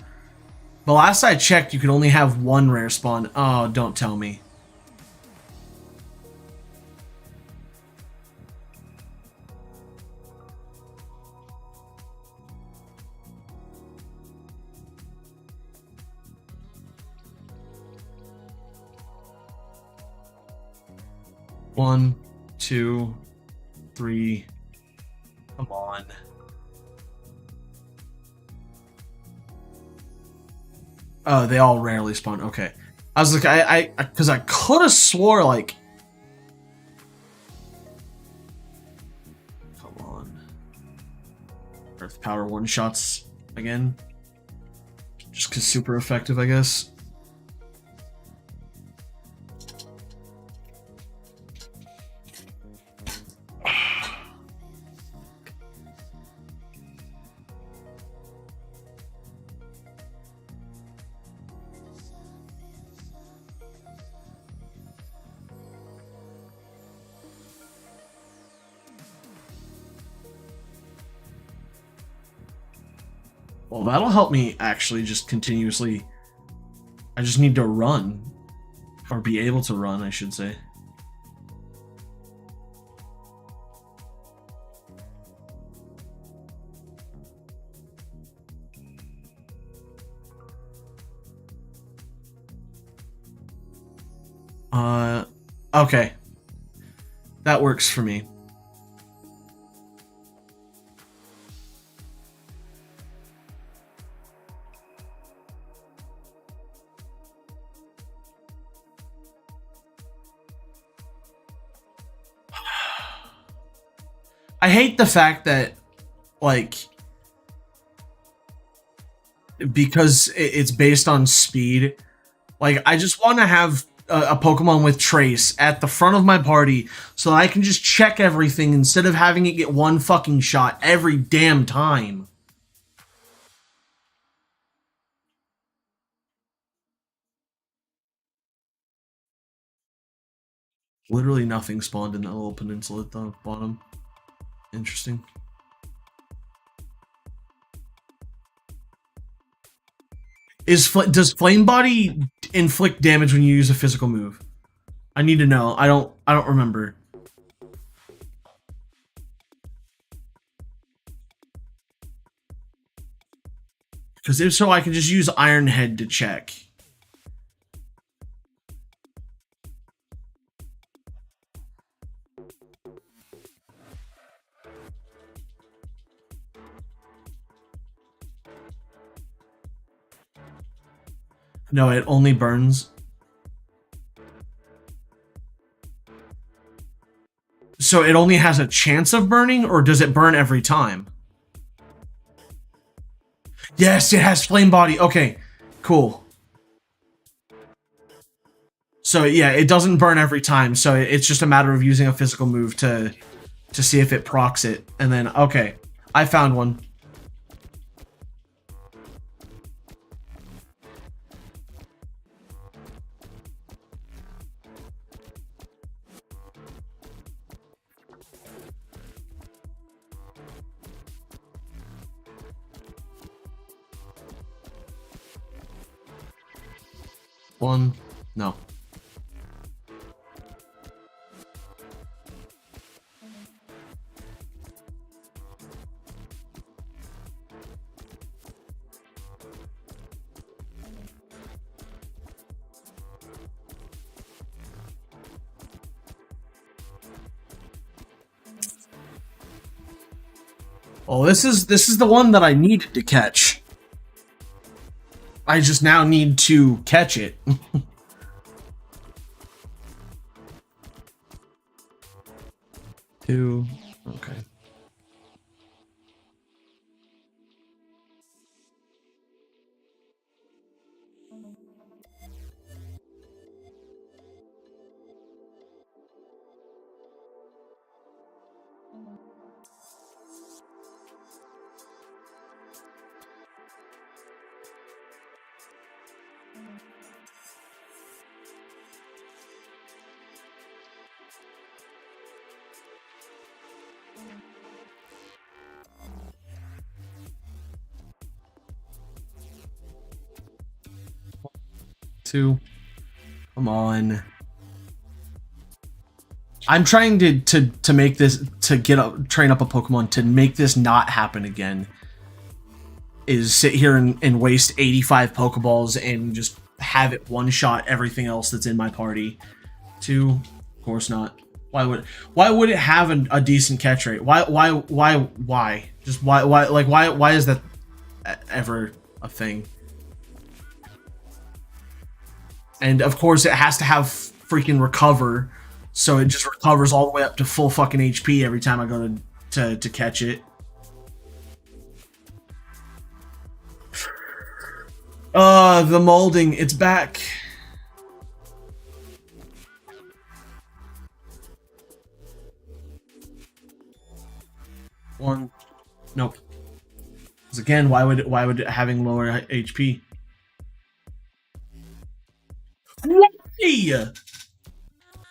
The last I checked, you could only have 1 rare spawn. Oh, don't tell me. One, 2, 3. Come on. Oh, they all rarely spawn. Okay. I was like, because I could have swore, like... Come on. Earth Power one-shots again. Just because super effective, I guess. Well, that'll help me actually just continuously... I just need to run. Or be able to run, I should say. Okay. That works for me. I hate the fact that, like, because it's based on speed, like, I just want to have a Pokemon with Trace at the front of my party so that I can just check everything instead of having it get 1 fucking shot every damn time. Literally nothing spawned in that little peninsula at the bottom. Interesting. Does Flame Body inflict damage when you use a physical move? I need to know. I don't remember. Because if so, I can just use Iron Head to check. No, it only burns. So it only has a chance of burning, or does it burn every time? Yes, it has Flame Body. Okay, cool. So yeah, it doesn't burn every time, so it's just a matter of using a physical move to see if it procs it. And then, okay, I found one. One. No. Oh, this is the one that I needed to catch. I just now need to catch it. Two. Okay. Two. Come on. I'm trying to make this train up a Pokemon to make this not happen again. Is sit here and waste 85 Pokeballs and just have it one shot everything else that's in my party. Two, of course not. Why would it have a decent catch rate? Why just why is that ever a thing? And of course it has to have freaking recover, so it just recovers all the way up to full fucking HP every time I go to catch it. The molding, it's back. One. Nope. Because again, why would having lower HP? Why?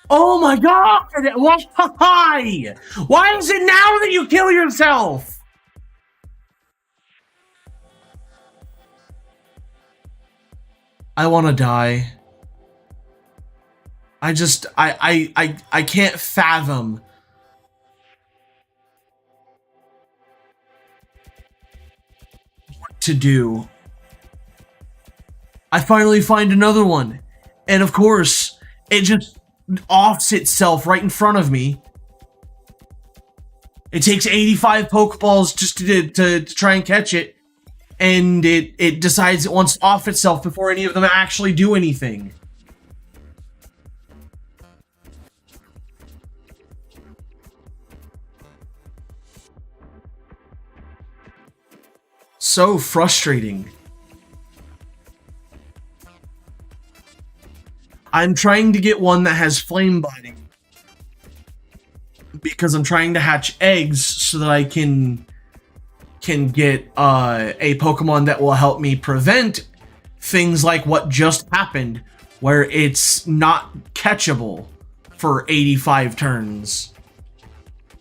Oh my god! Why? Why is it now that you kill yourself? I want to die. I can't fathom what to do. I finally find another one. And of course, it just offs itself right in front of me. It takes 85 Pokeballs just to try and catch it. And it decides it wants to off itself before any of them actually do anything. So frustrating. I'm trying to get one that has flame body, because I'm trying to hatch eggs so that I can get a Pokemon that will help me prevent things like what just happened, where it's not catchable for 85 turns.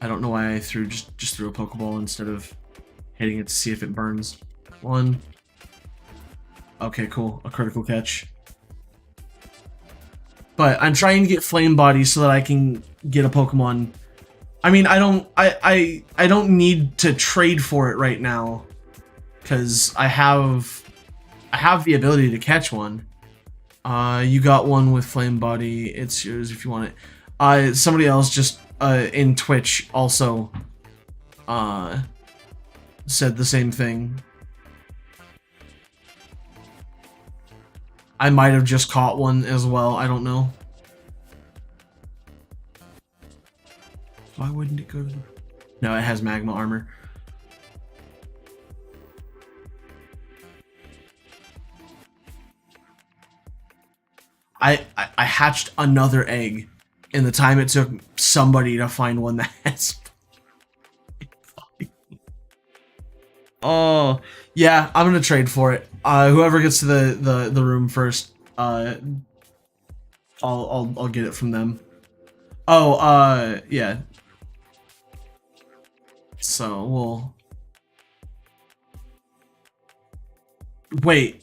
I don't know why I just threw a Pokeball instead of hitting it to see if it burns. One. Okay, cool. A critical catch. But I'm trying to get Flame Body so that I can get a Pokemon. I mean, I don't need to trade for it right now, because I have the ability to catch one. You got one with Flame Body. It's yours if you want it. Somebody else just in Twitch also said the same thing. I might have just caught one as well. I don't know. Why wouldn't it go to... No, it has magma armor. I hatched another egg in the time it took somebody to find one that has... Oh, yeah, I'm gonna trade for it. Whoever gets to the room first, I'll get it from them. Oh, yeah. So we'll wait.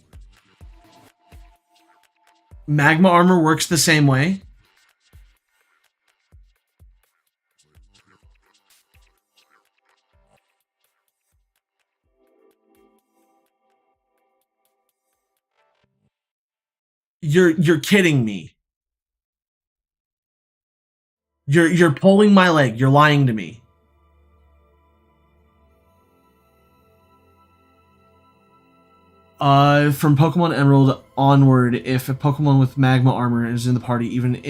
Magma armor works the same way. You're kidding me. You're pulling my leg. You're lying to me. From Pokemon Emerald onward, if a Pokemon with Magma armor is in the party, even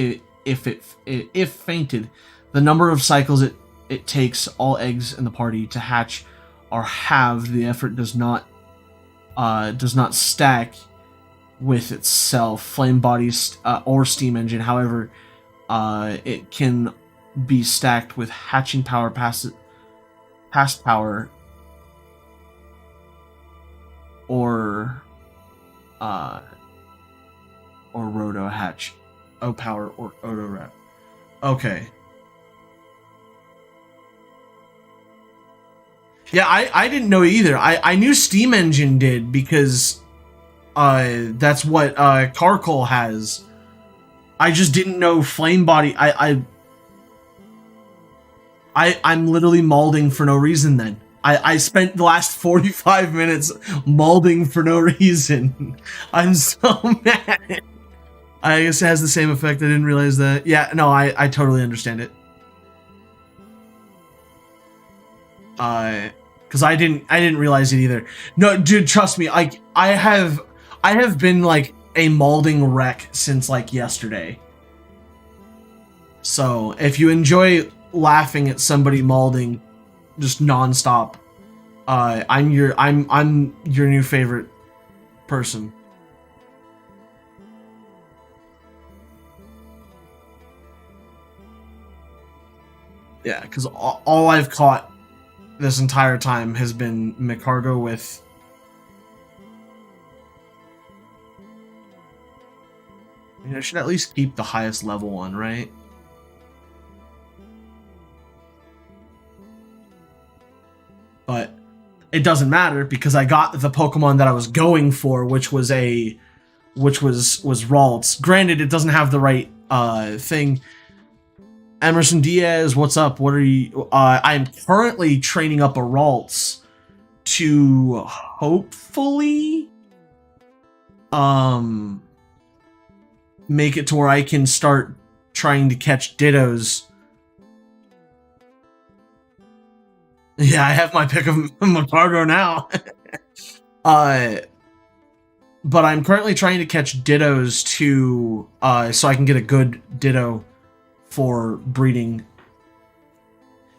if fainted, the number of cycles it takes all eggs in the party to hatch are halved. The effort does not stack with itself. Flame bodies or steam engine, however, it can be stacked with hatching power past power or Roto Hatch, O Power or Odo Rep. Okay. Yeah, I didn't know either. I knew Steam Engine did because that's what Carcoal has. I just didn't know Flame Body. I'm literally malding for no reason then. I spent the last 45 minutes malding for no reason. I'm so mad. I guess it has the same effect. I didn't realize that. Yeah, no, I totally understand it. Because I didn't realize it either. No, dude, trust me. I have been like a malding wreck since like yesterday. So if you enjoy laughing at somebody malding just nonstop, I'm your new favorite person. Yeah, because all I've caught this entire time has been Micargo with. I mean, I should at least keep the highest level one, right? But it doesn't matter because I got the Pokemon that I was going for, which was Ralts. Granted, it doesn't have the right thing. Emerson Diaz, what's up? What are you? I'm currently training up a Ralts to hopefully make it to where I can start trying to catch Dittos. Yeah, I have my pick of Macargo now. But I'm currently trying to catch Dittos to so I can get a good Ditto for breeding.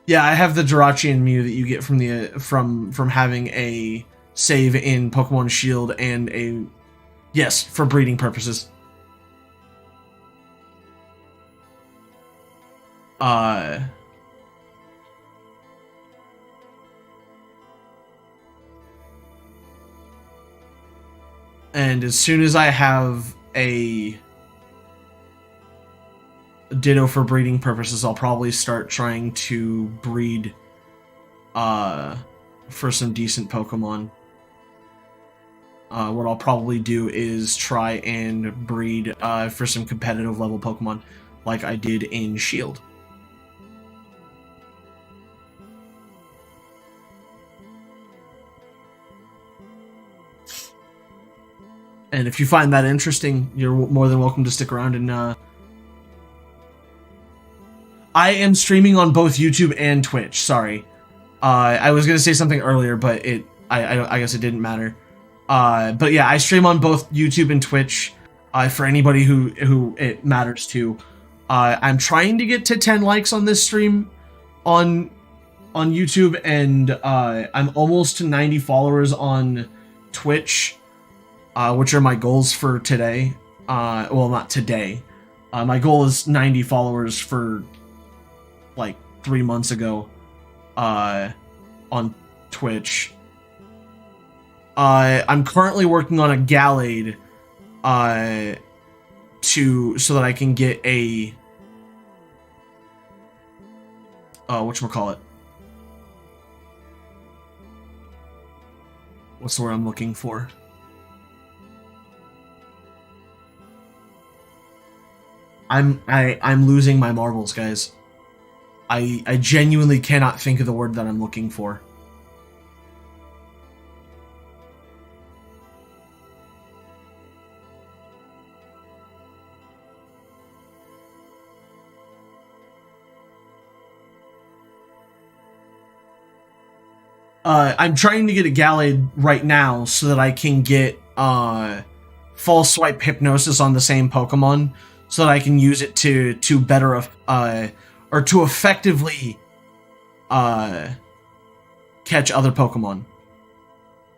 Yeah, I have the Jirachi and Mew that you get from the from having a save in Pokemon Shield and a yes for breeding purposes. And as soon as I have a Ditto for breeding purposes, I'll probably start trying to breed for some decent Pokemon. What I'll probably do is try and breed for some competitive level Pokemon like I did in Shield. And if you find that interesting, you're more than welcome to stick around and I am streaming on both YouTube and Twitch. Sorry, I was gonna say something earlier, but I guess it didn't matter. But yeah, I stream on both YouTube and Twitch. For anybody who it matters to, I'm trying to get to 10 likes on this stream on YouTube, and I'm almost to 90 followers on Twitch, which are my goals for today. Well, not today. My goal is 90 followers for like 3 months ago on Twitch. I'm currently working on a Gallade so that I can get a whatchamacallit. What's the word I'm looking for? I'm losing my marbles, guys. I genuinely cannot think of the word that I'm looking for. I'm trying to get a Gallade right now so that I can get False Swipe Hypnosis on the same Pokemon, so that I can use it to better or to effectively catch other Pokemon.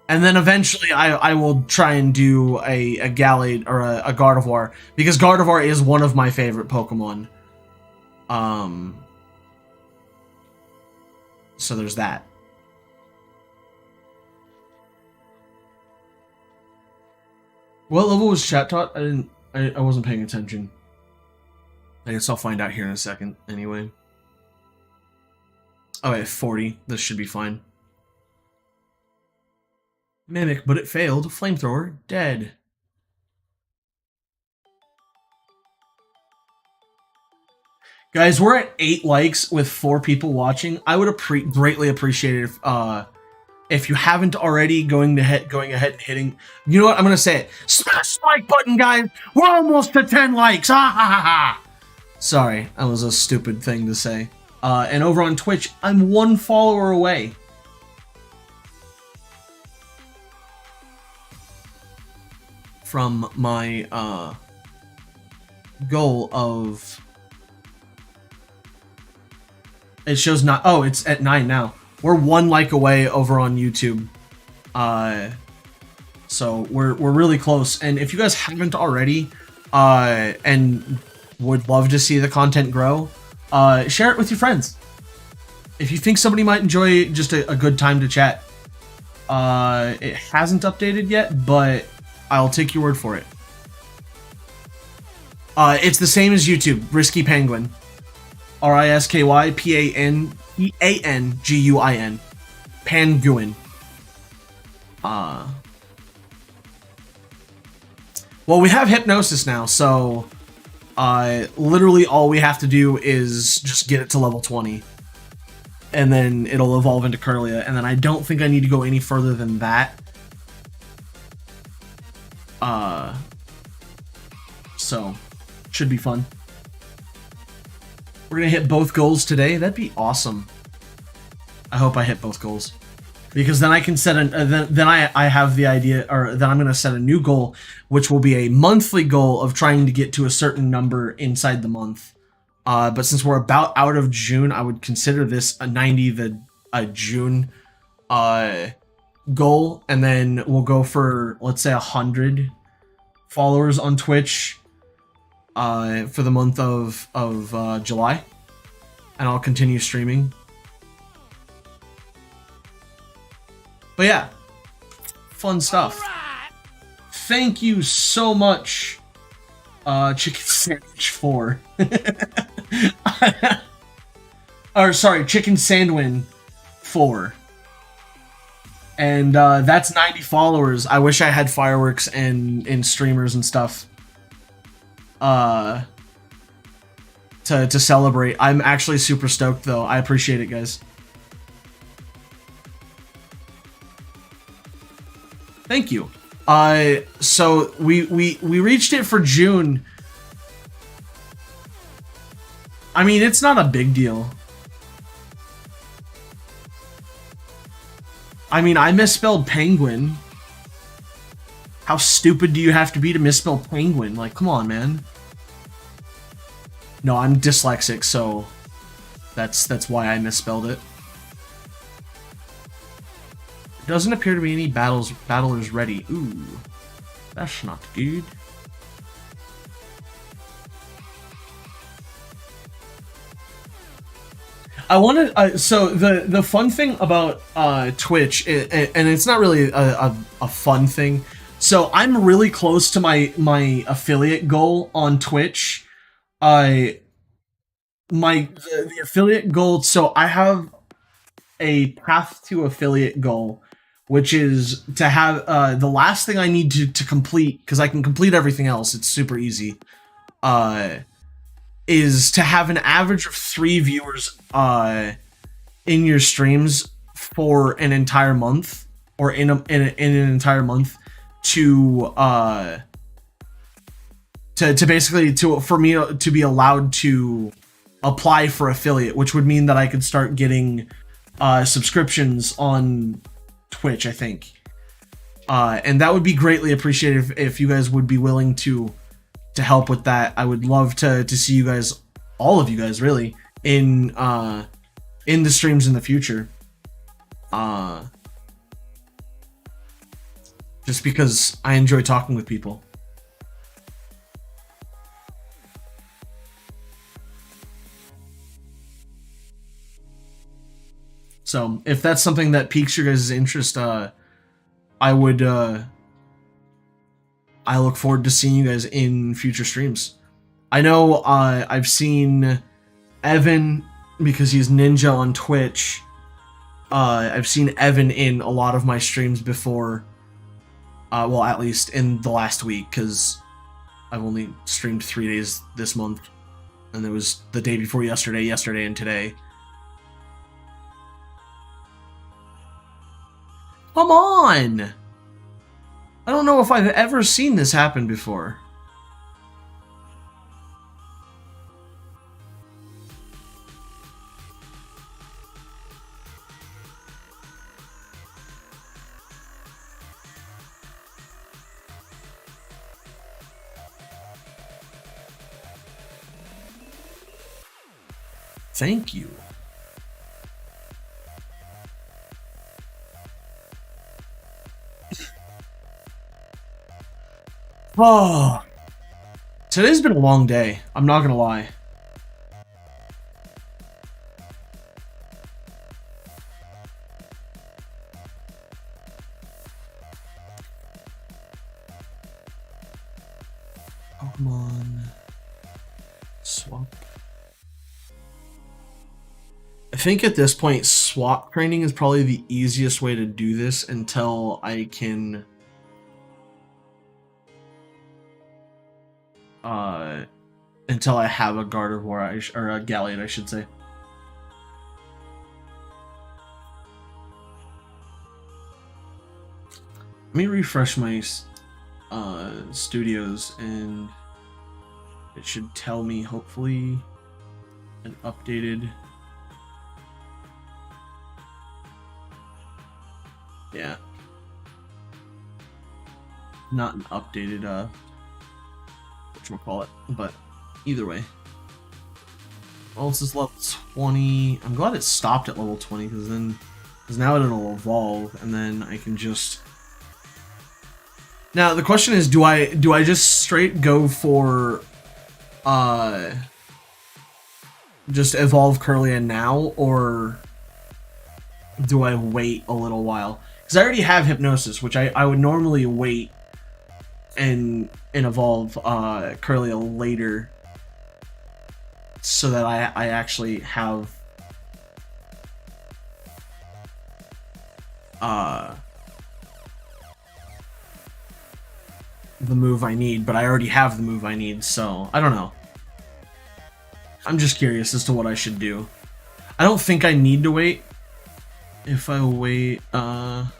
And then eventually I will try and do a Gallade or a Gardevoir, because Gardevoir is one of my favorite Pokemon. So there's that. What level was chat taught? I wasn't paying attention. I guess I'll find out here in a second anyway. Oh, yeah, 40. This should be fine. Mimic, but it failed. Flamethrower, dead. Guys, we're at 8 likes with 4 people watching. I would greatly appreciate it if you haven't already, going ahead and hitting. You know what? I'm gonna say it. Smash the like button, guys. We're almost to 10 likes. Ha ha ha ha. Sorry, that was a stupid thing to say. And over on Twitch, I'm 1 follower away. From my goal of, it shows not, oh, it's at 9 now. We're 1 like away over on YouTube. So we're really close. And if you guys haven't already, and would love to see the content grow, share it with your friends. If you think somebody might enjoy just a good time to chat. It hasn't updated yet, but I'll take your word for it. It's the same as YouTube, Risky Penguin. RISKYPANGUIN. Panguin. Well, we have Hypnosis now, so literally all we have to do is just get it to level 20. And then it'll evolve into Kirlia, and then I don't think I need to go any further than that. So, should be fun. We're gonna hit both goals today. That'd be awesome. I hope I hit both goals, because then I can set then I have the idea, or then I'm gonna set a new goal, which will be a monthly goal of trying to get to a certain number inside the month. But since we're about out of June, I would consider this a 90 a June goal, and then we'll go for, let's say, 100 followers on Twitch for the month of July, and I'll continue streaming. But yeah, fun stuff. Right. Thank you so much, Chicken Sandwich 4. Or sorry, Chicken Sandwin 4. And that's 90 followers. I wish I had fireworks and streamers and stuff to celebrate. I'm actually super stoked though. I appreciate it, guys. Thank you. So we reached it for June. I mean, it's not a big deal. I mean, I misspelled penguin. How stupid do you have to be to misspell penguin? Like, come on, man. No, I'm dyslexic, so that's why I misspelled it. Doesn't appear to be any battlers ready. Ooh, that's not good. I wanted so the fun thing about Twitch, and it's not really a fun thing. So I'm really close to my affiliate goal on Twitch. The affiliate goal. So I have a path to affiliate goal, which is to have the last thing I need to complete, because I can complete everything else. It's super easy. is to have an average of 3 viewers in your streams for an entire month, or in an entire month, to to basically to for me to be allowed to apply for affiliate, which would mean that I could start getting subscriptions on Twitch, I think. And that would be greatly appreciated if you guys would be willing to help with that. I would love to see you guys, all of you guys, really, in the streams in the future. Just because I enjoy talking with people. So if that's something that piques your guys' interest, I would I look forward to seeing you guys in future streams. I know I've seen Evan, because he's Ninja on Twitch. I've seen Evan in a lot of my streams before. Well, at least in the last week, because I've only streamed 3 days this month, and it was the day before yesterday, and today. Come on! I don't know if I've ever seen this happen before. Thank you. Oh, today's been a long day. I'm not gonna lie. Pokemon swap. I think at this point, swap training is probably the easiest way to do this until I can until I have a Gardevoir, or a Galliot, I should say. Let me refresh my studios, and it should tell me, hopefully, an updated. Yeah. Not an updated whatchamacallit, but either way. Well, this is level 20. I'm glad it stopped at level 20, because now it'll evolve, and then I can just. Now the question is, do I just straight go for just evolve Curlian now, or do I wait a little while? Because I already have Hypnosis, which I would normally wait and evolve Curlia later, so that I actually have the move I need, but I already have the move I need, so I don't know. I'm just curious as to what I should do. I don't think I need to wait. If I wait, oh,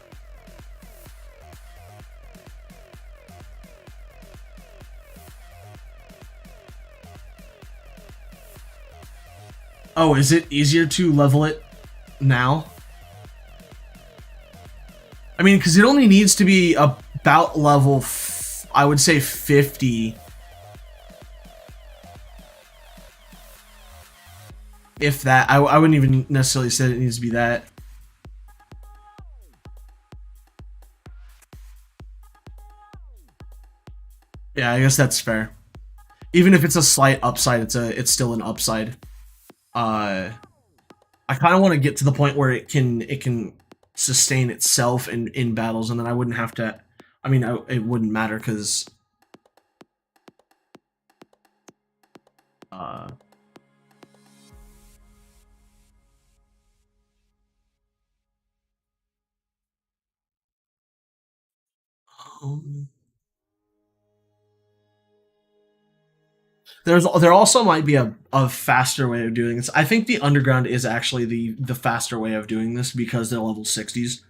is it easier to level it now? I mean, because it only needs to be about level, I would say 50. If that, I wouldn't even necessarily say it needs to be that. Yeah, I guess that's fair. Even if it's a slight upside, it's still an upside. I kind of want to get to the point where it can sustain itself in battles, and then I wouldn't have to. I mean, it wouldn't matter, because um, There also might be a faster way of doing this. I think the underground is actually the faster way of doing this because they're level 60s.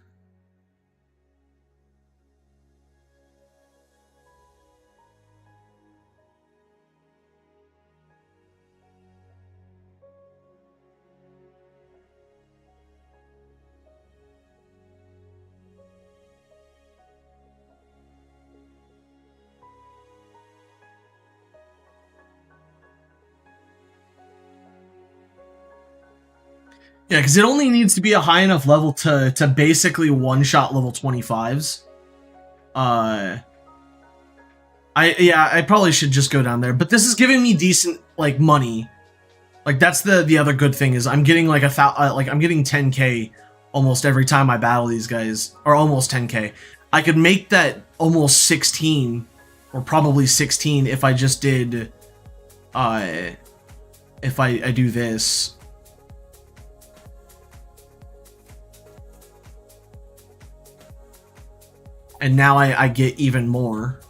Yeah, because it only needs to be a high enough level to basically one-shot level 25s. I probably should just go down there, but this is giving me decent like money. Like that's the other good thing is I'm getting like I'm getting 10k almost every time I battle these guys, or almost 10k. I could make that almost 16 or probably 16 if I just did if I do this. And now I get even more.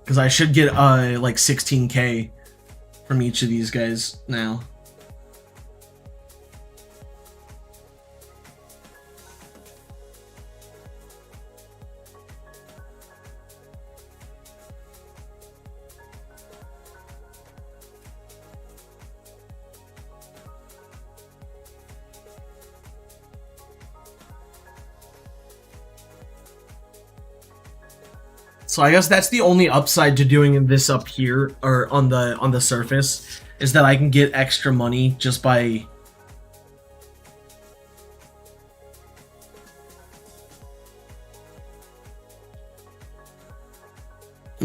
Because I should get like 16k from each of these guys now. So I guess that's the only upside to doing this up here or on the surface is that I can get extra money just by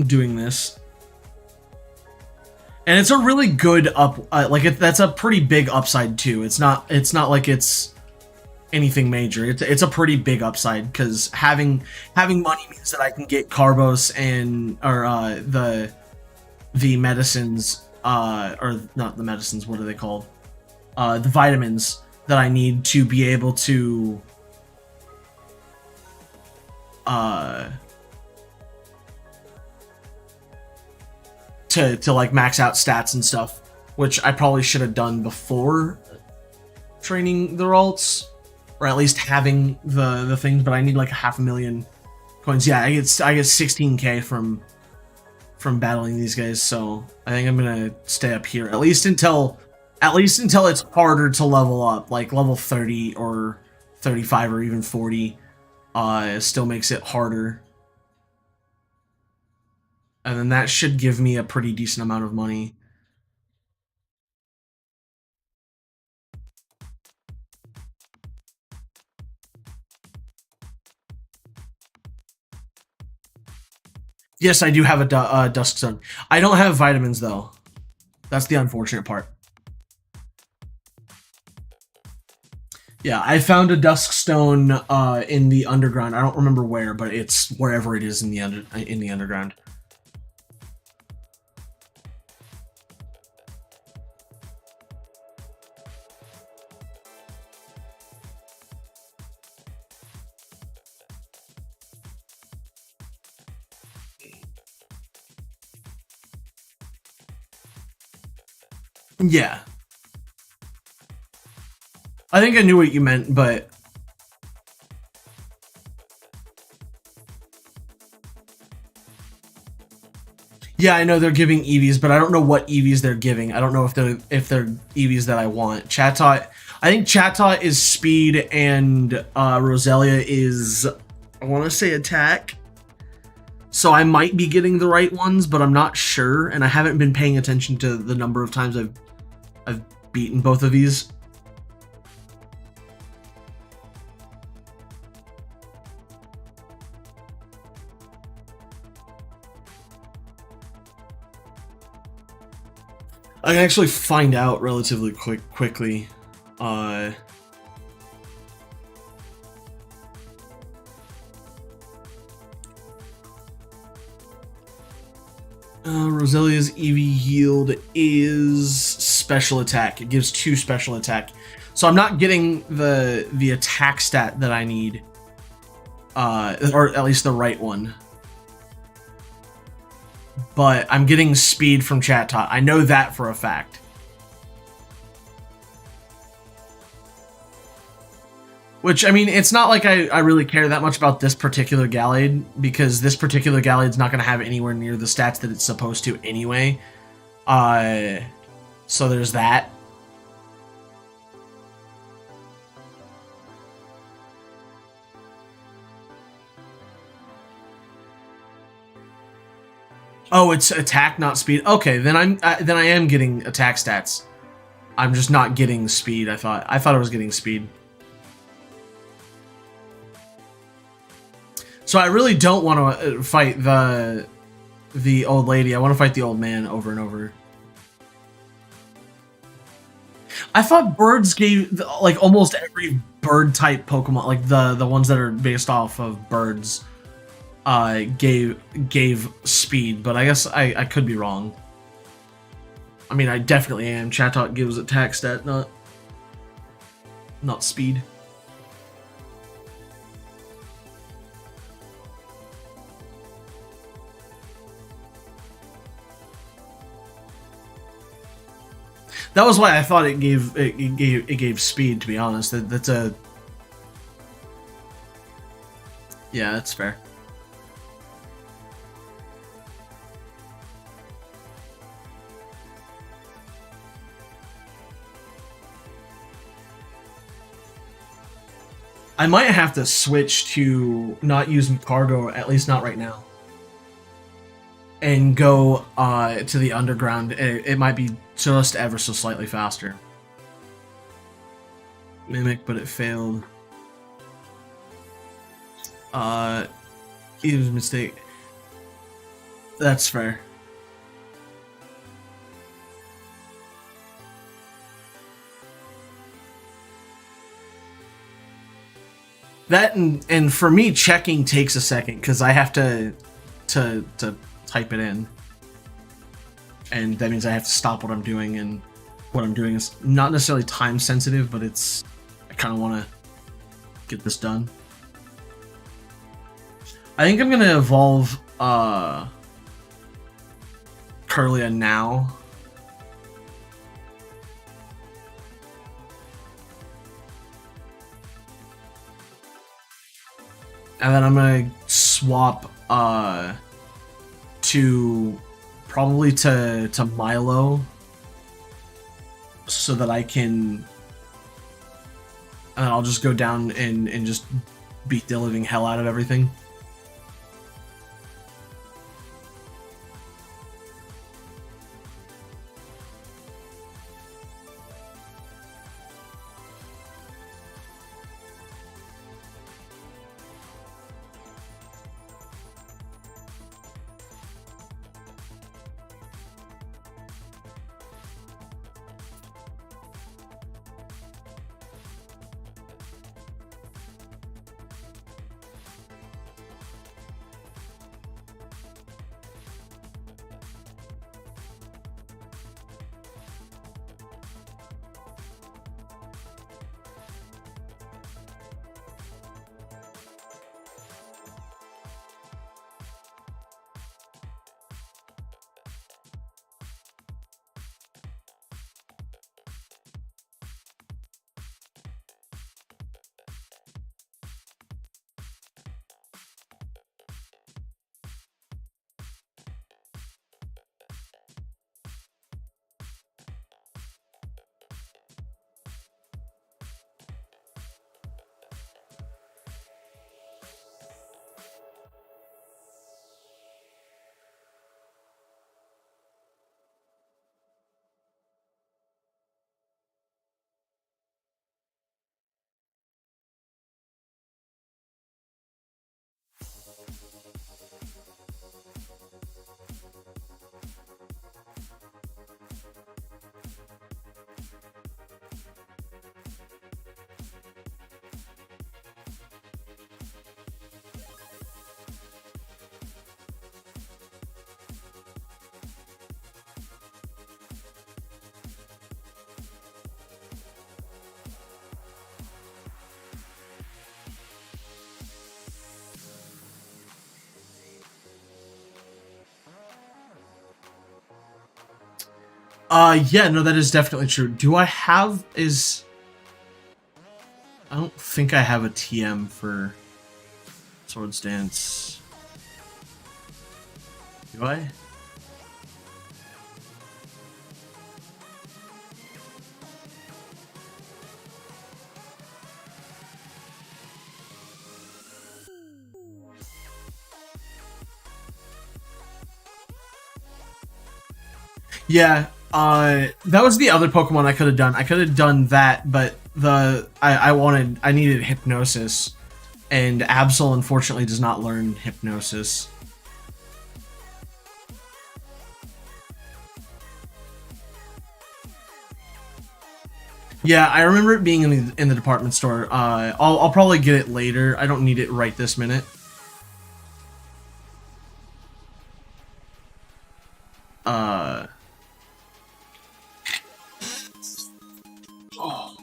doing this. And it's a really good that's a pretty big upside too. It's not like it's anything major. It's a pretty big upside because having money means that I can get Carbos and the medicines or not the medicines, what are they called? The vitamins that I need to be able to to like max out stats and stuff, which I probably should have done before training the alts. Or at least having the things, but I need like 500,000 coins. Yeah, I get 16k from battling these guys, so I think I'm gonna stay up here at least until it's harder to level up, like level 30 or 35 or even 40. It still makes it harder, and then that should give me a pretty decent amount of money. Yes, I do have a Dusk Stone. I don't have vitamins, though. That's the unfortunate part. Yeah, I found a Dusk Stone in the underground. I don't remember where, but it's wherever it is in the underground. Yeah. I think I knew what you meant, but yeah, I know they're giving EVs, but I don't know what EVs they're giving. I don't know if they're EVs that I want. Chatot, I think Chatot is speed and Roselia is, I want to say, attack. So I might be getting the right ones, but I'm not sure, and I haven't been paying attention to the number of times I've beaten both of these. I can actually find out relatively quickly. Roselia's EV yield is special attack. It gives 2 special attack. So I'm not getting the attack stat that I need or at least the right one. But I'm getting speed from Chat Tot. I know that for a fact. Which, I mean, it's not like I really care that much about this particular Gallade, because this particular Gallade's not going to have anywhere near the stats that it's supposed to anyway. So there's that. Oh, it's attack, not speed. Okay, then I am getting attack stats. I'm just not getting speed. I thought I was getting speed. So I really don't want to fight the old lady. I want to fight the old man over and over. I thought birds gave, like, almost every bird type Pokemon, like the ones that are based off of birds, gave speed, but I guess I could be wrong. I mean, I definitely am. Chatot gives attack stat, not speed. That was why I thought it gave speed. To be honest, that's a yeah, that's fair. I might have to switch to not use cargo, at least not right now, and go to the underground. It might be just ever so slightly faster. Mimic, but it failed. It was a mistake. That's fair. That and for me, checking takes a second because I have to type it in, and that means I have to stop what I'm doing, and what I'm doing is not necessarily time sensitive, but it's I kind of want to get this done. I think I'm gonna evolve Kirlia now. And then I'm gonna swap to probably to Milo, so that I can, and I'll just go down and just beat the living hell out of everything. Yeah, no, that is definitely true. Do I have is I don't think I have a TM for Swords Dance. Do I? Yeah, that was the other Pokemon I could have done. I could have done that, but I needed Hypnosis, and Absol unfortunately does not learn Hypnosis. Yeah, I remember it being in the department store. I'll probably get it later. I don't need it right this minute. Uh. Oh.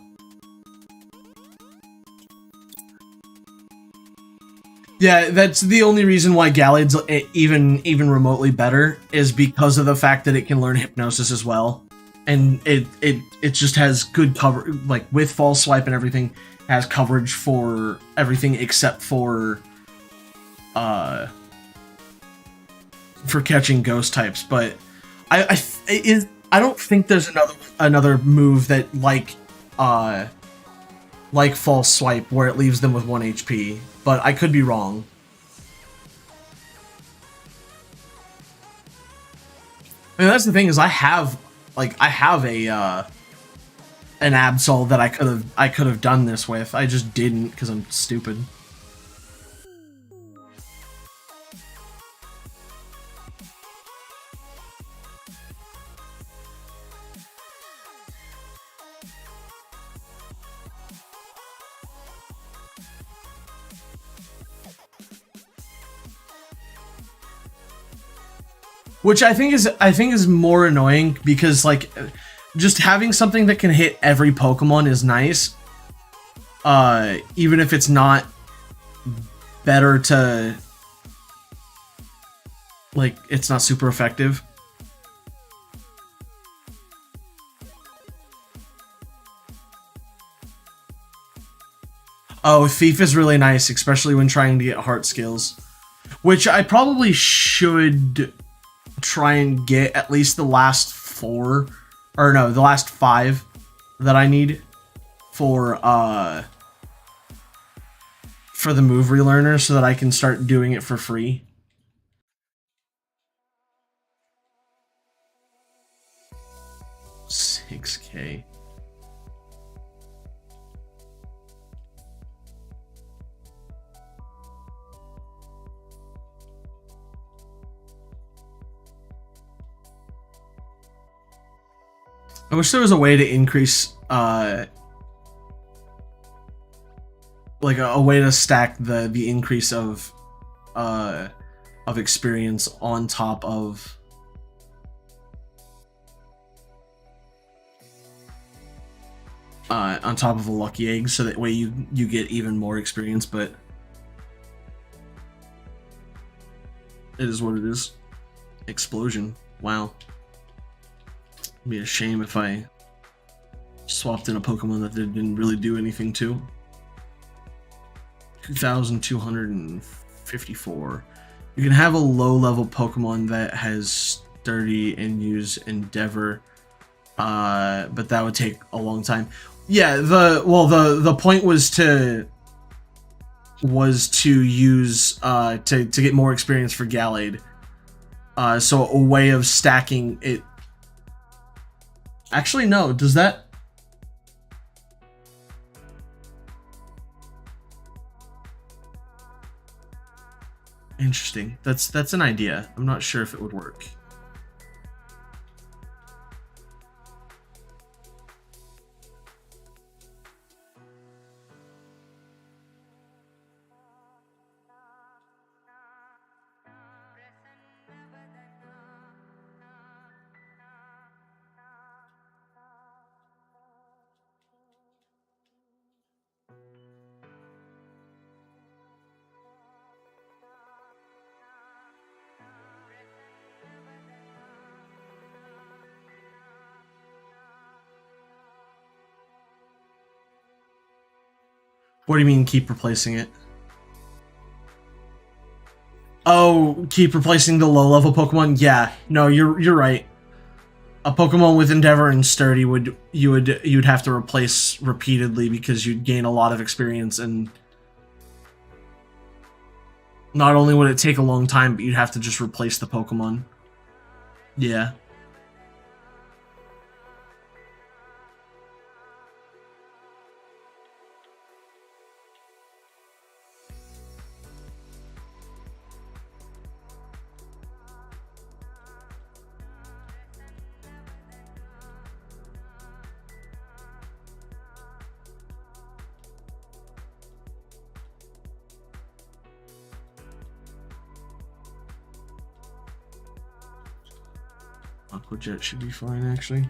Yeah, that's the only reason why Gallade's even remotely better is because of the fact that it can learn Hypnosis as well, and it just has good cover, like with False Swipe and everything, has coverage for everything except uh for catching ghost types. But I don't think there's another move that like False Swipe where it leaves them with 1 HP, but I could be wrong. I mean, that's the thing is I have a an Absol that I could have done this with. I just didn't because I'm stupid. Which I think is more annoying because like just having something that can hit every Pokemon is nice. Even if it's not better to like it's not super effective. Oh, Thief is really nice, especially when trying to get heart skills. Which I probably should try and get at least the last 4 or no, the last 5 that I need for the move relearner so that I can start doing it for free. $6K. I wish there was a way to increase, like a way to stack the increase of experience on top of a lucky egg, so that way you get even more experience. But it is what it is. Explosion. Wow. It'd be a shame if I swapped in a Pokemon that didn't really do anything to. 2,254. You can have a low-level Pokemon that has Sturdy and use Endeavor, but that would take a long time. Yeah, the point was to use to get more experience for Gallade. So a way of stacking it. Actually, no. Does that? Interesting. That's an idea. I'm not sure if it would work. What do you mean keep replacing it? Oh, keep replacing the low level Pokemon? Yeah, no, you're right. A Pokemon with Endeavor and Sturdy you'd have to replace repeatedly because you'd gain a lot of experience, and not only would it take a long time, but you'd have to just replace the Pokemon. Yeah. Aqua Jet should be fine, actually.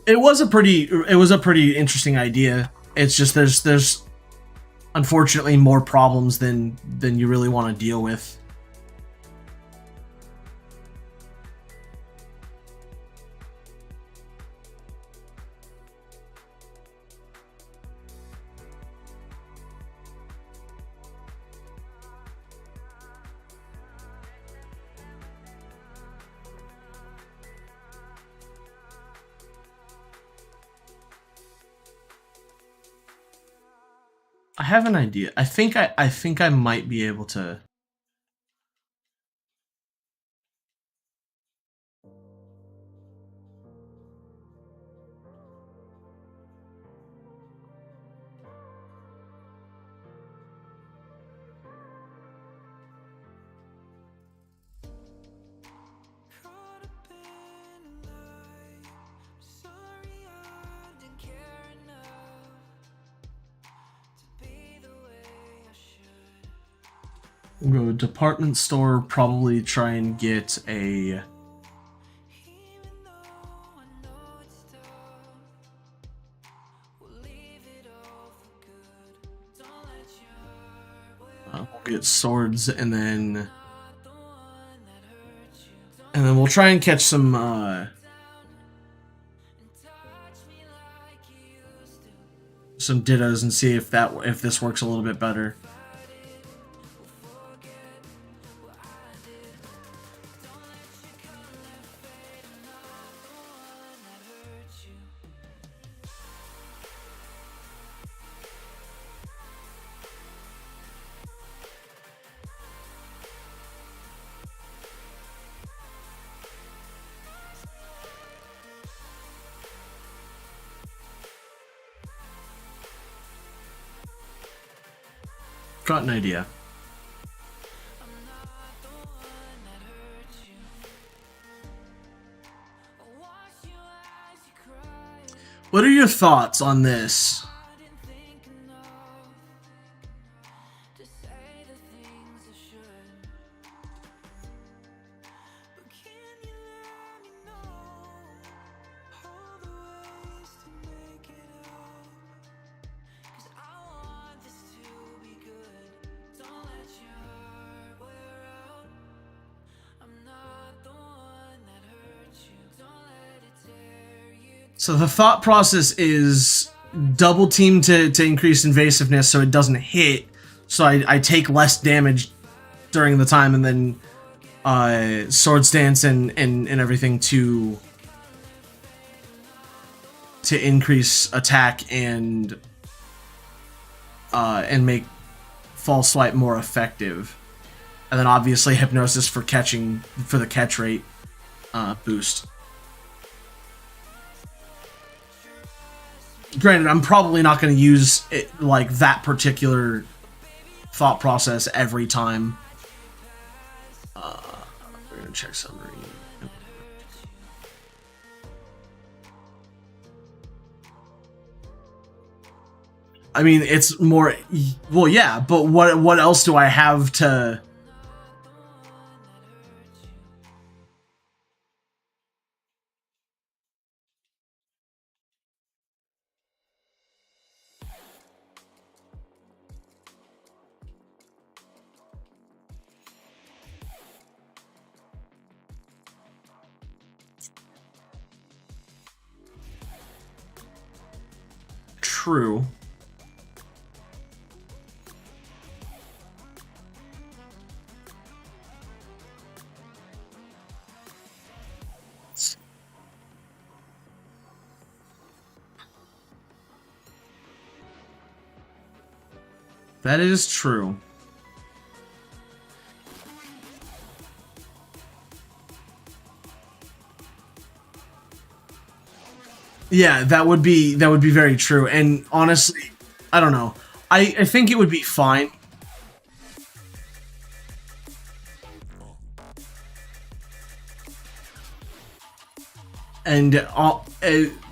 It was a pretty interesting idea. It's just there's unfortunately more problems than you really want to deal with. I have an idea. I think I might be able to. We'll go department store, probably try and get a. We'll get swords, and then we'll try and catch some Dittos and see if this works a little bit better. Got an idea. What are your thoughts on this? So the thought process is double team to increase invasiveness so it doesn't hit, so I take less damage during the time, and then Swords Dance and everything to increase attack and make False Swipe more effective. And then obviously Hypnosis for the catch rate boost. Granted, I'm probably not going to use it like that particular thought process every time. We're going to check summary. I mean, it's more, well, yeah, but what else do I have to? true. That is true. Yeah, that would be very true. And honestly, I don't know. I think it would be fine. And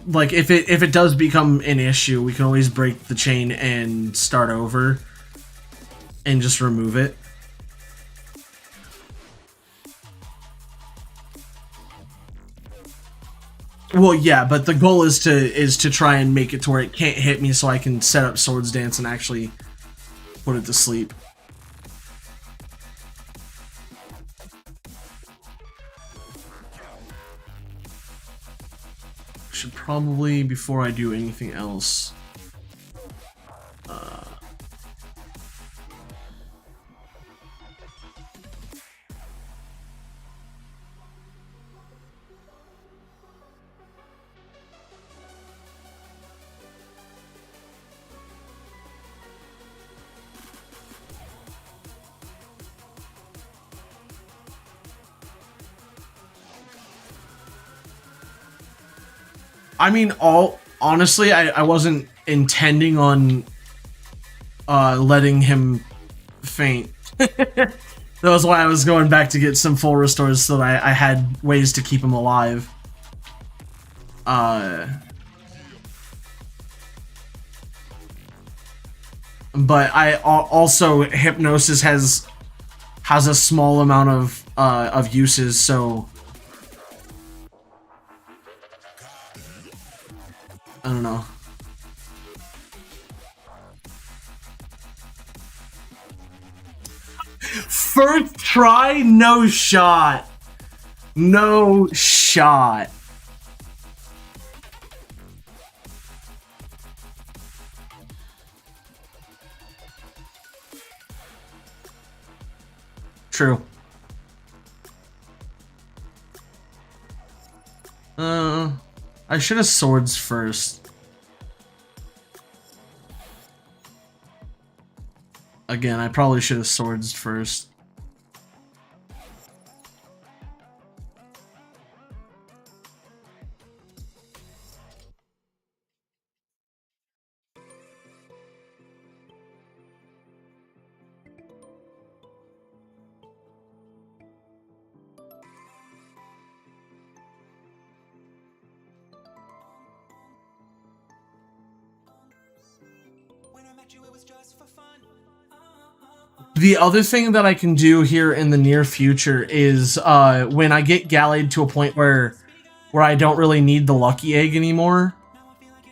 like if it does become an issue, we can always break the chain and start over and just remove it. Well, yeah, but the goal is to try and make it to where it can't hit me, so I can set up Swords Dance and actually put it to sleep. Should probably, before I do anything else, I mean, honestly, I wasn't intending on letting him faint. That was why I was going back to get some full restores so that I had ways to keep him alive. But I also, Hypnosis has a small amount of uses, so I don't know. First try, no shot. No shot. True. I should have swords first. Again, I probably should have swords first. The other thing that I can do here in the near future is when I get Gallied to a point where I don't really need the lucky egg anymore,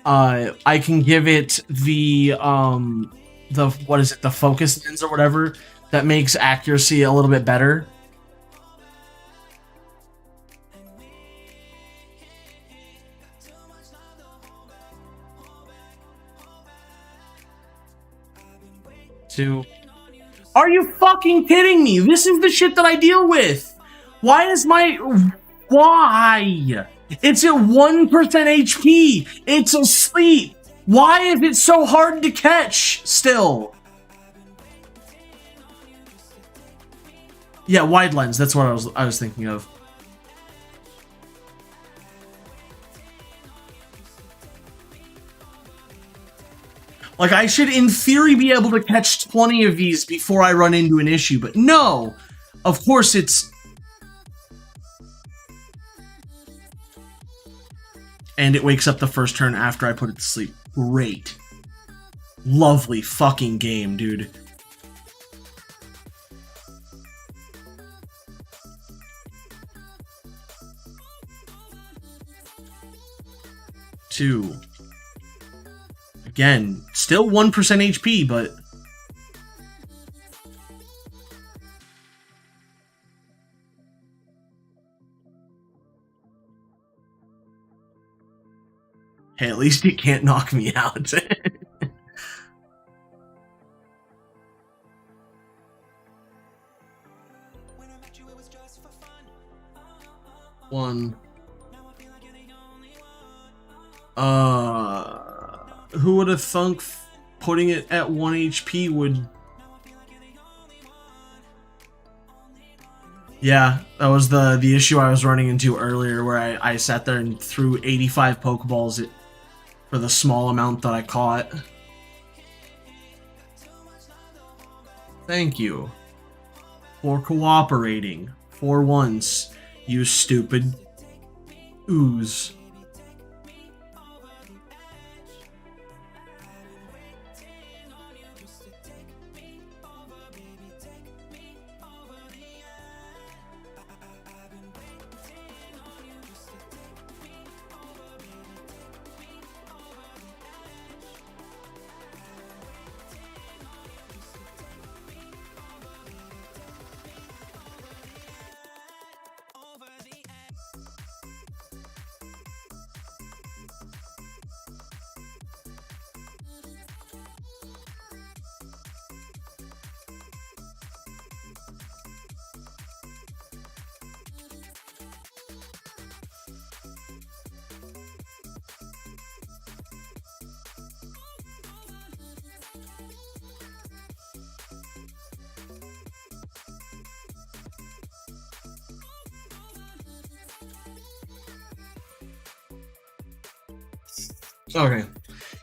I can give it the what is it, the focus lens or whatever that makes accuracy a little bit better. Are you fucking kidding me? This is the shit that I deal with. Why is my... Why? It's at 1% HP. It's asleep. Why is it so hard to catch still? Yeah, wide lens. That's what I was thinking of. Like, I should, in theory, be able to catch 20 of these before I run into an issue, but no! Of course it's... And it wakes up the first turn after I put it to sleep. Great. Lovely fucking game, dude. Two. Again, still 1% HP, but... Hey, at least it can't knock me out. One. Who would have thunk putting it at 1 HP would... Yeah, that was the issue I was running into earlier, where I sat there and threw 85 Pokeballs for the small amount that I caught. Thank you for cooperating for once, you stupid ooze. Okay.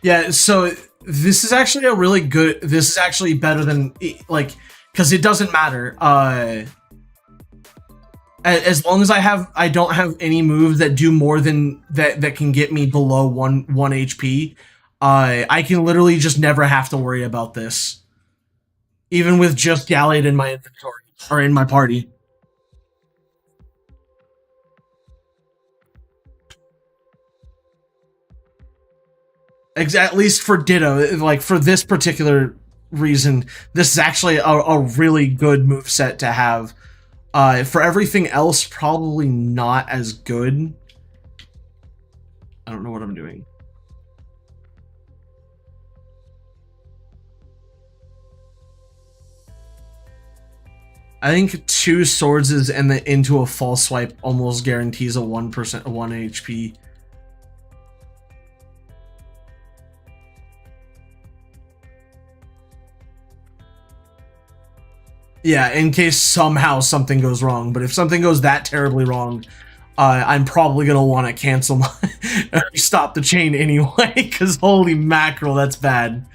Yeah, so this is actually a really good... This is actually better than... Like, because it doesn't matter. As long as I don't have any moves that do more than... That can get me below 1 HP, I can literally just never have to worry about this. Even with just Gallade in my inventory. Or in my party. At least for Ditto, like for this particular reason, this is actually a really good moveset to have. For everything else, probably not as good. I don't know what I'm doing. I think 2 swords and the into a false swipe almost guarantees a 1% 1 HP. Yeah, in case somehow something goes wrong. But if something goes that terribly wrong, I'm probably going to want to cancel my... or stop the chain anyway, because holy mackerel, that's bad.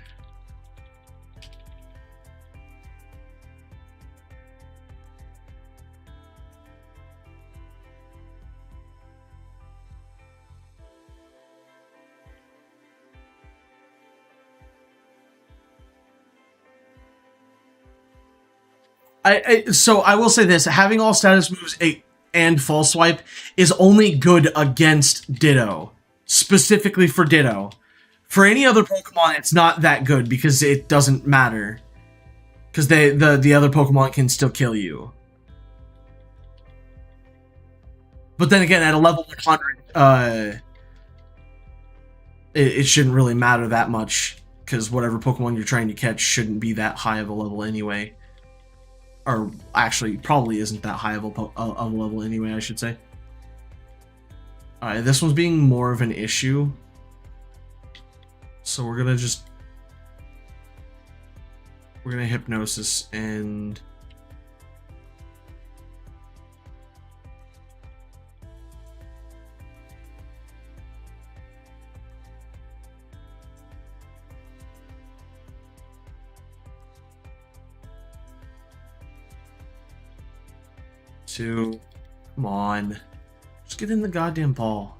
So I will say this, having all status moves and false swipe is only good against Ditto. Specifically for Ditto. For any other Pokemon, it's not that good because it doesn't matter. Because the other Pokemon can still kill you. But then again, at a level 100, it shouldn't really matter that much. Because whatever Pokemon you're trying to catch shouldn't be that high of a level anyway. Or actually, probably isn't that high of a level anyway, I should say. Alright, this one's being more of an issue. So we're gonna just... We're gonna Hypnosis and... Come on. Just get in the goddamn ball.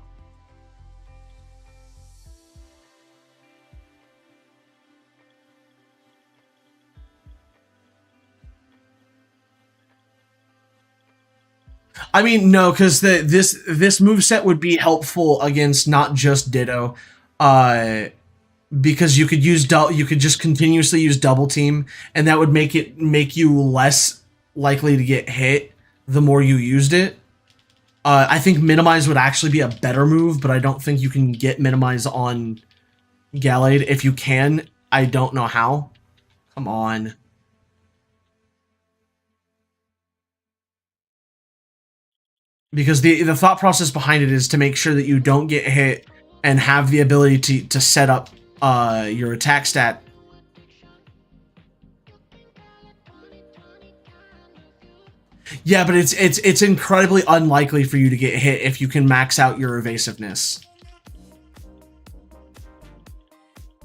I mean, no, because this moveset would be helpful against not just Ditto. Because you could just continuously use Double Team, and that would make you less likely to get hit the more you used it. I think Minimize would actually be a better move, but I don't think you can get Minimize on Gallade. If you can, I don't know how. Come on. Because the thought process behind it is to make sure that you don't get hit and have the ability to set up your attack stat. Yeah, but it's incredibly unlikely for you to get hit if you can max out your evasiveness.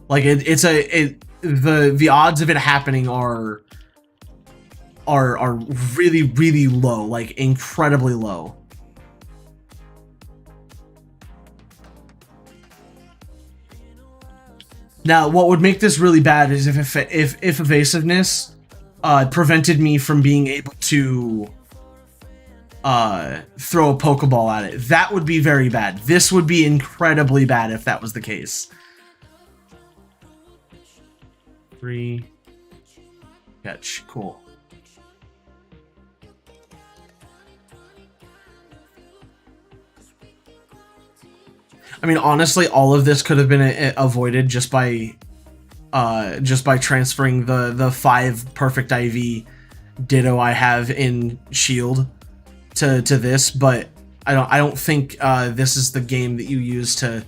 Like the odds of it happening are really, really low, like incredibly low. Now, what would make this really bad is if evasiveness prevented me from being able to throw a Pokeball at it. That would be very bad. This would be incredibly bad if that was the case. 3 catch, cool. I mean, honestly, all of this could have been avoided just by transferring the 5 perfect IV Ditto I have in Shield to this, but I don't think this is the game that you use to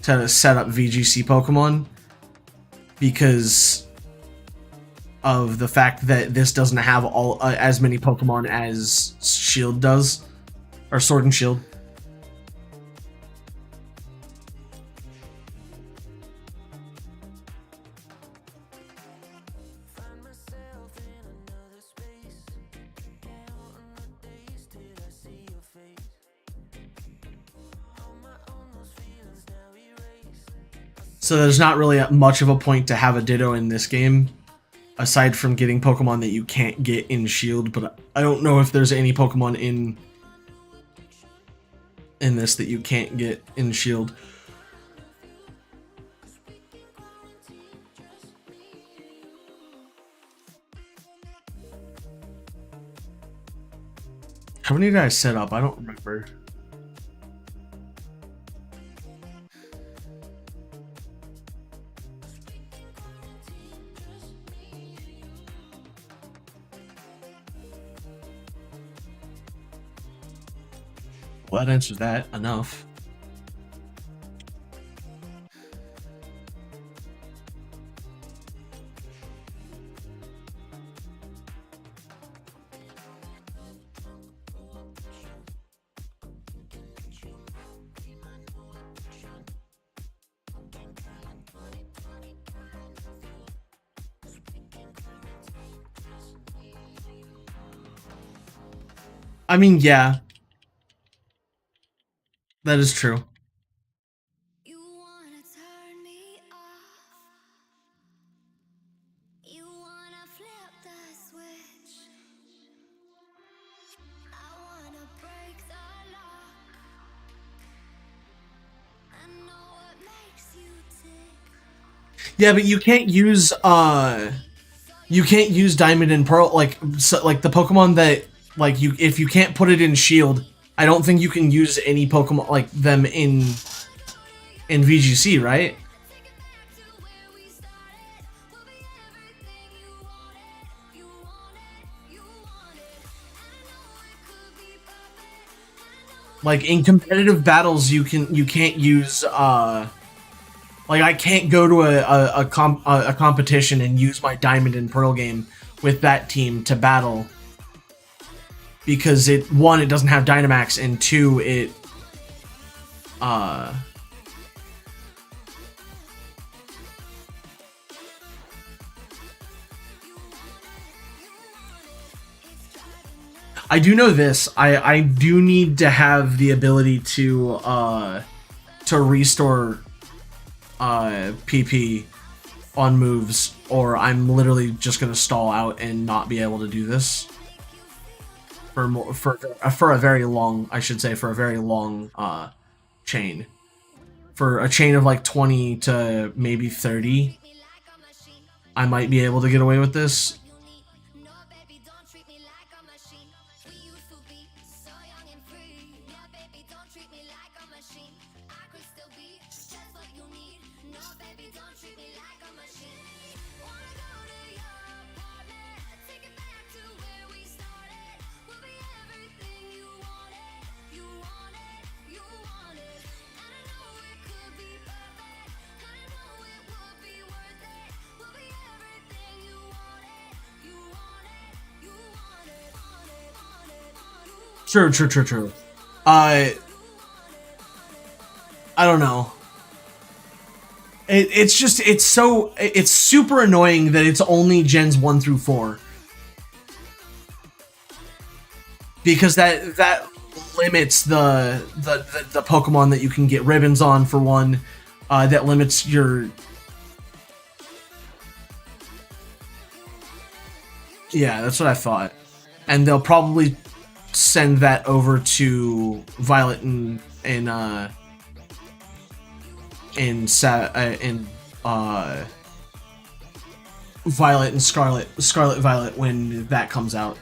set up VGC Pokemon, because of the fact that this doesn't have all as many Pokemon as Shield does, or Sword and Shield. So there's not really much of a point to have a Ditto in this game, aside from getting Pokemon that you can't get in Shield, but I don't know if there's any Pokemon in this that you can't get in Shield. How many did I set up? I don't remember. Well, that answers that enough. I mean, yeah. That is true. You wanna turn me off. You wanna flip the switch. I wanna break the lock. I know what makes you tick. Yeah, but you can't use Diamond and Pearl, like the Pokemon that, like, if you can't put it in Shield, I don't think you can use any Pokemon like them in VGC, right? Like in competitive battles, you can't use like I can't go to a competition and use my Diamond and Pearl game with that team to battle, because it doesn't have Dynamax, and 2, it I do know this. I do need to have the ability to restore PP on moves, or I'm literally just gonna stall out and not be able to do this for a very long, I should say, for a very long chain. For a chain of like 20 to maybe 30, I might be able to get away with this. True, true, true, true. Uh, I don't know. It's super annoying that it's only gens 1 through 4. Because that limits the Pokemon that you can get ribbons on, for one. That limits your... Yeah, that's what I thought. And they'll probably send that over to Violet and Violet and Scarlet Violet when that comes out.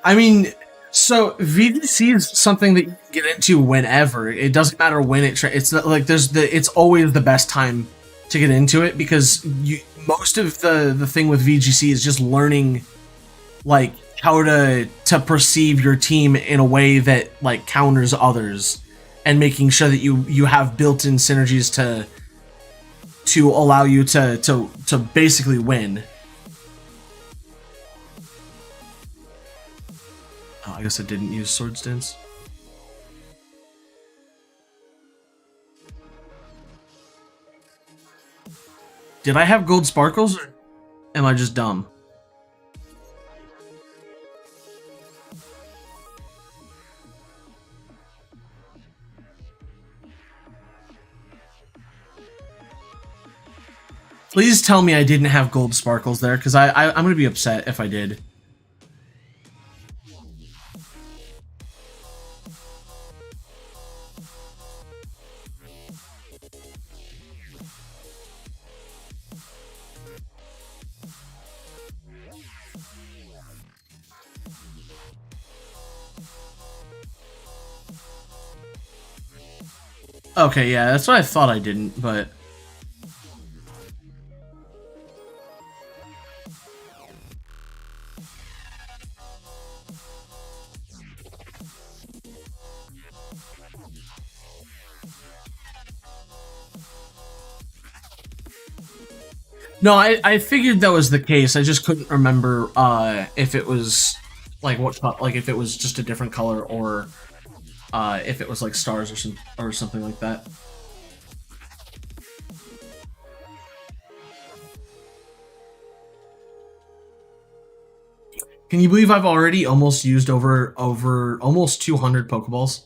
I mean, so VGC is something that you can get into whenever. It doesn't matter when it's not, like it's always the best time to get into it, because most of the thing with VGC is just learning like how to perceive your team in a way that like counters others, and making sure that you have built-in synergies to allow you to basically win. Oh, I guess I didn't use Swords Dance. Did I have gold sparkles, or am I just dumb? Please tell me I didn't have gold sparkles there, because I'm gonna be upset if I did. Okay, yeah, that's what I thought I didn't, but... No, I figured that was the case. I just couldn't remember if it was like like if it was just a different color, or if it was like stars or something like that. Can you believe I've already almost used over almost 200 Pokeballs?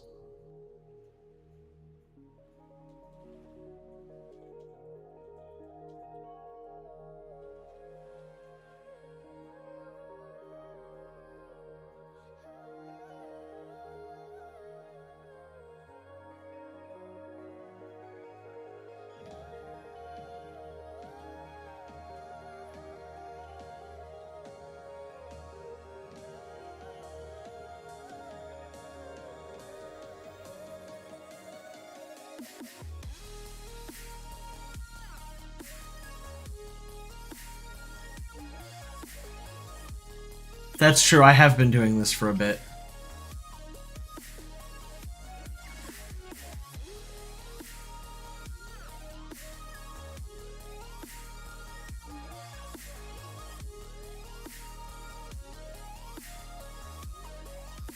That's true, I have been doing this for a bit.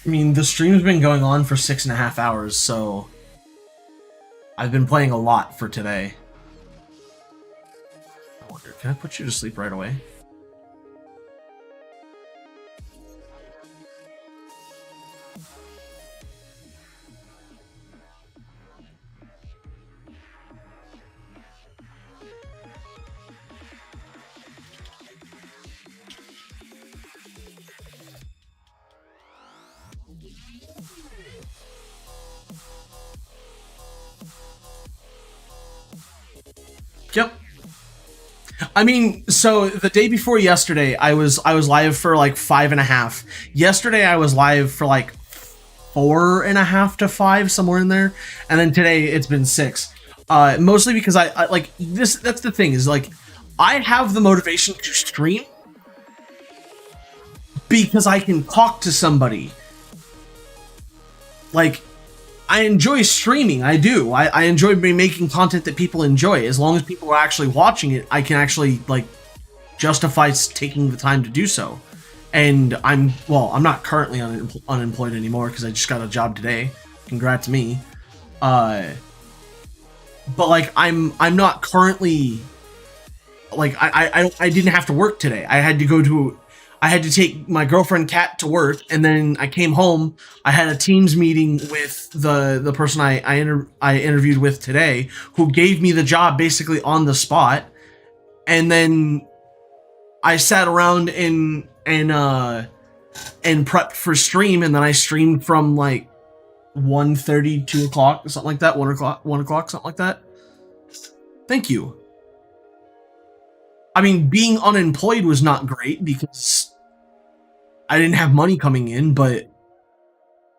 I mean, the stream's been going on for 6.5 hours, so I've been playing a lot for today. I wonder, can I put you to sleep right away? Yep. I mean, so the day before yesterday, I was live for like 5.5. Yesterday, I was live for like 4.5 to 5, somewhere in there, and then today it's been 6. Mostly because I like this. That's the thing, is like I have the motivation to stream because I can talk to somebody. Like, I enjoy streaming. I do. I enjoy making content that people enjoy. As long as people are actually watching it, I can actually like justify taking the time to do so. And I'm not currently unemployed anymore because I just got a job today. Congrats me. But like I'm not currently like I didn't have to work today. I had to take my girlfriend Kat to work, and then I came home. I had a Teams meeting with the person I interviewed with today, who gave me the job basically on the spot, and then I sat around and prepped for stream, and then I streamed from like 1:30, 2 o'clock, something like that, 1 o'clock, something like that. Thank you. I mean, being unemployed was not great because I didn't have money coming in, but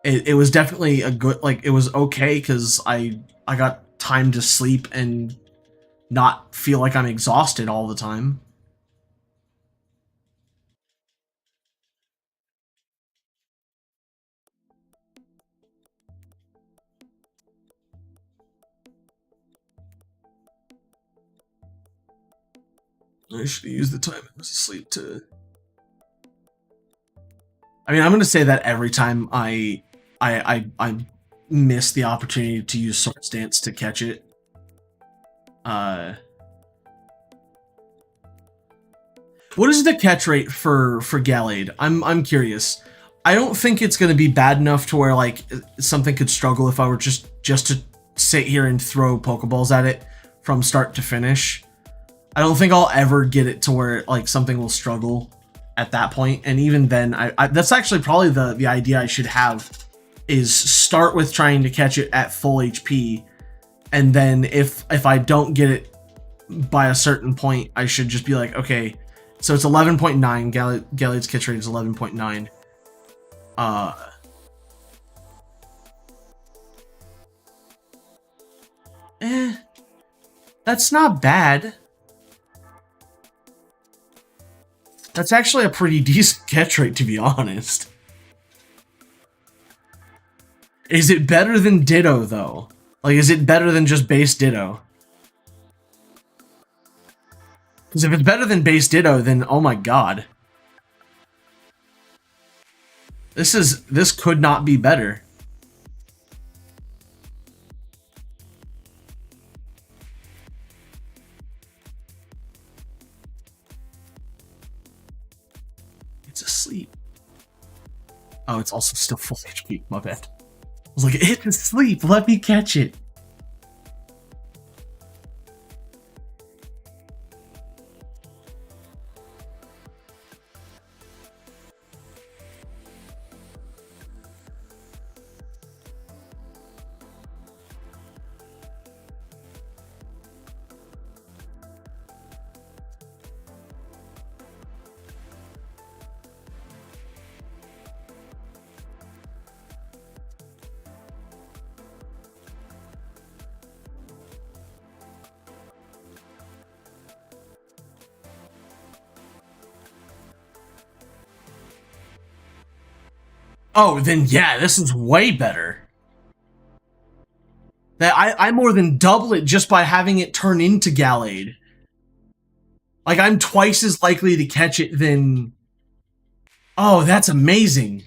it was definitely a good, like, it was okay because I got time to sleep and not feel like I'm exhausted all the time. I should have used the time I was asleep to... I mean, I'm going to say that every time I miss the opportunity to use Swords Dance to catch it. What is the catch rate for Gallade? I'm curious. I don't think it's going to be bad enough to where like something could struggle if I were just to sit here and throw Pokeballs at it from start to finish. I don't think I'll ever get it to where like something will struggle at that point. And even then, I that's actually probably the idea I should have, is start with trying to catch it at full HP, and then if I don't get it by a certain point, I should just be like, okay, so it's 11.9. Gallade's catch rate is 11.9. That's not bad. That's actually a pretty decent catch rate, to be honest. Is it better than Ditto, though? Like, is it better than just base Ditto? Because if it's better than base Ditto, then oh my god. This could not be better. It's asleep. Oh, it's also still full HP. My bad. I was like, it's asleep. Let me catch it. Oh, then yeah, this is way better. That I more than double it just by having it turn into Gallade. Like, I'm twice as likely to catch it than... Oh, that's amazing.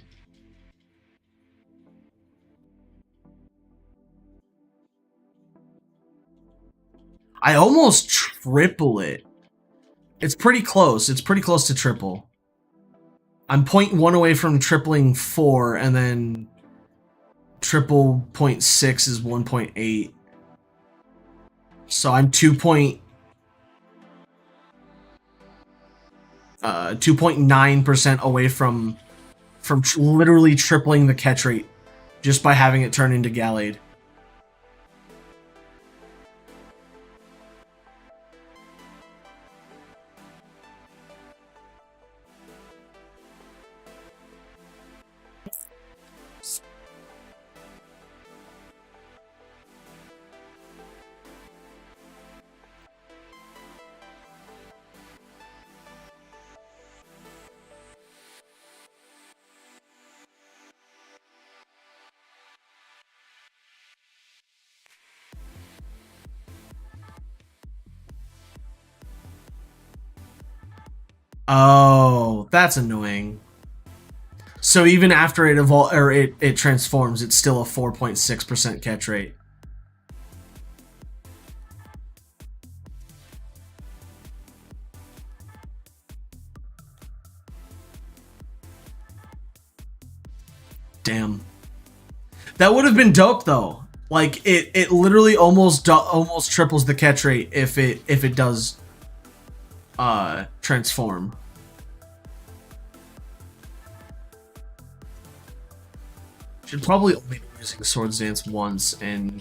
I almost triple it. It's pretty close. It's pretty close to triple. I'm 0.1 away from tripling 4, and then triple 0.6 is 1.8. So I'm 2.9% away from literally tripling the catch rate just by having it turn into Gallade. Oh, that's annoying. So even after it transforms, it's still a 4.6% catch rate. Damn. That would have been dope though. Like it literally almost triples the catch rate if it does transform. Should probably only be using Swords Dance once and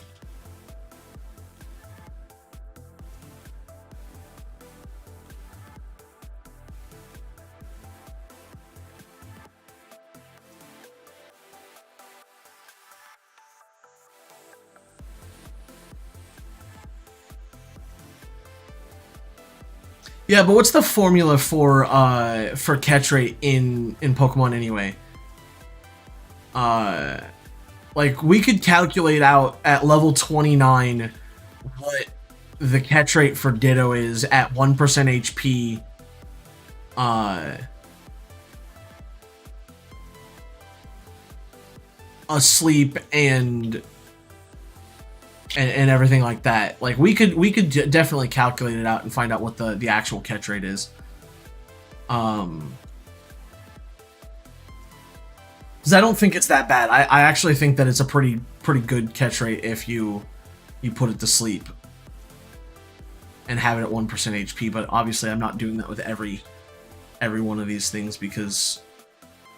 yeah, but what's the formula for catch rate in Pokemon anyway? Like we could calculate out at level 29 what the catch rate for Ditto is at 1% HP. Asleep and everything like that. Like we could definitely calculate it out and find out what the actual catch rate is. Because I don't think it's that bad. I actually think that it's a pretty good catch rate if you put it to sleep and have it at 1% HP. But obviously, I'm not doing that with every one of these things because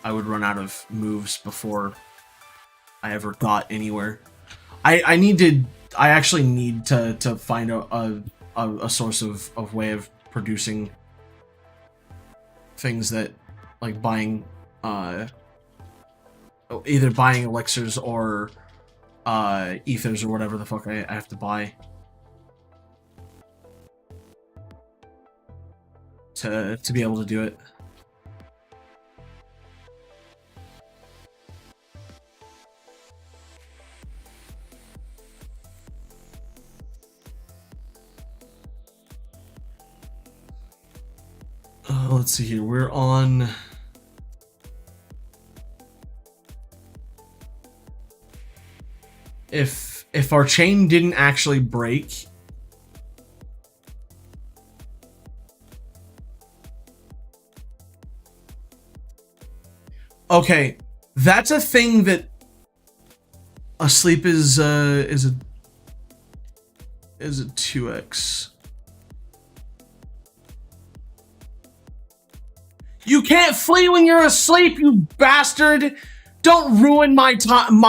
I would run out of moves before I ever got anywhere. I actually need to find a source of way of producing things that like buying either buying elixirs or ethers or whatever the fuck I have to buy to be able to do it. Let's see here. We're on. If our chain didn't actually break, okay, that's a thing that Asleep is a 2x. You can't flee when you're asleep, you bastard! Don't ruin my time.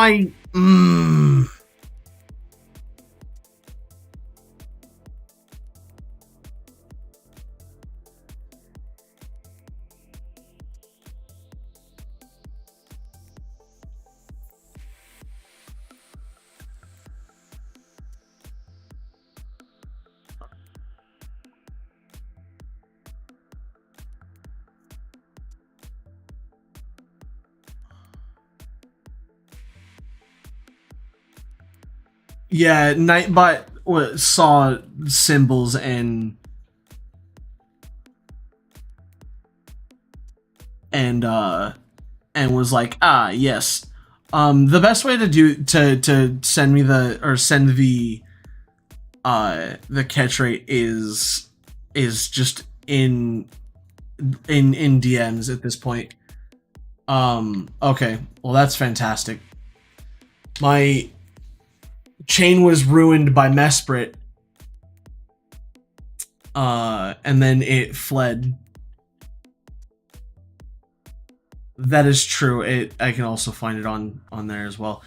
Yeah, Nightbot saw symbols and was like, ah, yes. The best way to send me send the catch rate is just in DMs at this point. Okay, well that's fantastic. My chain was ruined by Mesprit, and then it fled. That is true. I can also find it on there as well.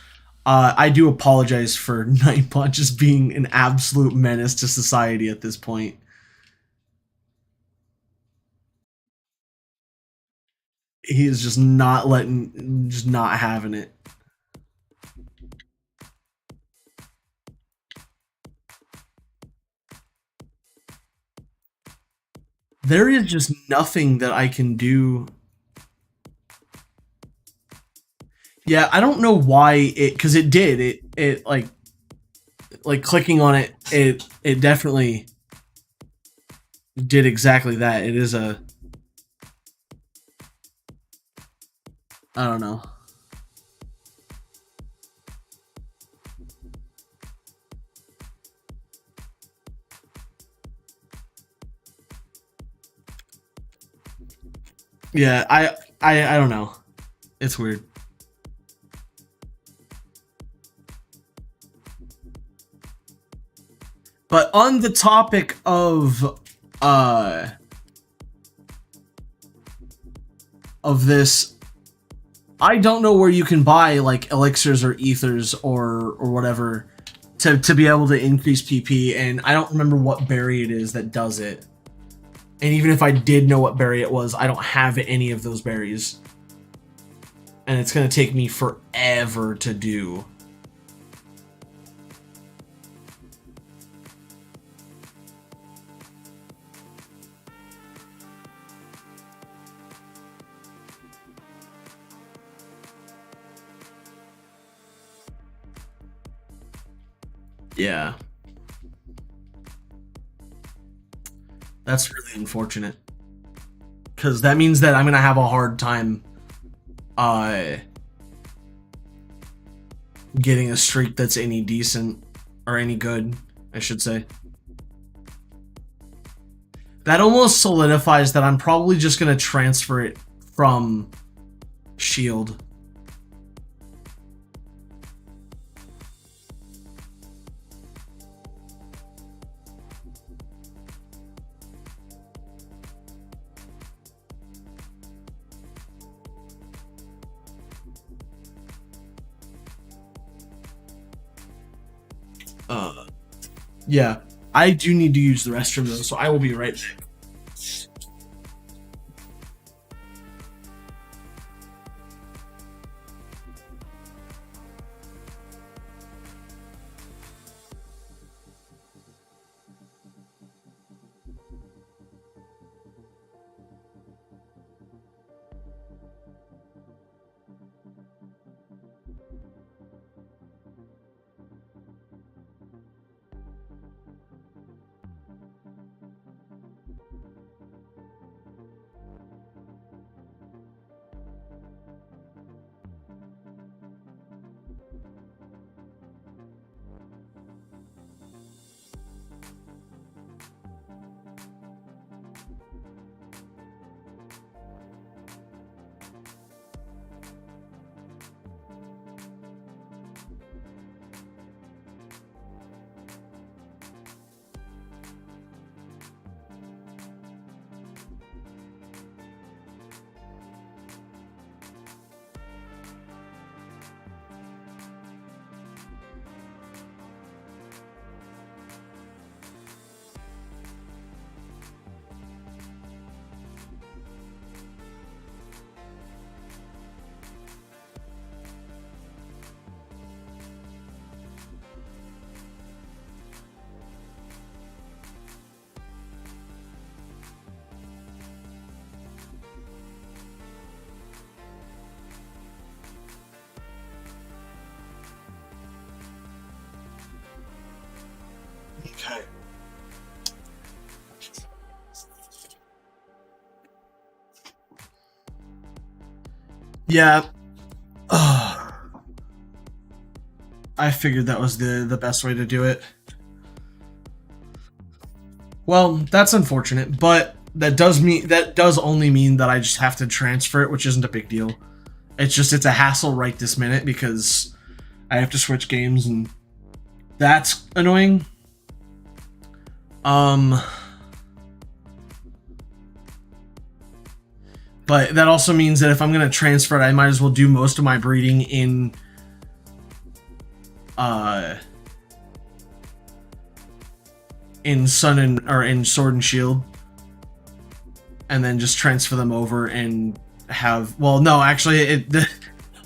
I do apologize for Nightbot just being an absolute menace to society at this point. He is just not having it. There is just nothing that I can do. Yeah, I don't know why because it did. It like clicking on it, it definitely did exactly that. It is a I don't know. Yeah, I don't know. It's weird. But on the topic of this, I don't know where you can buy like elixirs or ethers or whatever to be able to increase PP, and I don't remember what berry it is that does it. And even if I did know what berry it was, I don't have any of those berries. And it's gonna take me forever to do. Yeah. That's really unfortunate. Because that means that I'm going to have a hard time getting a streak that's any decent, or any good, I should say. That almost solidifies that I'm probably just going to transfer it from Shield. Yeah, I do need to use the restroom though, so I will be right back. Okay. Yeah. I figured that was the best way to do it. Well, that's unfortunate, but that does only mean that I just have to transfer it, which isn't a big deal. It's a hassle right this minute because I have to switch games, and that's annoying. But that also means that if I'm gonna transfer it, I might as well do most of my breeding in Sun and or in Sword and Shield, and then just transfer them over and have. Well, no, actually,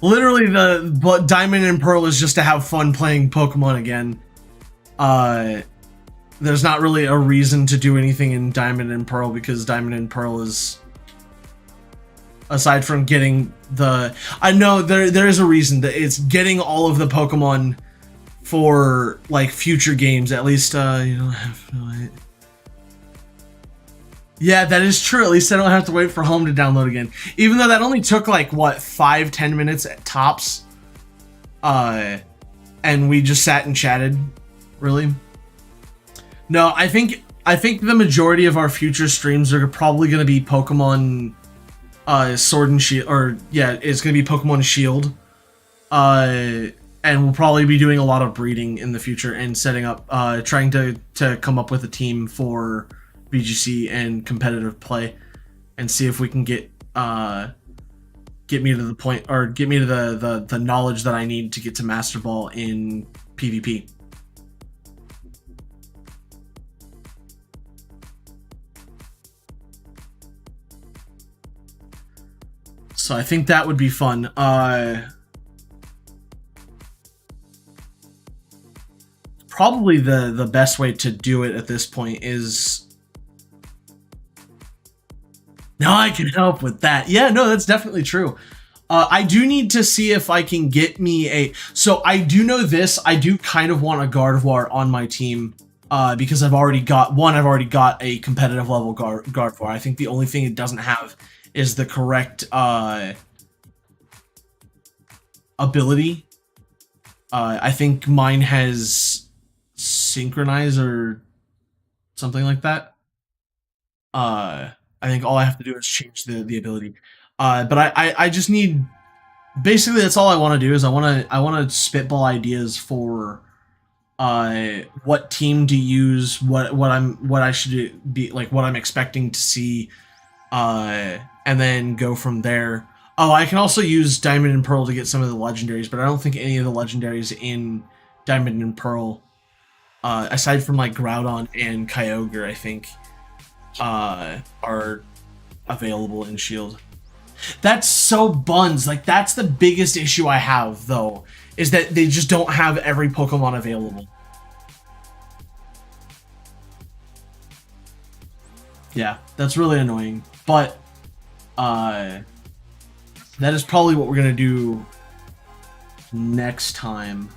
literally the Diamond and Pearl is just to have fun playing Pokemon again. There's not really a reason to do anything in Diamond and Pearl because Diamond and Pearl is, aside from getting the, I know there is a reason that it's getting all of the Pokemon for like future games. At least you don't have to. Yeah, that is true. At least I don't have to wait for home to download again. Even though that only took like what 5-10 minutes at tops. And we just sat and chatted. Really? No, I think the majority of our future streams are probably going to be Pokemon Sword and Shield, or yeah, it's going to be Pokemon Shield. And we'll probably be doing a lot of breeding in the future and setting up, trying to come up with a team for VGC and competitive play, and see if we can get me to the point, or get me to the knowledge that I need to get to Master Ball in PvP. So I think that would be fun. Probably the best way to do it at this point is... Now I can help with that. Yeah, no, that's definitely true. I do need to see if I can get me a... So I do know this. I do kind of want a Gardevoir on my team, because I've already got a competitive level Gardevoir. I think the only thing it doesn't have is the correct ability. I think mine has Synchronize or something like that. I think all I have to do is change the ability. But I just need... Basically, that's all I want to do, is I want to spitball ideas for what team to use, what I should be like, what I'm expecting to see, and then go from there. Oh, I can also use Diamond and Pearl to get some of the legendaries, but I don't think any of the legendaries in Diamond and Pearl, aside from like Groudon and Kyogre, I think, are available in Shield. That's so buns. Like, that's the biggest issue I have, though, is that they just don't have every Pokemon available. Yeah, that's really annoying. But that is probably what we're gonna do next time.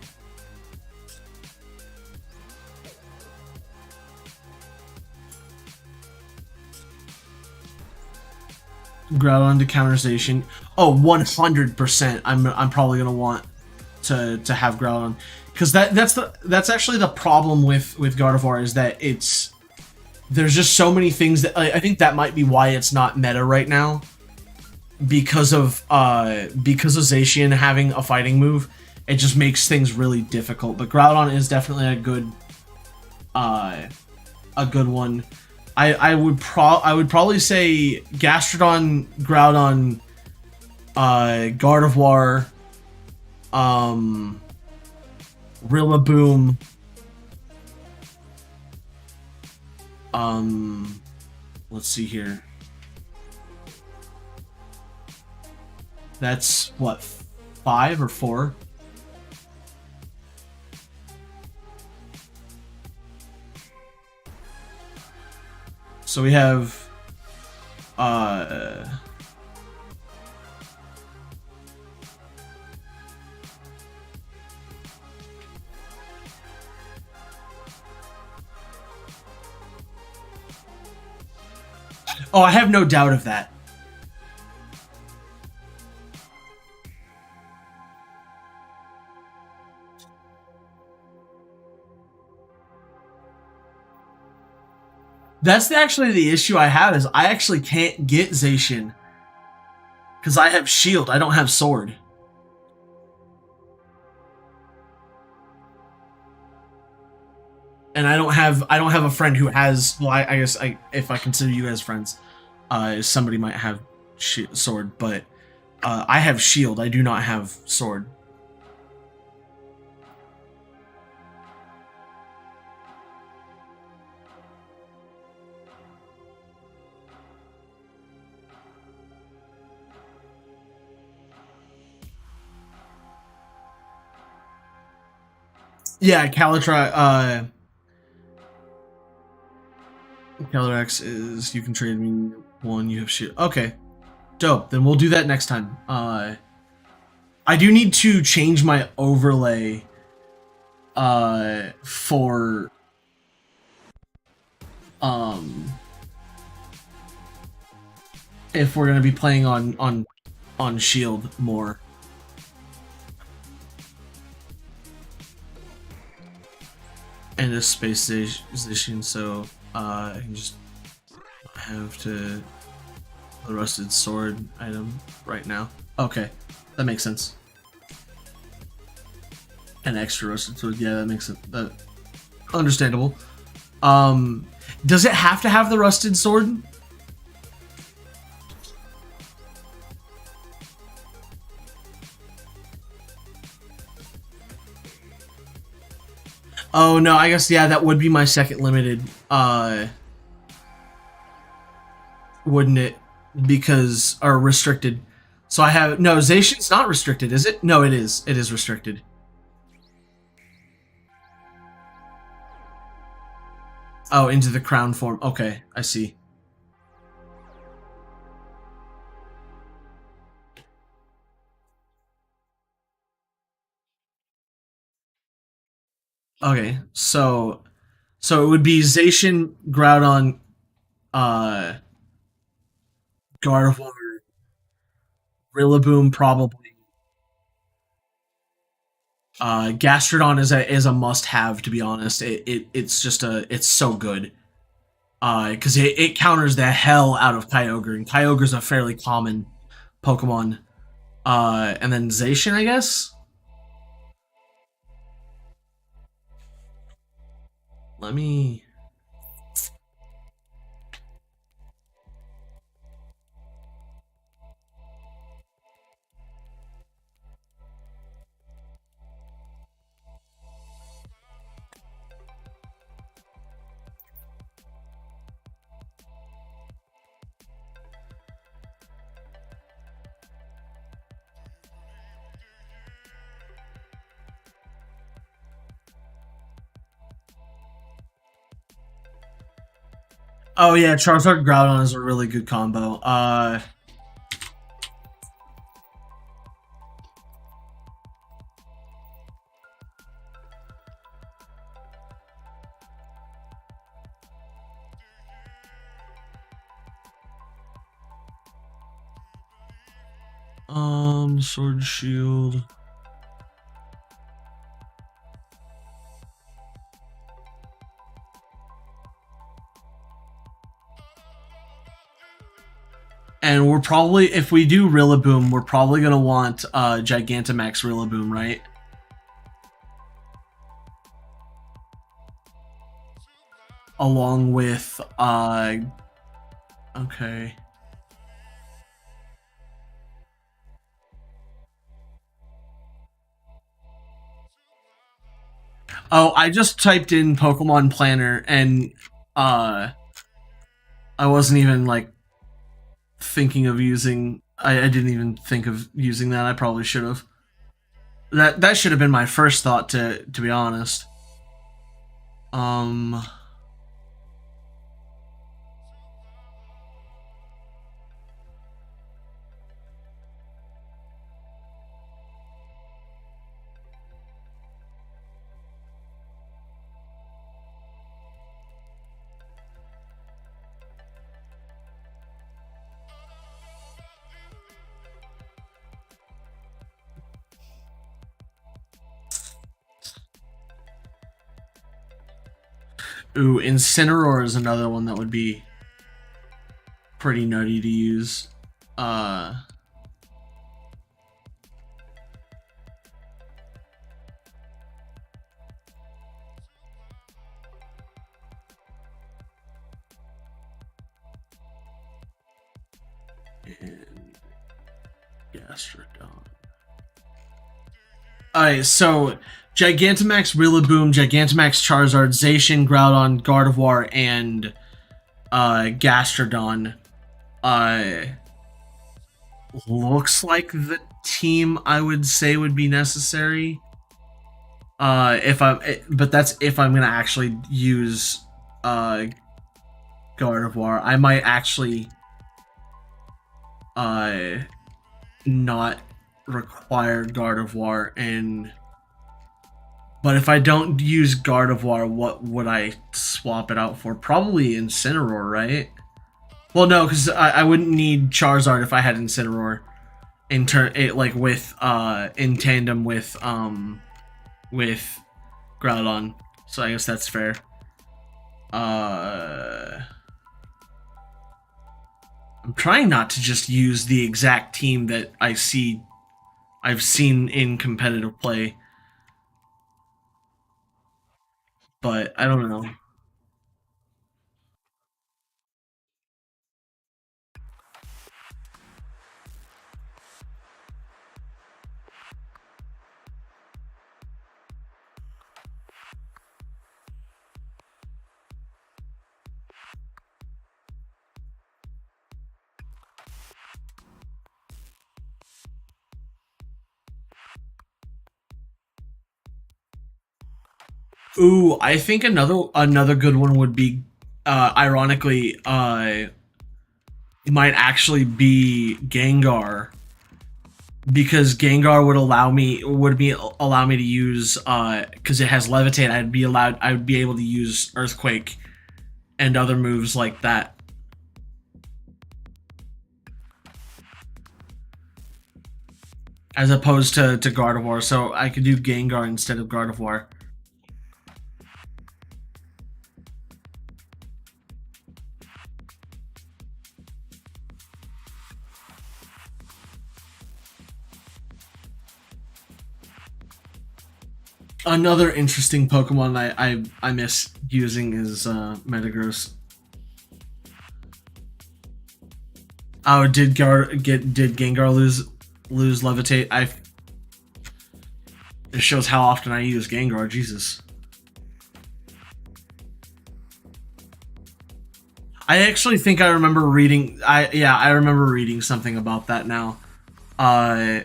Groudon to counter Zacian. Oh, 100%. I'm probably gonna want to have Groudon, because that's actually the problem with Gardevoir, is that there's just so many things that I think that might be why it's not meta right now, because of Zacian having a fighting move. It just makes things really difficult. But Groudon is definitely a good one. I would probably say Gastrodon, Groudon, Gardevoir, Rillaboom, let's see here. That's what, 5 or 4? So we have oh, I have no doubt of that. That's actually the issue I have, is I actually can't get Zacian because I have Shield. I don't have Sword. And I don't have a friend who has. Well, I guess if I consider you guys friends, somebody might have Sword, but I have Shield. I do not have Sword. Yeah, Calyrex is, you can trade me one, you have Shield. Okay, dope. Then we'll do that next time. I do need to change my overlay for if we're gonna be playing on shield more. And a space station, so I can just have to the rusted sword item right now. Okay, that makes sense. An extra rusted sword, yeah, that makes it that understandable. Does it have to have the rusted sword? Oh no, I guess yeah, that would be my second limited. Wouldn't it? Because or restricted. So I have no Zacian's not restricted, is it? No, it is. It is restricted. Oh, into the crown form. Okay, I see. Okay, so it would be Zacian, Groudon, uh, Gardevoir, Rillaboom, probably. Gastrodon is a must have, to be honest. It's just it's so good. Because it counters the hell out of Kyogre, and Kyogre's a fairly common Pokemon. And then Zacian, I guess. Let me. Oh yeah, Charizard Groudon is a really good combo. Sword Shield. And we're probably, if we do Rillaboom, we're probably gonna want Gigantamax Rillaboom, right? Along with okay. Oh, I just typed in Pokemon Planner and uh I wasn't even like thinking of using I didn't even think of using that. I probably should have. That should have been my first thought to be honest. Um Ooh, Incineroar is another one that would be pretty nutty to use. Uh and Gastrodon. Alright, so Gigantamax, Rillaboom, Gigantamax, Charizard, Zacian, Groudon, Gardevoir, and Gastrodon. Looks like the team I would say would be necessary. But that's if I'm gonna actually use Gardevoir. I might actually not require Gardevoir and but if I don't use Gardevoir, what would I swap it out for? Probably Incineroar, right? Well, no, because I wouldn't need Charizard if I had Incineroar in turn, like with in tandem with Groudon. So I guess that's fair. I'm trying not to just use the exact team that I've seen in competitive play, but I don't know. Ooh, I think another good one would be, ironically, it might actually be Gengar, because Gengar allow me to use, because it has Levitate. I would be able to use Earthquake and other moves like that, as opposed to Gardevoir. So I could do Gengar instead of Gardevoir. Another interesting Pokemon I miss using is Metagross. Oh, did Gengar lose Levitate? It shows how often I use Gengar. Jesus. I actually think I remember reading. I remember reading something about that now. Uh,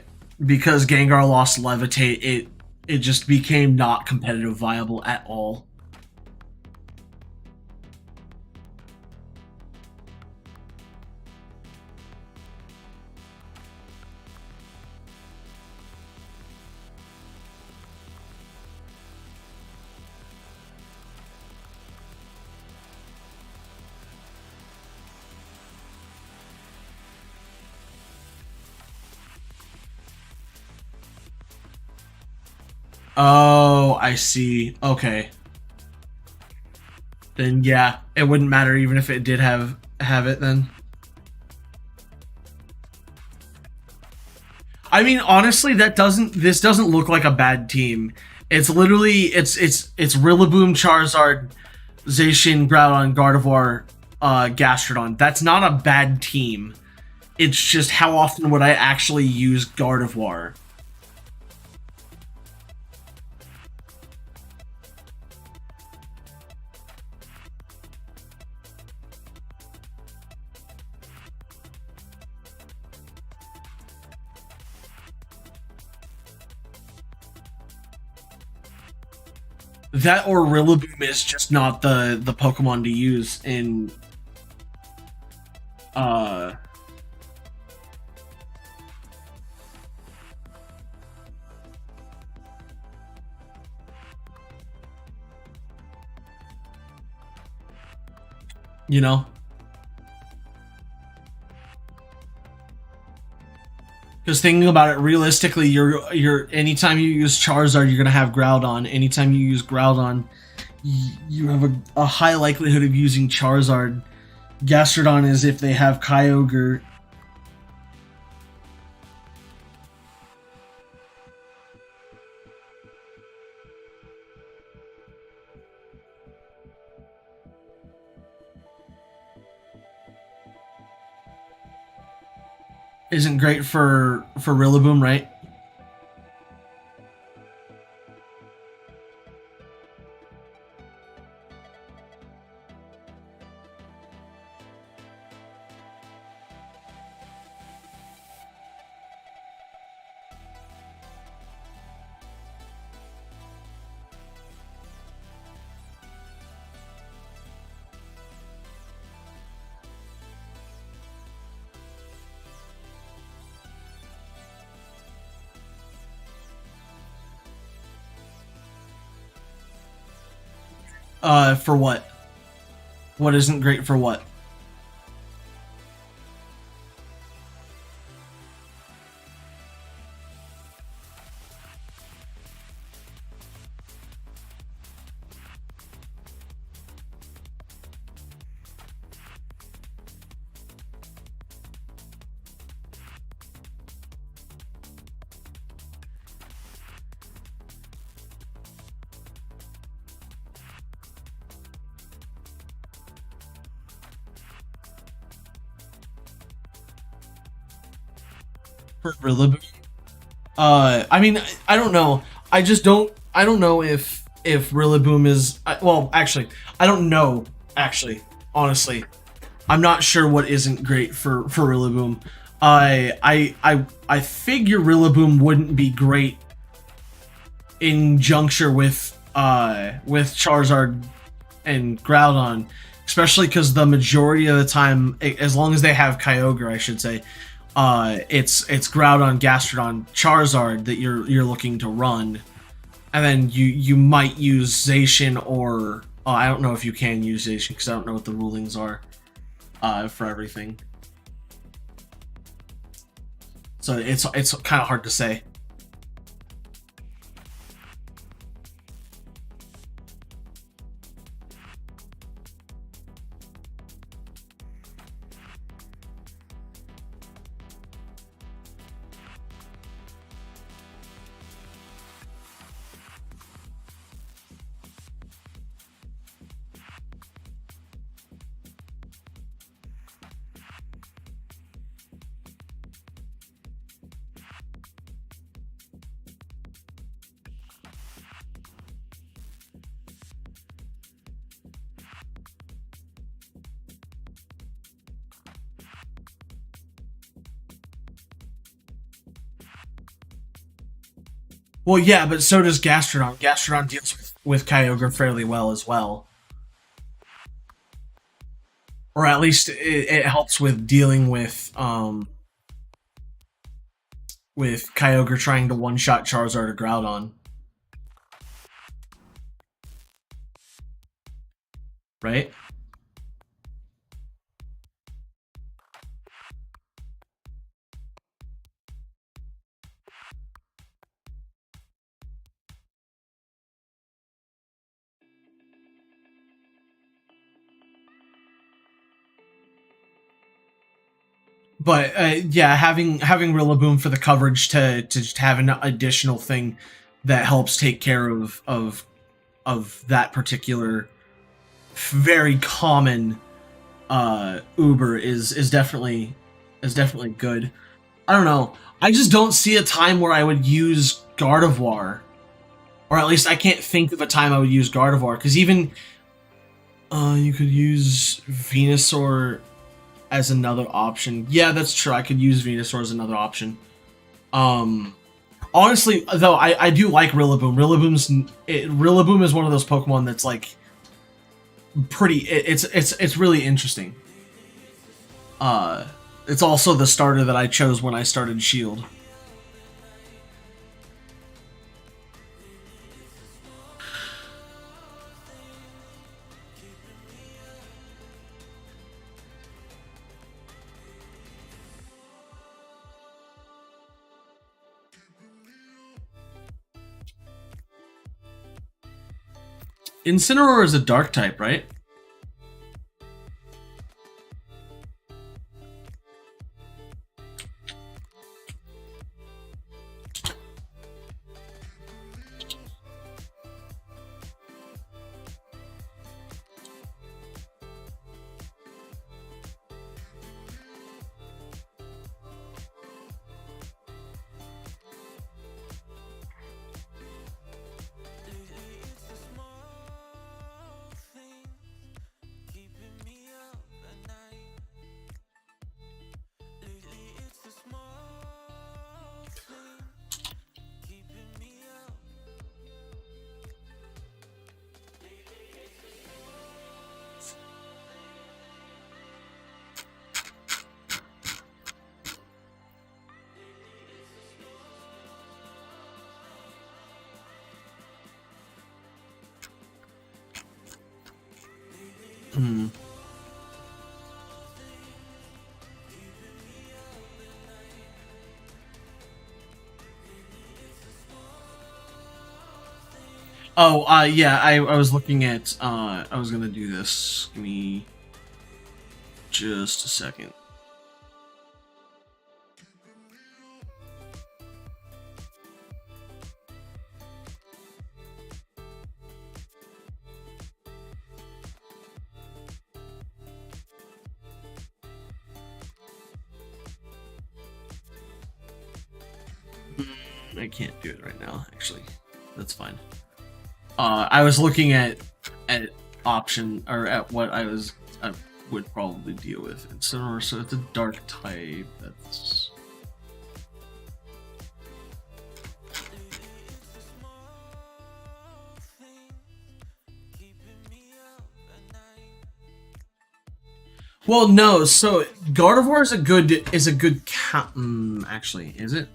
because Gengar lost Levitate, it just became not competitive viable at all. Oh, I see. Okay. Then yeah, it wouldn't matter even if it did have it then. I mean, honestly, this doesn't look like a bad team. It's literally it's Rillaboom, Charizard, Zacian, Groudon, Gardevoir, Gastrodon. That's not a bad team. It's just how often would I actually use Gardevoir? That or Rillaboom is just not the Pokemon to use in uh you know, because thinking about it realistically, you're anytime you use Charizard, you're gonna have Groudon. Anytime you use Groudon, you have a high likelihood of using Charizard. Gastrodon is if they have Kyogre. Isn't great for Rillaboom, right? For what? What isn't great for what? for Rillaboom. I mean, I don't know. I just don't. I don't know if Rillaboom is. Well, actually, I don't know. Actually, honestly, I'm not sure what isn't great for Rillaboom. I figure Rillaboom wouldn't be great in juncture with Charizard and Groudon, especially because the majority of the time, as long as they have Kyogre, I should say, it's Groudon, Gastrodon, Charizard that you're looking to run, and then you might use Zacian or I don't know if you can use Zacian because I don't know what the rulings are for everything. So it's kind of hard to say. Well, yeah, but so does Gastrodon. Gastrodon deals with Kyogre fairly well as well. Or at least it helps with dealing with Kyogre trying to one-shot Charizard or Groudon. Right? But yeah, having Rillaboom for the coverage to just have an additional thing that helps take care of that particular very common Uber is definitely good. I don't know. I just don't see a time where I would use Gardevoir, or at least I can't think of a time I would use Gardevoir. Because even you could use Venusaur as another option. Yeah, that's true. I could use Venusaur as another option. Um, Honestly, though, I do like Rillaboom. Rillaboom is one of those Pokemon that's like pretty. It's really interesting. It's also the starter that I chose when I started Shield. Incineroar is a dark type, right? Hmm. Oh, yeah, I was looking at, I was gonna do this. Give me just a second. I can't do it right now. Actually, that's fine. I was looking at option or at what I would probably deal with. So it's a dark type. That's well, no. So Gardevoir is a good count. Actually, is it?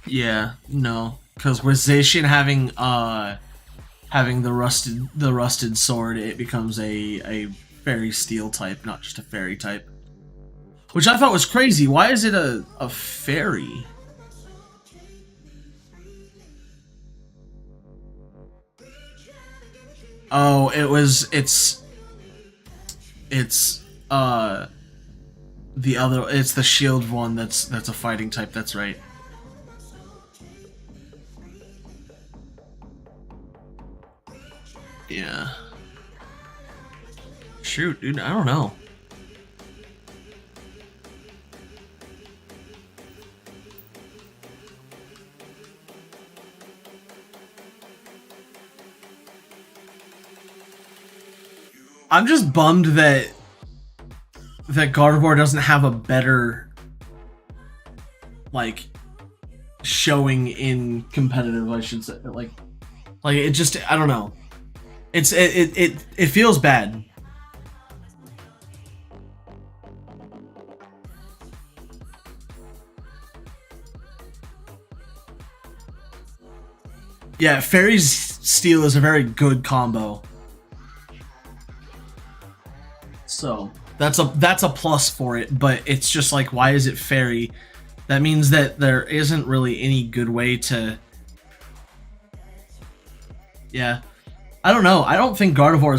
Yeah, no, because with Zacian having the rusted sword, it becomes a fairy steel type, not just a fairy type. Which I thought was crazy. Why is it a fairy? Oh, it's the other, it's the shield one that's a fighting type, that's right. Yeah. Shoot, dude, I don't know. I'm just bummed that Gardevoir doesn't have a better like showing in competitive, I should say. Like it just, I don't know. It feels bad. Yeah, Fairy's Steel is a very good combo. So that's a plus for it, but it's just like, why is it Fairy? That means that there isn't really any good way to. Yeah, I don't know. I don't think Gardevoir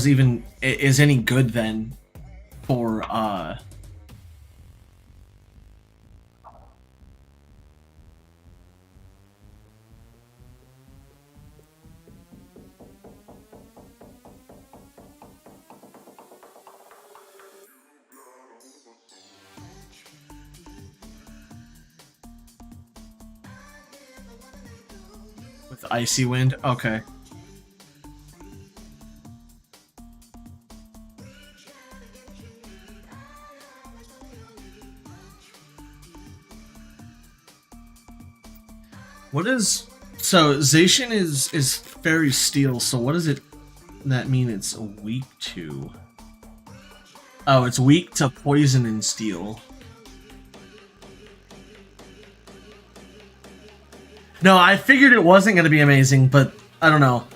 is any good then for with Icy Wind. Okay. What is, so Zacian is Fairy Steel, so what does that mean it's weak to? Oh, it's weak to poison and steel. No, I figured it wasn't going to be amazing, but I don't know.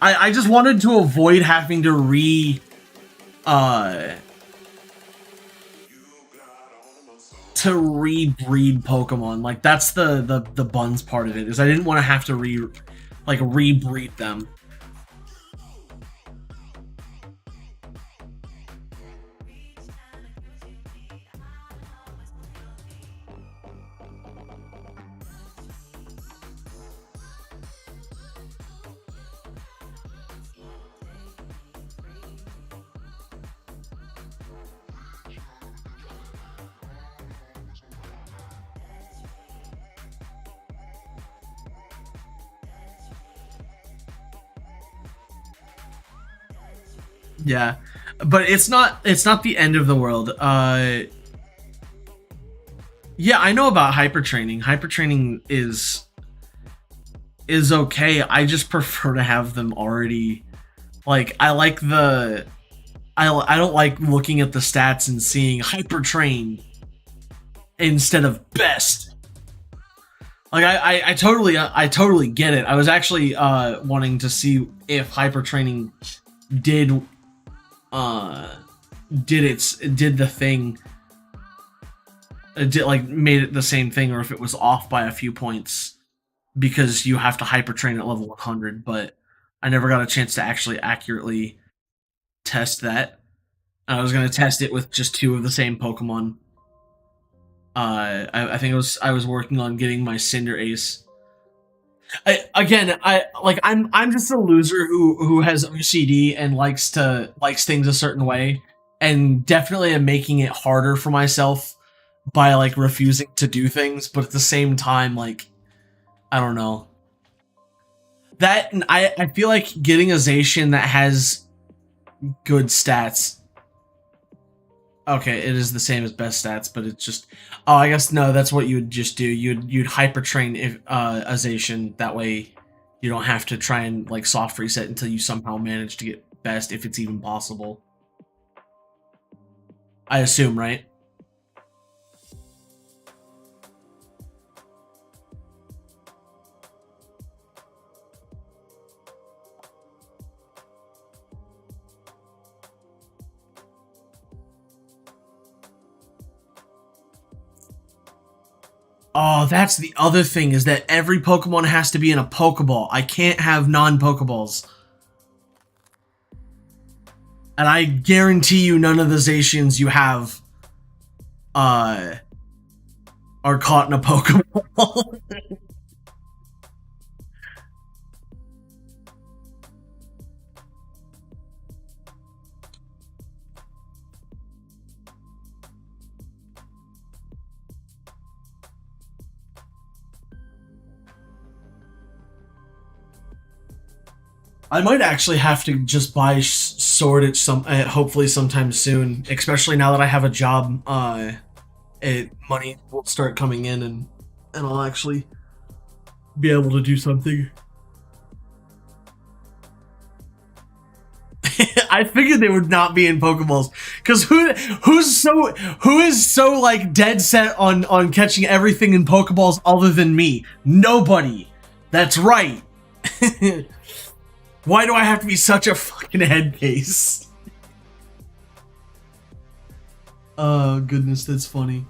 I just wanted to avoid having to rebreed Pokemon. Like, that's the buns part of it, is I didn't want to have to rebreed them. Yeah, but it's not the end of the world. Yeah, I know about hyper training. Hyper training is okay. I just prefer to have them already. Like, I don't like looking at the stats and seeing hyper trained instead of best. Like, I totally get it. I was actually wanting to see if hyper training did the thing it did, like made it the same thing, or if it was off by a few points because you have to hyper train at level 100. But I never got a chance to actually accurately test that. I was gonna test it with just two of the same Pokemon. I think I was working on getting my Cinder Ace. I'm just a loser who has OCD and likes things a certain way, and definitely am making it harder for myself by like refusing to do things. But at the same time, like I don't know that and I feel like getting a Zacian that has good stats. Okay, it is the same as best stats, but it's just. Oh, I guess no. That's what you would just do. You'd hyper train if a Zacian. That way, you don't have to try and like soft reset until you somehow manage to get best, if it's even possible. I assume, right? Oh, that's the other thing is that every Pokemon has to be in a Pokeball. I can't have non-Pokeballs. And I guarantee you none of the Zacians you have uh are caught in a Pokeball. I might actually have to just buy Sword at hopefully sometime soon, especially now that I have a job. Money will start coming in, and I'll actually be able to do something. I figured they would not be in Pokeballs because who is so like dead set on catching everything in Pokeballs other than me? Nobody. That's right. Why do I have to be such a fucking head case? Oh goodness, that's funny.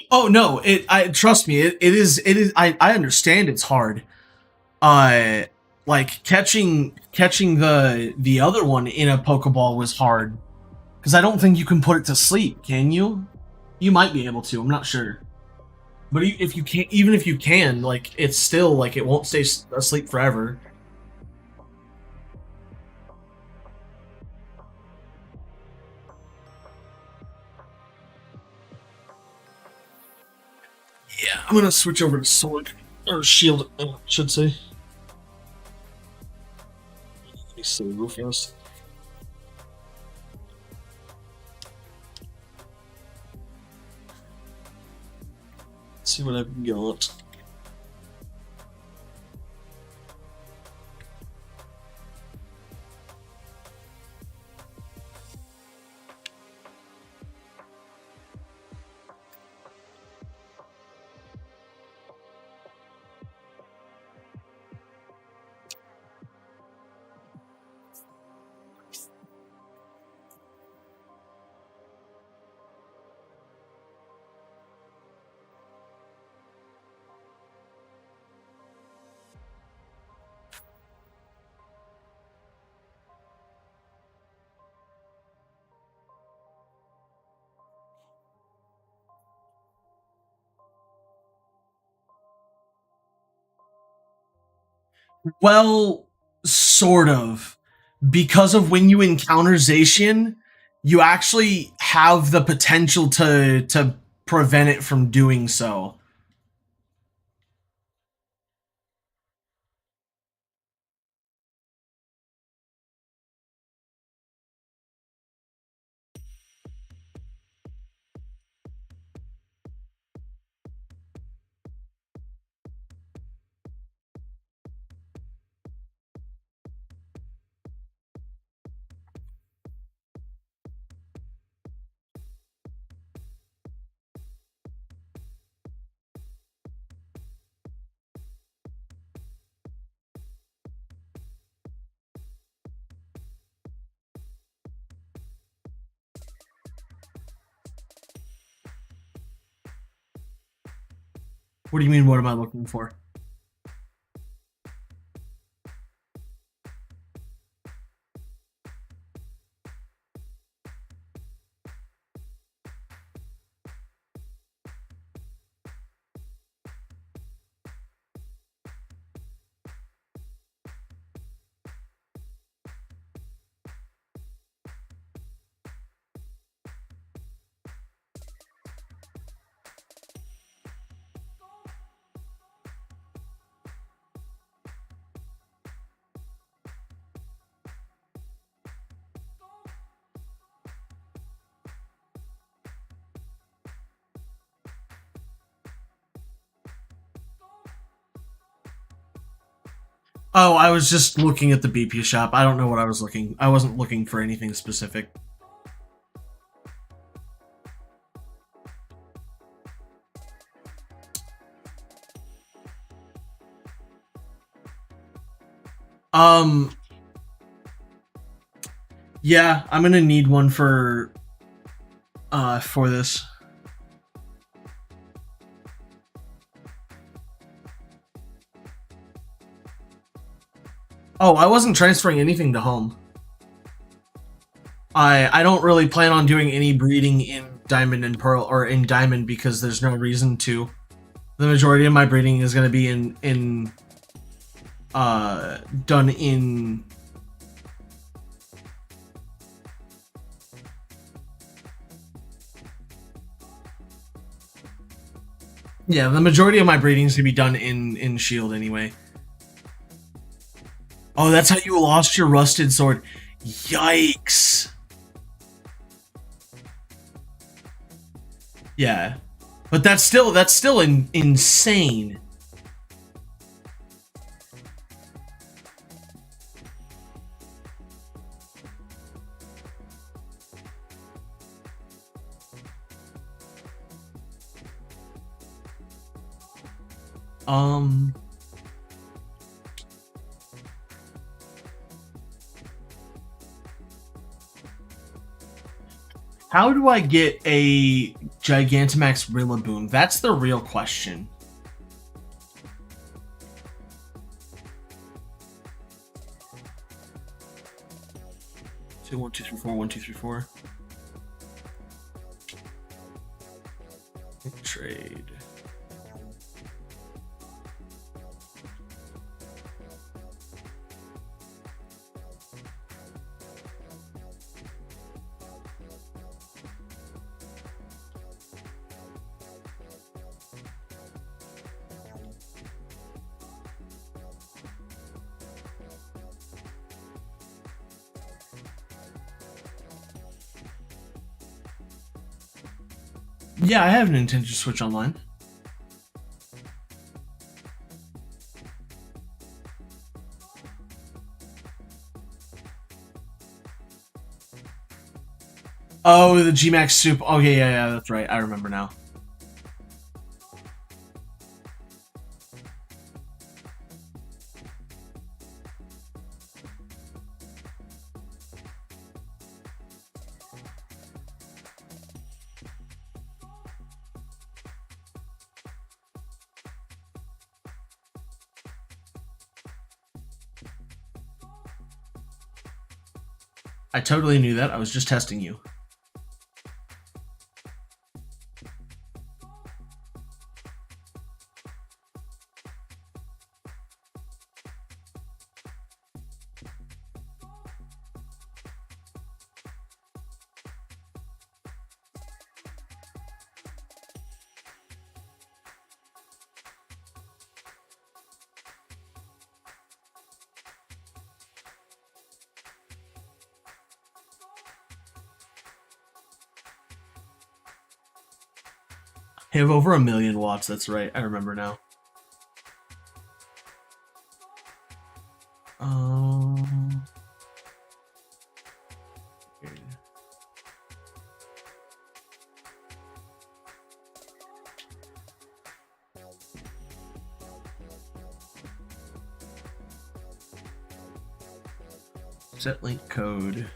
Oh no, I trust me, it is I understand it's hard. Uh like catching the other one in a Pokeball was hard. Because I don't think you can put it to sleep, can you? You might be able to, I'm not sure. But if you can't, even if you can, like it's still like it won't stay asleep forever. Yeah, I'm gonna switch over to Sword or Shield, I should say. Let me see real fast. Let's see what I've got. Well, sort of. Because of when you encounter Zacian, you actually have the potential to prevent it from doing so. What do you mean, what am I looking for? Oh, I was just looking at the BP shop. I don't know what I was looking. I wasn't looking for anything specific. Yeah, I'm gonna need one for this. Oh, I wasn't transferring anything to home. I don't really plan on doing any breeding in Diamond and Pearl, or in Diamond, because there's no reason to. The majority of my breeding is going to be done in yeah, the majority of my breeding is going to be done in Shield anyway. Oh, that's how you lost your rusted sword. Yikes. Yeah. But that's still insane. How do I get a Gigantamax Rillaboom? That's the real question. Two, 1, 2, 3, 4, 1, 2, 3, 4. Trade. Yeah, I have an Nintendo Switch Online. Oh, the G-Max Soup. Okay, yeah, that's right. I remember now. I totally knew that. I was just testing you. I have over 1,000,000 watts. That's right. I remember now. Set link code.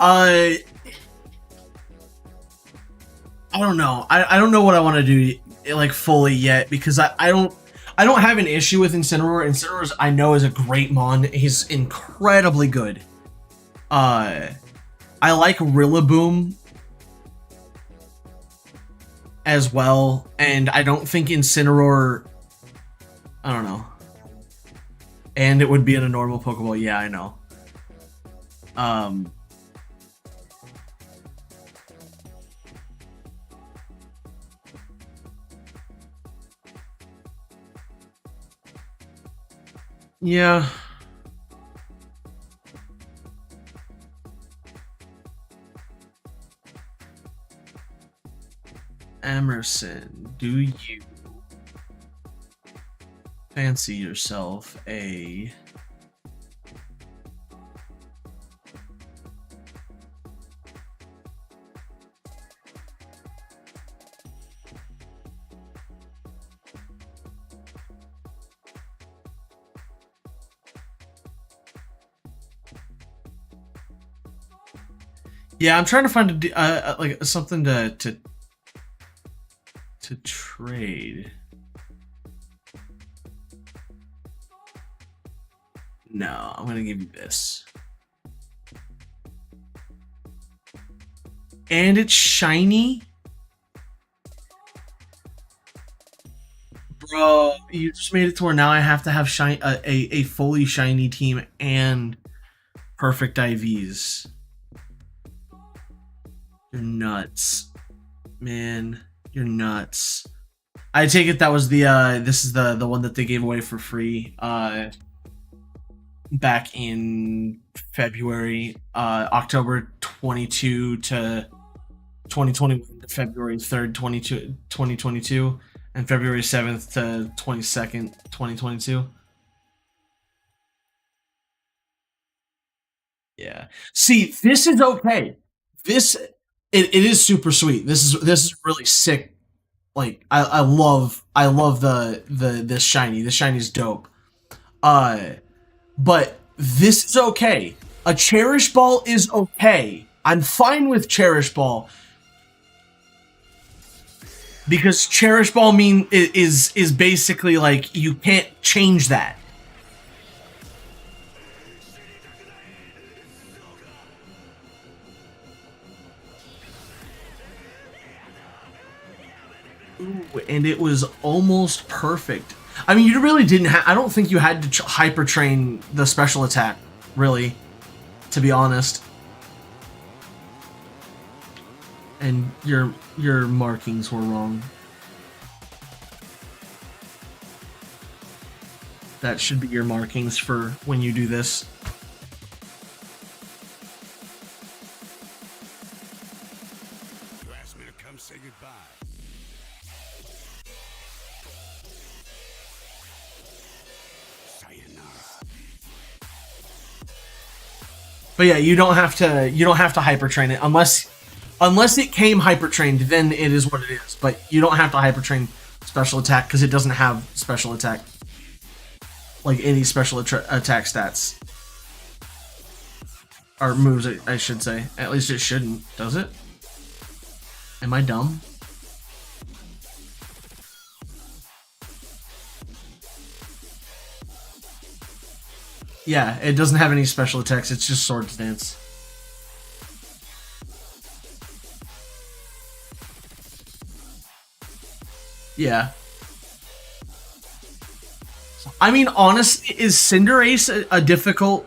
I don't know. I don't know what I want to do like fully yet because I don't have an issue with Incineroar. Incineroar I know is a great mon. He's incredibly good. I like Rillaboom as well, and I don't think Incineroar. I don't know. And it would be in a normal Pokeball. Yeah, I know. Yeah. Emerson, do you fancy yourself a Yeah, I'm trying to find like something to trade. No, I'm gonna give you this. And it's shiny? Bro, you just made it to where now I have to have a fully shiny team and perfect IVs. You're nuts. Man, you're nuts. I take it that was the this is the one that they gave away for free back in February, October 22 to 2021 to February 3rd, 2022, and February 7th to 22nd, 2022. Yeah. See, this is okay. It is super sweet. This is really sick. Like I love the this shiny. This shiny's dope. But this is okay. A Cherish Ball is okay. I'm fine with Cherish Ball. Because Cherish Ball is basically like you can't change that. Ooh, and it was almost perfect. I mean, you really didn't have. I don't think you had to hyper train the special attack, really, to be honest. And your markings were wrong. That should be your markings for when you do this. You asked me to come say goodbye. But yeah, you don't have to hyper train it unless it came hyper trained, then it is what it is. But you don't have to hyper train special attack because it doesn't have special attack, like any special attack stats or moves. I should say. At least it shouldn't, does it? Am I dumb? Yeah, it doesn't have any special attacks. It's just Swords Dance. Yeah. I mean, honestly, is Cinderace a difficult,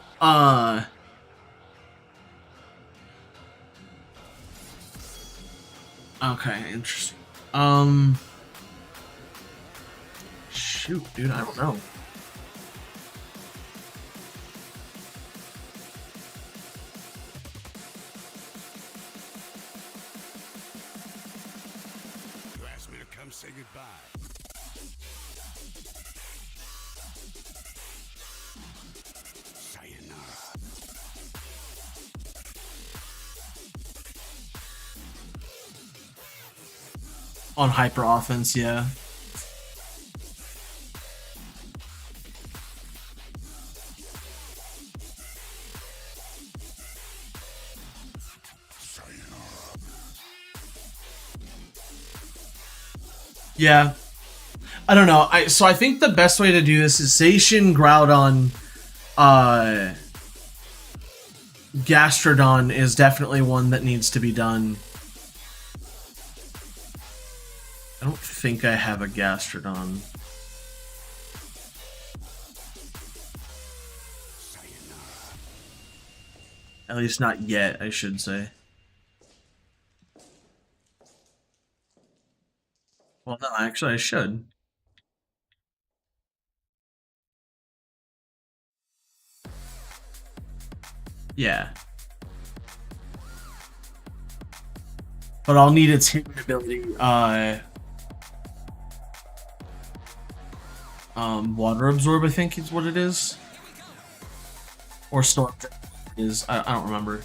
Okay, interesting. Shoot, dude, I don't know. You asked me to come say goodbye. On hyper offense, yeah. Yeah. I don't know. I think the best way to do this is Zacian, Groudon, Gastrodon is definitely one that needs to be done. I don't think I have a Gastrodon. At least not yet, I should say. Well, no, actually, I should. Yeah. But I'll need its hidden ability, Water Absorb, I think is what it is. Or Storm is, I don't remember.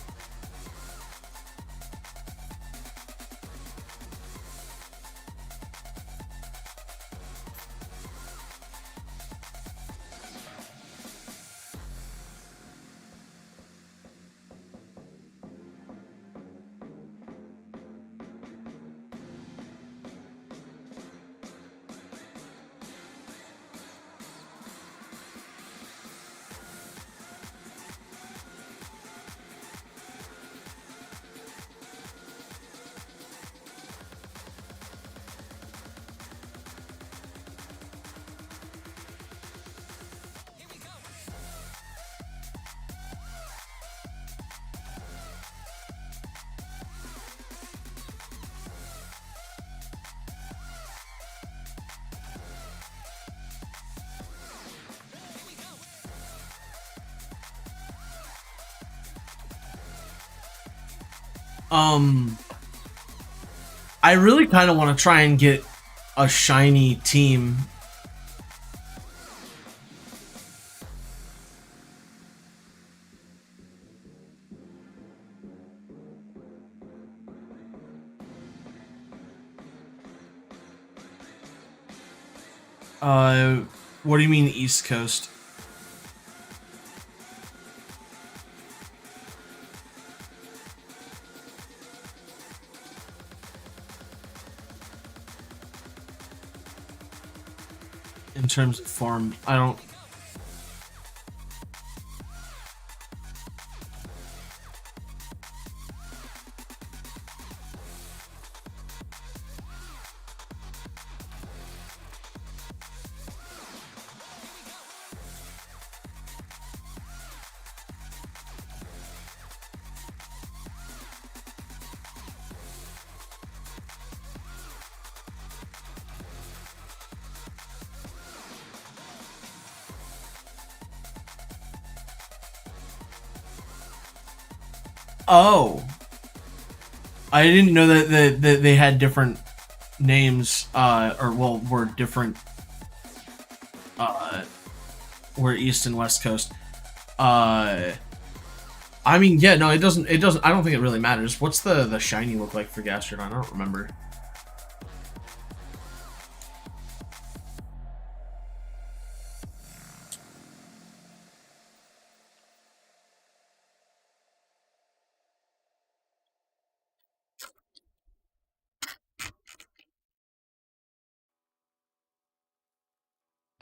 I really kind of want to try and get a shiny team. What do you mean East Coast? In terms of form, I don't. Oh, I didn't know that they had different names, or well, were different, were East and West Coast. I mean, yeah, no, it doesn't. It doesn't. I don't think it really matters. What's the shiny look like for Gastrodon? I don't remember.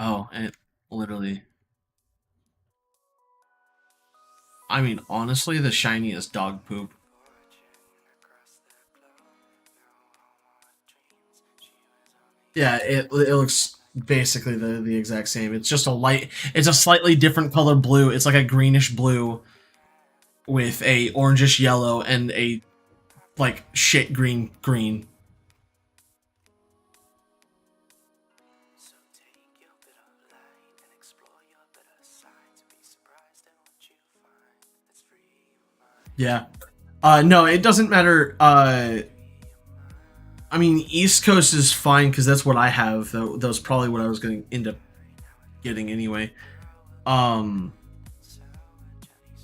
Oh, and it literally. I mean, honestly, the shiny is dog poop. Yeah, it looks basically the exact same. It's just a light. It's a slightly different color blue. It's like a greenish blue with a orangish yellow and a like shit green. Yeah. No, it doesn't matter. I mean, East Coast is fine because that's what I have. That was probably what I was going to end up getting anyway. Um,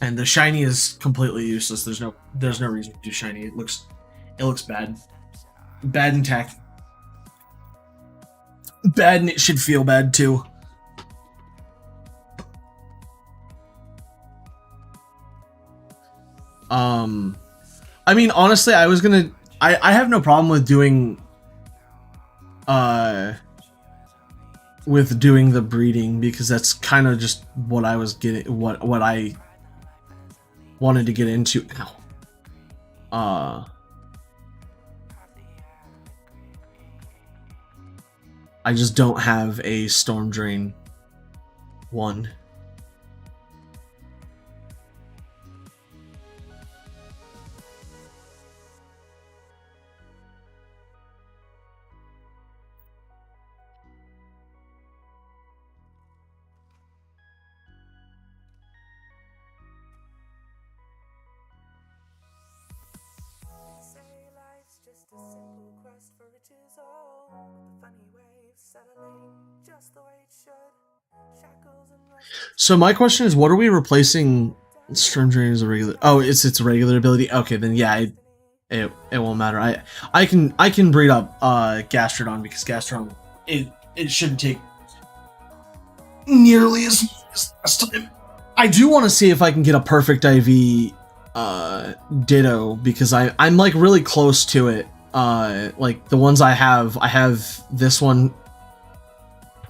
and the shiny is completely useless. There's no reason to do shiny. It looks bad, bad in tech, bad, and it should feel bad too. I mean, honestly, I was gonna. I have no problem with doing with doing the breeding, because that's kind of just what I was getting, what I wanted to get into. Ow. I just don't have a Storm Drain one. Say life's just a simple quest for riches, oh, the funny waves settling just the way it should. Shackles and So my question is, what are we replacing Storm Drain as a regular? Oh, it's its regular ability. Okay, then yeah, it won't matter. I can breed up Gastrodon, because Gastrodon it shouldn't take nearly as long as last time. I do want to see if I can get a perfect IV Ditto, because I'm like really close to it. Like the ones I have this one,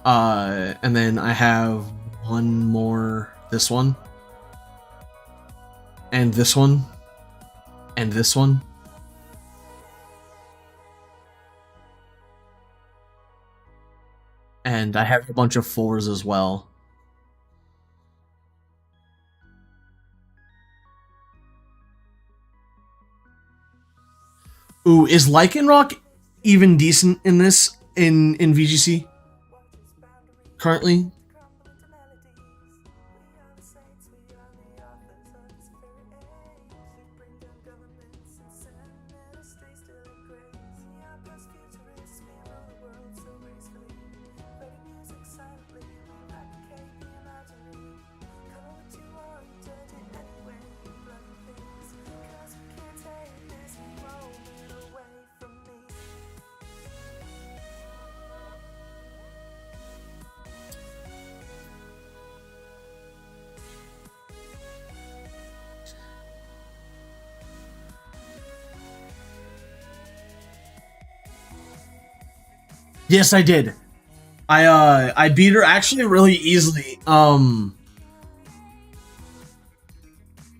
and then I have one more, this one, and this one, and this one. And I have a bunch of 4s as well. Ooh, is Lycanroc even decent in this, in VGC currently? Yes, I did. I beat her actually really easily.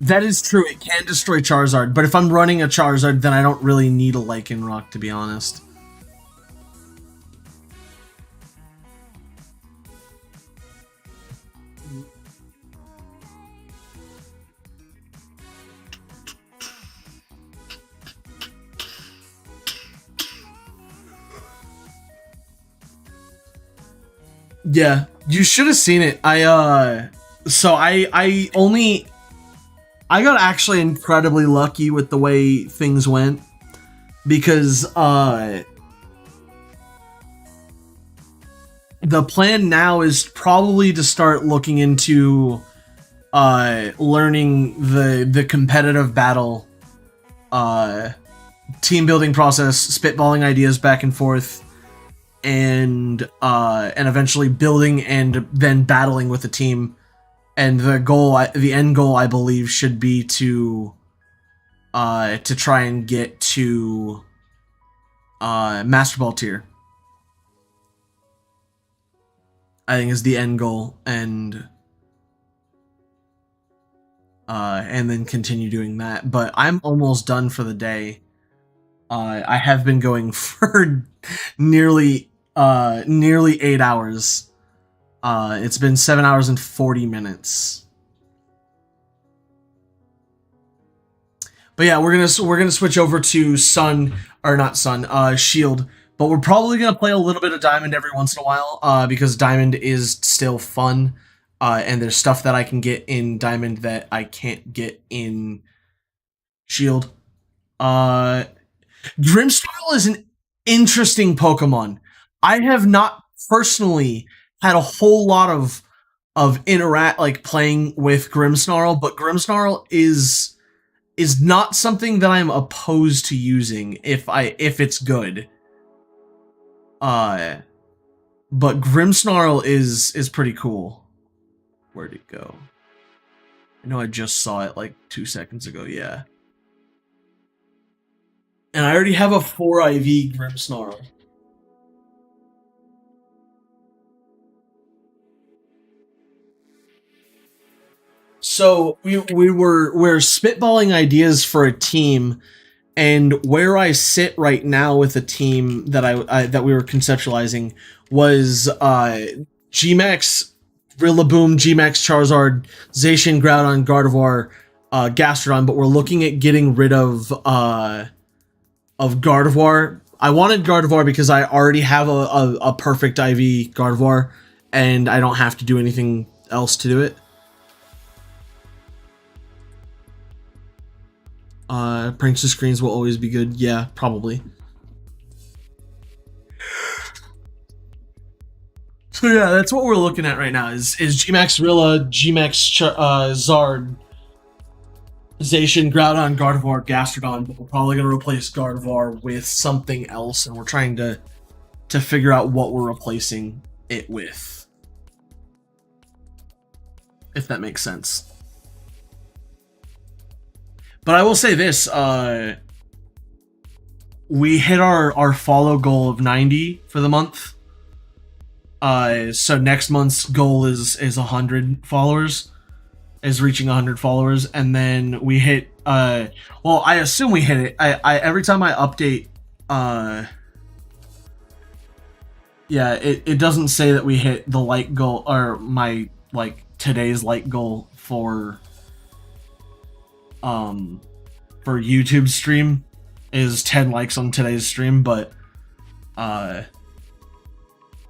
That is true. It can destroy Charizard, but if I'm running a Charizard, then I don't really need a Lycanroc, to be honest. Yeah, you should have seen it. I got actually incredibly lucky with the way things went, because the plan now is probably to start looking into learning the competitive battle team building process, spitballing ideas back and forth, and eventually building and then battling with the team. And the end goal, I believe, should be to try and get to Master Ball tier. I think is the end goal, and then continue doing that. But I'm almost done for the day. I have been going for nearly 8 hours. It's been 7 hours and 40 minutes. But yeah, we're gonna switch over to Shield. But we're probably gonna play a little bit of Diamond every once in a while, because Diamond is still fun. And there's stuff that I can get in Diamond that I can't get in Shield. Grimmsnarl is an interesting Pokemon. I have not personally had a whole lot of playing with Grimmsnarl, but Grimmsnarl is not something that I'm opposed to using if it's good. But Grimmsnarl is pretty cool. Where'd it go? I know I just saw it like 2 seconds ago, yeah. And I already have a 4 IV Grimmsnarl. So we're spitballing ideas for a team, and where I sit right now with the team that I that we were conceptualizing was Gmax, Rillaboom, Gmax, Charizard, Zacian, Groudon, Gardevoir, Gastrodon, but we're looking at getting rid of Gardevoir. I wanted Gardevoir because I already have a perfect IV Gardevoir, and I don't have to do anything else to do it. Pranks to screens will always be good. Yeah, probably. So yeah, that's what we're looking at right now. Is Gmax Rilla, Zard, Zacian, Groudon, Gardevoir, Gastrodon, but we're probably gonna replace Gardevoir with something else, and we're trying to figure out what we're replacing it with. If that makes sense. But I will say this, we hit our follow goal of 90 for the month. So next month's goal is 100 followers, is reaching 100 followers, and then we hit, well, I assume we hit it. I every time I update, yeah, it doesn't say that we hit the like goal, or my, like, today's like goal for YouTube stream is 10 likes on today's stream, but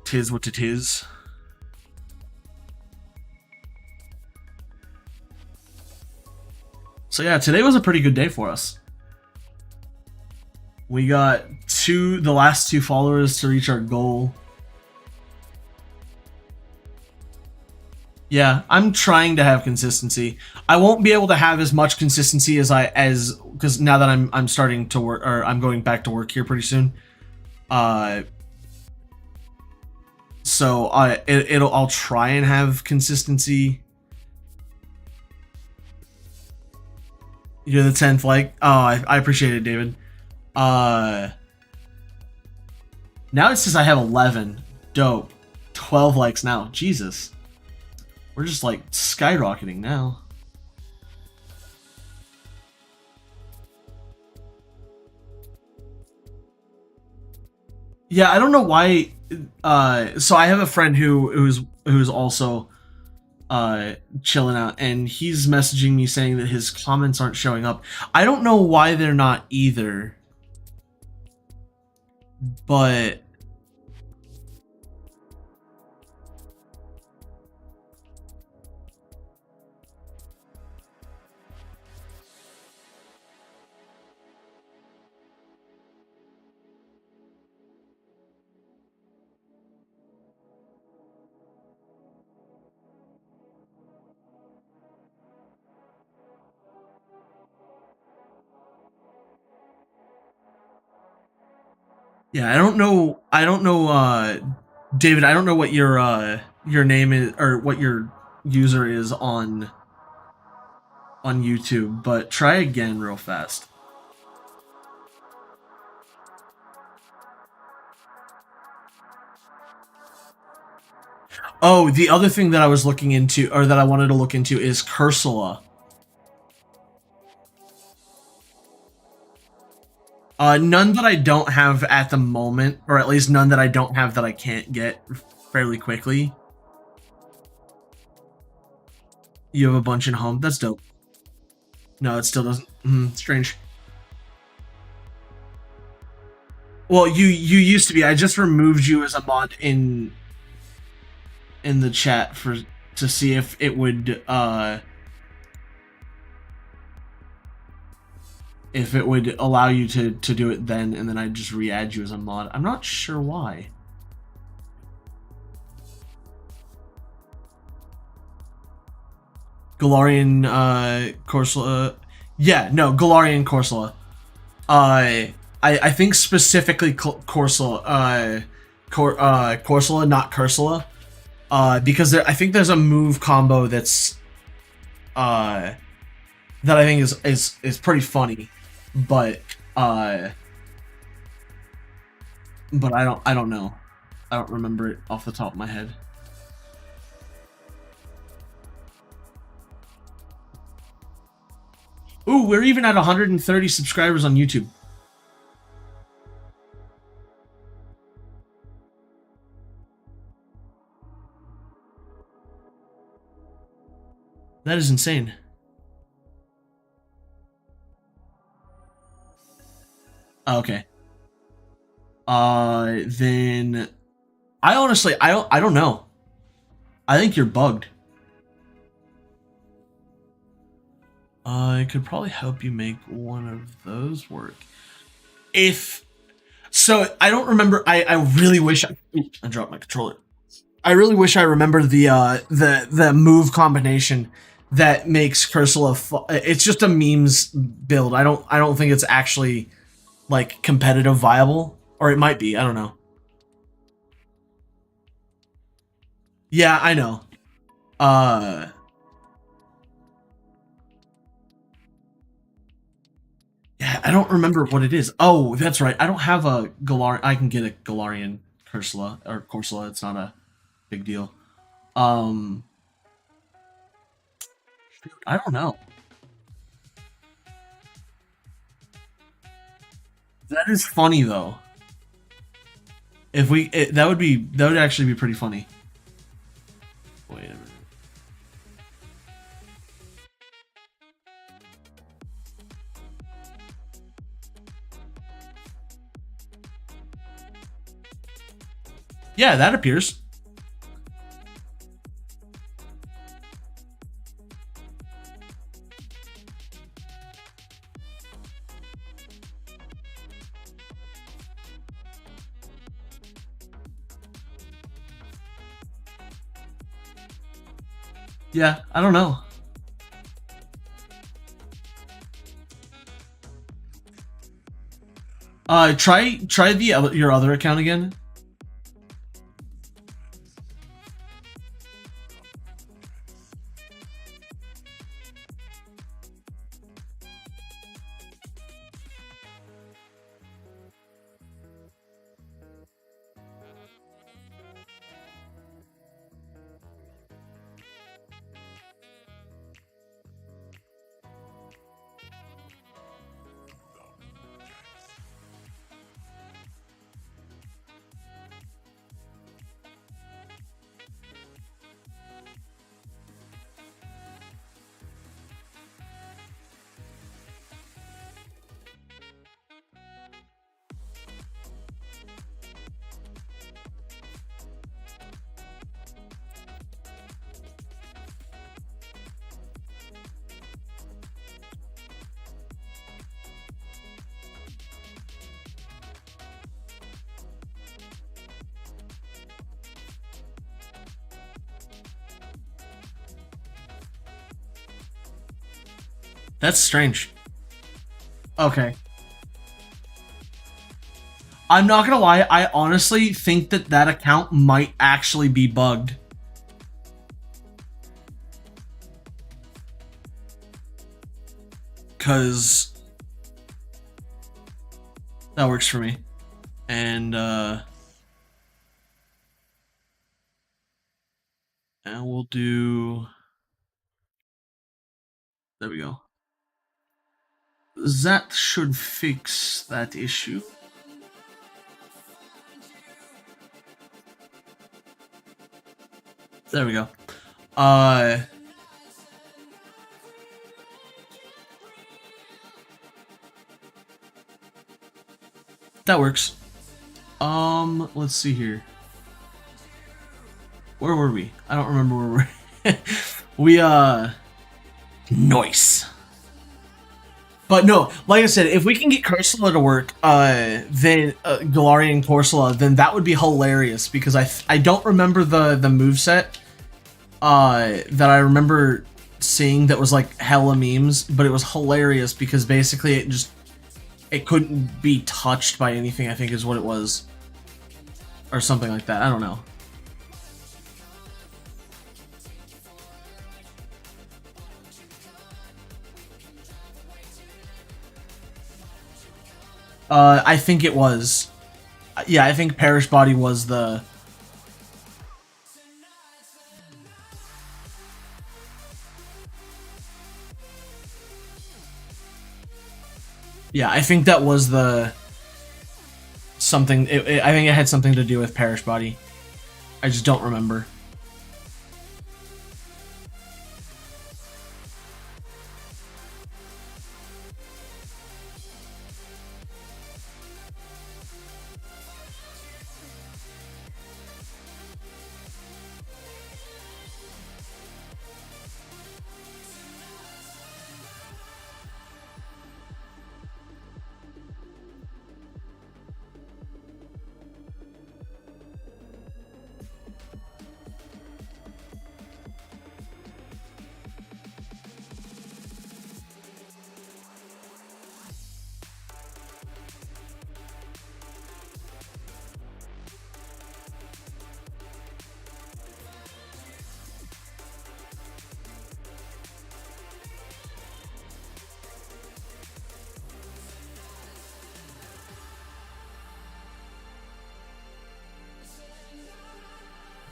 tis what it is. So yeah, today was a pretty good day for us. We got the last 2 followers to reach our goal. Yeah, I'm trying to have consistency. I won't be able to have as much consistency as because now that I'm starting to work, or I'm going back to work here pretty soon. So I'll try and have consistency. You're the 10th like. Oh, I appreciate it, David. Now it says I have 11. Dope. 12 likes now. Jesus. We're just like skyrocketing now. Yeah, I don't know why. So I have a friend who's also chilling out, and he's messaging me saying that his comments aren't showing up. I don't know why they're not either, but yeah, I don't know, David, I don't know what your name is, or what your user is on YouTube, but try again real fast. Oh, the other thing that I was looking into, or that I wanted to look into, is Cursula. None that I don't have at the moment, or at least none that I don't have that I can't get fairly quickly. You have a bunch in home. That's dope. No, it still doesn't. Strange. Well, you used to be. I just removed you as a mod in the chat to see if it would allow you to do it then, and then I just re-add you as a mod. I'm not sure why. Galarian Corsola. Yeah, no, Galarian Corsola. I think specifically Corsola, Corsola, not Cursula. Because I think there's a move combo that's that I think is pretty funny, but I don't know. I don't remember it off the top of my head. Ooh, we're even at 130 subscribers on YouTube. That is insane. Okay. Then I honestly I don't know. I think you're bugged. I could probably help you make one of those work. If so, I don't remember. I really wish I dropped my controller. I really wish I remember the move combination that makes Cursula. It's just a memes build. I don't think it's actually like competitive viable, or it might be. I don't know. Yeah, I know. Yeah, I don't remember what it is. Oh, that's right. I don't have a Galar. I can get a Galarian Cursula or Corsola. It's not a big deal. Um, I don't know. That is funny though. If that would actually be pretty funny. Wait a minute. Yeah, that appears. Yeah, I don't know. Try your other account again. That's strange. Okay. I'm not gonna lie, I honestly think that that account might actually be bugged. Cause that works for me. And we'll do, there we go. That should fix that issue. There we go. That works. Let's see here. Where were we? I don't remember where we Nice. But no, like I said, if we can get Cursula to work, then Galarian Corsola, then that would be hilarious because I don't remember the moveset that I remember seeing that was like hella memes, but it was hilarious because basically it couldn't be touched by anything, I think is what it was. Or something like that. I don't know. I think it was. Yeah, I think Parish Body was the... Yeah, I think that was the something. I think it had something to do with Parish Body. I just don't remember.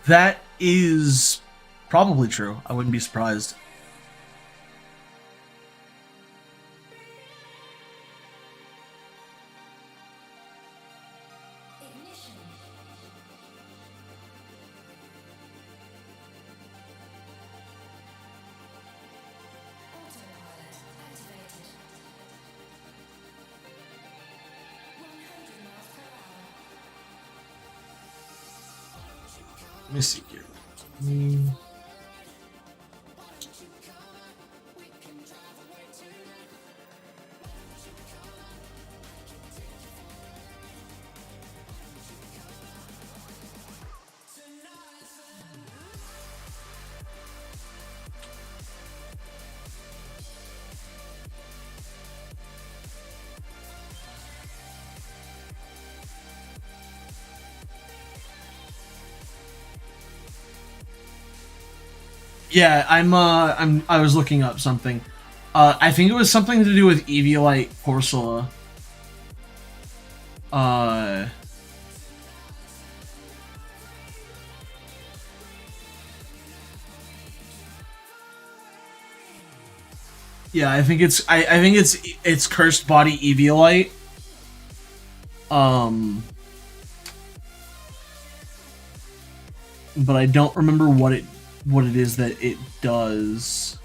That is probably true. I wouldn't be surprised. Ignition. Autopilot activated. 100 miles per hour. Let me see here. Hmm. Yeah, I was looking up something. I think it was something to do with Eviolite Corsola. Uh, yeah, I think it's Cursed Body Eviolite. But I don't remember what it is that it does.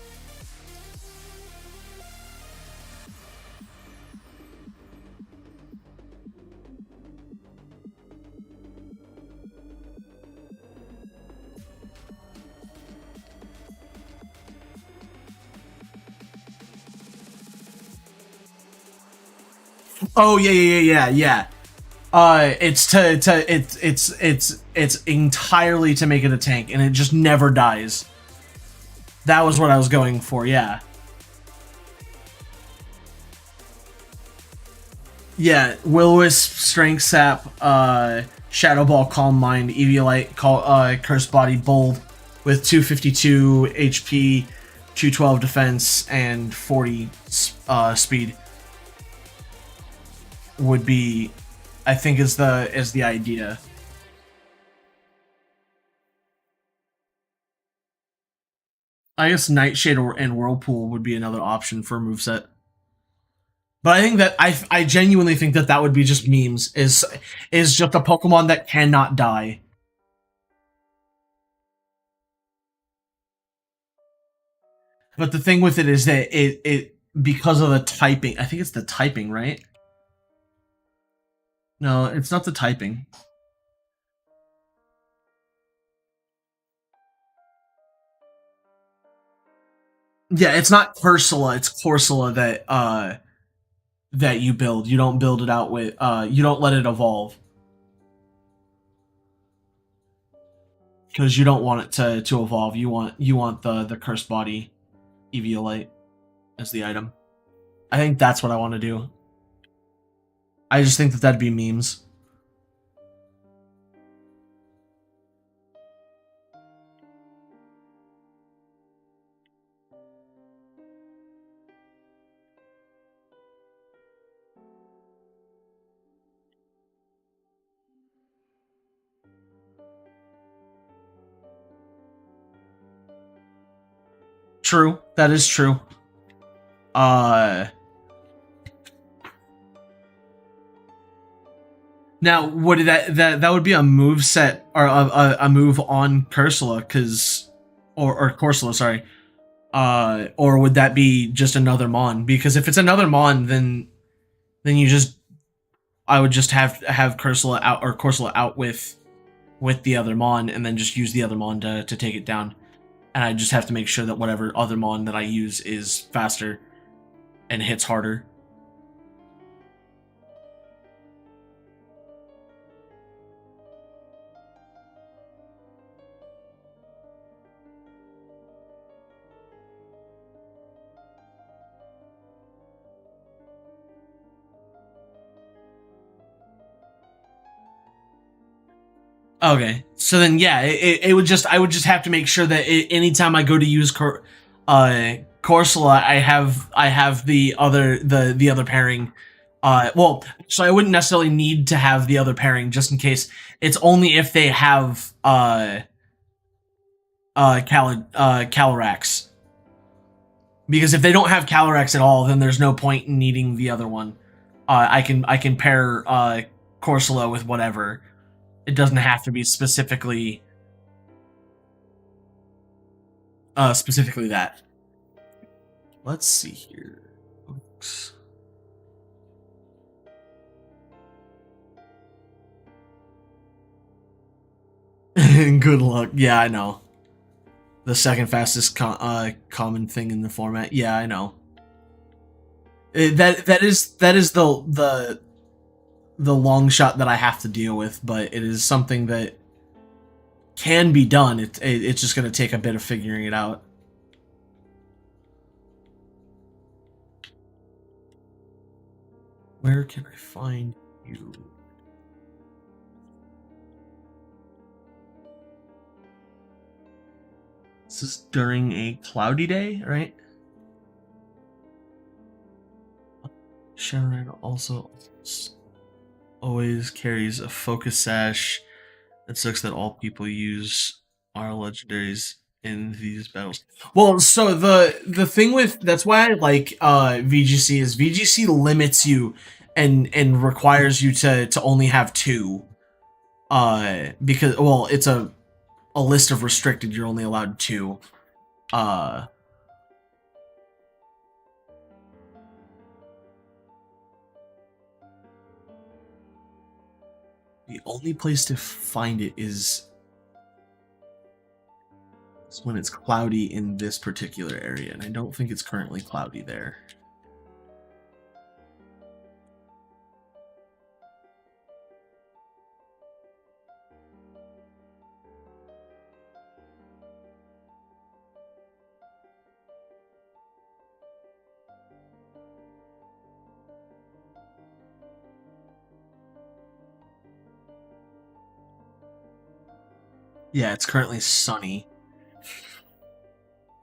Oh yeah. It's entirely to make it a tank, and it just never dies. That was what I was going for. Yeah. Yeah, Will-O-Wisp, Strength Sap, Shadow Ball, Calm Mind, Eviolite, Cursed Body, Bold, with 252 HP, 212 defense, and 40 speed would be, I think, is the idea. I guess Nightshade and Whirlpool would be another option for a moveset. But I think that I genuinely think that that would be just memes. Is just a Pokemon that cannot die. But the thing with it is that it because of the typing. I think it's the typing, right? No, it's not the typing. Yeah, it's not Corsola. It's Corsola that you build. You don't build it out with. You don't let it evolve because you don't want it to evolve. You want the Cursed Body Eviolite as the item. I think that's what I want to do. I just think that that'd be memes. True, that is true. Uh, Now, would that would be a move set or a move on Cursula, because or Corsola, sorry. Or would that be just another Mon? Because if it's another Mon, then you just I would just have Cursula out or Corsola out with the other Mon, and then just use the other Mon to take it down. And I just have to make sure that whatever other Mon that I use is faster and hits harder. Okay, so then yeah, it would just I would just have to make sure that anytime I go to use Corsola, I have the other pairing. Well, so I wouldn't necessarily need to have the other pairing just in case. It's only if they have Calyrax, because if they don't have Calyrax at all, then there's no point in needing the other one. I can pair Corsola with whatever. It doesn't have to be specifically that. Let's see here. Oops. Good luck. Yeah, I know. The second fastest common thing in the format. Yeah, I know. That is the long shot that I have to deal with, but it is something that can be done. It's just going to take a bit of figuring it out. Where can I find you? This is during a cloudy day, right? Sharon also always carries a focus sash that sucks that all people use our legendaries in these battles. Well, so the thing with that's why I like VGC is VGC limits you and requires you to only have two. Because well, it's a list of restricted, you're only allowed two. Uh the only place to find it is when it's cloudy in this particular area, and I don't think it's currently cloudy there. Yeah, it's currently sunny.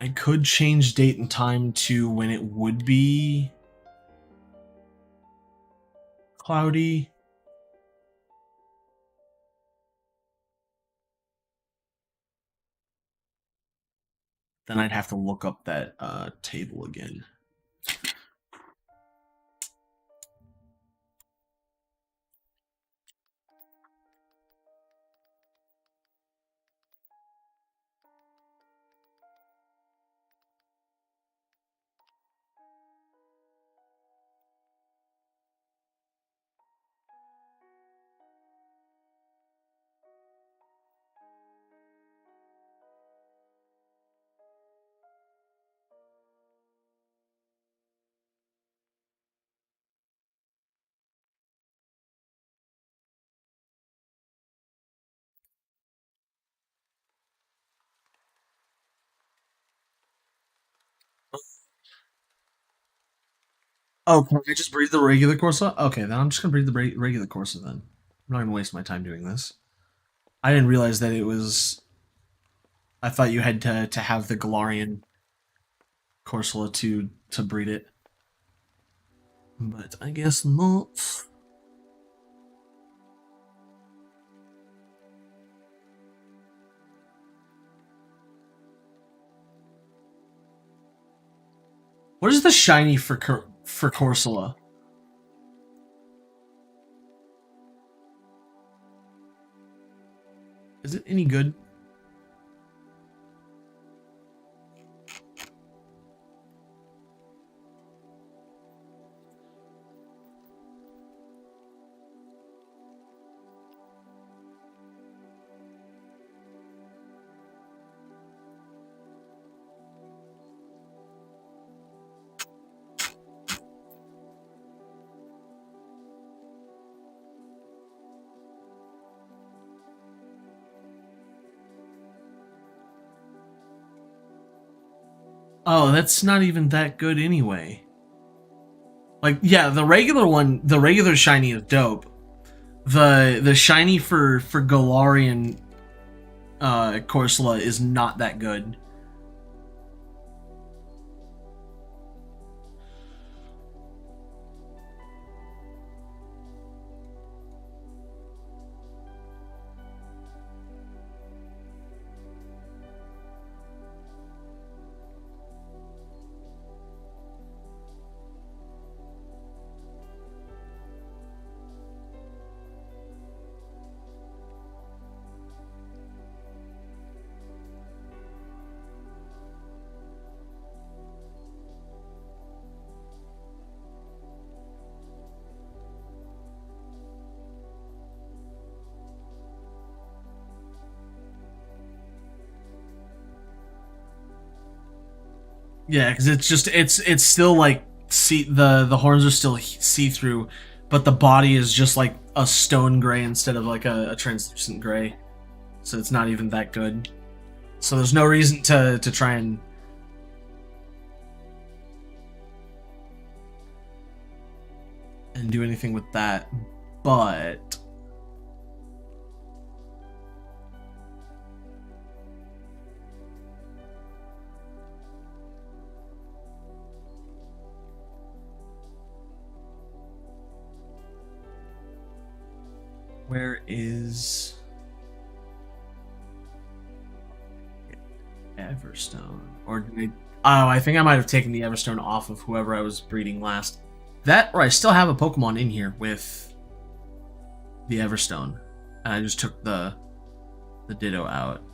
I could change date and time to when it would be cloudy. Then I'd have to look up that table again. Oh, can I just breed the regular Corsa? Okay, then I'm just gonna breed the regular Corsa then. I'm not gonna waste my time doing this. I didn't realize that it was. I thought you had to have the Galarian Corsola to breed it, but I guess not. What is the shiny for Corsola? Is it any good? Oh, that's not even that good anyway. Like, yeah, the regular one, the regular shiny is dope. The shiny for Galarian Corsola is not that good. Yeah, because it's still like see the horns are still see through, but the body is just like a stone gray instead of like a translucent gray, so it's not even that good. So there's no reason to try and do anything with that, but where is Everstone? Or did I think I might have taken the Everstone off of whoever I was breeding last. That, or I still have a Pokemon in here with the Everstone, and I just took the Ditto out.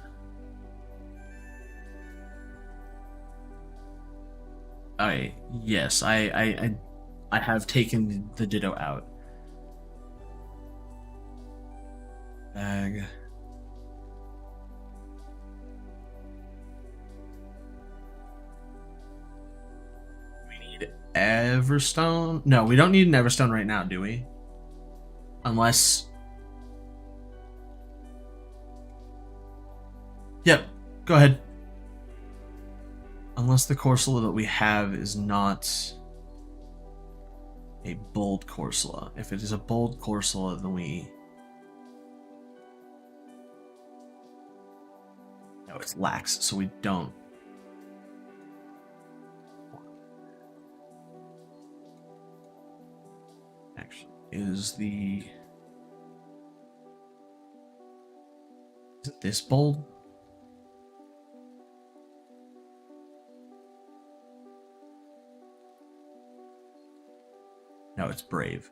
Yes, I have taken the Ditto out. Bag. We need Everstone. No, we don't need an Everstone right now, do we? Unless. Yep. Go ahead. Unless the Corsola that we have is not a bold Corsola. If it is a bold Corsola, then we. No, it's lax, so we don't. Actually, is it this bold? No, it's brave.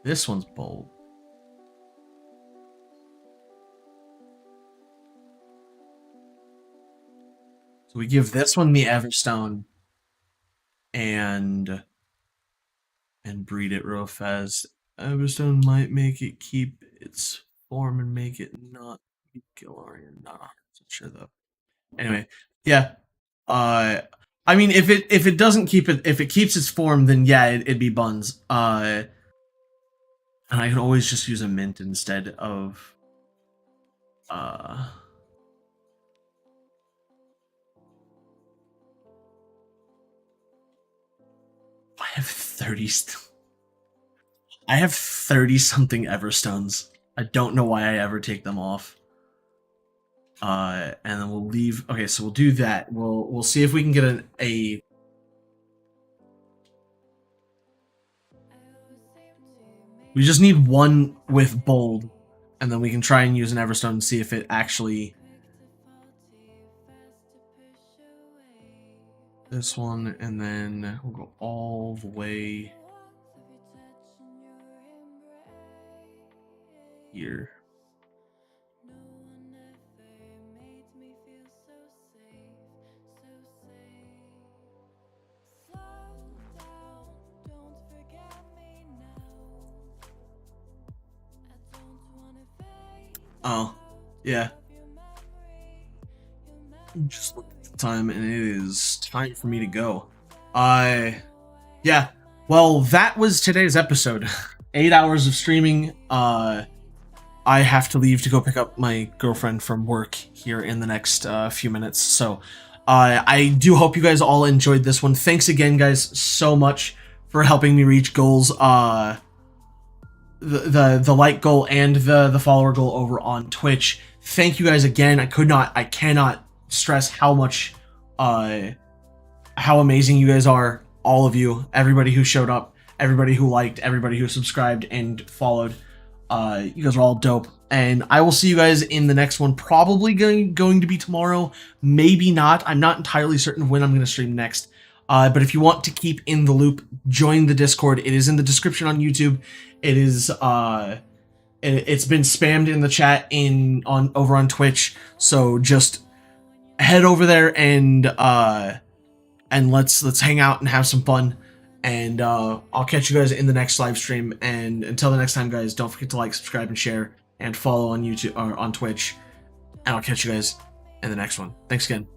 This one's bold. So we give this one the Everstone and breed it real fast. Everstone might make it keep its form and make it not Galarian. Not 100% sure though. Anyway, yeah. I mean, if it doesn't keep it, if it keeps its form, then yeah, it'd be buns. And I could always just use a mint instead of. I have 30. I have 30 something Everstones. I don't know why I ever take them off. And then we'll leave. Okay, so we'll do that. We'll see if we can get a. We just need one with bold, and then we can try and use an Everstone and see if it actually this one, and then we'll go all the way here. Oh, yeah. Just look at the time, and it is time for me to go. Yeah. Well, that was today's episode. 8 hours of streaming. I have to leave to go pick up my girlfriend from work here in the next few minutes. So, I do hope you guys all enjoyed this one. Thanks again, guys, so much for helping me reach goals. The like goal and the follower goal over on Twitch. Thank you guys again. I cannot stress how much how amazing you guys are, all of you, everybody who showed up, everybody who liked, everybody who subscribed and followed. You guys are all dope, and I will see you guys in the next one. Probably going to be tomorrow, maybe not. I'm not entirely certain of when I'm going to stream next. But if you want to keep in the loop, join the Discord. It is in the description on YouTube. It is it's been spammed in the chat over on Twitch. So just head over there and let's hang out and have some fun. And I'll catch you guys in the next live stream. And until the next time, guys, don't forget to like, subscribe, and share, and follow on YouTube or on Twitch. And I'll catch you guys in the next one. Thanks again.